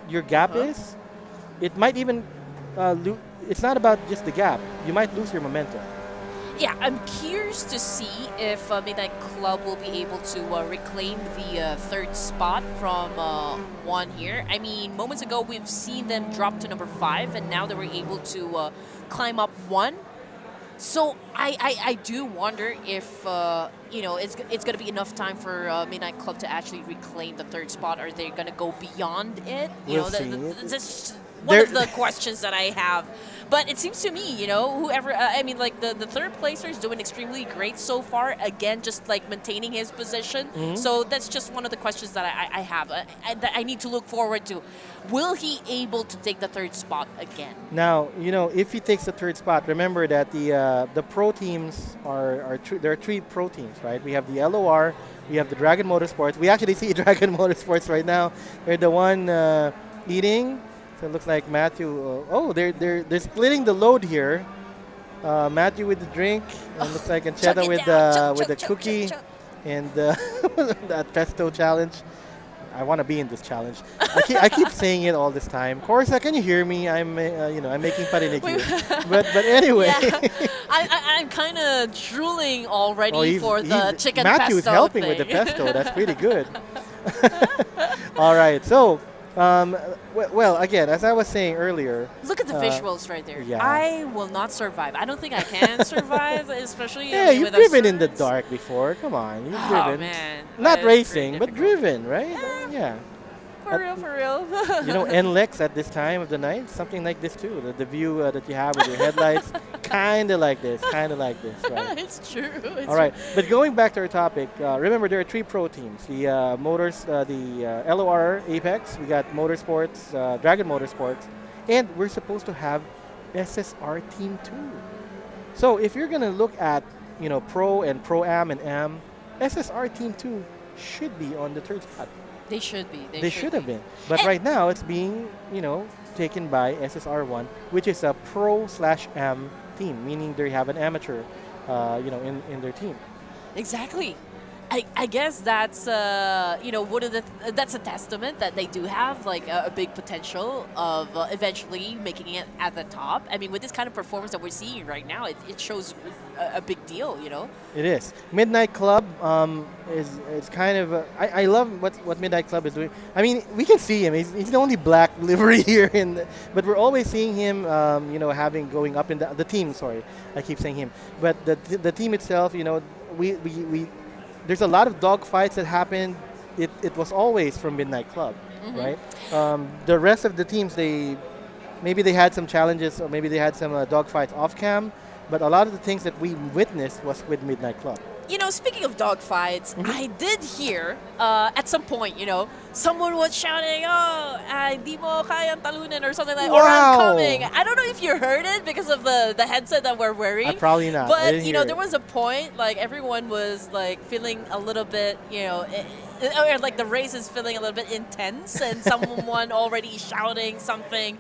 F: your gap is, it might even it's not about just the gap. You might lose your momentum.
G: Yeah, I'm curious to see if Midnight Club will be able to reclaim the third spot from one here. I mean, moments ago we've seen them drop to number 5, and now they were able to climb up 1. So I do wonder if it's going to be enough time for Midnight Club to actually reclaim the third spot. Are they going to go beyond it?
F: We'll see.
G: That's one of the questions that I have. But it seems to me, whoever, the third placer is doing extremely great so far. Again, just like maintaining his position. So that's just one of the questions that I have that I need to look forward to. Will he able to take the third spot again?
F: Now, if he takes the third spot, remember that the pro teams there are 3 pro teams, right? We have the LOR, we have the Dragon Motorsports. We actually see Dragon Motorsports right now. They're the one eating. So it looks like Matthew. They're splitting the load here. Matthew with the drink, and looks like
G: Chug
F: Ancheta
G: it
F: with
G: down.
F: with the
G: Chug, chug,
F: cookie,
G: chug, chug.
F: and that pesto challenge. I want to be in this challenge. I keep saying it all this time. KORSA, can you hear me? I'm I'm making parinig here. But anyway.
G: Yeah. I'm kind of drooling already for the chicken
F: Matthew's
G: pesto
F: helping
G: thing.
F: with the pesto. That's pretty good. All right. So, well, again, as I was saying earlier.
G: Look at the visuals right there.
F: yeah.
G: I will not survive. I don't think I can survive, especially
F: Yeah, you've
G: with
F: driven in the
G: Assurance.
F: dark before. Come on, you've
G: Oh
F: driven.
G: man.
F: Not
G: That is
F: racing,
G: pretty
F: but
G: difficult.
F: driven, right? Yeah.
G: For real, for real.
F: NLEX at this time of the night, something like this too. The view that you have with your headlights, kind of like this, right?
G: It's true. It's
F: All right, but going back to our topic, remember there are 3 pro teams: the LOR Apex, we got Motorsports, Dragon Motorsports, and we're supposed to have SSR Team 2. So if you're gonna look at pro and pro am and am, SSR Team 2 should be on the 3rd spot.
G: They should be.
F: They should have been. But
G: And-
F: right now, it's being, taken by SSR1, which is a pro/am team, meaning they have an amateur, in their team.
G: Exactly. I guess that's one of that's a testament that they do have like a big potential of eventually making it at the top. I mean, with this kind of performance that we're seeing right now, it shows a big deal.
F: It is. Midnight Club is kind of I love what Midnight Club is doing. I mean, we can see him. He's the only black livery here, but we're always seeing him. Having going up in the team. Sorry, I keep saying him, but the team itself. We there's a lot of dog fights that happened. It was always from Midnight Club, right? The rest of the teams, maybe they had some challenges, or maybe they had some dog fights off cam, but a lot of the things that we witnessed was with Midnight Club.
G: Speaking of dogfights, I did hear at some point, someone was shouting, "Oh, di mo kayang talunin," or something like, or "I'm coming." I don't know if you heard it because of the headset that we're wearing.
F: Probably not. I
G: But
F: didn't hear
G: there
F: it.
G: was a point like everyone was like feeling a little bit, or like the race is feeling a little bit intense, and someone already shouting something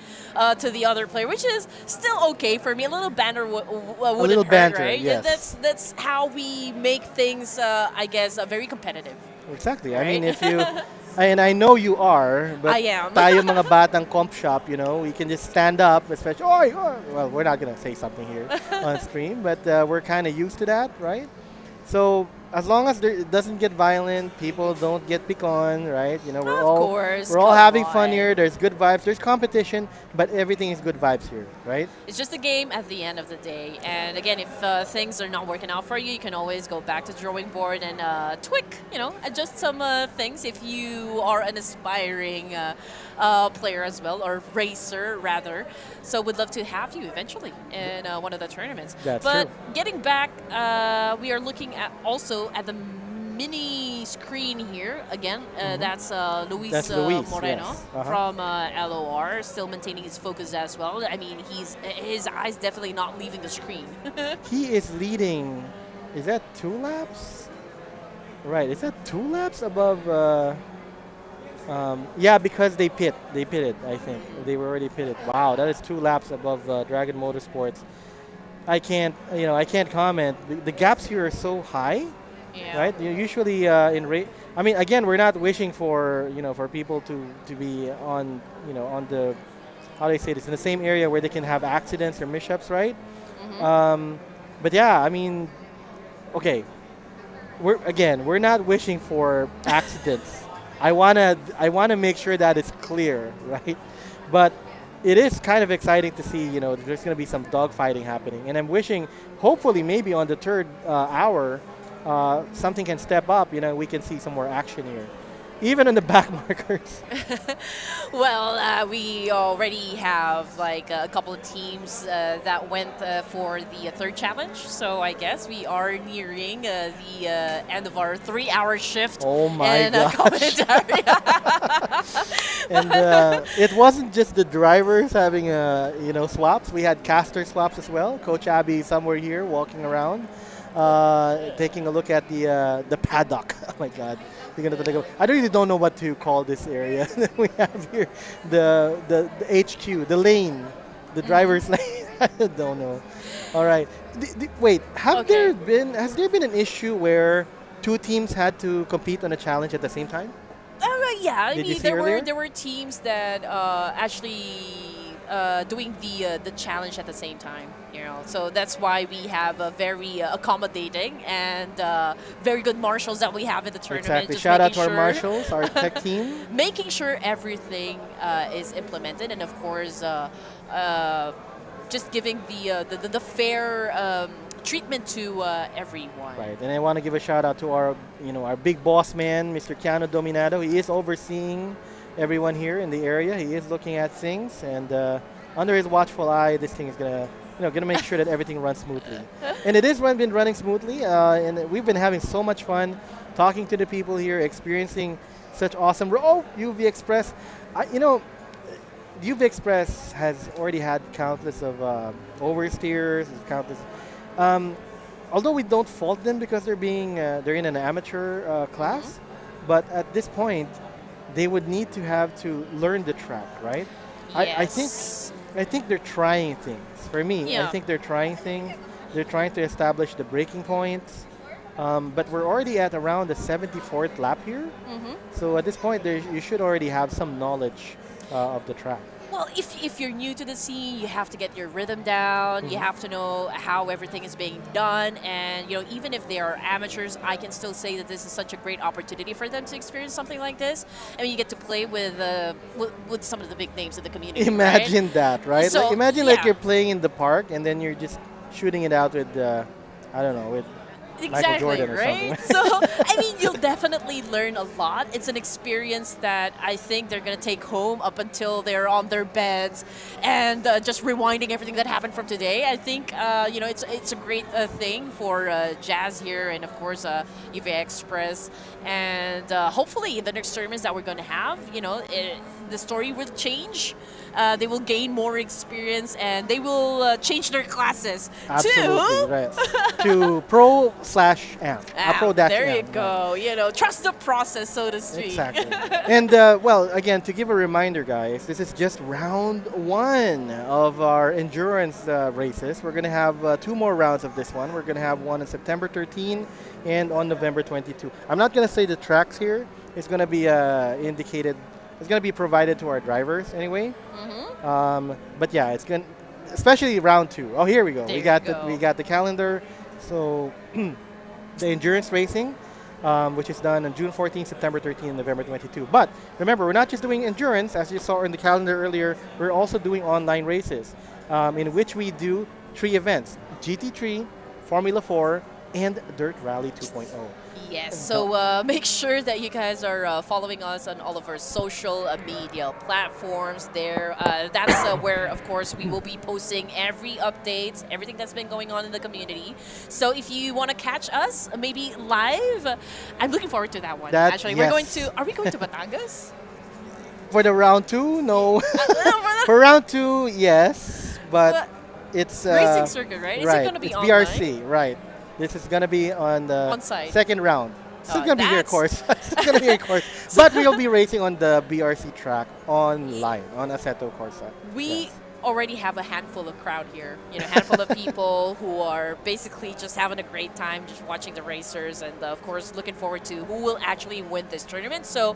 G: to the other player, which is still okay for me. A little banter wouldn't
F: little
G: hurt,
F: banter,
G: right?
F: yes.
G: That's how we make things, I guess, very competitive.
F: Exactly. I
G: Right?
F: mean, if you, and I know you are, but
G: I am.
F: tayo mga batang comp shop, we can just stand up, especially, well, we're not going to say something here on stream, but we're kind of used to that, right? So as long as it doesn't get violent, people don't get pick-on, right?
G: course,
F: we're all
G: come
F: having fun
G: on.
F: here. There's good vibes. There's competition, but everything is good vibes here, right?
G: It's just a game at the end of the day. And again, if things are not working out for you, you can always go back to the drawing board and tweak, adjust some things if you are an aspiring player as well, or racer rather. So we'd love to have you eventually in one of the tournaments.
F: That's
G: but
F: true.
G: getting back, we are looking at also at the mini screen here again. That's Luis,
F: That's Luis,
G: Moreno
F: yes. Uh-huh.
G: from LOR, still maintaining his focus as well. I mean, his eyes definitely not leaving the screen.
F: He is leading, is that 2 laps? Right, is that 2 laps above? Yeah, because they pitted, I think. They were already pitted. Wow, that is 2 laps above Dragon Motorsports. I can't comment. The gaps here are so high,
G: Yeah.
F: right? Usually in race, I mean, again, we're not wishing for for people to be on on the, how do I say this, in the same area where they can have accidents or mishaps, right? But yeah, I mean, okay, we're not wishing for accidents. I wanna make sure that it's clear, right? But it is kind of exciting to see, there's going to be some dogfighting happening. And I'm wishing, hopefully, maybe on the 3rd hour, something can step up. We can see some more action here. Even in the back markers.
G: Well, we already have like a couple of teams that went for the 3rd challenge. So I guess we are nearing the end of our 3-hour shift.
F: Oh my
G: in
F: gosh.
G: commentary.
F: And it wasn't just the drivers having swaps. We had caster swaps as well. Coach Abby somewhere here walking around, taking a look at the paddock. Oh my God. I really don't know what to call this area that we have here. The HQ, the lane, the driver's lane. I don't know. All right. Wait,
G: Okay.
F: has there been an issue where two teams had to compete on a challenge at the same time?
G: Yeah, I
F: Did you
G: mean
F: see earlier?
G: there were teams that actually doing the challenge at the same time. You know, so that's why we have a very accommodating and very good marshals that we have in the tournament.
F: Exactly.
G: Just
F: Shout out
G: making
F: to our
G: sure-
F: marshals, our tech team.
G: making sure everything is implemented, and of course, just giving the fair treatment to everyone.
F: Right, and I want to give a shout out to our, our big boss man, Mr. Keanu Dominado. He is overseeing everyone here in the area. He is looking at things, and under his watchful eye, this thing is gonna make sure that everything runs smoothly. And it is been running smoothly, and we've been having so much fun talking to the people here, experiencing such awesome. UV Express, UV Express has already had countless of oversteers, countless. Although we don't fault them because they're in an amateur class, but at this point, they would need to learn the track, right?
G: Yes.
F: I think they're trying things. For me, I
G: Yeah.
F: think they're trying things. They're trying to establish the braking points. But we're already at around the 74th lap here. So at this point, you should already have some knowledge of the track.
G: Well, if you're new to the scene, you have to get your rhythm down. You have to know how everything is being done, and even if they are amateurs, I can still say that this is such a great opportunity for them to experience something like this. I mean, you get to play with some of the big names in the community.
F: Imagine
G: right?
F: that, right?
G: So,
F: Like, imagine
G: yeah.
F: like you're playing in the park and then you're just shooting it out with, I don't know, with Michael
G: Exactly,
F: Jordan or
G: right?
F: something.
G: So, I mean, you'll definitely learn a lot. It's an experience that I think they're going to take home up until they're on their beds and just rewinding everything that happened from today. I think, it's a great thing for Jazz here and, of course, UV Express. And hopefully, the next tournaments that we're going to have, the story will change. They will gain more experience and they will change their classes
F: Absolutely,
G: to
F: right. To pro/amp. Pro-amp.
G: there you go. Trust the process, so to speak.
F: Exactly. And, well, again, to give a reminder, guys, this is just round one of our endurance races. We're going to have 2 more rounds of this one. We're going to have one on September 13 and on November 22. I'm not going to say the tracks here. It's going to be indicated. It's going to be provided to our drivers anyway. But yeah, it's going, especially round 2. Oh, here we go.
G: There
F: we got
G: you go.
F: we got the calendar. So the endurance racing, which is done on June 14, September 13, and November 22. But remember, we're not just doing endurance, as you saw in the calendar earlier. We're also doing online races, in which we do 3 events: GT3, Formula 4, and Dirt Rally 2.0.
G: Yes, so make sure that you guys are following us on all of our social media platforms there. That's where, of course, we will be posting every update, everything that's been going on in the community. So if you want to catch us, maybe live, I'm looking forward to that one. Actually,
F: yes.
G: are we going to Batangas?
F: For the round 2, no. For round 2, yes, but it's
G: Racing circuit, right? Is it going to be
F: it's
G: online?
F: BRC, right? This is going to be on the
G: On-site.
F: second round. Still
G: Oh,
F: going to be here, of
G: that's-
F: course. Still going to be here, of course. But we'll be racing on the BRC track online on Assetto KORSA.
G: We
F: Yes.
G: already have a handful of crowd here, a handful of people who are basically just having a great time just watching the racers and of course looking forward to who will actually win this tournament. So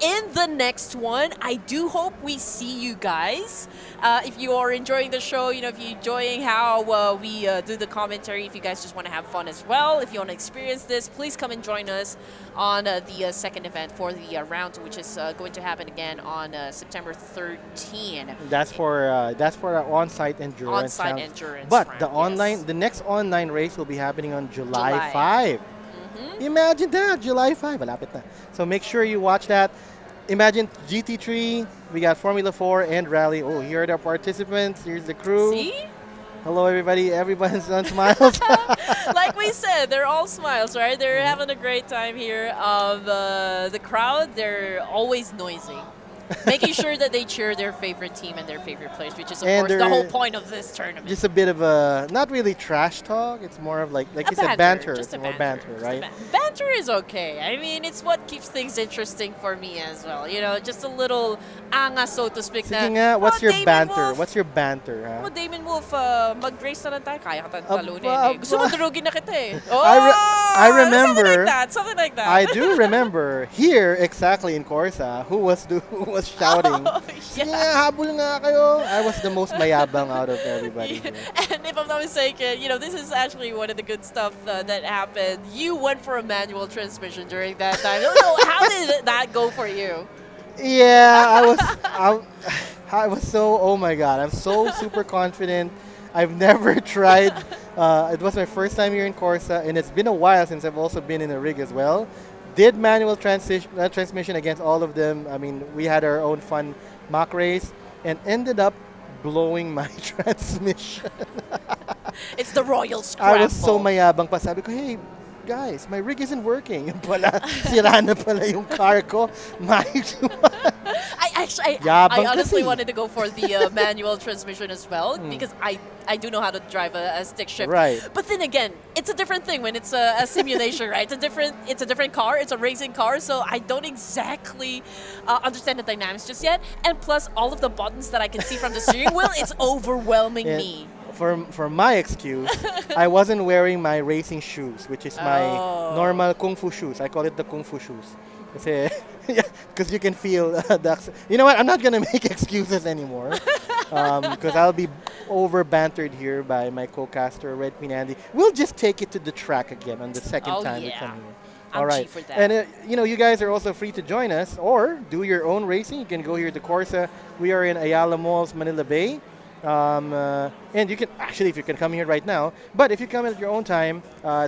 G: in the next one, I do hope we see you guys. If you are enjoying the show, if you're enjoying how we do the commentary, if you guys just want to have fun as well, if you want to experience this, please come and join us on the second event for the round, which is going to happen again on September 13.
F: That's for our on-site endurance.
G: On-site
F: round.
G: endurance
F: But
G: round, yes.
F: the next online race will be happening on July
G: July.
F: 5. Imagine that, July 5. Malapit na. So make sure you watch that. Imagine GT3, we got Formula 4 and Rally. Oh, here are the participants. Here's the crew.
G: See?
F: Hello, everybody. Everyone's on smiles.
G: Like we said, they're all smiles, right? They're having a great time here. The crowd, they're always noisy. Making sure that they cheer their favorite team and their favorite players, which is of
F: And
G: course the whole
F: they're
G: point of this tournament.
F: Just a bit of a, not really trash talk. It's more of like you said, banter.
G: Just
F: It's
G: a
F: more banter,
G: just a
F: right?
G: Banter is okay. I mean, it's what keeps things interesting for me as well. You know, just a little angas, so to speak.
F: Sige nga, what's your
G: Damien
F: banter?
G: Wolf,
F: What's your banter, ha?
G: Oh, DamienWolf, mag-race na lang tayo. Kaya ka talunin
F: Aba,
G: eh. Gusto mo durugin na kita eh.
F: I remember.
G: Something like that. Something like that.
F: I do remember here exactly in KORSA who was shouting.
G: Oh,
F: Sige nga, habol nga kayo. I was the most mayabang out of everybody.
G: Yeah.
F: Here.
G: And if I'm not mistaken, you know, this is actually one of the good stuff that happened. You went for a manual transmission during that time. How did that go for you?
F: Yeah, I was so, oh my God, I'm so super confident. I've never tried. It was my first time here in KORSA, and it's been a while since I've also been in a rig as well. Did manual transmission against all of them. I mean, we had our own fun mock race and ended up blowing my transmission.
G: It's the royal scramble.
F: I was so mayabang pa. Sabi ko, hey, guys, my rig isn't working. Yung pala, sira na pala yung car ko.
G: I honestly wanted to go for the manual transmission as well because I do know how to drive a stick shift.
F: Right.
G: But then again, it's a different thing when it's a simulation, right? It's a different car. It's a racing car, so I don't exactly understand the dynamics just yet. And plus, all of the buttons that I can see from the steering wheel, it's overwhelming me.
F: For my excuse, I wasn't wearing my racing shoes, which is my normal kung fu shoes. I call it the kung fu shoes. Because you can feel the. You know what? I'm not gonna make excuses anymore, because I'll be over bantered here by my co-caster Red Queen Andy. We'll just take it to the track again on the second time we come here. All right,
G: for that.
F: and you know, you guys are also free to join us or do your own racing. You can go here to KORSA. We are in Ayala Malls, Manila Bay. And you can actually, if you can come here right now, but if you come at your own time,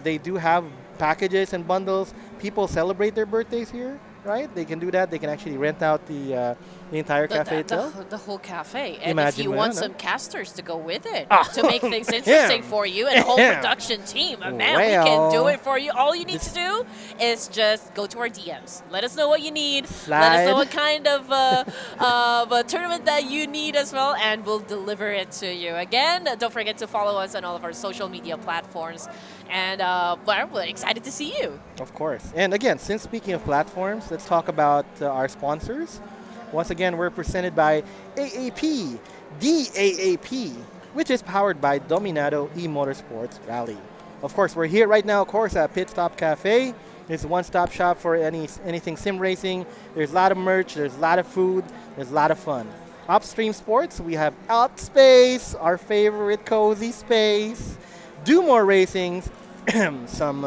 F: they do have packages and bundles. People celebrate their birthdays here, right? They can do that. They can actually rent out the entire cafe itself.
G: The whole cafe. And
F: Imagine
G: if you
F: mo
G: want
F: yun,
G: some casters to go with it
F: Ah.
G: to make things interesting for you and a whole production team, man, we can do it for you. All you need to do is just go to our DMs. Let us know what you need. Let us know what kind of a tournament that you need as well, and we'll deliver it to you. Again, don't forget to follow us on all of our social media platforms. And we're excited to see you.
F: Of course. And again, since speaking of platforms, let's talk about our sponsors. Once again, we're presented by AAP, the AAP, which is powered by Dominado E-Motorsports Rally. Of course, we're here right now, of course, at Pitstop Cafe. It's a one-stop shop for anything sim racing. There's a lot of merch, there's a lot of food, there's a lot of fun. Upstream Sports, we have Outspace, our favorite cozy space. Do more racings, some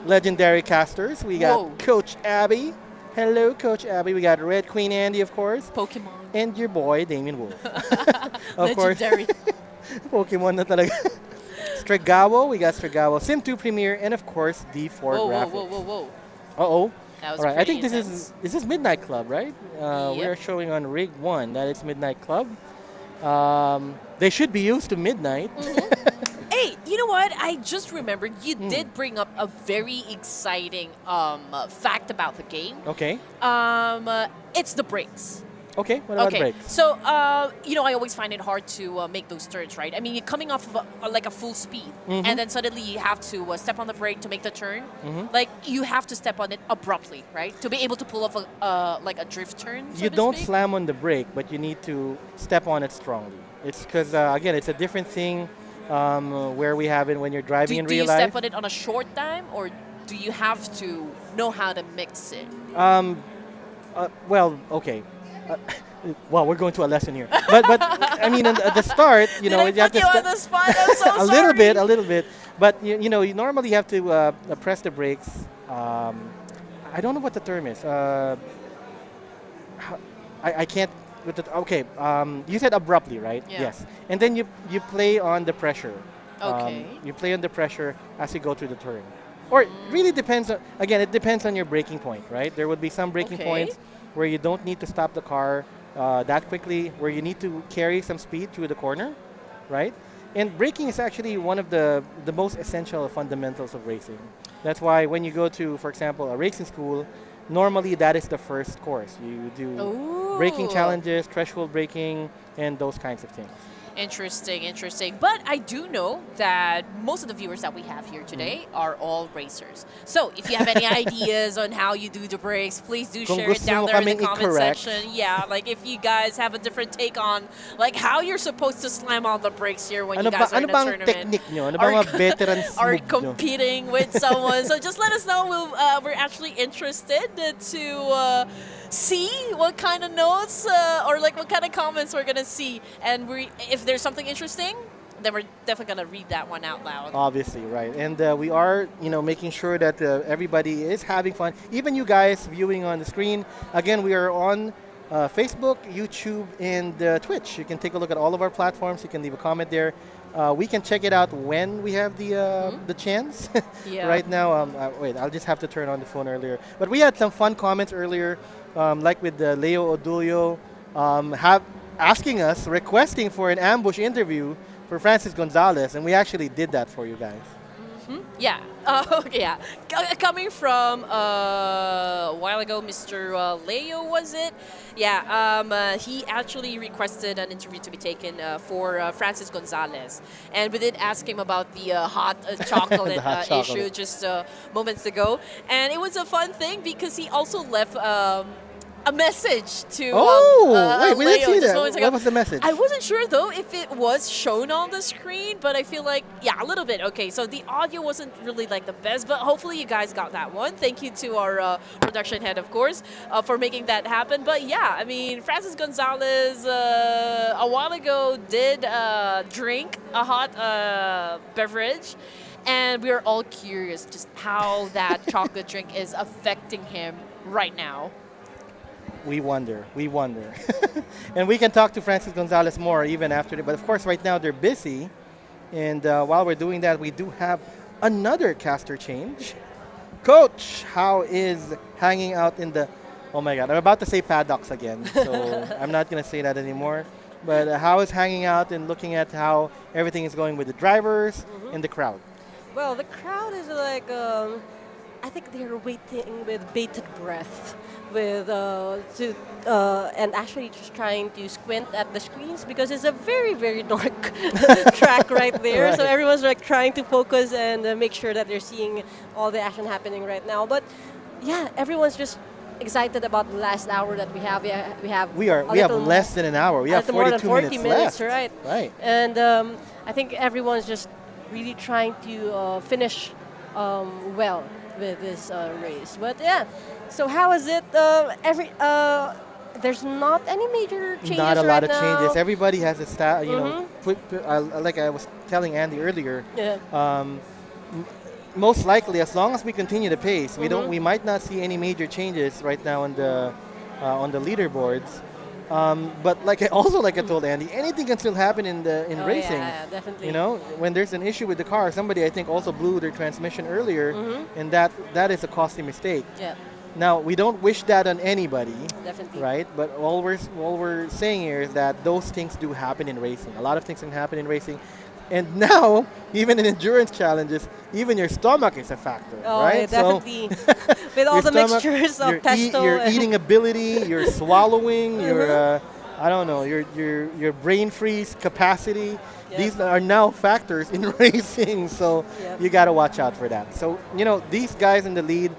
F: legendary casters. We got Coach Abby. Hello, Coach Abby. We got Red Queen Andy, of course.
G: Pokemon.
F: And your boy, DamienWolf. Of
G: Legendary.
F: course. Pokemon na talaga. Stregawo. We got Stregawo. SIM² Premier. And, of course, D4 Graffixx.
G: Whoa.
F: Uh-oh.
G: That was
F: All right. I think
G: intense.
F: this is Midnight Club, right? We are showing on Rig 1. That is Midnight Club. They should be used to midnight.
G: Hey, you know what? I just remembered you did bring up a very exciting fact about the game.
F: Okay.
G: It's the brakes.
F: Okay. What about brakes?
G: So, you know, I always find it hard to make those turns, right? I mean, you're coming off of like a full speed, and then suddenly you have to step on the brake to make the turn. Like, you have to step on it abruptly, right? To be able to pull off like a drift turn, so
F: You
G: to
F: don't
G: speak.
F: slam on the brake, but you need to step on it strongly. It's because, again, it's a different thing where we have it when you're driving in
G: Do
F: real
G: you
F: life.
G: step on it on a short time, or do you have to know how to mix it?
F: Well, okay. Well, we're going to a lesson here. But I mean, at the start, you know,
G: Did I
F: you have
G: put
F: to
G: you on the spot? I'm so
F: a
G: sorry.
F: little bit. But you know, you normally have to press the brakes. I don't know what the term is. I can't. Okay. You said abruptly, right?
G: Yeah.
F: Yes. And then you play on the pressure.
G: Okay.
F: You play on the pressure as you go through the turn. Or it really depends on. Again, it depends on your braking point, right? There would be some braking points where you don't need to stop the car that quickly, where you need to carry some speed through the corner, right? And braking is actually one of the most essential fundamentals of racing. That's why when you go to, for example, a racing school, normally that is the first course. You do braking
G: Ooh.
F: challenges, threshold braking, and those kinds of things.
G: Interesting, interesting. But I do know that most of the viewers that we have here today are all racers. So if you have any ideas on how you do the brakes, please do
F: Kung
G: share it
F: gusto
G: down
F: mo
G: there in the
F: kaming
G: comment
F: i-correct.
G: section. Yeah, like if you guys have a different take on like how you're supposed to slam on the brakes here when
F: Ano
G: you guys are
F: ano
G: in a
F: bang
G: tournament.
F: technique nyo? Ano bang mga veterans
G: Are
F: move nyo?
G: competing with someone. So just let us know. We're actually interested to see what kind of notes or like what kind of comments we're gonna see, and if there's something interesting, then we're definitely gonna read that one out loud.
F: Obviously, right. And we are, making sure that everybody is having fun. Even you guys viewing on the screen. Again, we are on Facebook, YouTube, and Twitch. You can take a look at all of our platforms. You can leave a comment there. We can check it out when we have the chance.
G: Yeah.
F: Right now, wait, I'll just have to turn on the phone earlier. But we had some fun comments earlier, like with Leo Odulio, asking us, requesting for an ambush interview for Francis Gonzalez, and we actually did that for you guys.
G: Yeah. Okay, yeah. Coming from a while ago, Mr. Leo, was it? Yeah. He actually requested an interview to be taken for Francis Gonzalez, and we did ask him about the hot chocolate
F: The hot
G: issue
F: chocolate.
G: just moments ago, and it was a fun thing because he also left. A message to
F: wait, we
G: Leo
F: didn't see
G: just
F: that.
G: moments ago.
F: What was the message?
G: I wasn't sure though if it was shown on the screen, but I feel like a little bit. Okay, so the audio wasn't really like the best, but hopefully you guys got that one. Thank you to our production head, of course, for making that happen. But yeah, I mean, Francis Gonzalez a while ago did drink a hot beverage, and we are all curious just how that chocolate drink is affecting him right now.
F: We wonder. And we can talk to Francis Gonzalez more even after. But of course, right now they're busy. And while we're doing that, we do have another caster change. Coach, how is hanging out in the... Oh my God, I'm about to say paddocks again. So I'm not going to say that anymore. But how is hanging out and looking at how everything is going with the drivers and the crowd?
H: Well, the crowd is like, I think they're waiting with bated breath, and actually just trying to squint at the screens because it's a very, very dark track right there. So
F: Right.
H: everyone's like trying to focus and make sure that they're seeing all the action happening right now. But yeah, everyone's just excited about the last hour that we have.
F: We have less than an hour. We have
H: more than
F: 42
H: 40 minutes,
F: left.
H: right?
F: Right.
H: And I think everyone's just really trying to finish well with this race. But yeah, so how is it? There's not any major changes
F: Not a lot of
H: right
F: changes.
H: now.
F: Everybody has a like I was telling Andy earlier.
H: Yeah.
F: Most likely, as long as we continue the pace, we might not see any major changes right now on the leaderboards. But like I told Andy, anything can still happen in racing.
H: Yeah, definitely.
F: You know, when there's an issue with the car, somebody I think also blew their transmission earlier, and that is a costly mistake.
H: Yeah,
F: Now we don't wish that on anybody,
H: definitely.
F: right? But all we're saying here is that those things do happen in racing. A lot of things can happen in racing. And now, even in endurance challenges, even your stomach is a factor,
H: Oh,
F: right?
H: yeah, definitely. With all
F: your
H: the
F: stomach,
H: mixtures of pesto.
F: your
H: and
F: eating ability, your swallowing, your I don't know, your brain freeze capacity.
H: Yeah.
F: These are now factors in racing, so
H: Yep.
F: you got to watch out for that. So these guys in the lead,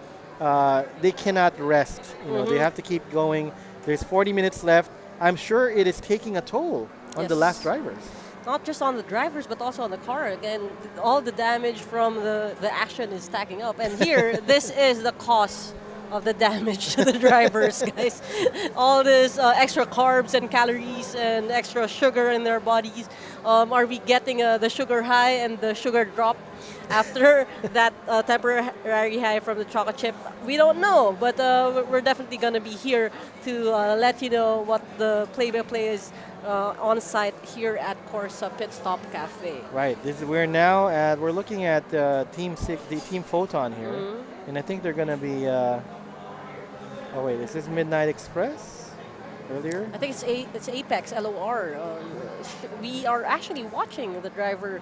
F: they cannot rest. They have to keep going. There's 40 minutes left. I'm sure it is taking a toll on the
H: Yes.
F: last drivers.
H: Not just on the drivers, but also on the car. Again, all the damage from the action is stacking up. And here, this is the cost of the damage to the drivers, guys. All this extra carbs and calories and extra sugar in their bodies. Are we getting the sugar high and the sugar drop after that temporary high from the chocolate chip? We don't know, but we're definitely going to be here to let you know what the play-by-play is on site here at KORSA Pitstop Cafe.
F: Right. We're looking at Team 6, the Team Photon here, and I think they're going to be. Oh wait, is this Midnight Express? earlier.
H: I think it's Apex LOR. We are actually watching the driver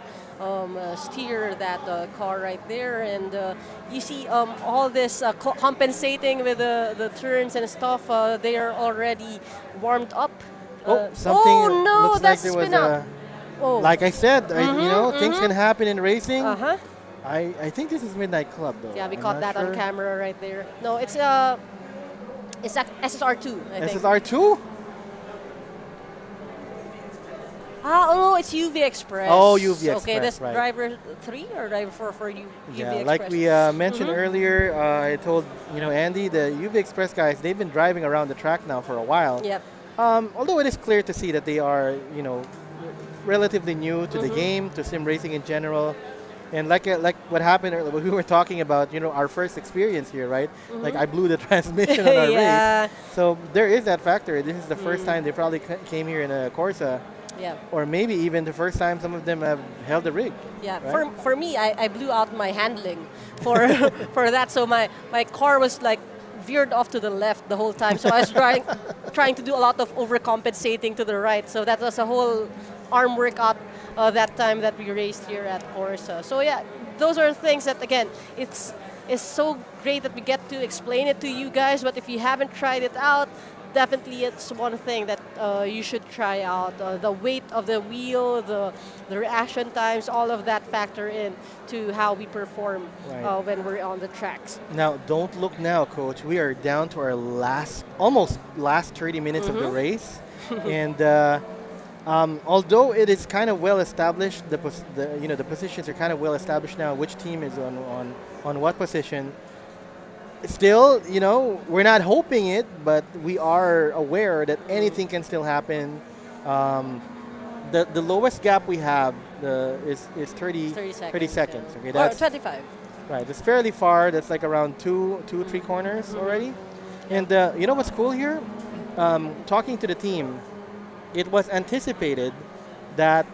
H: steer that car right there, and you see all this compensating with the turns and stuff. They are already warmed up.
F: Something
H: oh no,
F: looks
H: that's
F: like there was
H: spin up. Oh.
F: Like I said, you know, things can happen in racing.
H: Uh-huh.
F: I think this is Midnight Club though.
H: Yeah, we
F: I'm
H: caught
F: not
H: that on
F: sure.
H: camera right there. No, it's SSR2, I think.
F: SSR2?
H: Oh no, it's UV Express.
F: Oh, UV
H: Okay,
F: Express,
H: that's
F: right.
H: driver 3 or driver 4 for UV
F: Yeah,
H: Express.
F: like we mentioned earlier, I told Andy, the UV Express guys, they've been driving around the track now for a while.
H: Yep.
F: Although it is clear to see that they are, relatively new to the game, to sim racing in general. And like what happened earlier, what we were talking about, our first experience here, right? Like I blew the transmission on our
H: Yeah.
F: race. So there is that factor. This is the first time they probably came here in a KORSA.
H: Yeah.
F: Or maybe even the first time some of them have held the rig.
H: Yeah,
F: right?
H: for me, I blew out my handling for for that. So my car was like veered off to the left the whole time. So I was trying to do a lot of overcompensating to the right. So that was a whole arm workout that time that we raced here at KORSA. So yeah, those are things that again, it's so great that we get to explain it to you guys. But if you haven't tried it out, definitely it's one thing that you should try out. The weight of the wheel, the reaction times, all of that factor in to how we perform when we're on the tracks.
F: Now, don't look now, Coach. We are down to our almost last 30 minutes of the race. And although it is kind of well established, the positions are kind of well established now, which team is on what position. Still, we're not hoping it, but we are aware that anything can still happen. The lowest gap we have is 30 seconds. Okay, that's
H: 25.
F: Right, it's fairly far. That's like around two, 3 corners already. And you know what's cool here? Talking to the team, it was anticipated that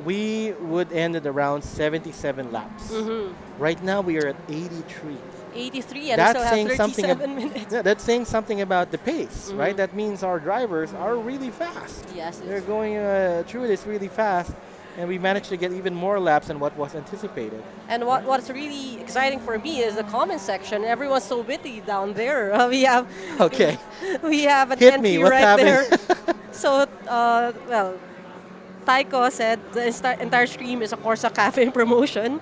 F: we would end at around 77 laps. Right now, we are at 83.
H: 83 and
F: That's
H: we still
F: saying
H: have
F: something
H: 37 minutes.
F: Yeah, that's saying something about the pace, right? That means our drivers are really fast.
H: Yes.
F: They're going through this really fast, and we managed to get even more laps than what was anticipated.
H: And what's really exciting for me is the comment section. Everyone's so witty down there. We have
F: Okay.
H: we have an
F: Hit
H: entry
F: me, what's
H: right
F: happening?
H: there. So well, Taiko said the entire stream is a KORSA Cafe promotion,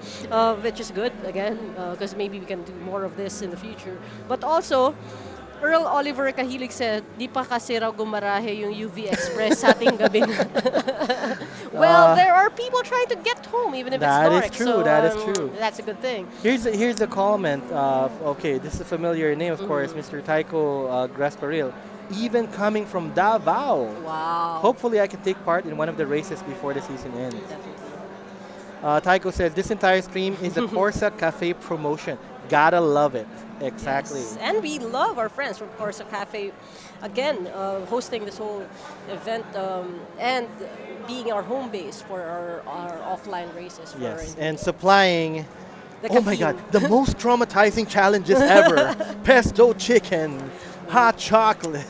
H: which is good, again, because maybe we can do more of this in the future. But also, Earl Oliver Kahilig said, di pa kasi raw gumarahe yung UV Express sa ating gabi. Well, there are people trying to get home, even if it's dark.
F: That is true,
H: so,
F: that is true.
H: That's a good thing.
F: Here's the comment of, okay, this is a familiar name, of course, Mr. Taiko Grasparil. Even coming from Davao.
H: Wow.
F: Hopefully I can take part in one of the races before the season ends.
H: Definitely.
F: Taiko says, this entire stream is a KORSA Cafe promotion. Gotta love it. Exactly.
H: Yes. And we love our friends from KORSA Cafe, again, hosting this whole event and being our home base for our offline races.
F: Yes, and supplying,
H: the
F: oh my God, the most traumatizing challenges ever. Pesto chicken, hot chocolate,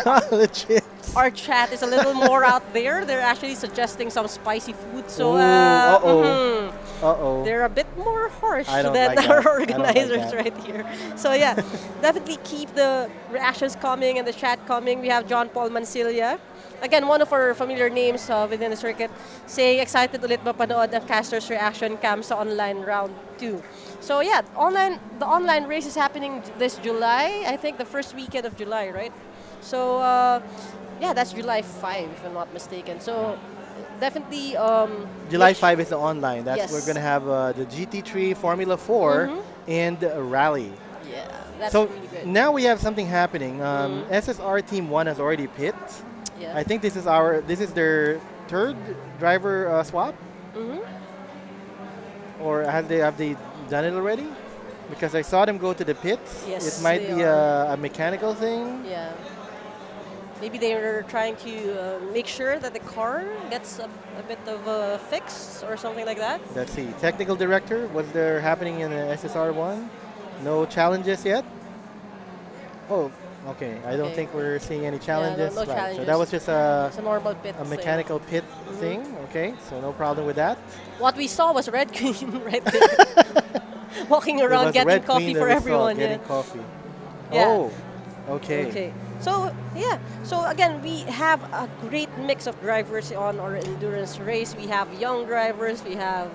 F: chocolate chips.
H: Our chat is a little more out there. They're actually suggesting some spicy food. So, they're a bit more harsh than our organizers right here. So, yeah, definitely keep the reactions coming and the chat coming. We have John Paul Mancilia. Again, one of our familiar names within the circuit, saying excited ulit mapanood ang casters reaction cam sa online round 2. So yeah, the online race is happening this July. I think the first weekend of July, right? So yeah, that's July 5 if I'm not mistaken. So definitely
F: July 5 is the online. That's
H: Yes.
F: we're gonna have the GT3 Formula 4 and a rally.
H: Yeah, that's
F: So
H: really good.
F: now we have something happening. SSR Team 1 has already pit.
H: Yeah.
F: I think this is their third driver swap. Or have they done it already? Because I saw them go to the pits.
H: Yes,
F: it might
H: they
F: be
H: are.
F: a mechanical thing.
H: Yeah. Maybe they're trying to make sure that the car gets a bit of a fix or something like that.
F: Let's see. Technical director, what's there happening in the SSR1? No challenges yet? Oh, Okay, I don't
G: Okay.
F: think we're seeing any challenges.
H: no
F: Right, so
H: challenges.
F: that was just a
H: It's a normal pit.
F: a
H: thing.
F: mechanical pit thing. Okay, so no problem with that.
H: What we saw was red queen right there, walking
F: It
H: around
F: was
H: getting
F: Red
H: coffee
F: Queen that
H: for
F: we saw
H: everyone.
F: getting
H: Yeah.
F: coffee.
H: Yeah.
F: Oh, okay.
H: Okay. So yeah. So again, we have a great mix of drivers on our endurance race. We have young drivers. We have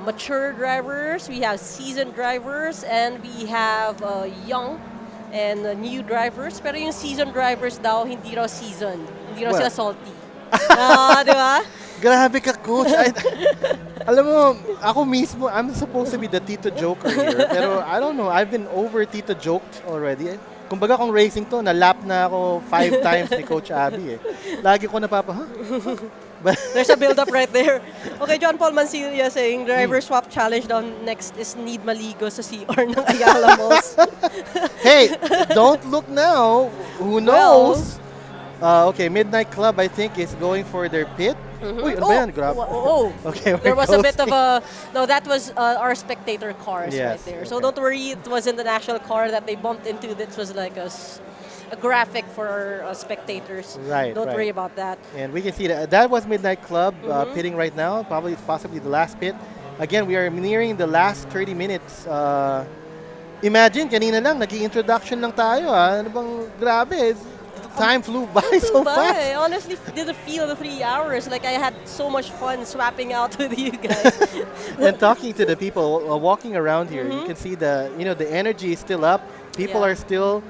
H: mature drivers. We have seasoned drivers, and we have young and new drivers. Pero yung seasoned drivers daw hindi raw seasoned. Hindi raw
F: Well.
H: sila salty. Di ba?
F: Grabe ka, coach. Alam mo, ako mismo, I'm supposed to be the Tito Joker here. Pero I don't know, I've been over Tito Joked already. Kumbaga kung racing to, na-lap na ako 5 times ni Coach Abby eh. Lagi ko napapa, But
H: There's a build-up right there. Okay, John Paul Mancilla saying driver swap challenge down next is need maligo sa CR ng Ayala Malls.
F: hey, don't look now. Who knows? Okay, Midnight Club, I think, is going for their pit. Uy, ano ba yan? Grab. Okay,
H: There
F: we're
H: was a bit of
F: closing.
H: no, that was our spectator cars right
F: Yes,
H: there. So
F: okay.
H: don't worry, it wasn't an actual car that they bumped into. This was like a graphic for our spectators.
F: Right,
H: Don't
F: right.
H: worry about that.
F: And we can see that was Midnight Club pitting right now. Probably it's possibly the last pit. Again, we are nearing the last 30 minutes. Imagine, kanina lang, nag-introduction lang tayo. Ano bang grabe? Time flew by so fast.
H: I honestly didn't feel the 3 hours. Like I had so much fun swapping out with you guys.
F: And talking to the people walking around here, you can see the energy is still up. People
H: Yeah.
F: are still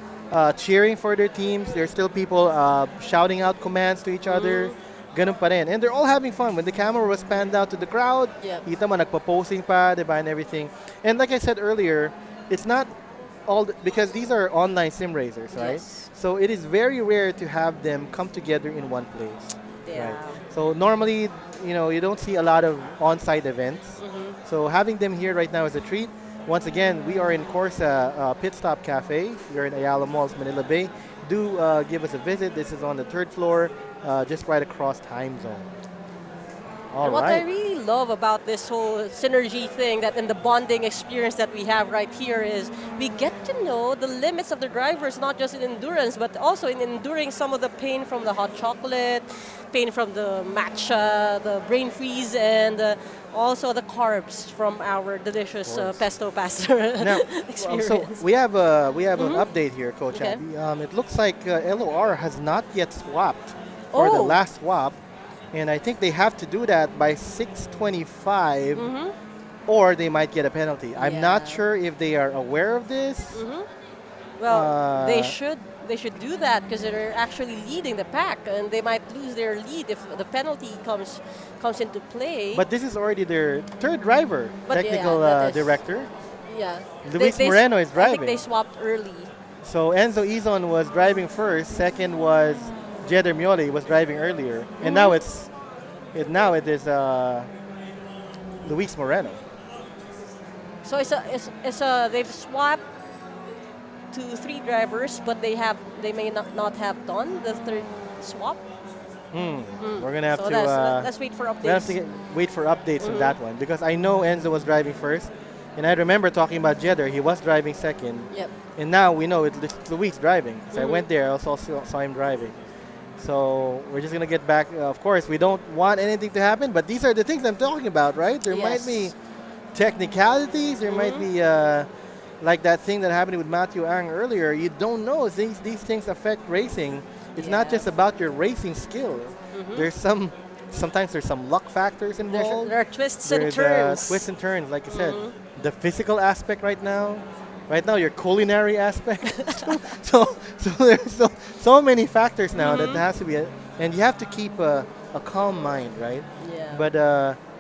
F: cheering for their teams. There's still people shouting out commands to each other. Ganun pa rin. And they're all having fun. When the camera was panned out to the crowd, kita mo nagpo-posing pa, diba, and everything. And like I said earlier, it's not all because these are online sim racers, right?
H: Yes.
F: So it is very rare to have them come together in one place.
H: Yeah.
F: Right. So normally, you don't see a lot of on-site events. So having them here right now is a treat. Once again, we are in KORSA Pitstop Cafe. We are in Ayala Malls, Manila Bay. Do give us a visit. This is on the 3rd floor, just right across time zone. All
H: And what I
F: right.
H: really love about this whole synergy thing that and the bonding experience that we have right here is we get to know the limits of the drivers, not just in endurance, but also in enduring some of the pain from the hot chocolate, pain from the matcha, the brain freeze, and also the carbs from our delicious pesto pasta
F: Now,
H: experience.
F: so we have an update here, Coach
H: Okay.
F: Abby. It looks like LOR has not yet swapped for the
H: Oh.
F: last swap, and I think they have to do that by 6:25, or they might get a penalty. I'm not
H: Yeah.
F: sure if they are aware of this.
H: Well, they should do that because they're actually leading the pack, and they might lose their lead if the penalty comes into play.
F: But this is already their 3rd driver,
H: But yeah,
F: technical
H: that is-
F: director.
H: yeah,
F: Luis Moreno is
H: I think
F: driving.
H: they swapped early.
F: So Enzo Izon was driving first. Second was Jeder Mioli was driving earlier, and now it is Luis Moreno.
H: So they've swapped to 3 drivers, but they may not have done the 3rd swap.
F: We're gonna have
H: So
F: to.
H: let's wait for
F: We have
H: updates.
F: to wait for updates on that one because I know Enzo was driving first, and I remember talking about Jeder. He was driving second,
H: Yep.
F: and now we know it's Luis driving. So I went there, I also saw him driving. So we're just gonna get back. Of course, we don't want anything to happen, but these are the things I'm talking about, right? There might be technicalities. There might be like that thing that happened with Matthew Ang earlier. You don't know. These things affect racing. It's not just about your racing skill. There's sometimes there's some luck factors involved.
H: There are twists and
F: There's
H: turns.
F: twists and turns, like I said. The physical aspect right now, your culinary aspect. so there's so many factors now that has to be, and you have to keep a calm mind, right?
H: Yeah.
F: But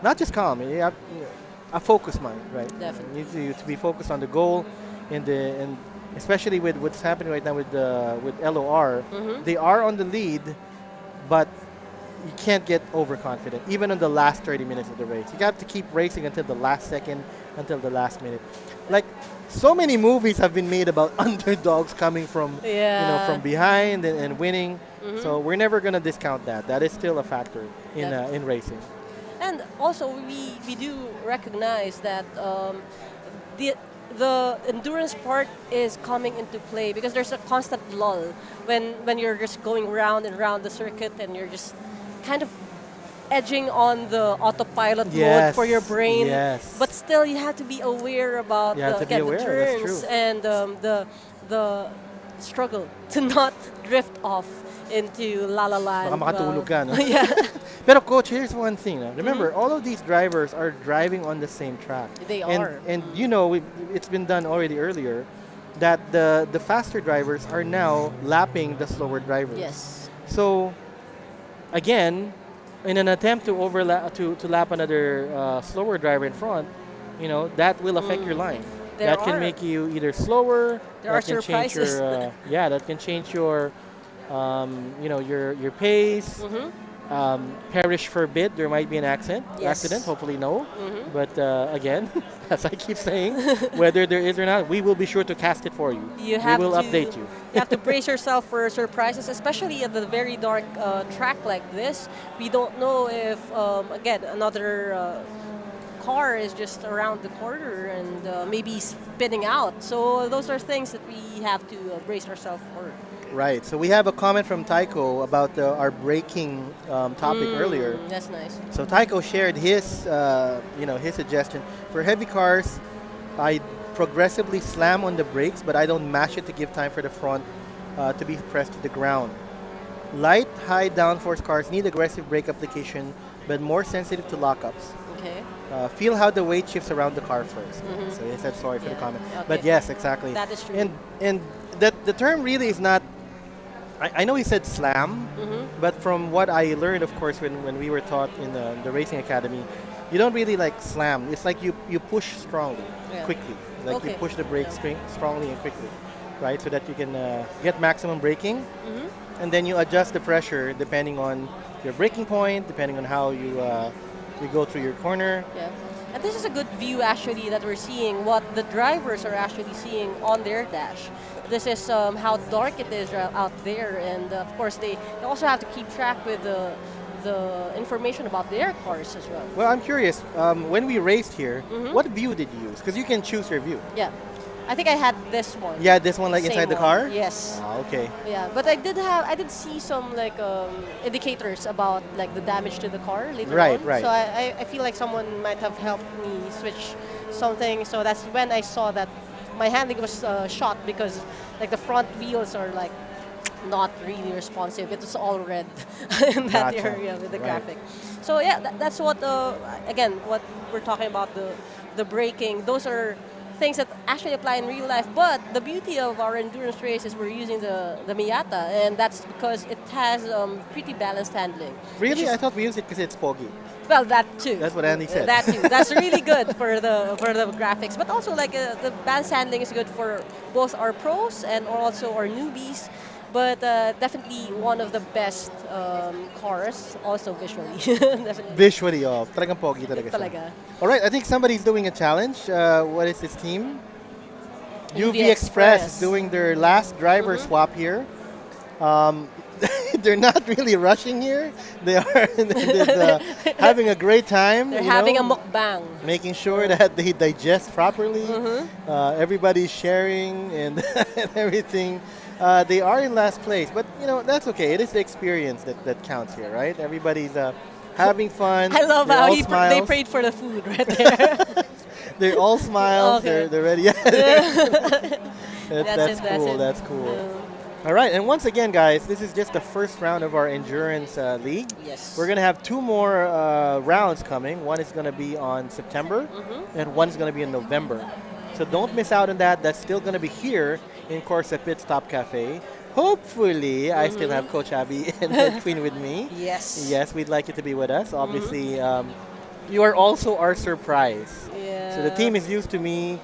F: not just calm, you have a focused mind, right?
H: Definitely.
F: You need to be focused on the goal, and especially with what's happening right now with LOR, they are on the lead, but you can't get overconfident, even in the last 30 minutes of the race. You got to keep racing until the last second, until the last minute. Like, so many movies have been made about underdogs coming from, from behind and winning. So we're never going to discount that. That is still a factor in racing.
H: And also, we do recognize that the endurance part is coming into play because there's a constant lull when you're just going round and round the circuit and you're just kind of edging on the autopilot mode for your brain.
F: Yes.
H: But still, you have to be aware about
F: You have to be aware,
H: the
F: that's
H: turns
F: true.
H: and the struggle to not drift off into La La Land.
F: Baka makatulog ka, no?
H: Yeah.
F: Pero coach, here's one thing. Remember, all of these drivers are driving on the same track.
H: They
F: and,
H: are.
F: And you know, it's been done already earlier that the faster drivers are now lapping the slower drivers.
H: Yes.
F: So, again, in an attempt to overlap to lap another slower driver in front, you know, that will affect your line.
H: There
F: That can
H: are.
F: make you either slower.
H: There
F: that
H: are
F: can change
H: surprises.
F: your that can change your you know, your pace. Perish forbid, there might be an accident.
H: Yes.
F: Hopefully no. But again, as I keep saying, whether there is or not, we will be sure to cast it for you.
H: You have
F: we will
H: to
F: update you.
H: You have to brace yourself for surprises, especially at the very dark track like this. We don't know if, again, another car is just around the corner and maybe spinning out. So those are things that we have to brace ourselves for.
F: Right. So we have a comment from Tycho about our braking topic earlier.
H: That's nice.
F: So Tycho shared his, you know, his suggestion for heavy cars. I progressively slam on the brakes, but I don't mash it to give time for the front to be pressed to the ground. Light, high downforce cars need aggressive brake application, but more sensitive to lockups.
H: Okay.
F: Feel how the weight shifts around the car first. So he said sorry for the comment.
H: Okay.
F: But yes, exactly.
H: That is true.
F: And that the term really is not. I know he said slam, but from what I learned, of course, when we were taught in the racing academy, you don't really like slam. It's like you push strongly, quickly. Like you push the brake strongly and quickly, right? So that you can get maximum braking, and then you adjust the pressure depending on your braking point, depending on how you go through your corner.
H: Yeah. And this is a good view actually that we're seeing what the drivers are actually seeing on their dash. This is how dark it is out there, and of course they also have to keep track with the information about their cars as well.
F: Well, I'm curious, when we raced here, what view did you use? Because you can choose your view.
H: Yeah. I think I had this one.
F: Yeah, this one like
H: Same
F: inside the
H: one.
F: car?
H: Yes.
F: Ah, okay.
H: Yeah, but I did see some like indicators about like the damage to the car later on.
F: Right.
H: So I feel like someone might have helped me switch something. So that's when I saw that my handling was shot because like the front wheels are like not really responsive. It was all red in that
F: Gotcha.
H: area with the
F: Right.
H: graphic. So yeah, that's what again what we're talking about the braking. Those are things that actually apply in real life. But the beauty of our endurance race is we're using the Miata, and that's because it has pretty balanced handling.
F: Really? I thought we used it because it's foggy.
H: Well, that too.
F: That's what Andy said.
H: That too. That's really good for the graphics. But also, like the balanced handling is good for both our pros and also our newbies. But definitely one of the best cars, also visually. Definitely.
F: Visually, talagang pogi talaga siya.
H: Talaga.
F: All right, I think somebody's doing a challenge. What is this team?
H: UV
F: Express
H: Express.
F: is doing their last driver swap here. They're not really rushing here. They are having a great time.
H: They're
F: you
H: having
F: know,
H: a mukbang.
F: making sure that they digest properly. Everybody's sharing and everything. They are in last place, but you know that's okay. It is the experience that counts here, right? Everybody's having fun.
H: I love
F: They're
H: how
F: all
H: they
F: smiles.
H: prayed for the food right there.
F: They're all smiles.
H: Okay.
F: They're ready. That's cool. That's cool. All right, and once again, guys, this is just the first round of our endurance league.
H: Yes.
F: We're gonna have 2 more rounds coming. One is gonna be on September, and one is gonna be in November. So don't miss out on that. That's still gonna be here in KORSA Pitstop Cafe. Hopefully, I still have Coach Abby and Head Queen with me.
H: Yes.
F: Yes, we'd like you to be with us. Obviously, you are also our surprise.
H: Yeah.
F: So the team is used to me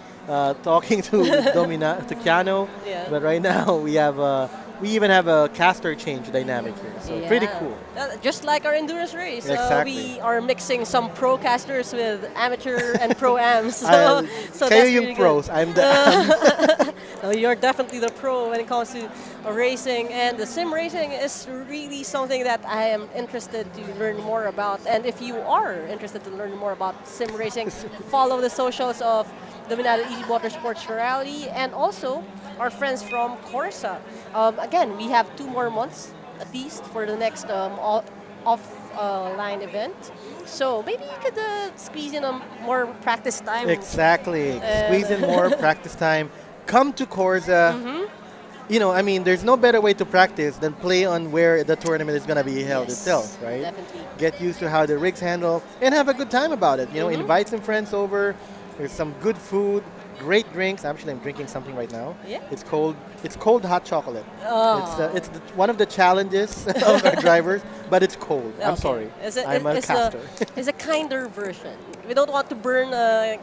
F: talking to to Keanu,
H: Yeah.
F: but right now we even have a caster change dynamic here. So pretty
H: Yeah.
F: cool.
H: Just like our endurance race,
F: Exactly.
H: we are mixing some pro casters with amateur and pro ams. So
F: Kayo
H: that's
F: yung
H: really
F: pros.
H: good.
F: I'm the
H: No, you're definitely the pro when it comes to racing, and the sim racing is really something that I am interested to learn more about. And if you are interested to learn more about sim racing, follow the socials of Dominado E-Motorsports Reality and also our friends from KORSA. Again, we have 2 more months at least for the next offline event. So maybe you could squeeze in more practice time.
F: Exactly. Squeeze in more practice time. Come to KORSA. You know, I mean, there's no better way to practice than play on where the tournament is going to be held itself, right?
H: Definitely.
F: Get used to how the rigs handle and have a good time about it. You know, invite some friends over. There's some good food, great drinks. Actually, I'm drinking something right now.
H: Yeah.
F: It's cold hot chocolate.
H: Oh.
F: It's one of the challenges of our drivers, but it's cold. I'm
H: Okay.
F: sorry.
H: It's
F: I'm a caster.
H: It's a kinder version. We don't want to burn the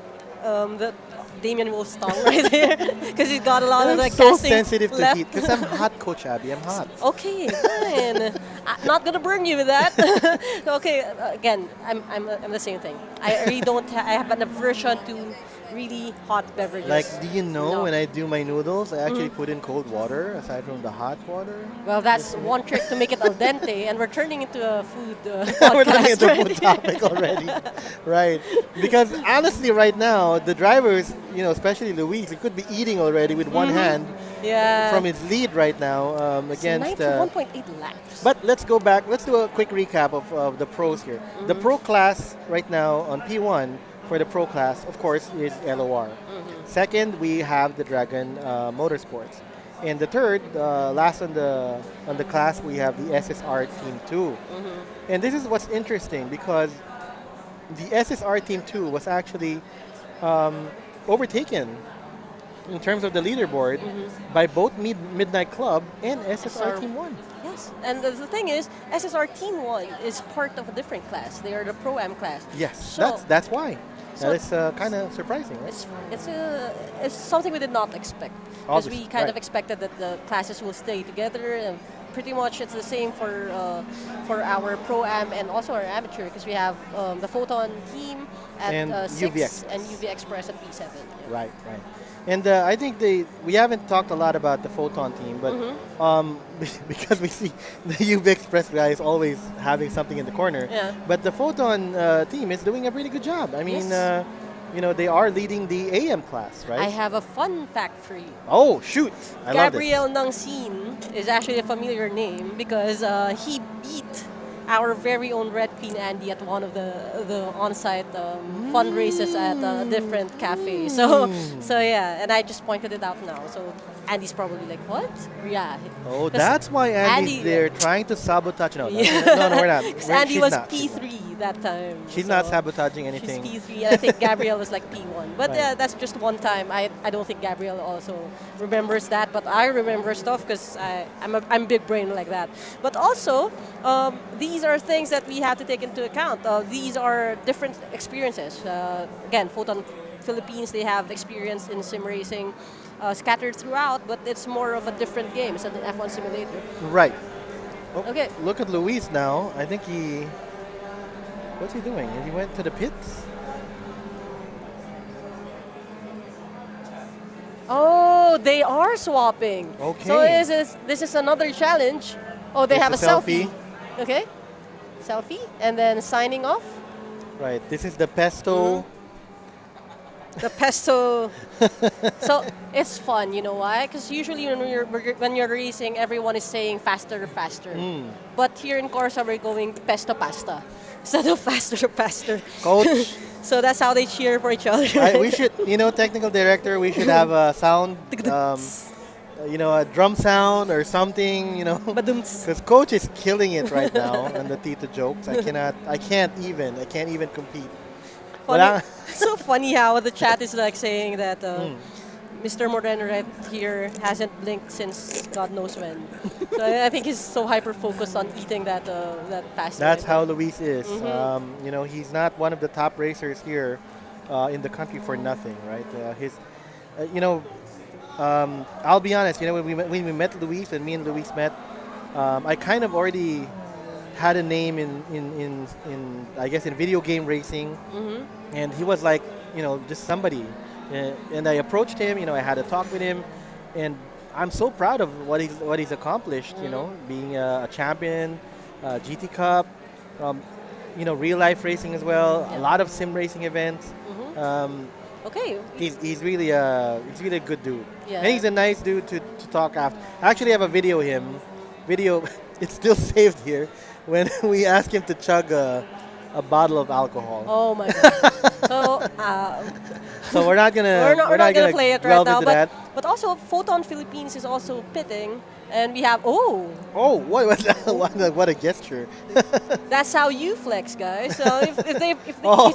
H: DamienWolf's tongue right there because he's got a lot of
F: I'm
H: the
F: so
H: casting
F: sensitive to
H: left.
F: heat because I'm hot, Coach Abby. I'm hot.
H: Okay, fine. I'm not gonna burn you with that. Okay, again, I'm the same thing. I really don't. I have an aversion to really hot beverages.
F: Like, do you know
H: No.
F: when I do my noodles, I actually put in cold water aside from the hot water?
H: Well, that's one trick to make it al dente, and we're turning into a food
F: We're
H: podcast
F: looking at the
H: already.
F: food topic already. Right. Because honestly, right now, the drivers, you know, especially Luis, he could be eating already with one hand
H: Yeah.
F: from his lead right now against.
H: 91.8 laps.
F: But let's go back. Let's do a quick recap of the pros here. The pro class right now on P1 for the pro class, of course, is LOR. Second, we have the Dragon Motorsports. And the third, last on the class, we have the SSR Team 2. And this is what's interesting because the SSR Team 2 was actually overtaken in terms of the leaderboard by both Midnight Club and SSR Team 1.
H: Yes, and the thing is, SSR Team 1 is part of a different class. They are the Pro-Am class.
F: Yes,
H: So-
F: that's why.
H: so
F: That is kind of surprising, right?
H: It's something we did not expect because we
F: Obviously,
H: kind of
F: right.
H: expected that the classes will stay together, and pretty much it's the same for our Pro-Am and also our amateur because we have the Photon team at
F: And
H: 6
F: UV
H: and UV Express at P7. Yeah.
F: Right, right. And I think we haven't talked a lot about the Photon team, but because we see the UV Express guys always having something in the corner.
H: Yeah.
F: But the Photon team is doing a really good job. I mean,
H: Yes.
F: you know, they are leading the AM class, right?
H: I have a fun fact for you.
F: Oh, shoot. I love this.
H: Gabriel Nangsin is actually a familiar name because he beat our very own Red Queen Andy at one of the on-site fun races at a different cafe. So yeah, and I just pointed it out now. So Andy's probably like, what? Yeah.
F: Oh,
H: 'Cause
F: that's why Andy's
H: Andy-
F: there trying to sabotage. No,
H: Yeah.
F: no, we're not.
H: Because
F: We're-
H: Andy
F: she's
H: was
F: not.
H: P3 that time.
F: She's
H: so
F: not sabotaging
H: She's
F: anything.
H: P3, and I think Gabrielle was like P1. But
F: Right.
H: yeah, that's just one time. I don't think Gabrielle also remembers that, but I remember stuff because I'm big brain like that. But also, these are things that we have to take into account. These are different experiences. Again, Photon Philippines, they have experience in sim racing scattered throughout, but it's more of a different game. It's an F1 simulator.
F: Right. Oh,
H: Okay.
F: Look at Luis now. I think he. What's he doing? He went to the pits.
H: Oh, they are swapping.
F: Okay.
H: So this is another challenge. Oh, they
F: It's
H: have a
F: a selfie.
H: selfie. Okay. Selfie and then signing off.
F: Right. This is the pesto.
H: The pesto. So it's fun, you know why? Because usually when you're racing, everyone is saying faster, faster. But here in KORSA, we're going pesto pasta instead of faster, faster.
F: Coach,
H: So that's how they cheer for each other.
F: we should, you know, technical director, we should have a sound, you know, a drum sound or something, you know.
H: Badumts.
F: Because Coach is killing it right now on the Tito jokes. I can't even compete.
H: Funny. It's so funny how the chat is like saying that Mr. Moreno right here hasn't blinked since God knows when. So I think he's so hyper focused on eating that pasta.
F: That's
H: right
F: how
H: now.
F: Luis is. You know, he's not one of the top racers here in the country for nothing, right? You know, I'll be honest. You know, when we met Luis and me and Luis met, I kind of already had a name in I guess in video game racing, and he was like, you know, just somebody. And I approached him. You know, I had a talk with him, and I'm so proud of what he's accomplished. You know, being a champion, GT Cup, real life racing as well. A lot of sim racing events.
H: Okay.
F: He's really a good dude.
H: Yeah.
F: And he's a nice dude to talk after. I actually have a video of him. It's still saved here when we asked him to chug a bottle of alcohol.
H: Oh my god.
F: So we're not gonna
H: we're not gonna play it right now.
F: That.
H: But also, Photon Philippines is also pitting, and we have
F: what a gesture.
H: That's how you flex, guys. So if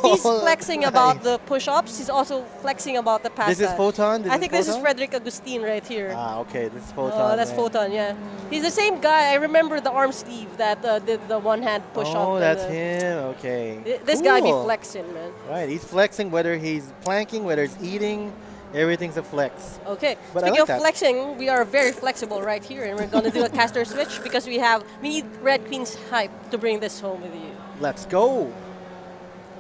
H: he's flexing
F: nice.
H: about the push-ups, he's also flexing about the pass.
F: This is Photon?
H: This is Frederick Agustin right here.
F: Okay, this is Photon.
H: Oh, that's Photon, yeah. He's the same guy. I remember the arm sleeve that did the one-hand push-up.
F: Oh, that's him. Okay.
H: This guy be flexing, man.
F: Right, he's flexing whether he's planking, whether he's eating. Everything's a flex.
H: Okay.
F: But
H: Speaking
F: like
H: of flexing, we are very flexible right here, and we're going to do a caster switch because we need Red Queen's hype to bring this home with you.
F: Let's go.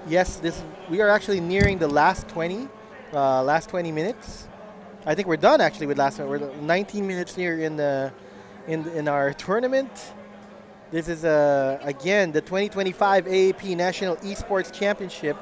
F: Yes, we are actually nearing the last 20 minutes. I think we're done actually with last one. We're 19 minutes here in our tournament. This is again the 2025 AAP National Esports Championship,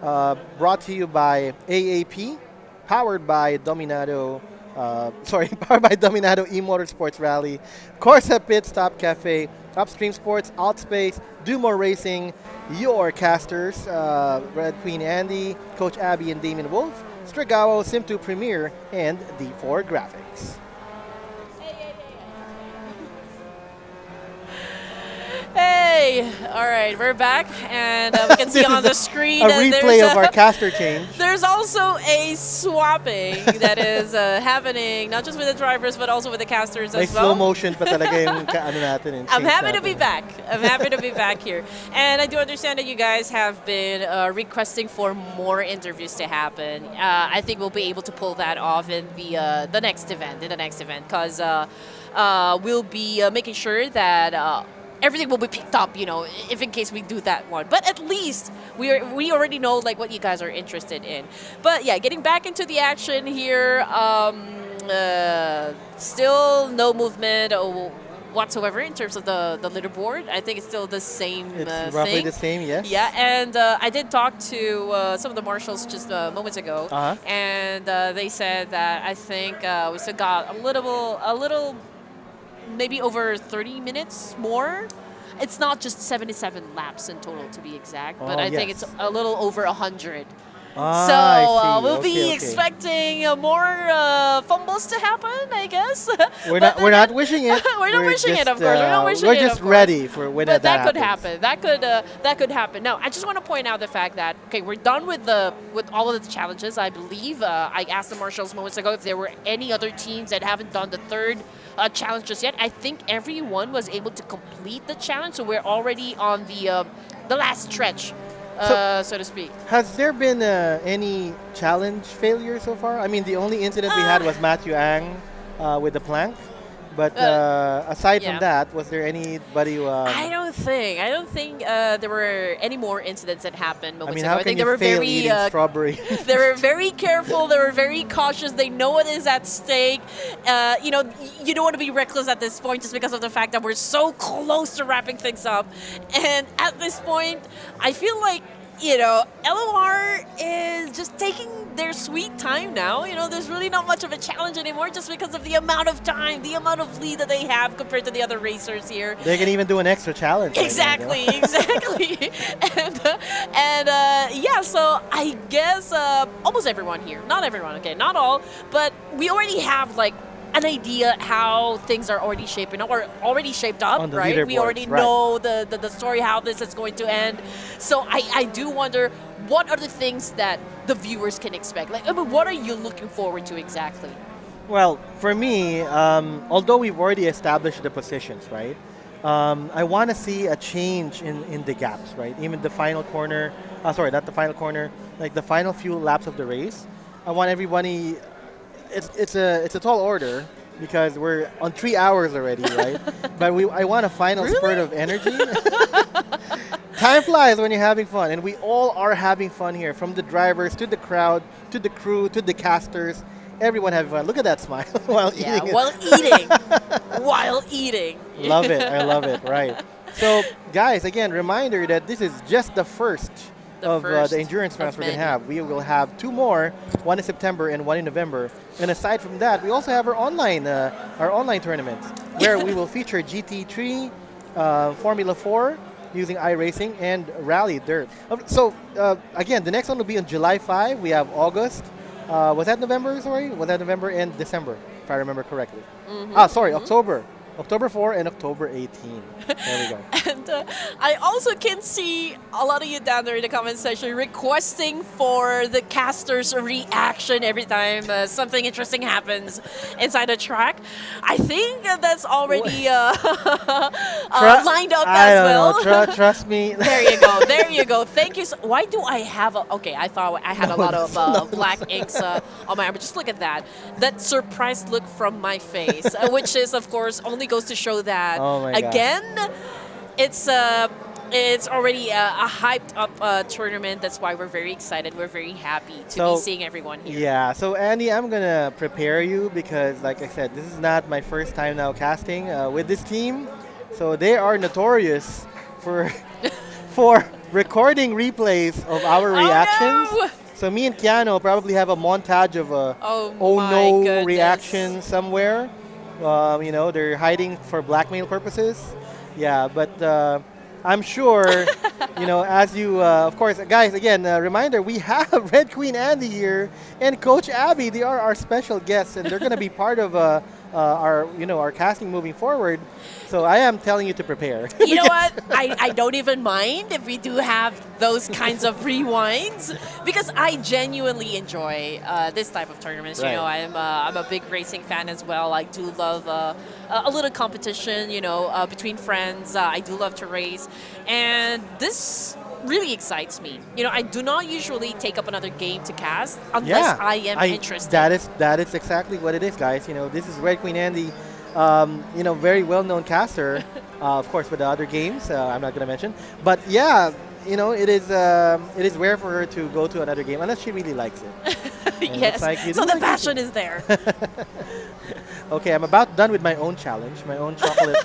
F: brought to you by AAP. Powered by Dominado, powered by Dominado E-Motorsports Rally, KORSA Pitstop Cafe, Upstream Sports, Altspace, Do More Racing, your casters, Red Queen Andy, Coach Abby and DamienWolf, Stregawo, SIM² Premier, and D4 Graffixx.
G: Hey, all right, we're back, and we can see on the screen
F: a replay of our caster change.
G: There's also a swapping that is happening, not just with the drivers, but also with the casters as well.
F: Slow motion pa talaga yung ano natin.
G: I'm happy to be back. I'm happy to be back here. And I do understand that you guys have been requesting for more interviews to happen. I think we'll be able to pull that off in the next event, because we'll be making sure that everything will be picked up, if in case we do that one. But at least we already know like what you guys are interested in. But yeah, getting back into the action here, still no movement whatsoever in terms of the leaderboard. I think it's still the same
F: It's roughly
G: thing.
F: the same, yes.
G: Yeah, and I did talk to some of the marshals just moments ago, and they said that I think we still got a little maybe over 30 minutes more. It's not just 77 laps in total to be exact, but I think it's a little over 100. So we'll be expecting more fumbles to happen, I guess.
F: We're not wishing it.
G: We're not wishing it, of course. We're not wishing it.
F: We're just ready for when that
G: could
F: happens.
G: happen. That could happen. Now, I just want to point out the fact that we're done with all of the challenges. I believe I asked the marshals moments ago if there were any other teams that haven't done the third challenge just yet. I think everyone was able to complete the challenge, so we're already on the last stretch. So to speak.
F: Has there been any challenge failure so far? I mean, the only incident we had was Matthew Ang with the plank. But aside from that, was there anybody who...
G: I don't think there were any more incidents that happened moments ago.
F: How
G: I think
F: can
G: they
F: you
G: were
F: fail
G: very
F: eating strawberry?
G: they were very careful. They were very cautious. They know what is at stake. You don't want to be reckless at this point just because of the fact that we're so close to wrapping things up. And at this point, I feel like LOR is just taking their sweet time now. There's really not much of a challenge anymore just because of the amount of time, the amount of lead that they have compared to the other racers here.
F: They can even do an extra challenge.
G: Exactly. And so I guess almost everyone here, not everyone, okay, not all, but we already have like an idea how things are already shaping up or already shaped up, right? We already know the story, how this is going to end. So I do wonder, what are the things that the viewers can expect? Like, what are you looking forward to exactly?
F: Well, for me, although we've already established the positions, right? I want to see a change in the gaps, right? Even the final corner, not the final corner, like the final few laps of the race. I want everybody... It's a tall order because we're on 3 hours already, right? But I want a final spurt of energy. Time flies when you're having fun, and we all are having fun here, from the drivers to the crowd to the crew to the casters. everyone having fun. Look at that smile while
G: Yeah,
F: eating.
G: while eating. While eating.
F: Love it. I love it. Right. So, guys, again, reminder that this is just the first of
G: first
F: the endurance rounds
G: of
F: we're going to
G: many.
F: have. We will have 2 more, one in September and one in November. And aside from that, we also have our online tournaments where we will feature GT3, Formula 4 using iRacing, and Rally Dirt. So, again, the next one will be on July 5. We have August. Was that November? Sorry? Was that November and December, if I remember correctly? Sorry, October. October 4 and October 18. There we go.
G: And I also can see a lot of you down there in the comment section requesting for the casters' reaction every time something interesting happens inside the track. I think that's already lined up
F: I
G: as
F: don't
G: well.
F: know. Trust me.
G: There you go. There you go. Thank you. Why do I have a... Okay, I thought I had a lot of black inks on my arm. But just look at that. That surprised look from my face, which is, of course, only goes to show that,
F: Oh my gosh.
G: again, it's already a hyped up tournament. That's why we're very excited. We're very happy to be seeing everyone here.
F: Yeah, so Andy, I'm going to prepare you because, like I said, this is not my first time now casting with this team. So they are notorious for for recording replays of our reactions.
G: No!
F: So me and Keanu probably have a montage of
G: Oh my
F: no
G: goodness.
F: reaction somewhere. You know, they're hiding for blackmail purposes. Yeah, but I'm sure, you know, as you, of course, guys, again, reminder, we have Red Queen Andy here and Coach Abby. They are our special guests, and they're going to be part of our casting moving forward. So I am telling you to prepare.
G: You know what? I don't even mind if we do have those kinds of rewinds because I genuinely enjoy this type of tournaments.
F: Right.
G: You know, I'm a big racing fan as well. I do love a little competition, you know, between friends. I do love to race. And this really excites me. You know, I do not usually take up another game to cast unless I am interested.
F: That is exactly what it is, guys. You know, this is Red Queen Andy, you know, very well-known caster, of course, for the other games. I'm not going to mention, but yeah, you know, it is rare for her to go to another game unless she really likes it. And
G: Yes.
F: it's like, you
G: So
F: do
G: the
F: like
G: passion
F: it.
G: is there.
F: Okay, I'm about done with my own challenge, my own chocolate.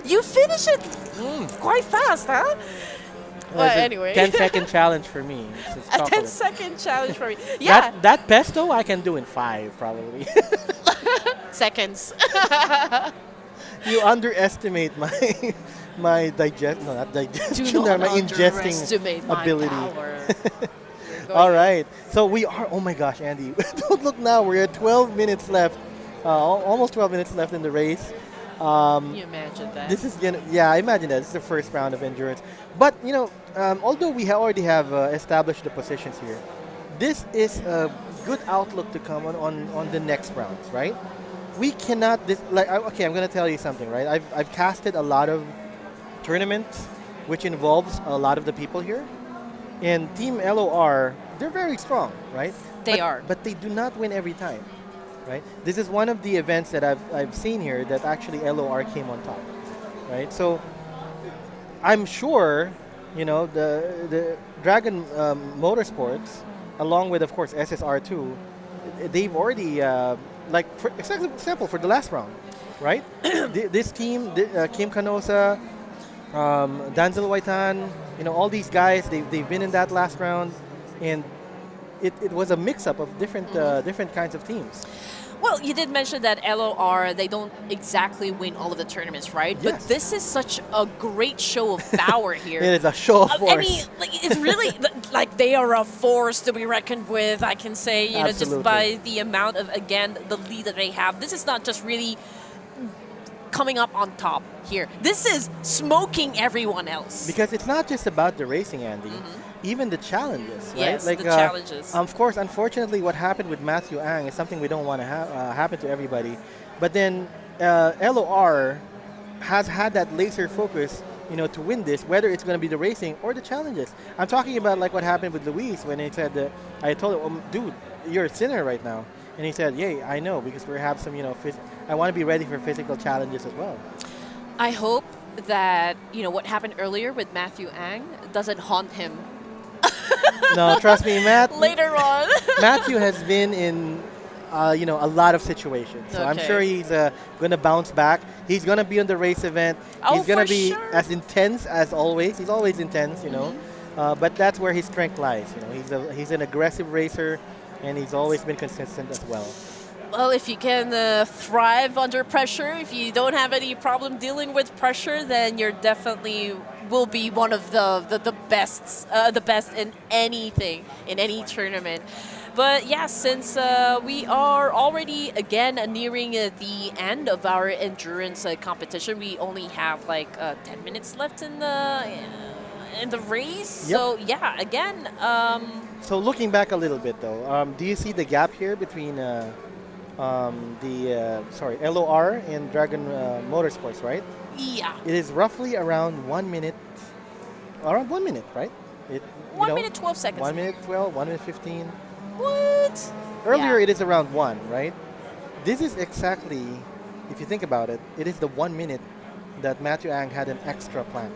G: You finish it quite fast, huh? Well,
F: It's a
G: anyway.
F: 10-second challenge for me. It's
G: A
F: chocolate.
G: 10-second challenge for me. Yeah,
F: That pesto I can do in 5 probably.
G: seconds.
F: You underestimate my not digestion,
G: Do not
F: my ingesting
G: underestimate my
F: ability.
G: power.
F: All right, so we are. Oh my gosh, Andy! Don't look now. We're at 12 minutes left, almost 12 minutes left in the race.
G: Can you imagine that?
F: This is gonna. Yeah, I imagine that. This is the first round of endurance. But you know, although we already have established the positions here, this is a good outlook to come on the next rounds, right? We cannot. Okay, I'm gonna tell you something, right? I've casted a lot of tournaments, which involves a lot of the people here, and Team LOR, they're very strong, right?
G: They are.
F: But they do not win every time, right? This is one of the events that I've seen here that actually LOR came on top, right? So I'm sure, you know, the Dragon Motorsports, along with, of course, SSR2, they've already, like, for example, for the last round, right? This team, Kim Canosa, Danzel Waitan, you know, all these guys, they've been in that last round, and it was a mix-up of different different kinds of teams.
G: Well, you did mention that LOR, they don't exactly win all of the tournaments, right?
F: Yes.
G: But this is such a great show of power here.
F: It is a show of force.
G: I mean, like, it's really, like, they are a force to be reckoned with, I can say, you know, just
F: Absolutely.
G: by the amount of, again, the lead that they have. This is not just really coming up on top here. This is smoking everyone else.
F: Because it's not just about the racing, Andy. Even the challenges, right?
G: Yes,
F: like,
G: the challenges.
F: Of course, unfortunately, what happened with Matthew Ang is something we don't want to happen to everybody. But then LOR has had that laser focus, you know, to win this, whether it's going to be the racing or the challenges. I'm talking about like what happened with Luis when he said that I told him, dude, you're a sinner right now. And he said, yeah, I know, because we have some, you know, I want to be ready for physical challenges as well.
G: I hope that, you know, what happened earlier with Matthew Ang doesn't haunt him
F: No, trust me, Matt.
G: later on.
F: Matthew has been in a lot of situations. So I'm
G: Okay.
F: sure he's going to bounce back. He's going to be on the race event.
G: Oh,
F: He's going
G: for
F: to be
G: sure.
F: as intense as always. He's always intense,
G: Mm-hmm.
F: but that's where his strength lies. He's an aggressive racer, and he's always been consistent as well.
G: Well, if you can thrive under pressure, if you don't have any problem dealing with pressure, then you're definitely will be one of the best in anything, in any tournament. But yeah, since we are already again nearing the end of our endurance competition, we only have like 10 minutes left in the race.
F: Yep.
G: So yeah, again.
F: So looking back a little bit though, do you see the gap here between LOR and Dragon Motorsports, right?
G: Yeah.
F: It is roughly around 1 minute, right?
G: 1 minute 12 seconds.
F: 1 minute 12, 1 minute 15.
G: What?
F: Earlier
G: Yeah.
F: it is around 1, right? This is exactly, if you think about it, it is the 1 minute that Matthew Ang had an extra plank.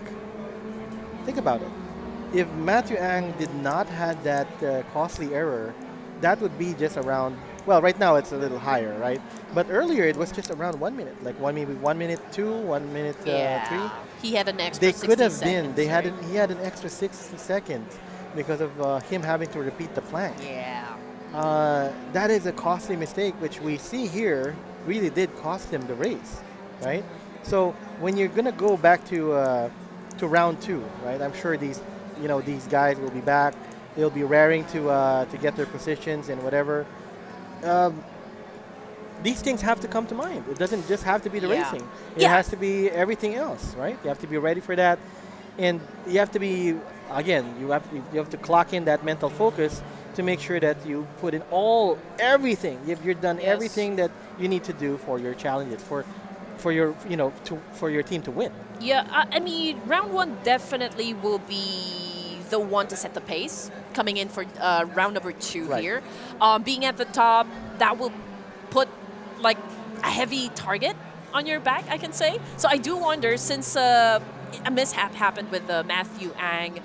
F: Think about it. If Matthew Ang did not have that costly error, that would be just around, well, right now it's a little higher, right? But earlier it was just around 1 minute, like maybe 1 minute 2, 1 minute 3.
G: He had an extra
F: They
G: 60
F: could have
G: seconds,
F: been.
G: right?
F: He had an extra 60 seconds because of him having to repeat the plank.
G: Yeah.
F: That is a costly mistake, which we see here really did cost him the race, right? So when you're gonna go back to round 2, right? I'm sure these guys will be back. They'll be raring to get their positions and whatever. These things have to come to mind. It doesn't just have to be the
G: Yeah.
F: racing. It
G: Yeah.
F: has to be everything else, right? You have to be ready for that, and you have to be you have to clock in that mental focus to make sure that you put in everything. You've done
G: Yes.
F: everything that you need to do for your challenges, for your for your team to win.
G: Yeah, I mean, round 1 definitely will be the one to set the pace coming in for round number 2
F: Right.
G: here. Being at the top, that will put like a heavy target on your back, I can say. So I do wonder, since a mishap happened with Matthew Ang,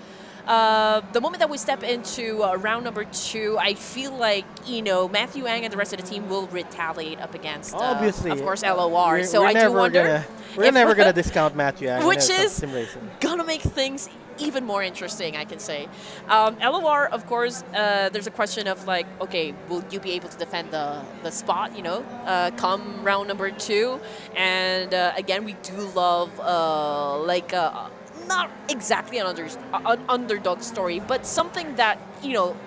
G: the moment that we step into round number 2, I feel like, Matthew Ang and the rest of the team will retaliate up against,
F: Obviously,
G: of course, LOR.
F: We're-
G: So
F: we're
G: I do
F: never
G: wonder.
F: we're never gonna discount Matthew Ang
G: Which
F: when it comes
G: is
F: to sim racing.
G: gonna make things even more interesting, I can say. LOR, of course, there's a question of like, okay, will you be able to defend the spot, come round number 2? And again, we do love not exactly an underdog story, but something that,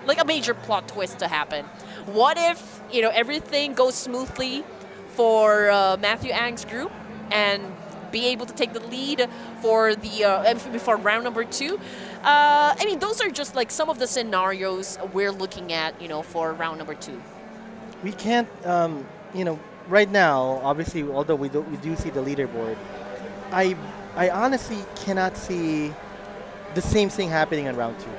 G: like a major plot twist to happen. What if, everything goes smoothly for Matthew Ang's group and be able to take the lead for before round number 2? I mean, those are just like some of the scenarios we're looking at, for round number 2.
F: We can't, right now, obviously, although we do see the leaderboard, I honestly cannot see the same thing happening in round 2.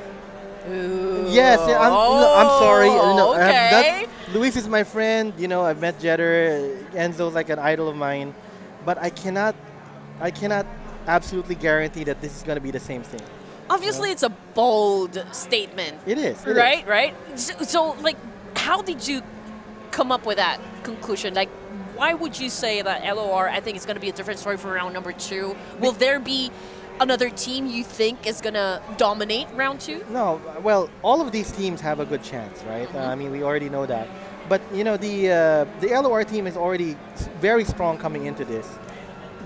G: Ooh.
F: Yes, I'm sorry.
G: Okay.
F: Luis is my friend. I've met Jetter. Enzo's like an idol of mine, but I cannot absolutely guarantee that this is going to be the same thing.
G: Obviously, it's a bold statement.
F: It is.
G: Right? So, like, how did you come up with that conclusion? Like, why would you say that LOR, I think it's going to be a different story for round number 2? Will there be another team you think is going to dominate round 2?
F: No, well, all of these teams have a good chance, right? I mean, we already know that. But, the LOR team is already very strong coming into this.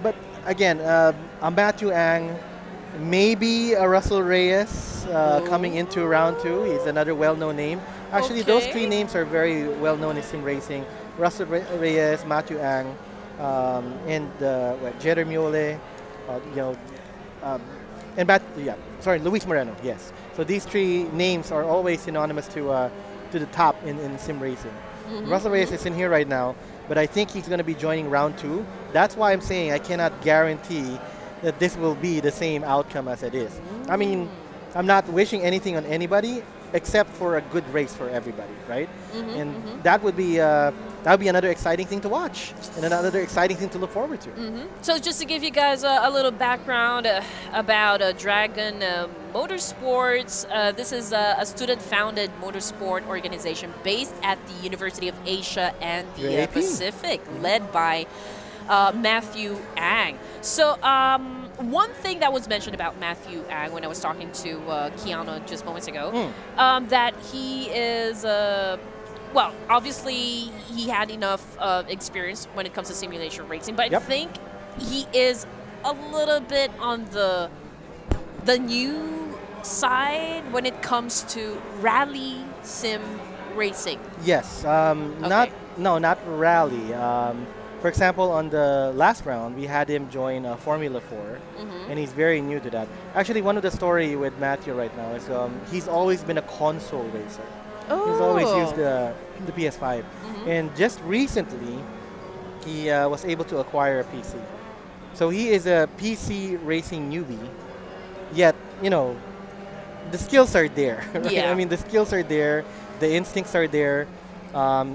F: But, again, a Matthew Ang, maybe a Russell Reyes coming into round 2. He's another well-known name. Actually, those 3 names are very well-known in sim racing. Russell Reyes, Matthew Ang, and Jeter Mule, Luis Moreno. Yes. So these 3 names are always synonymous to the top in sim racing. Russell Reyes is in here right now, but I think he's going to be joining round 2. That's why I'm saying I cannot guarantee that this will be the same outcome as it is. I mean, I'm not wishing anything on anybody except for a good race for everybody, right? And that would be that would be another exciting thing to watch and another exciting thing to look forward to.
G: So just to give you guys a little background about Dragon Motorsports, this is a student-founded motorsport organization based at the University of Asia and the
F: AAP.
G: Pacific, led by Matthew Ang. So one thing that was mentioned about Matthew Ang when I was talking to Keanu just moments ago, that he is, well, obviously he had enough experience when it comes to simulation racing, but I think he is a little bit on the new side when it comes to rally sim racing.
F: Yes, not rally. For example, on the last round, we had him join Formula 4, and he's very new to that. Actually, one of the story with Matthew right now is he's always been a console racer. He's always used the PS5. And just recently, he was able to acquire a PC. So he is a PC racing newbie, yet, you know, the skills are there. Right?
G: Yeah.
F: I mean, the skills are there, the instincts are there,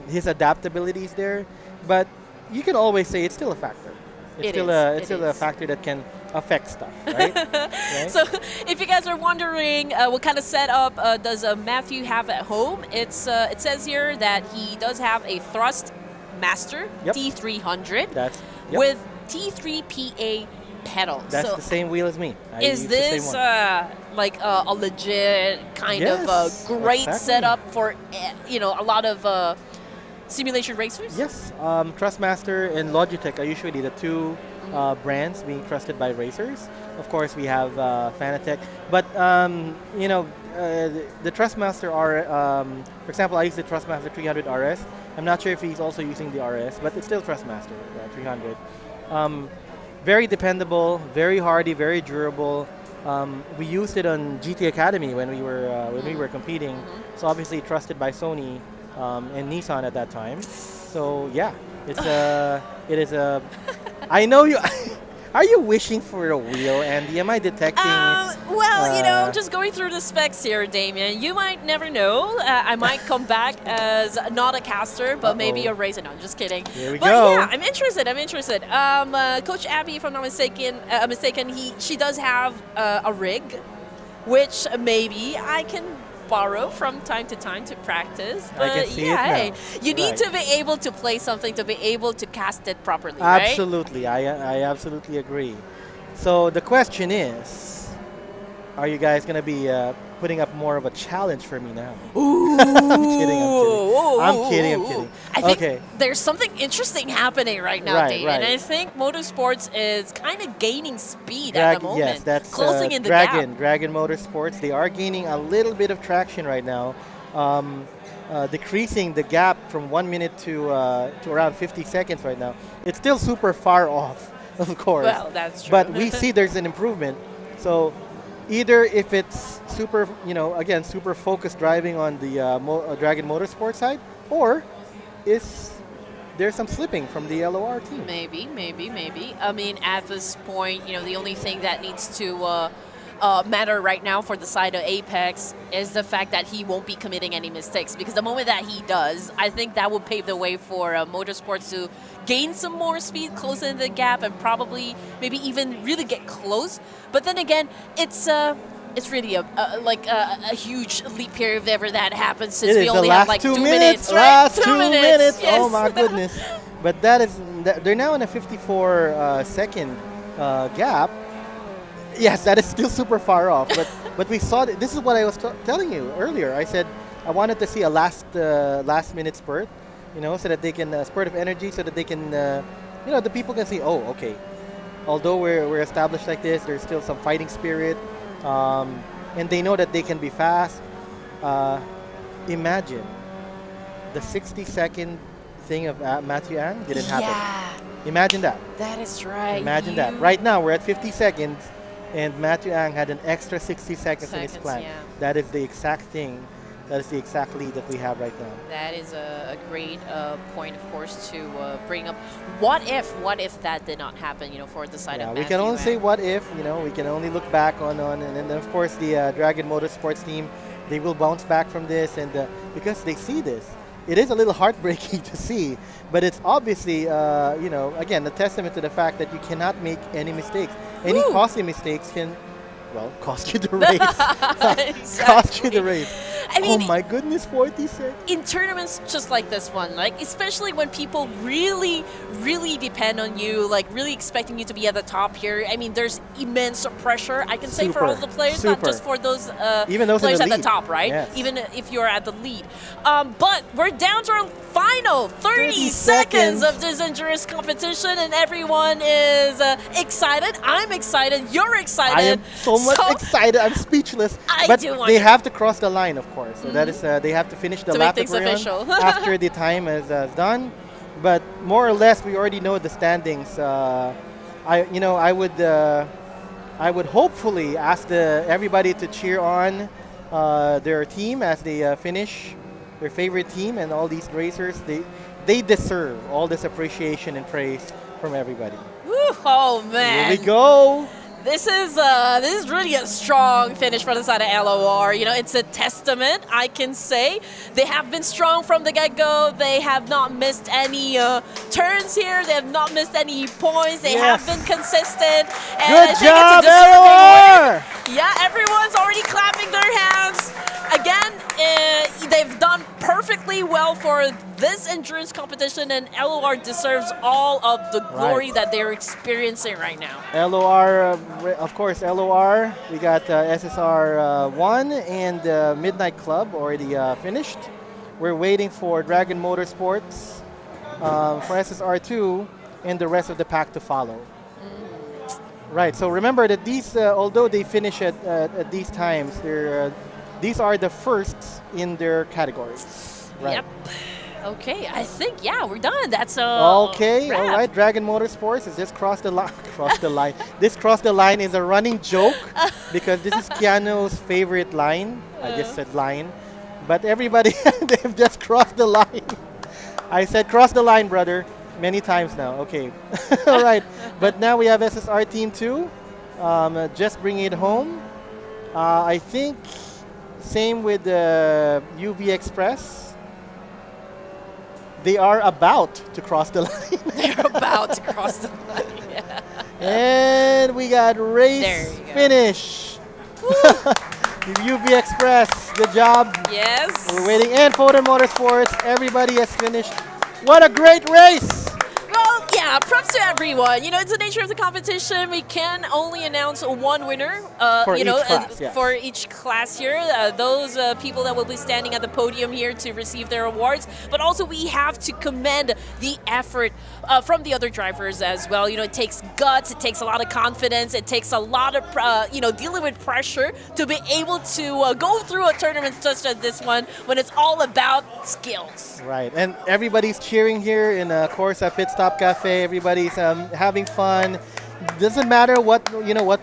F: his adaptability is there, but you can always say it's still a factor. It's still a factor that can affect stuff, right? Right?
G: So if you guys are wondering what kind of setup does Matthew have at home, it says here that he does have a Thrustmaster T300 with T3PA pedals.
F: That's
G: so
F: the same wheel as me. I
G: is
F: use the same
G: this
F: one.
G: like a legit kind of great
F: exactly.
G: setup for a lot of simulation racers?
F: Yes, Trustmaster and Logitech are usually the two brands being trusted by racers. Of course, we have Fanatec, but the Trustmaster are, for example, I use the Trustmaster 300 RS. I'm not sure if he's also using the RS, but it's still Trustmaster 300. Very dependable, very hardy, very durable. We used it on GT Academy when we were competing. So obviously trusted by Sony and Nissan at that time. So yeah, it is a. I know you. Are you wishing for a wheel, Andy? Am I detecting?
G: Well, just going through the specs here, Damien, you might never know. I might come back as not a caster, but maybe a racer. No, I'm just kidding.
F: Here we
G: but
F: go.
G: Yeah, I'm interested. Coach Abby, if I'm not mistaken, she does have a rig, which maybe I can borrow from time to time to practice. But
F: I can see
G: yeah,
F: it now.
G: you need to be able to play something to be able to cast it properly, right?
F: Absolutely, I absolutely agree. So the question is, are you guys going to be putting up more of a challenge for me now? I'm kidding.
G: I think there's something interesting happening right now, Dave. And I think motorsports is kind of gaining speed at the moment.
F: Yes, that's
G: closing in the gap.
F: Dragon Motorsports. They are gaining a little bit of traction right now, decreasing the gap from 1 minute to around 50 seconds right now. It's still super far off, of course.
G: Well, that's true.
F: But we see there's an improvement. So either if it's super focused driving on the Dragon Motorsport side, or is there some slipping from the LOR team?
G: Maybe. I mean, at this point, the only thing that needs to matter right now for the side of Apex is the fact that he won't be committing any mistakes. Because the moment that he does, I think that will pave the way for Motorsports to gain some more speed, close in the gap, and probably maybe even really get close. But then again, it's really a huge leap here if ever that happens, since we only have like 2 minutes, right?
F: Last 2 minutes.
G: Yes.
F: Oh my goodness! But they're now in a 54 second gap. Yes, that is still super far off. But we saw this is what I was telling you earlier. I said I wanted to see a last minute spurt, so that they can spurt of energy, so that they can the people can see, oh, okay. Although we're established like this, there's still some fighting spirit. And they know that they can be fast. Imagine the 60-second thing of Matthew Ang didn't happen. Imagine that.
G: That is right.
F: Imagine that. Right now, we're at 50 seconds, and Matthew Ang had an extra 60 seconds in his plan.
G: Yeah.
F: That is the exact thing. That is the exact lead that we have right now.
G: That is a great point, of course, to bring up. What if that did not happen, for the side of Matthew?
F: We can only say what if, we can only look back on and then, of course, the Dragon Motorsports team, they will bounce back from this, and because they see this. it is a little heartbreaking to see, but it's obviously, you know, again, a testament to the fact that you cannot make any mistakes. Any costly mistakes can, well, cost you the race. Cost you the race.
G: I mean,
F: oh my goodness, 46.
G: in tournaments just like this one, like especially when people really, really depend on you, like really expecting you to be at the top here. I mean, there's immense pressure. I can say for all the players, not just for those
F: even those
G: players
F: in the
G: at the top, right?
F: Yes.
G: Even if you're at the lead. But we're down to our final 30 seconds of this endurance competition, and everyone is excited. I'm excited. You're excited.
F: I am so much excited. I'm speechless. But they have to cross the line, of course. So that is, they have to finish the lap that we're on after the time is done. But more or less, we already know the standings. I would hopefully ask everybody to cheer on their team as they finish their favorite team, and all these racers. They deserve all this appreciation and praise from everybody.
G: Woo, oh man!
F: Here we go.
G: This is really a strong finish for the side of LOR. You know, it's a testament, I can say. They have been strong from the get-go. They have not missed any turns here. They have not missed any points. They have been consistent. And
F: good job, LOR!
G: Yeah, everyone's already clapping their hands. Again, they've done perfectly well for this endurance competition, and LOR deserves all of the glory that they're experiencing right now.
F: LOR, of course, LOR. We got SSR 1 and Midnight Club already finished. We're waiting for Dragon Motorsports, for SSR 2, and the rest of the pack to follow. Right, so remember that these, although they finish at these times, these are the firsts in their categories. Right.
G: Yep. Okay, I think, yeah, we're done. That's
F: okay,
G: wrap.
F: all right. Dragon Motorsports has just crossed the line. Crossed the line. This cross the line is a running joke because this is Keanu's favorite line. I just said line. But everybody, they've just crossed the line. I said cross the line, brother, many times now. Okay. All right. But now we have SSR Team 2. Just bring it home. I think same with the UV Express. They are about to cross the line.
G: They're about to cross the line. Yeah.
F: And we got race finish. UV Express, good job.
G: Yes.
F: We're waiting. And Photon Motorsports, everybody has finished. What a great race.
G: Well, yeah, props to everyone. You know, it's the nature of the competition. We can only announce one winner,
F: for
G: you know,
F: each class, yes.
G: for each class here. Those people that will be standing at the podium here to receive their awards. But also we have to commend the effort from the other drivers as well. You know, it takes guts, it takes a lot of confidence, it takes a lot of, you know, dealing with pressure to be able to go through a tournament such as this one when it's all about skills.
F: Right, and everybody's cheering here in KORSA Pitstop Cafe. Everybody's having fun. Doesn't matter what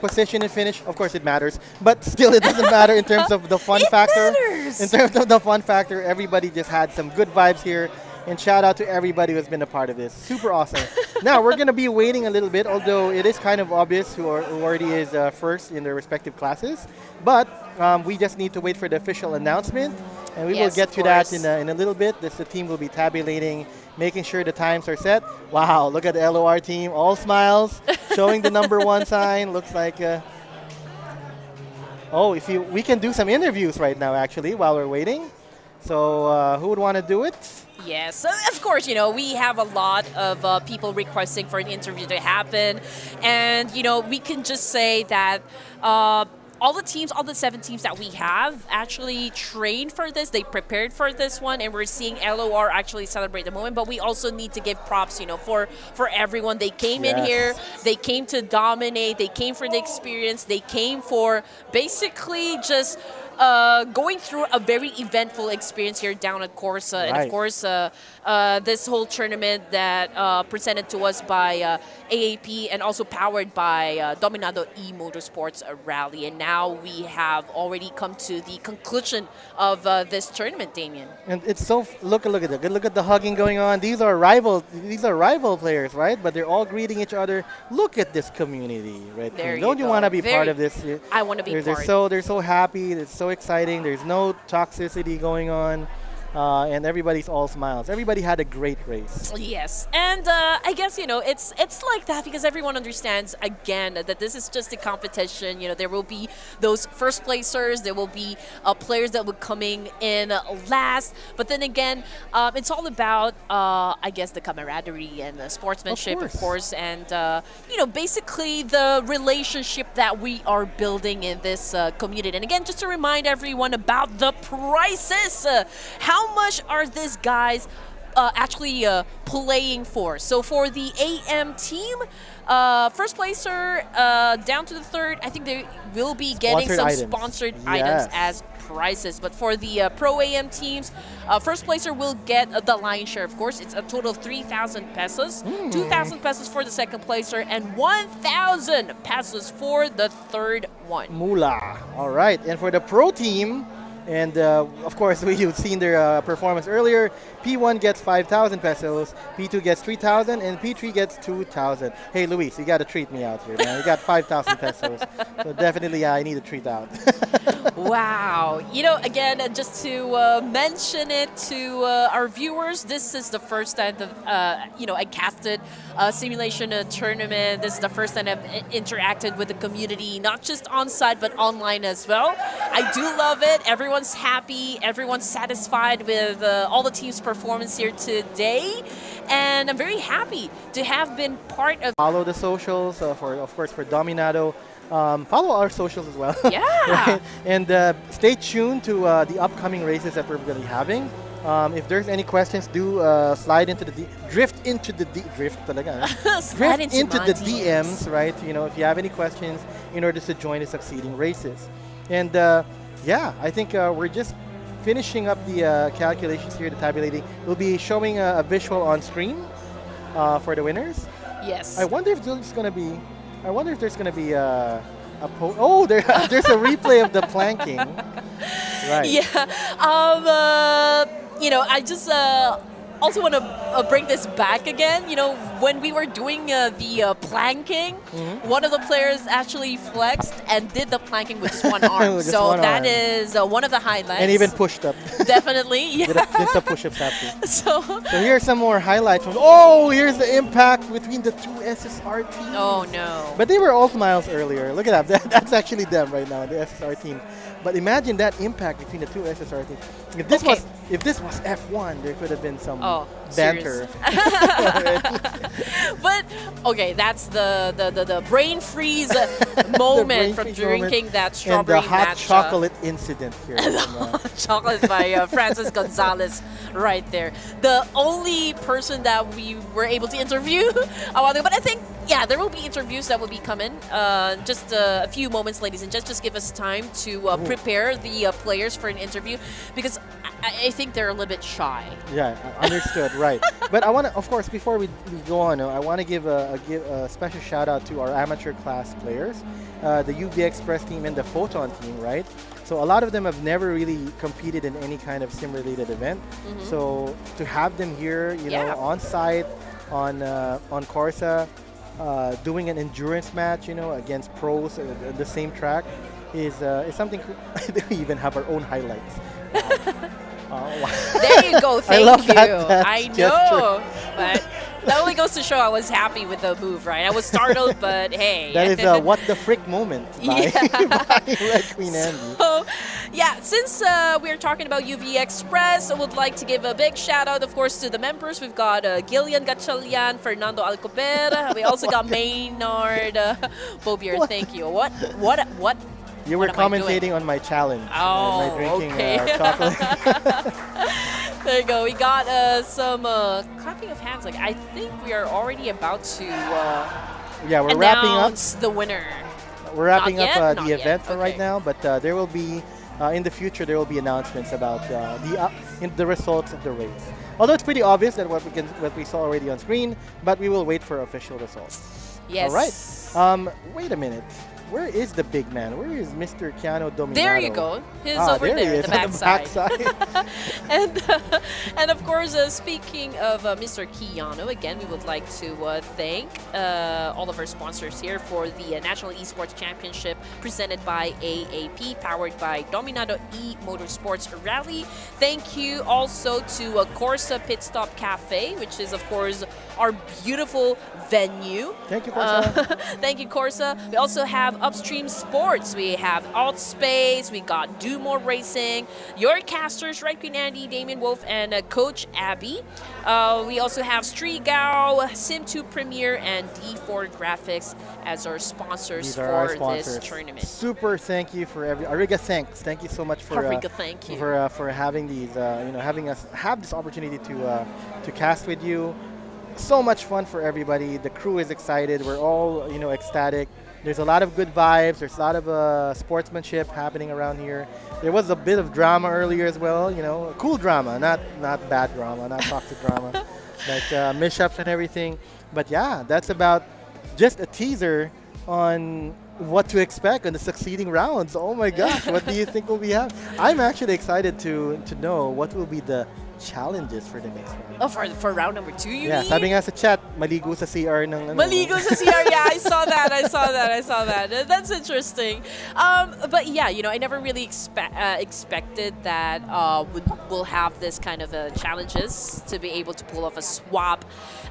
F: position and finish. Of course, it matters, but still, it doesn't matter in terms of the fun factor.
G: Matters.
F: In terms of the fun factor, everybody just had some good vibes here. And shout out to everybody who's been a part of this. Super awesome. Now, we're going to be waiting a little bit, although it is kind of obvious who already is first in their respective classes. But we just need to wait for the official announcement. And we will get to that in a little bit. The team will be tabulating, making sure the times are set. Wow, look at the LOR team. All smiles, showing the number 1 sign. Looks like... we can do some interviews right now, actually, while we're waiting. So who would want to do it?
G: Yes, of course, you know, we have a lot of people requesting for an interview to happen. And, you know, we can just say that all the teams, all the 7 teams that we have actually trained for this. They prepared for this one, and we're seeing LOR actually celebrate the moment. But we also need to give props, you know, for everyone. They came in here, they came to dominate, they came for the experience, they came for basically just going through a very eventful experience here down at KORSA. And of course, this whole tournament that presented to us by AAP and also powered by Dominado E-Motorsports Rally. And now we have already come to the conclusion of this tournament, Damien.
F: And it's so look at that. Look at the hugging going on. These are rival players, right? But they're all greeting each other. Look at this community, right? Don't you want to be part of this?
G: I want to be part.
F: They're so happy. It's so exciting. There's no toxicity going on. and everybody's all smiles. Everybody had a great race.
G: Yes, and I guess it's like that because everyone understands again that this is just a competition. There will be those first placers, there will be players that will coming in last, but then again, it's all about I guess the camaraderie and the sportsmanship, of course, and basically the relationship that we are building in this community. And again, just to remind everyone about the prices. How much are these guys actually playing for? So for the AM team, first placer down to the third, I think they will be getting some sponsored items as prizes. But for the Pro AM teams, first placer will get the lion's share, of course. It's a total of 3,000 pesos, 2,000 pesos for the second placer, and 1,000 pesos for the third one.
F: Mula. All right. And for the Pro team, and of course, you've seen their performance earlier. P1 gets 5,000 pesos, P2 gets 3,000, and P3 gets 2,000. Hey, Luis, you got to treat me out here, man. You got 5,000 pesos. So definitely, I need a treat out.
G: Wow. Again, just to mention it to our viewers, this is the first time that, I casted a simulation tournament. This is the first time I've interacted with the community, not just on site, but online as well. I do love it. Everyone's happy. Everyone's satisfied with all the team's performance here today. And I'm very happy to have been part of...
F: Follow the socials, of course, for Dominado. Follow our socials as well.
G: Yeah.
F: Right? And stay tuned to the upcoming races that we're going to be having. If there's any questions, do drift into the DMs, right? If you have any questions in order to join the succeeding races. And yeah, I think we're just finishing up the calculations here, the tabulating. We'll be showing a visual on screen for the winners.
G: Yes.
F: I wonder if there's going to be a there's a replay of the planking. Right.
G: Yeah. I just also want to bring this back again. When we were doing the planking, one of the players actually flexed and did the planking with just one arm. So that is one of the highlights.
F: And even pushed up.
G: Definitely. Yeah.
F: Did some push-ups after.
G: So
F: here's some more highlights. Here's the impact between the two SSR teams.
G: Oh, no.
F: But they were all smiles earlier. Look at that. That's actually them right now, the SSR team. But imagine that impact between the two SSR teams. If this was F1, there could have been some banter.
G: But okay, that's the brain freeze moment from drinking that strawberry
F: and the hot
G: matcha.
F: chocolate incident here.
G: Hot chocolate by Francis Gonzalez right there. The only person that we were able to interview a while ago. But I think, yeah, there will be interviews that will be coming. Just a few moments, ladies and gents. Just give us time to prepare the players for an interview because I think they're a little bit shy.
F: Yeah, understood, right. But I want to, of course, before we go on, I want to give a special shout out to our amateur class players, the UV Express team and the Photon team, right? So a lot of them have never really competed in any kind of sim-related event. So to have them here, on site, on KORSA, doing an endurance match, against pros at the same track is something. We even have our own highlights. Wow.
G: There you go. Thank you. I know,
F: gesture.
G: but that only goes to show I was happy with the move, right? I was startled, but hey.
F: That is a what the frick moment by, by Red Queen Andy.
G: So, yeah, since we're talking about UV Express, I would like to give a big shout out, of course, to the members. We've got Gillian Gatchalian, Fernando Alcober. We also got Maynard Bobier. Thank you. What?
F: You were commentating on my challenge.
G: Oh,
F: my drinking
G: okay.
F: chocolate.
G: There you go. We got some clapping of hands. I think we are already about to
F: we're wrapping up
G: the winner.
F: We're wrapping up the
G: Not
F: event
G: yet.
F: for right now, but there will be in the future there will be announcements about the results of the race. Although it's pretty obvious that what we saw already on screen, but we will wait for official results.
G: Yes.
F: All right. Wait a minute. Where is the big man? Where is Mr. Keanu Dominado?
G: There you go. He's over there, the backside. And and of course, speaking of Mr. Keanu, again, we would like to thank all of our sponsors here for the National Esports Championship presented by AAP, powered by Dominado E-Motorsports Rally. Thank you also to KORSA Pitstop Cafe, which is, of course, our beautiful venue.
F: Thank you, KORSA.
G: Thank you, KORSA. We also have Upstream Sports. We have Altspace. We got Do More Racing. Your casters, Red Queen Andy, DamienWolf, and Coach Abby. We also have Stregawo, SIM² Premier, and D4 Graffixx as our sponsors
F: These are our
G: for
F: sponsors.
G: this tournament.
F: Super thank you for Ariga, thanks. Thank you so much for
G: Ariga, thank you.
F: for having these having us have this opportunity to cast with you. So much fun for everybody. The crew is excited. We're all ecstatic. There's a lot of good vibes. There's a lot of sportsmanship happening around here. There was a bit of drama earlier as well. Cool drama, not bad drama, not toxic drama, like mishaps and everything. But yeah, that's about just a teaser on what to expect in the succeeding rounds. Oh my gosh, what do you think will be happening? I'm actually excited to know what will be the challenges for the next round.
G: Oh, for round number 2, you
F: Yeah,
G: mean?
F: sabi nga sa chat, maligo sa CR ng
G: Maligo sa CR, yeah, I saw that. That's interesting. But yeah, I never really expected that we'll have this kind of challenges to be able to pull off a swap.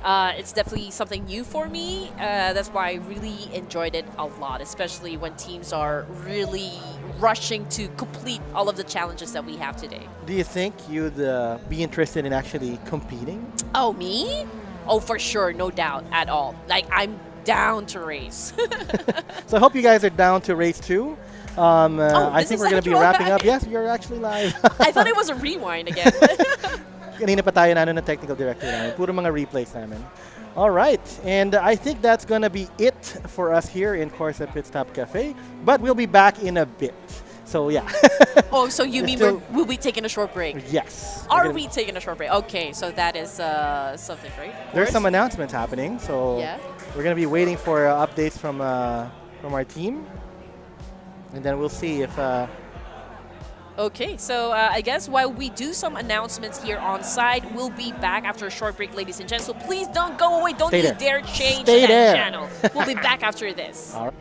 G: It's definitely something new for me. That's why I really enjoyed it a lot, especially when teams are really rushing to complete all of the challenges that we have today.
F: Do you think you'd be interested in actually competing?
G: Oh, me? Oh, for sure, no doubt at all. Like, I'm down to race.
F: So I hope you guys are down to race 2. I
G: this
F: think
G: is
F: we're going to be
G: actual
F: wrapping
G: live.
F: up. Yes, you're actually live.
G: I thought it was a rewind again.
F: Kanina pa tayo na ng technical director namin. Puro mga replays namin. All right, and I think that's going to be it for us here in KORSA Pitstop Cafe, but we'll be back in a bit. So yeah.
G: Oh, so you mean we'll be taking a short break?
F: Yes.
G: Are we taking a short break? Okay, so that is something, right?
F: There's some announcements happening, so
G: Yeah.
F: we're going to be waiting for updates from our team, and then we'll see if...
G: Okay, so I guess while we do some announcements here on site, we'll be back after a short break, ladies and gents. So please don't go away. Don't
F: Stay
G: you
F: there.
G: dare change
F: Stay
G: that
F: there.
G: channel. We'll be back after this.
F: All right.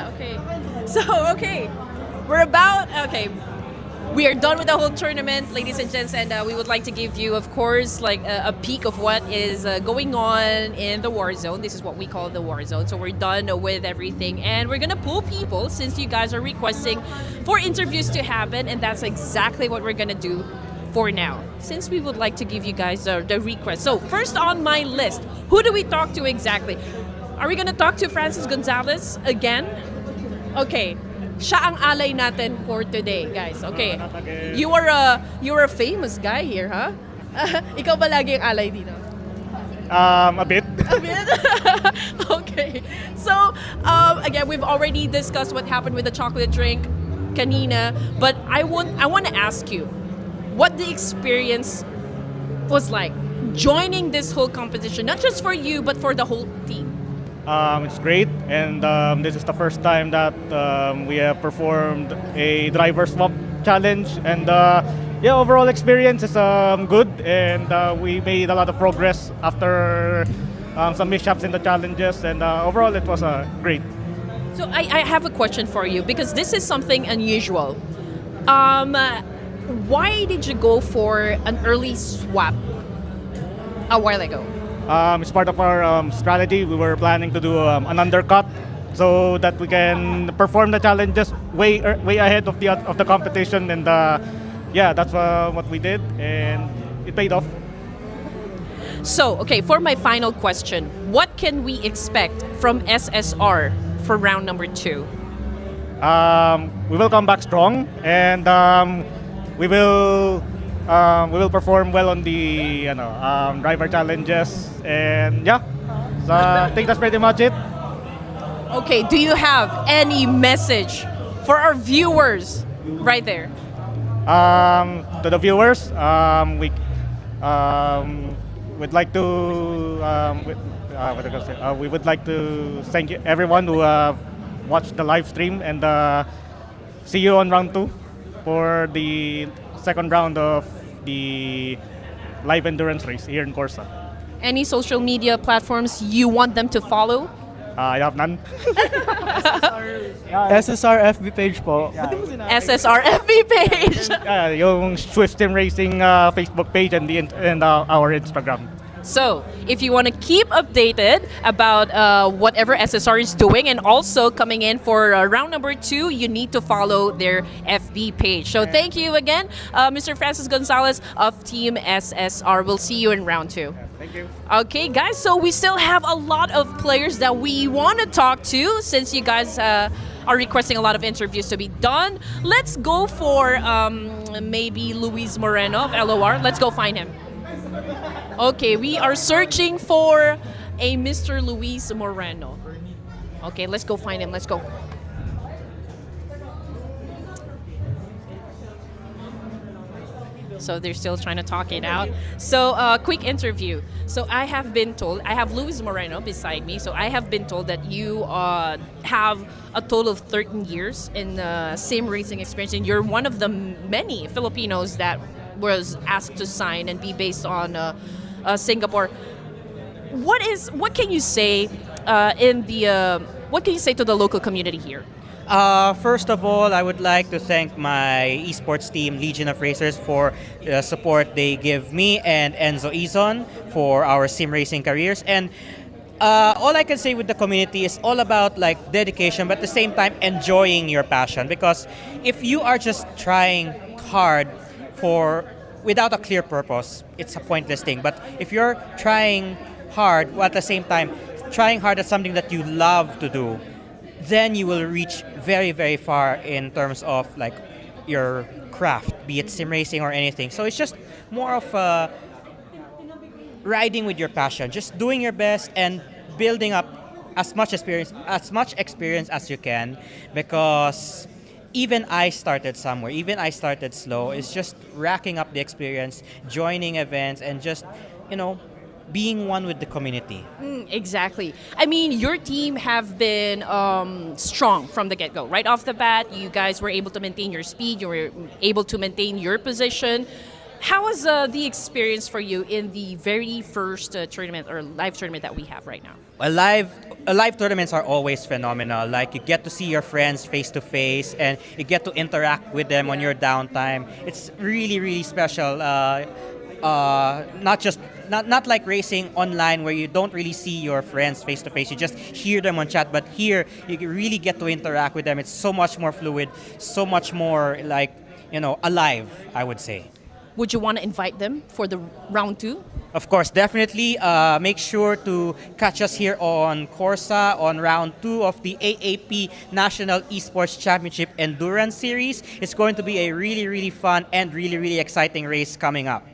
G: Yeah, okay. So, okay. We are done with the whole tournament, ladies and gents, and we would like to give you, of course, like a peek of what is going on in the war zone. This is what we call the war zone. So we're done with everything, and we're gonna pull people since you guys are requesting for interviews to happen, and that's exactly what we're gonna do for now, since we would like to give you guys the request. So first on my list, who do we talk to exactly? Are we gonna talk to Francis Gonzalez again? Okay. Siya ang alay natin for today, guys. Okay. You are a famous guy here, huh? Ikaw ba lagi ang alay dito?
I: A bit.
G: A bit? Okay. So, again, we've already discussed what happened with the chocolate drink kanina, but I want to ask you what the experience was like joining this whole competition, not just for you, but for the whole team.
I: It's great, and this is the first time that we have performed a driver swap challenge, and yeah, overall experience is good, and we made a lot of progress after some mishaps in the challenges, and overall it was great.
G: So I have a question for you, because this is something unusual. Why did you go for an early swap a while ago?
I: It's part of our strategy. We were planning to do an undercut so that we can perform the challenges way ahead of the competition, and yeah, that's what we did, and it paid off.
G: So, okay, for my final question, what can we expect from SSR for round number 2?
I: We will come back strong, and we will perform well on the driver challenges, and yeah, so I think that's pretty much it.
G: Okay, do you have any message for our viewers right there?
I: To the viewers, we'd like to we would like to thank you, everyone who watched the live stream, and see you on round 2 for the second round of the live endurance race here in KORSA.
G: Any social media platforms you want them to follow?
I: I have none.
J: SSR FB page po.
G: SSR FB page.
I: Yung Swift Sim Racing Facebook page and our Instagram.
G: So, if you want to keep updated about whatever SSR is doing, and also coming in for round number 2, you need to follow their FB page. So, thank you again, Mr. Francis Gonzalez of Team SSR. We'll see you in round 2.
I: Thank you.
G: Okay, guys, so we still have a lot of players that we want to talk to, since you guys are requesting a lot of interviews to be done. Let's go for maybe Luis Moreno of LOR. Let's go find him. Okay, we are searching for a Mr. Luis Moreno. Okay, let's go find him. Let's go. So they're still trying to talk it out. So quick interview. So I have been told, I have Luis Moreno beside me. So I have been told that you have a total of 13 years in sim racing experience, and you're one of the many Filipinos that was asked to sign and be based on Singapore. What can you say what can you say to the local community here?
J: First of all, I would like to thank my esports team, Legion of Racers, for the support they give me and Enzo Izon for our sim racing careers. And all I can say with the community is all about like dedication, but at the same time enjoying your passion. Because if you are just trying hard without a clear purpose, it's a pointless thing. But if you're trying hard while at the same time trying hard at something that you love to do, then you will reach very, very far in terms of like your craft, be it sim racing or anything. So it's just more of riding with your passion, just doing your best and building up as much experience as you can, because even I started somewhere. Even I started slow. It's just racking up the experience, joining events, and just, being one with the community.
G: Exactly. I mean, your team have been strong from the get-go. Right off the bat, you guys were able to maintain your speed. You were able to maintain your position. How was the experience for you in the very first tournament or live tournament that we have right now?
J: Live tournaments are always phenomenal. Like you get to see your friends face to face, and you get to interact with them on your downtime. It's really, really special. Not like racing online where you don't really see your friends face to face. You just hear them on chat. But here, you really get to interact with them. It's so much more fluid, so much more like alive, I would say.
G: Would you want to invite them for the round 2?
J: Of course, definitely. Make sure to catch us here on KORSA on round 2 of the AAP National Esports Championship Endurance Series. It's going to be a really, really fun and really, really exciting race coming up.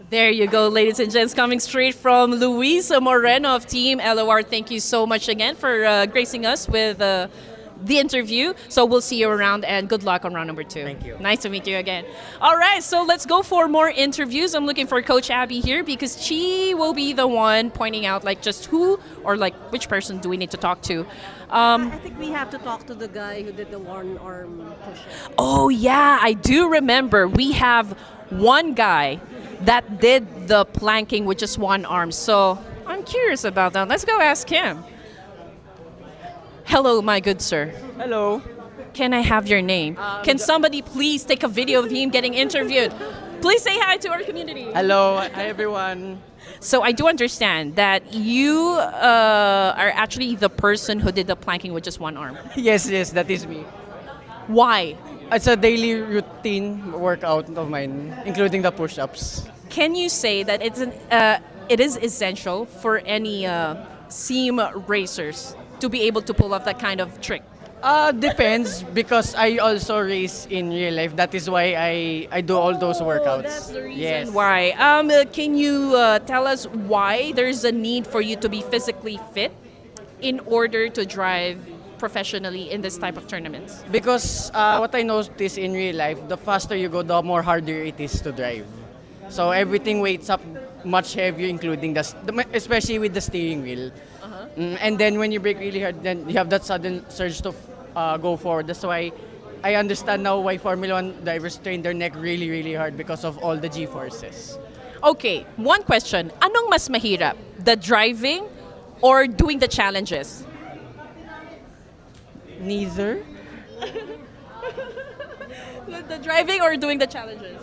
G: There you go, ladies and gents, coming straight from Luis Moreno of Team LOR. Thank you so much again for gracing us with the interview. So we'll see you around, and good luck on round number 2.
J: Thank you.
G: Nice to meet you again. All right, so let's go for more interviews. I'm looking for Coach Abby here because she will be the one pointing out like just who or like which person do we need to talk to.
H: I think we have to talk to the guy who did the one-arm push-up.
G: Oh yeah, I do remember. We have one guy that did the planking with just one arm. So I'm curious about that. Let's go ask him. Hello, my good sir.
K: Hello.
G: Can I have your name? Can somebody please take a video of him getting interviewed? Please say hi to our community.
K: Hello. Hi, everyone.
G: So I do understand that you are actually the person who did the planking with just one arm.
K: Yes, that is me.
G: Why?
K: It's a daily routine workout of mine, including the push-ups.
G: Can you say that it is essential for any SIM racers to be able to pull off that kind of trick?
K: Depends, because I also race in real life. That is why I do all those workouts.
G: That's the reason
K: yes.
G: why. Can you tell us why there's a need for you to be physically fit in order to drive professionally in this type of tournaments?
K: Because what I notice in real life, the faster you go, the more harder it is to drive. So everything weights up much heavier, including especially with the steering wheel. And then when you brake really hard, then you have that sudden surge to go forward. That's why I understand now why Formula 1 drivers train their neck really, really hard because of all the G-forces.
G: Okay, one question. Anong mas mahirap? The driving or doing the challenges?
K: Neither.
G: The driving or doing the challenges?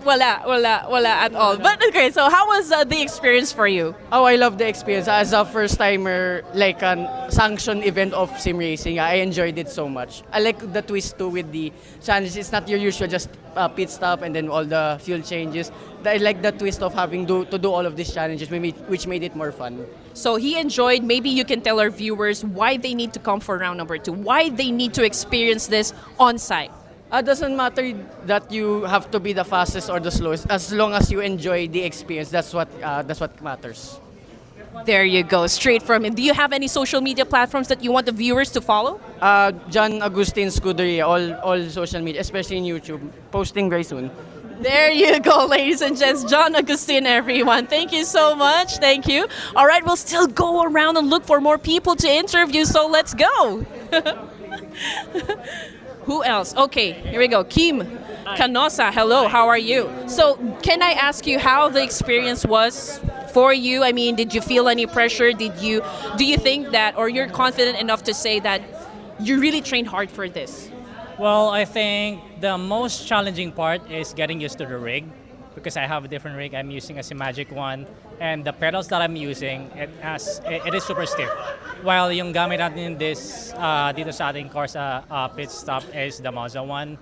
G: Wala at all. But okay, so how was the experience for you?
K: Oh, I love the experience. As a first-timer, like a sanctioned event of sim racing, I enjoyed it so much. I like the twist too with the challenges. It's not your usual just pit stop and then all the fuel changes. I like the twist of having to do all of these challenges, which made it more fun.
G: So he enjoyed. Maybe you can tell our viewers why they need to come for round number 2, why they need to experience this on site.
K: Doesn't matter that you have to be the fastest or the slowest, as long as you enjoy the experience. That's what matters.
G: There you go, straight from him. Do you have any social media platforms that you want the viewers to follow?
K: John Agustin Scuderia, all social media, especially in YouTube, posting very soon.
G: There you go, ladies and gents. John Agustin, everyone. Thank you so much. Thank you. All right, we'll still go around and look for more people to interview, so let's go. Who else? Okay, here we go. Kim Canosa, hello, how are you? So, can I ask you how the experience was for you? I mean, did you feel any pressure? Do you think that, or you're confident enough to say that you really trained hard for this?
L: Well, I think the most challenging part is getting used to the rig, because I have a different rig. I'm using a SIM² one, and the pedals that I'm using, it is super stiff. While yung gamit natin dito sa ating KORSA Pitstop is the Mazda one,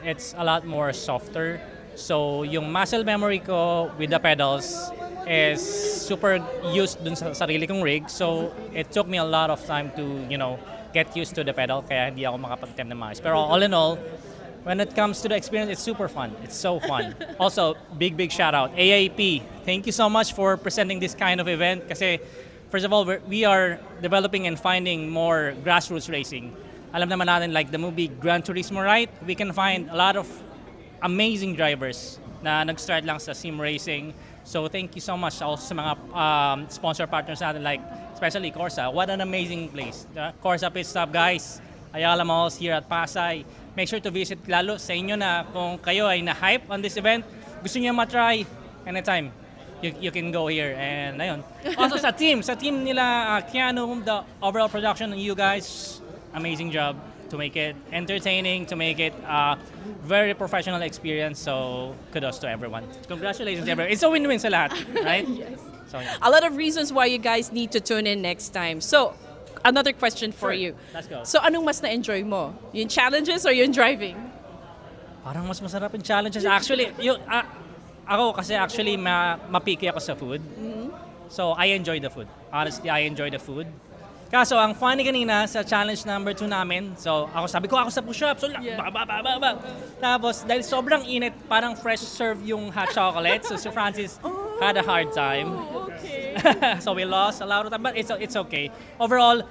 L: it's a lot more softer. So yung muscle memory ko with the pedals is super used dun sa sarili kong rig. So it took me a lot of time to, get used to the pedal, kaya hindi ako makapag-tempt ng maayos. Pero all in all, when it comes to the experience, it's super fun. It's so fun. Also, big shout out. AAP, thank you so much for presenting this kind of event. Kasi, first of all, we are developing and finding more grassroots racing. Alam naman natin, like the movie Gran Turismo, right? We can find a lot of amazing drivers na nag-start lang sa sim racing. So thank you so much also sa mga sponsor partners natin, like especially KORSA. What an amazing place. KORSA Pitstop, guys. Ayala Malls here at Pasay. Make sure to visit lalo sa inyo na kung kayo ay na-hype on this event, gusto niya matry, anytime, you can go here. And ayun. Also sa team nila, Keanu, the overall production, and you guys, amazing job to make it entertaining, to make it a very professional experience. So kudos to everyone. Congratulations everyone. It's a win-win sa lahat, right?
G: Yes.
L: So, yeah.
G: A lot of reasons why you guys need to tune in next time. So, another question for
L: Sure.
G: you.
L: Let's go.
G: So, anong mas na-enjoy mo? Yung challenges or yung driving?
L: Parang mas masarap yung challenges. Actually, ako kasi actually mapiki ako sa food. So, I enjoy the food. Honestly, I enjoy the food. Kaso, ang funny kanina sa challenge number 2 namin, so sabi ko sa push-up, so Tapos, dahil sobrang init, parang fresh serve yung hot chocolate. So, si Francis had a hard time.
G: Okay.
L: So, we lost a lot of time, but it's okay. Overall,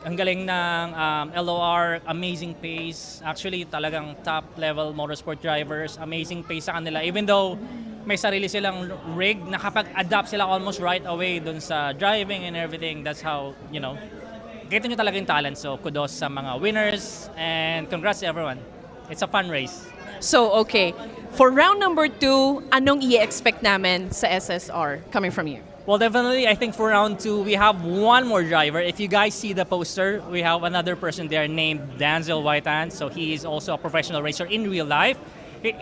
L: ang galing ng LOR, amazing pace. Actually, talagang top-level motorsport drivers, amazing pace sa kanila. Even though may sarili silang rig, nakapag-adapt sila almost right away dun sa driving and everything. That's how, kita nyo talaga yung talent. So, kudos sa mga winners and congrats to everyone. It's a fun race.
G: So, okay. For round number 2, anong i-expect namin sa SSR coming from you?
L: Well, definitely, I think for round 2, we have one more driver. If you guys see the poster, we have another person there named Denzel Whitehan. So he is also a professional racer in real life.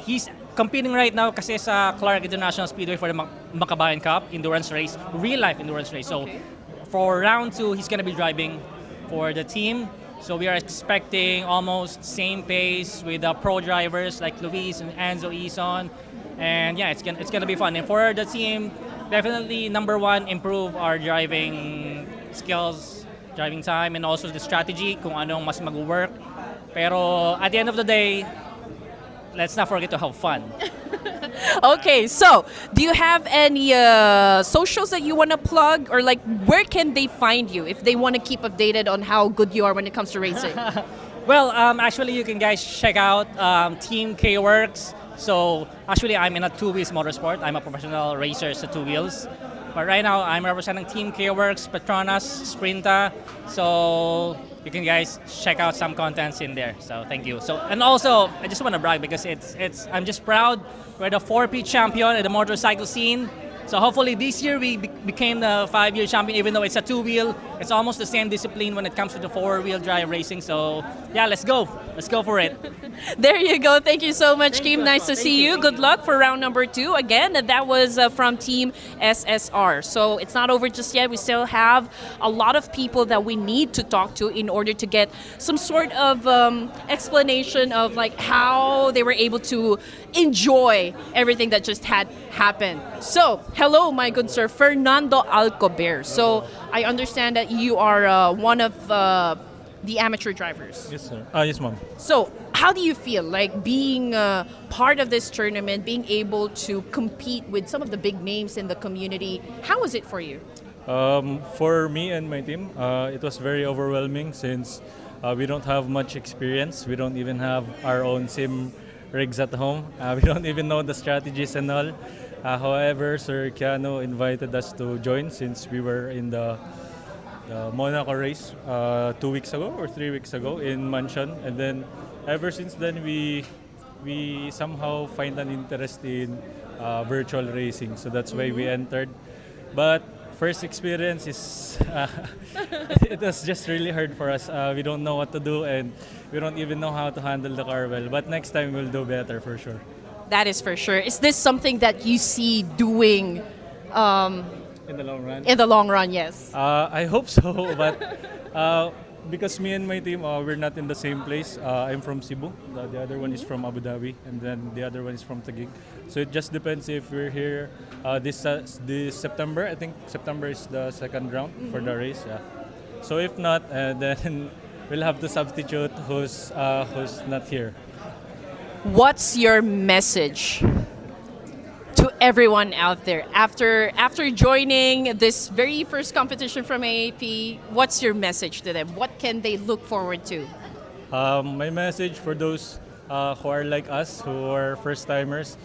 L: He's competing right now kasi sa Clark International Speedway for the Makabayan Cup endurance race, real life endurance race. So for round 2, he's going to be driving for the team. So we are expecting almost same pace with the pro drivers like Luis and Enzo Ison. And yeah, it's gonna be fun. And for the team, definitely number 1, improve our driving skills, driving time, and also the strategy kung anong mas mag-work. Pero at the end of the day, let's not forget to have fun.
G: Okay, so do you have any socials that you want to plug, or like where can they find you if they want to keep updated on how good you are when it comes to racing?
L: Well, actually, you can guys check out Team K-Works. So actually, I'm in a 2-wheels motorsport. I'm a professional racer sa 2 wheels. But right now, I'm representing Team K-Works, Petronas, Sprinta. So you can guys check out some contents in there. So thank you. So, and also, I just want to brag because I'm just proud. We're the 4P champion in the motorcycle scene. So hopefully this year we became the 5-year champion, even though it's a 2-wheel. It's almost the same discipline when it comes to the 4-wheel drive racing. So yeah, let's go. Let's go for it.
G: There you go. Thank you so much, Kim. Nice to see you. Good luck for round number 2. Again, that was from Team SSR. So it's not over just yet. We still have a lot of people that we need to talk to in order to get some sort of explanation of like how they were able to enjoy everything that just had happened. So, hello, my good sir, Fernando Alcober. So I understand that you are one of the amateur drivers.
M: Yes, sir. Yes, ma'am.
G: So, how do you feel like being part of this tournament, being able to compete with some of the big names in the community? How was it for you?
M: For me and my team, it was very overwhelming since we don't have much experience. We don't even have our own sim rigs at home. We don't even know the strategies and all. However, Sir Keanu invited us to join since we were in the Monaco race 2 weeks ago or 3 weeks ago in Mansion, and then ever since then we somehow find an interest in virtual racing, so that's why we entered. But first experience is it was just really hard for us. We don't know what to do and we don't even know how to handle the car well, but next time we'll do better for sure.
G: That is for sure. Is this something that you see doing
M: in the long run?
G: In the long run, yes.
M: I hope so, but because me and my team, we're not in the same place. I'm from Cebu. The other one is from Abu Dhabi, and then the other one is from Taguig. So it just depends if we're here this September. I think September is the second round for the race. Yeah. So if not, then we'll have to substitute who's not here.
G: What's your message to everyone out there after joining this very first competition from AAP? What's your message to them? What can they look forward to?
M: My message for those who are like us, who are first timers,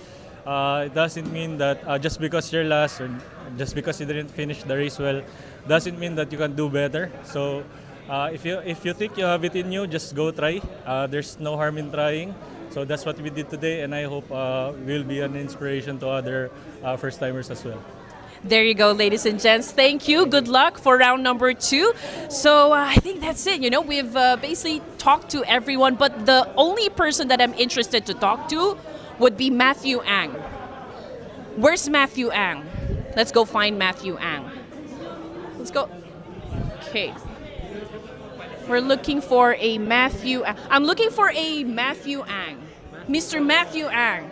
M: it doesn't mean that just because you're last or just because you didn't finish the race well, doesn't mean that you can do better. So if you think you have it in you, just go try. There's no harm in trying. So that's what we did today, and I hope we'll be an inspiration to other first-timers as well.
G: There you go, ladies and gents. Thank you. Good luck for round number 2. So I think that's it. You know, we've basically talked to everyone, but the only person that I'm interested to talk to would be Matthew Ang. Where's Matthew Ang? Let's go find Matthew Ang. Let's go. Okay. We're looking for a Matthew Ang. I'm looking for a Matthew Ang. Mr. Matthew Ang,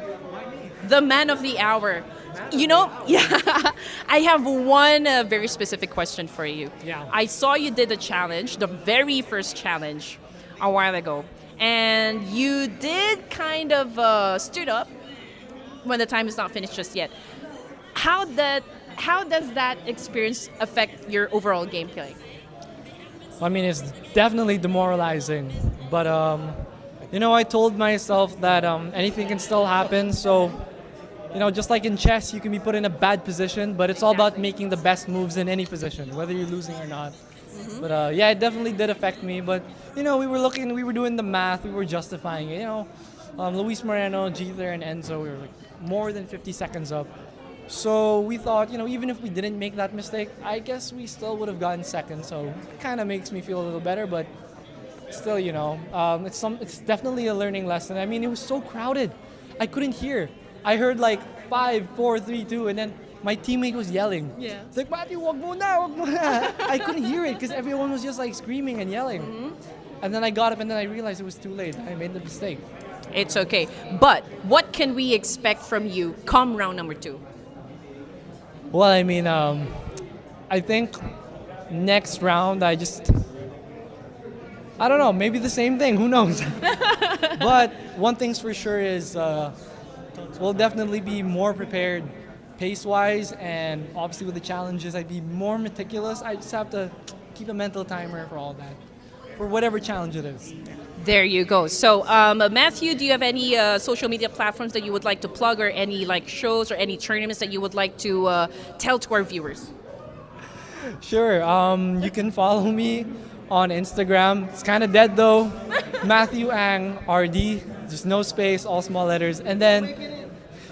G: the man of the hour. You know, yeah, I have one very specific question for you.
L: Yeah.
G: I saw you did a challenge, the very first challenge, a while ago. And you did kind of stood up when the time is not finished just yet. How does that experience affect your overall gameplay?
N: I mean, it's definitely demoralizing. But, you know, I told myself that anything can still happen. So, you know, just like in chess, you can be put in a bad position, but it's all about making the best moves in any position, whether you're losing or not. But yeah, it definitely did affect me. But, you know, we were doing the math, we were justifying it. You know, Luis Moreno, Jeter, and Enzo, we were like more than 50 seconds up. So we thought, you know, even if we didn't make that mistake, I guess we still would have gotten second. So it kind of makes me feel a little better, but still, you know, it's definitely a learning lesson. I mean, it was so crowded. I couldn't hear. I heard like 5, 4, 3, 2, and then my teammate was yelling.
G: Yeah.
N: It's like, Matthew, wag mo na, wag mo na. I couldn't hear it because everyone was just like screaming and yelling. And then I got up and then I realized it was too late. I made the mistake.
G: It's okay. But what can we expect from you come round number 2?
N: Well, I mean, I think next round I don't know, maybe the same thing, who knows? But one thing's for sure is we'll definitely be more prepared pace-wise, and obviously with the challenges, I'd be more meticulous. I just have to keep a mental timer for all that, for whatever challenge it is.
G: There you go. So, Matthew, do you have any social media platforms that you would like to plug, or any like shows or any tournaments that you would like to tell to our viewers?
N: Sure. You can follow me on Instagram. It's kind of dead though. Matthew Ang RD. There's no space, all small letters. And then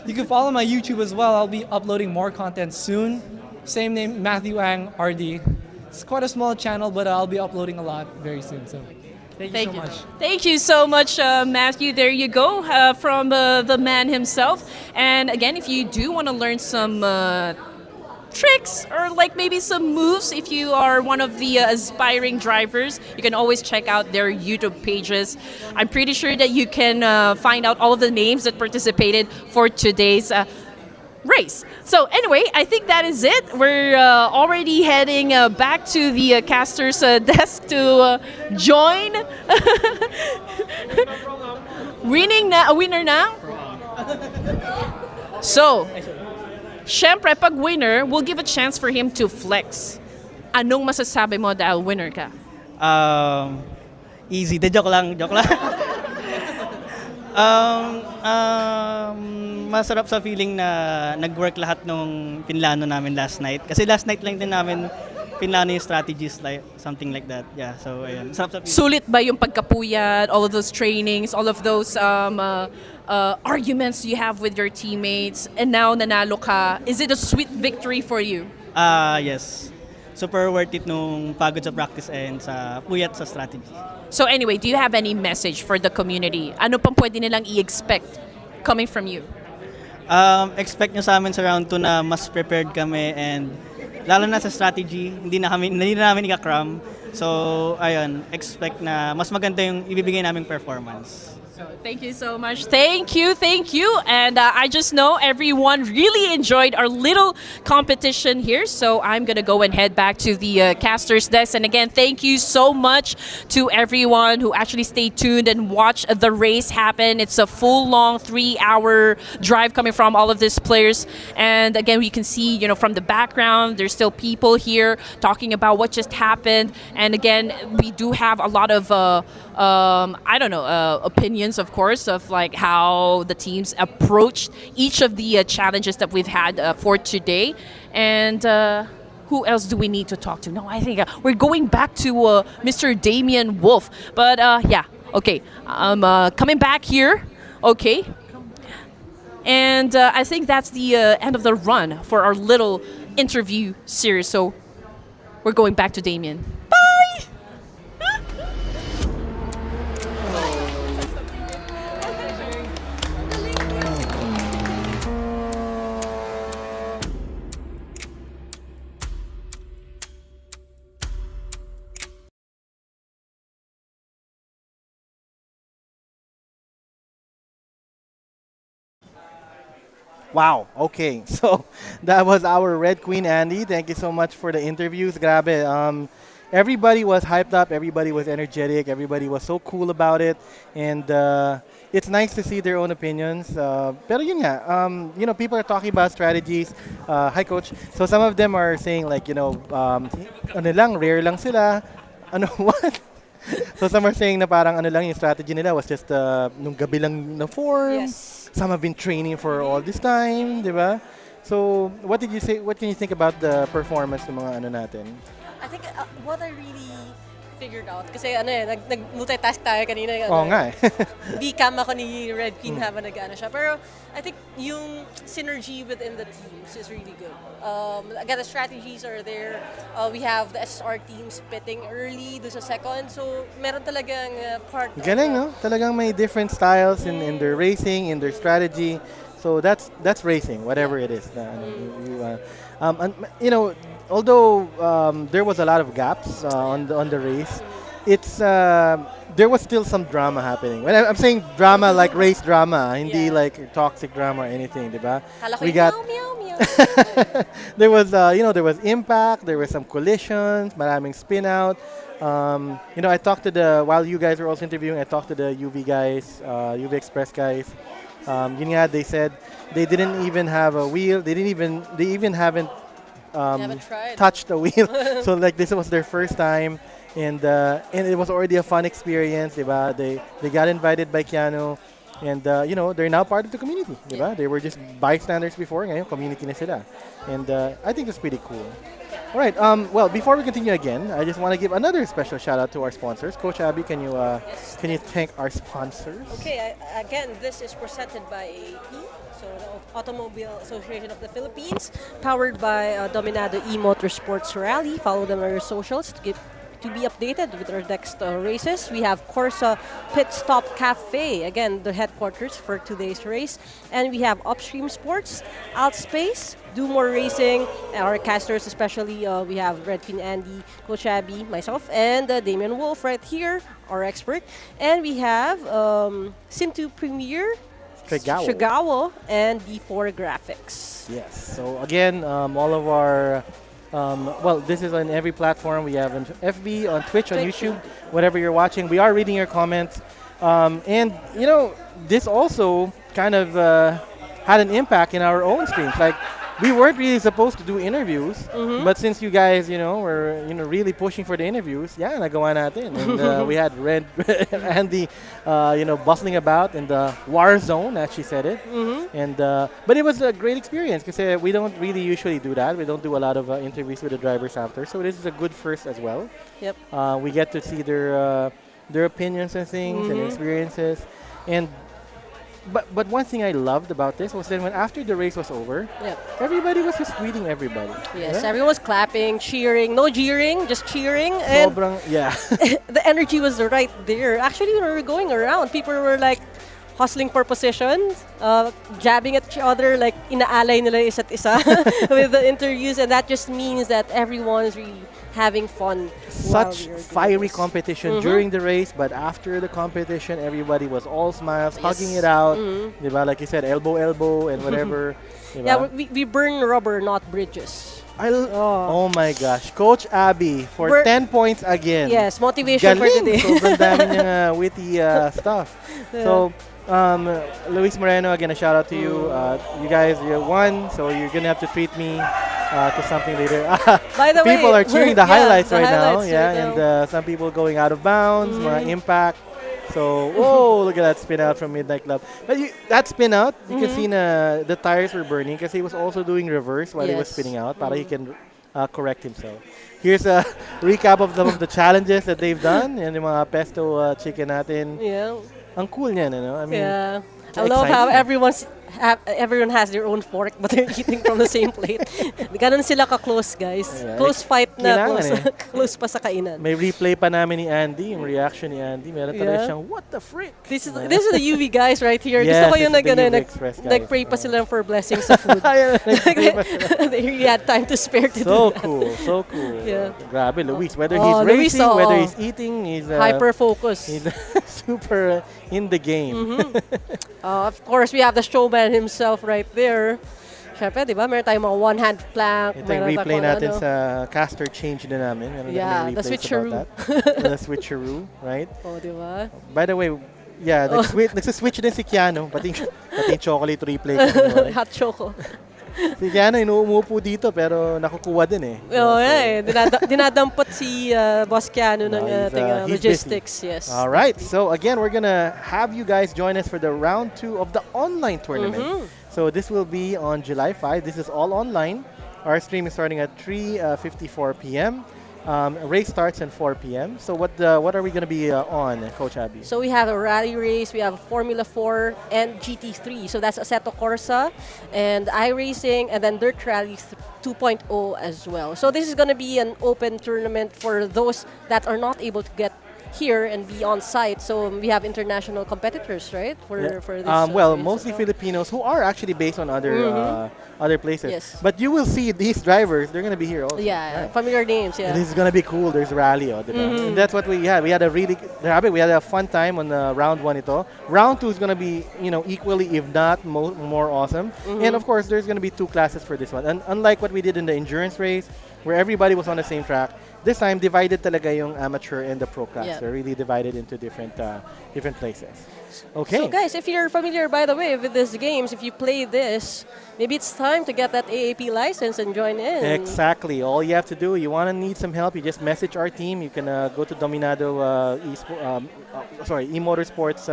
N: you can follow my YouTube as well. I'll be uploading more content soon. Same name, Matthew Ang RD. It's quite a small channel, but I'll be uploading a lot very soon. So thank you so much.
G: Thank you so much, Matthew. There you go, from the man himself. And again, if you do want to learn some tricks or like maybe some moves, if you are one of the aspiring drivers, you can always check out their YouTube pages. I'm pretty sure that you can find out all of the names that participated for today's race. So anyway, I think that is it. We're already heading back to the caster's desk to join. Winner na? So, syempre, pag winner, we'll give a chance for him to flex. Anong masasabi mo dahil winner ka?
O: Easy. Joke lang. Masarap sa feeling na nag-work lahat nung pinlano namin last night. Kasi last night lang din namin pinlano yung strategies, like something like that. Yeah, so ayun. Sarap sa feeling.
G: Sulit ba yung pagkapuyat, all of those trainings, all of those arguments you have with your teammates, and now nanalo ka? Is it a sweet victory for you?
O: Yes. Super worth it nung pagod sa practice and sa puyat sa strategy.
G: So anyway, do you have any message for the community? Ano pang pwede nilang i-expect coming from you?
O: Expect nyo sa amin sa round 2 na mas prepared kami, and lalo na sa strategy, hindi na namin ika-cram. So, ayun, expect na mas maganda yung ibibigay naming performance.
G: Thank you so much. Thank you. And I just know everyone really enjoyed our little competition here. So I'm going to go and head back to the caster's desk. And again, thank you so much to everyone who actually stayed tuned and watched the race happen. It's a full long 3-hour drive coming from all of these players. And again, we can see, you know, from the background, there's still people here talking about what just happened. And again, we do have a lot of, opinions, of course, of like how the teams approached each of the challenges that we've had for today. And who else do we need to talk to? No, I think we're going back to Mr. DamienWolf. But yeah, okay. I'm coming back here Okay. And I think that's the end of the run for our little interview series. So we're going back to Damien. Bye!
F: Wow. Okay. So that was our Red Queen Andy. Thank you so much for the interviews. Grabe. Everybody was hyped up. Everybody was energetic. Everybody was so cool about it. And it's nice to see their own opinions. Pero yun nga, you know, people are talking about strategies. Hi, Coach. So some of them are saying like, you know, ano lang, rare lang sila. Ano, what? So some are saying na parang ano lang yung strategy nila was just nung gabi lang na form.
H: Yes.
F: Some have been training for all this time, di ba? So what did you say? What can you think about the performance ng mga ano natin?
H: I think what I really figured out, kasi ano eh, nag-multitask tayo kanina.
F: Oo nga eh.
H: B-cam ako ni Red Queen habang nag-ano siya. Pero I think yung synergy within the teams is really good. Again, the strategies are there. We have the SR team spitting early do sa second. So meron talagang part.
F: Galing, no? Talagang may different styles in their racing, in their strategy. So that's racing, whatever it is. And, you know, although there was a lot of gaps on the race, it's there was still some drama happening. When I'm saying drama, like race drama, hindi like toxic drama or anything, diba?
H: We got meow, meow, meow.
F: there was you know, there was impact, there were some collisions, maraming spin out. You know, I talked to while you guys were also interviewing, I talked to the UV guys, UV Express guys. Yun nga, they said they didn't even have a wheel. They even haven't touched a wheel. So like this was their first time, and it was already a fun experience, diba? They got invited by Keanu, and you know, they're now part of the community, diba? They were just bystanders before, ngayon community na sila, and I think it's pretty cool. All right. Well, before we continue again, I just want to give another special shout out to our sponsors. Coach Abby, can you thank our sponsors?
H: Okay. Again, this is presented by AAP, so the Automobile Association of the Philippines, powered by Dominado E-Motorsports Rally. Follow them on their socials to be updated with our next races. We have KORSA Pitstop Cafe, again, the headquarters for today's race. And we have Upstream Sports, Outspace, Do More Racing, our casters especially. We have Red Queen Andy, Coach Abby, myself, and DamienWolf right here, our expert. And we have SIM² Premier, Stregawo, and D4 Graffixx.
F: Yes. So again, all of our well, this is on every platform. We have on FB, on Twitch, on YouTube, whatever you're watching. We are reading your comments. And, you know, this also kind of had an impact in our own streams. Like, we weren't really supposed to do interviews, but since you guys, you know, were, you know, really pushing for the interviews, yeah, nagawa natin. And we had Red Andy, you know, bustling about in the war zone, as she said it. And but it was a great experience because we don't really usually do that. We don't do a lot of interviews with the drivers after, so this is a good first as well.
H: Yep.
F: We get to see their opinions and things and experiences, and. But one thing I loved about this was that when after the race was over, everybody was just greeting everybody.
H: Yes, everyone was clapping, cheering. No jeering, just cheering.
F: Sobrang, yeah.
H: The energy was right there. Actually, when we were going around, people were like hustling for positions, jabbing at each other, like inaalay nila isa't isa with the interviews, and that just means that everyone's really having fun.
F: Such fiery competition during the race, but after the competition, everybody was all smiles, hugging it out. Diba? Like you said, elbow, and whatever. Diba?
H: Yeah, we burn rubber, not bridges.
F: Oh my gosh. Coach Abby for 10 points again.
H: Yes, motivation for today.
F: Sobrang dami niyang witty stuff. So, Luis Moreno, again, a shout out to you. You guys, you won, so you're going to have to treat me to something later.
H: By the
F: people
H: way,
F: are cheering the highlights right now.
H: Right
F: And some people going out of bounds, impact. So, whoa, look at that spin out from Midnight Club. But that spin out, you can see the tires were burning because he was also doing reverse while he was spinning out para he can correct himself. Here's a recap of some of the challenges that they've done and yung mga pesto chicken natin.
H: Yeah.
F: Ang cool niyan, I mean,
H: I love how everyone has their own fork but they're eating from the same plate. Ganon sila ka-close, guys.
F: Yeah,
H: Close fight na,
F: kailangan
H: close pa sa kainan.
F: May replay pa namin ni Andy, yung reaction ni Andy. Meron talaga siyang, what the frick?
H: This is the UV guys right here.
F: Yes,
H: Gusto ko yung
F: this is the UV Express guys.
H: nag-pray pa sila for blessings sa food. They really had time to spare to do that.
F: So cool.
H: Yeah.
F: Grabe, Luis. Whether
H: Luis,
F: he's racing, whether he's eating, he's
H: hyper-focused.
F: He's super in the game.
H: Of course, we have the showman himself right there. Siyempre, di ba? Meron tayong mga one-hand plank.
F: Ito yung replay natin sa caster change na namin.
H: Yeah, the switcheroo.
F: The switcheroo, right?
H: Oh, di ba?
F: By the way, yeah, nagsiswitch din si Keanu. Pati yung chocolate replay.
H: Hot choco.
F: Si Keanu, inuumupo dito pero nakukuha din eh.
H: Oo, dinadampot si Boss Keanu ng ating logistics. Yes.
F: All right. So again, we're gonna have you guys join us for the round 2 of the online tournament. So this will be on July 5. This is all online. Our stream is starting at 3:54 p.m. Race starts at 4 p.m. So what are we going to be on, Coach Abby?
H: So we have a rally race, we have Formula 4 and GT3. So that's Assetto Corsa and iRacing and then Dirt Rally 2.0 as well. So this is going to be an open tournament for those that are not able to get here and be on site. So we have international competitors, right? For this.
F: Well, mostly Filipinos who are actually based on other places.
H: Yes.
F: But you will see these drivers; they're gonna be here also.
H: Yeah, right? Familiar names. Yeah.
F: And this is gonna be cool. There's rally, and that's what we had. We had a fun time on round 1. Ito. Round 2 is gonna be equally, if not more awesome. And of course, there's gonna be 2 classes for this one. And unlike what we did in the endurance race, where everybody was on the same track, this time divided talaga yung amateur and the pro class.
H: Yeah.
F: They're really divided into different places. Okay.
H: So guys, if you're familiar, by the way, with these games, if you play this, maybe it's time to get that AAP license and join in.
F: Exactly. All you have to do, you want to need some help, you just message our team. You can go to Dominado E-Motorsports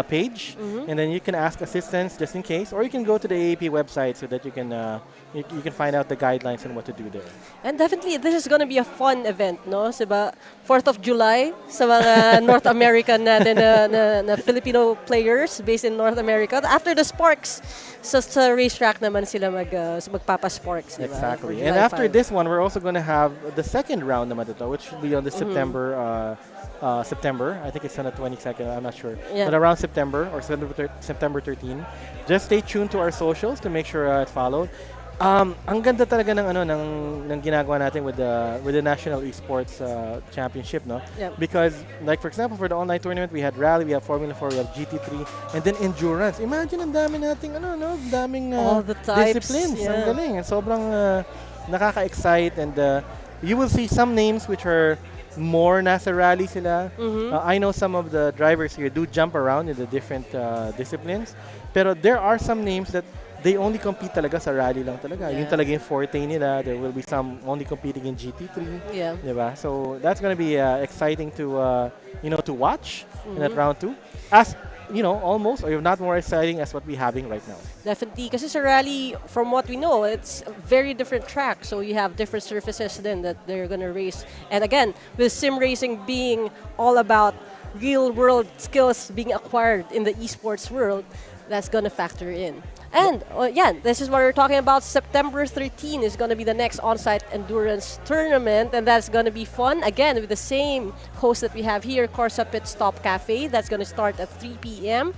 F: page, and then you can ask assistance just in case, or you can go to the AAP website so that you can find out the guidelines and what to do there.
H: And definitely, this is gonna be a fun event, no? Diba? 4th of July sa mga North American natin na Filipino players based in North America. After the Sparks, sa racetrack naman sila magpapa-Sparks. Diba?
F: Exactly. And after this one, we're also going to have the second round naman ito, which should be on the September. I think it's on the 22nd. I'm not sure, but around September or September 13. Just stay tuned to our socials to make sure it's followed. Ang ganda talaga ng ginagawa natin with the National Esports Championship, no?
H: Yep.
F: Because like for example for the online tournament, we had rally, we have Formula 4, we have GT3, and then endurance. Imagine ang dami nating daming
H: all the types,
F: disciplines. Ang galing. And sobrang nakaka-excite, and you will see some names which are more nasa rally sila. I know some of the drivers here do jump around in the different disciplines, pero there are some names that they only compete talaga sa rally lang talaga. Yung talaga yung forte nila. There will be some only competing in GT3.
H: Yeah.
F: Diba? So that's going to be exciting to to watch in that round 2. As almost, or if not more exciting as what we're having right now.
H: Definitely, kasi sa rally, from what we know, it's a very different track. So you have different surfaces then that they're gonna race. And again, with sim racing being all about real world skills being acquired in the esports world, that's gonna factor in. And this is what we're talking about. September 13 is going to be the next on-site endurance tournament, and that's going to be fun. Again, with the same host that we have here, KORSA Pitstop Cafe. That's going to start at 3 p.m.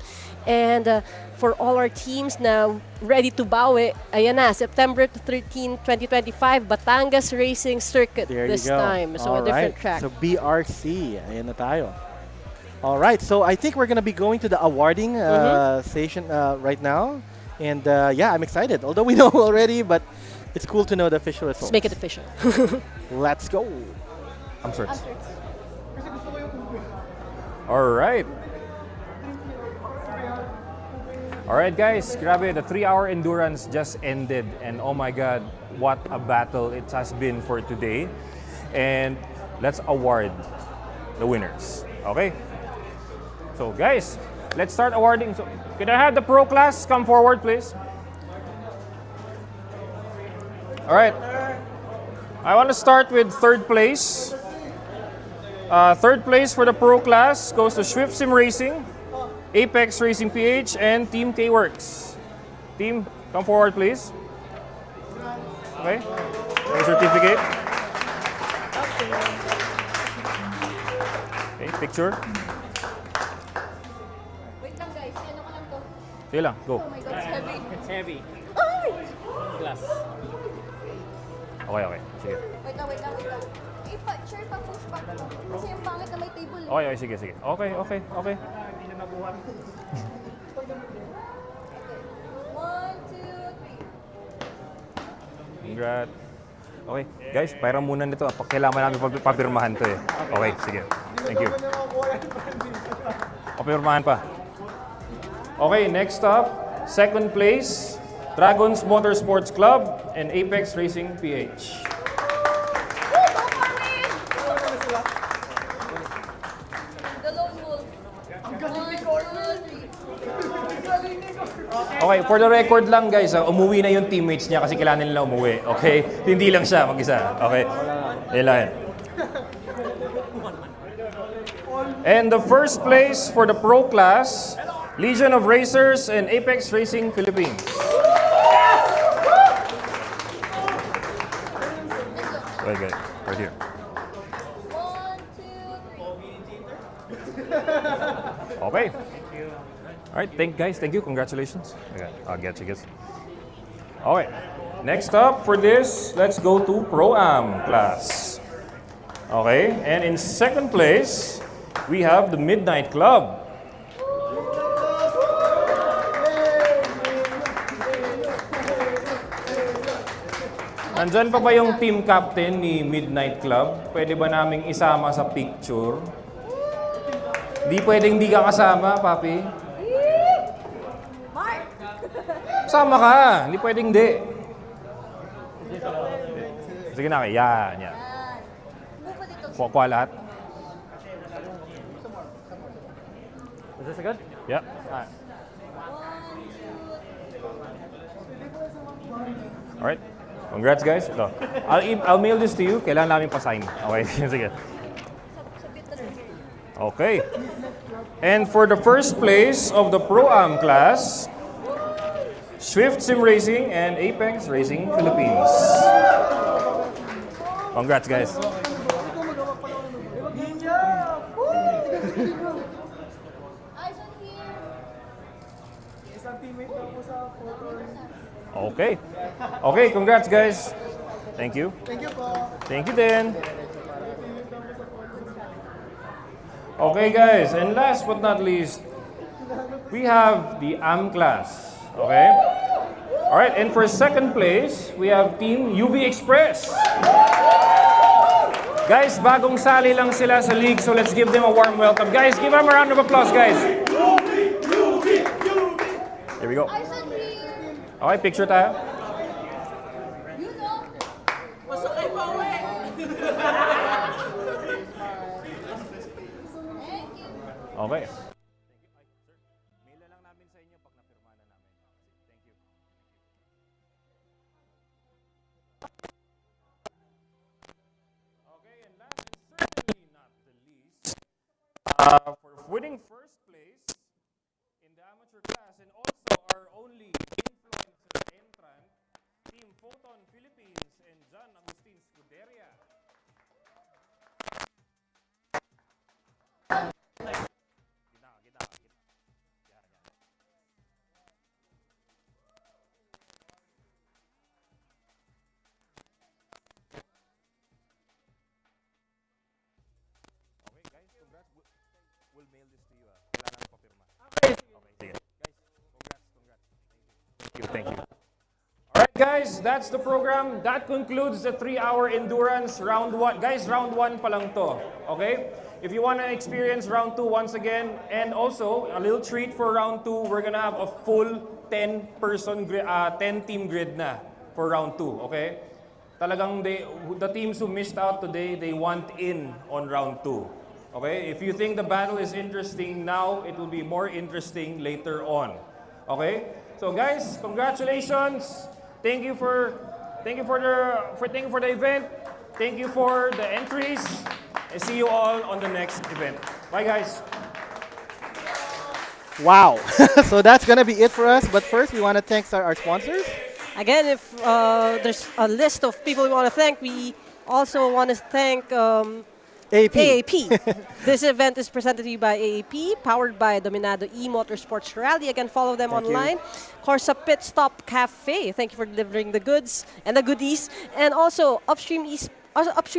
H: And for all our teams now ready to bawi, ayan na, September 13, 2025, Batangas Racing Circuit this time. So a different track.
F: So BRC, ayan na tayo. All right, so I think we're going to be going to the awarding station right now. And I'm excited. Although we know already, but it's cool to know the official results.
H: Let's make it official.
F: Let's go. I'm sorry.
P: All right. All right, guys. Grabe, the 3-hour endurance just ended. And oh my God, what a battle it has been for today. And let's award the winners. Okay? So, guys, let's start awarding. So, can I have the pro class come forward, please? All right. I want to start with third place. Third place for the pro class goes to Swift Sim Racing. Apex Racing PH, and Team K-Works. Team, come forward, please. Okay. Your certificate. Okay, picture.
G: Wait lang guys, ano ka lang to?
P: Sige lang, go.
G: Oh my God, it's heavy.
L: It's heavy.
G: Ay!
L: Glass.
P: Okay, okay. Sige.
G: Wait lang. Sure pa push back mo. Kasi yung pangit na may table.
P: Okay, okay, sige. Okay.
G: 1, 2, 3.
P: Congrats. Okay, guys, pairam muna nito. Kailangan namin papirmahan to eh. Okay, sige. Thank you. Papirmahan pa. Okay, next up, second place, Dragons Motorsports Club and Apex Racing PH.
G: The lone wolf. 1, 2, 3.
P: Okay, for the record lang guys, umuwi na yung teammates niya kasi kailangan nila umuwi. Okay? Hindi lang siya mag-isa. Okay? Yan lang. And the first place for the pro class, Legion of Racers and Apex Racing Philippines. Right, guys. Right here.
G: 1, 2, 3.
P: Okay. All right, thank you. Congratulations. Okay, I'll get you guys. All right. Next up for this, let's go to Pro-Am class. Okay, and in second place, we have the Midnight Club. Nandyan pa ba yung team captain ni Midnight Club? Pwede ba naming isama sa picture? Di pwedeng di ka kasama, papi. Sama ka! Hindi pwedeng di. Sige na, yan. Kuha lahat.
L: Is this good?
P: Yeah. Alright. Congrats, guys. Ito. I'll mail this to you. Kailangan namin pa-sign. Okay, sige. Okay. And for the first place of the Pro-Am class, Swift Sim Racing and Apex Racing Philippines. Congrats, guys. Okay. Okay, congrats, guys. Thank you.
F: Thank you po.
P: Thank you, din. Okay, guys, and last but not least, we have the AM class. Okay? All right, and for second place, we have Team UV Express. Guys, bagong sali lang sila sa league, so let's give them a warm welcome. Guys, give them a round of applause, guys. Here we go. Okay, picture tayo. Okay. For winning first place in the amateur class and also our only influencer entrant, Team Photon Philippines and John Agustin Scuderia. We'll mail this to you. Kailangan papirma. Okay, sige. Guys, congrats. Thank you. Alright guys, that's the program. That concludes the 3-hour endurance round 1. Guys, round 1 pa lang to. Okay? If you want to experience round 2 once again, and also a little treat for round 2, we're gonna have a full 10-person 10-team grid na for round 2. Okay? Talagang the teams who missed out today, they want in on round 2. Okay, if you think the battle is interesting now, it will be more interesting later on. Okay, so guys, congratulations! Thank you for the event. Thank you for the entries. And see you all on the next event. Bye, guys.
F: Wow. So that's going to be it for us. But first, we want to thank our sponsors.
H: Again, if there's a list of people we want to thank, we also want to thank AAP. This event is presented to you by AAP, powered by Dominado E-Motorsports Rally. Again, follow them online. KORSA Pitstop Cafe. Thank you for delivering the goods and the goodies. And also Upstream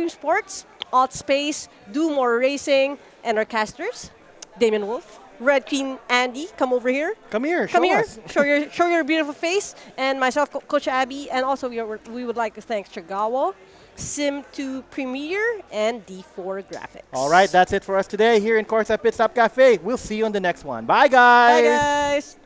H: Sports, Alt Space, Do More Racing, and our casters, DamienWolf, Red Queen Andy, come over here.
F: Come here.
H: Come here.
F: Us.
H: Show your beautiful face. And myself, Coach Abby. And also we would like to thank Stregawo, SIM² Premier, and D4 Graffixx.
F: All right, that's it for us today here in KORSA Pitstop Cafe. We'll see you on the next one. Bye, guys.
H: Bye, guys.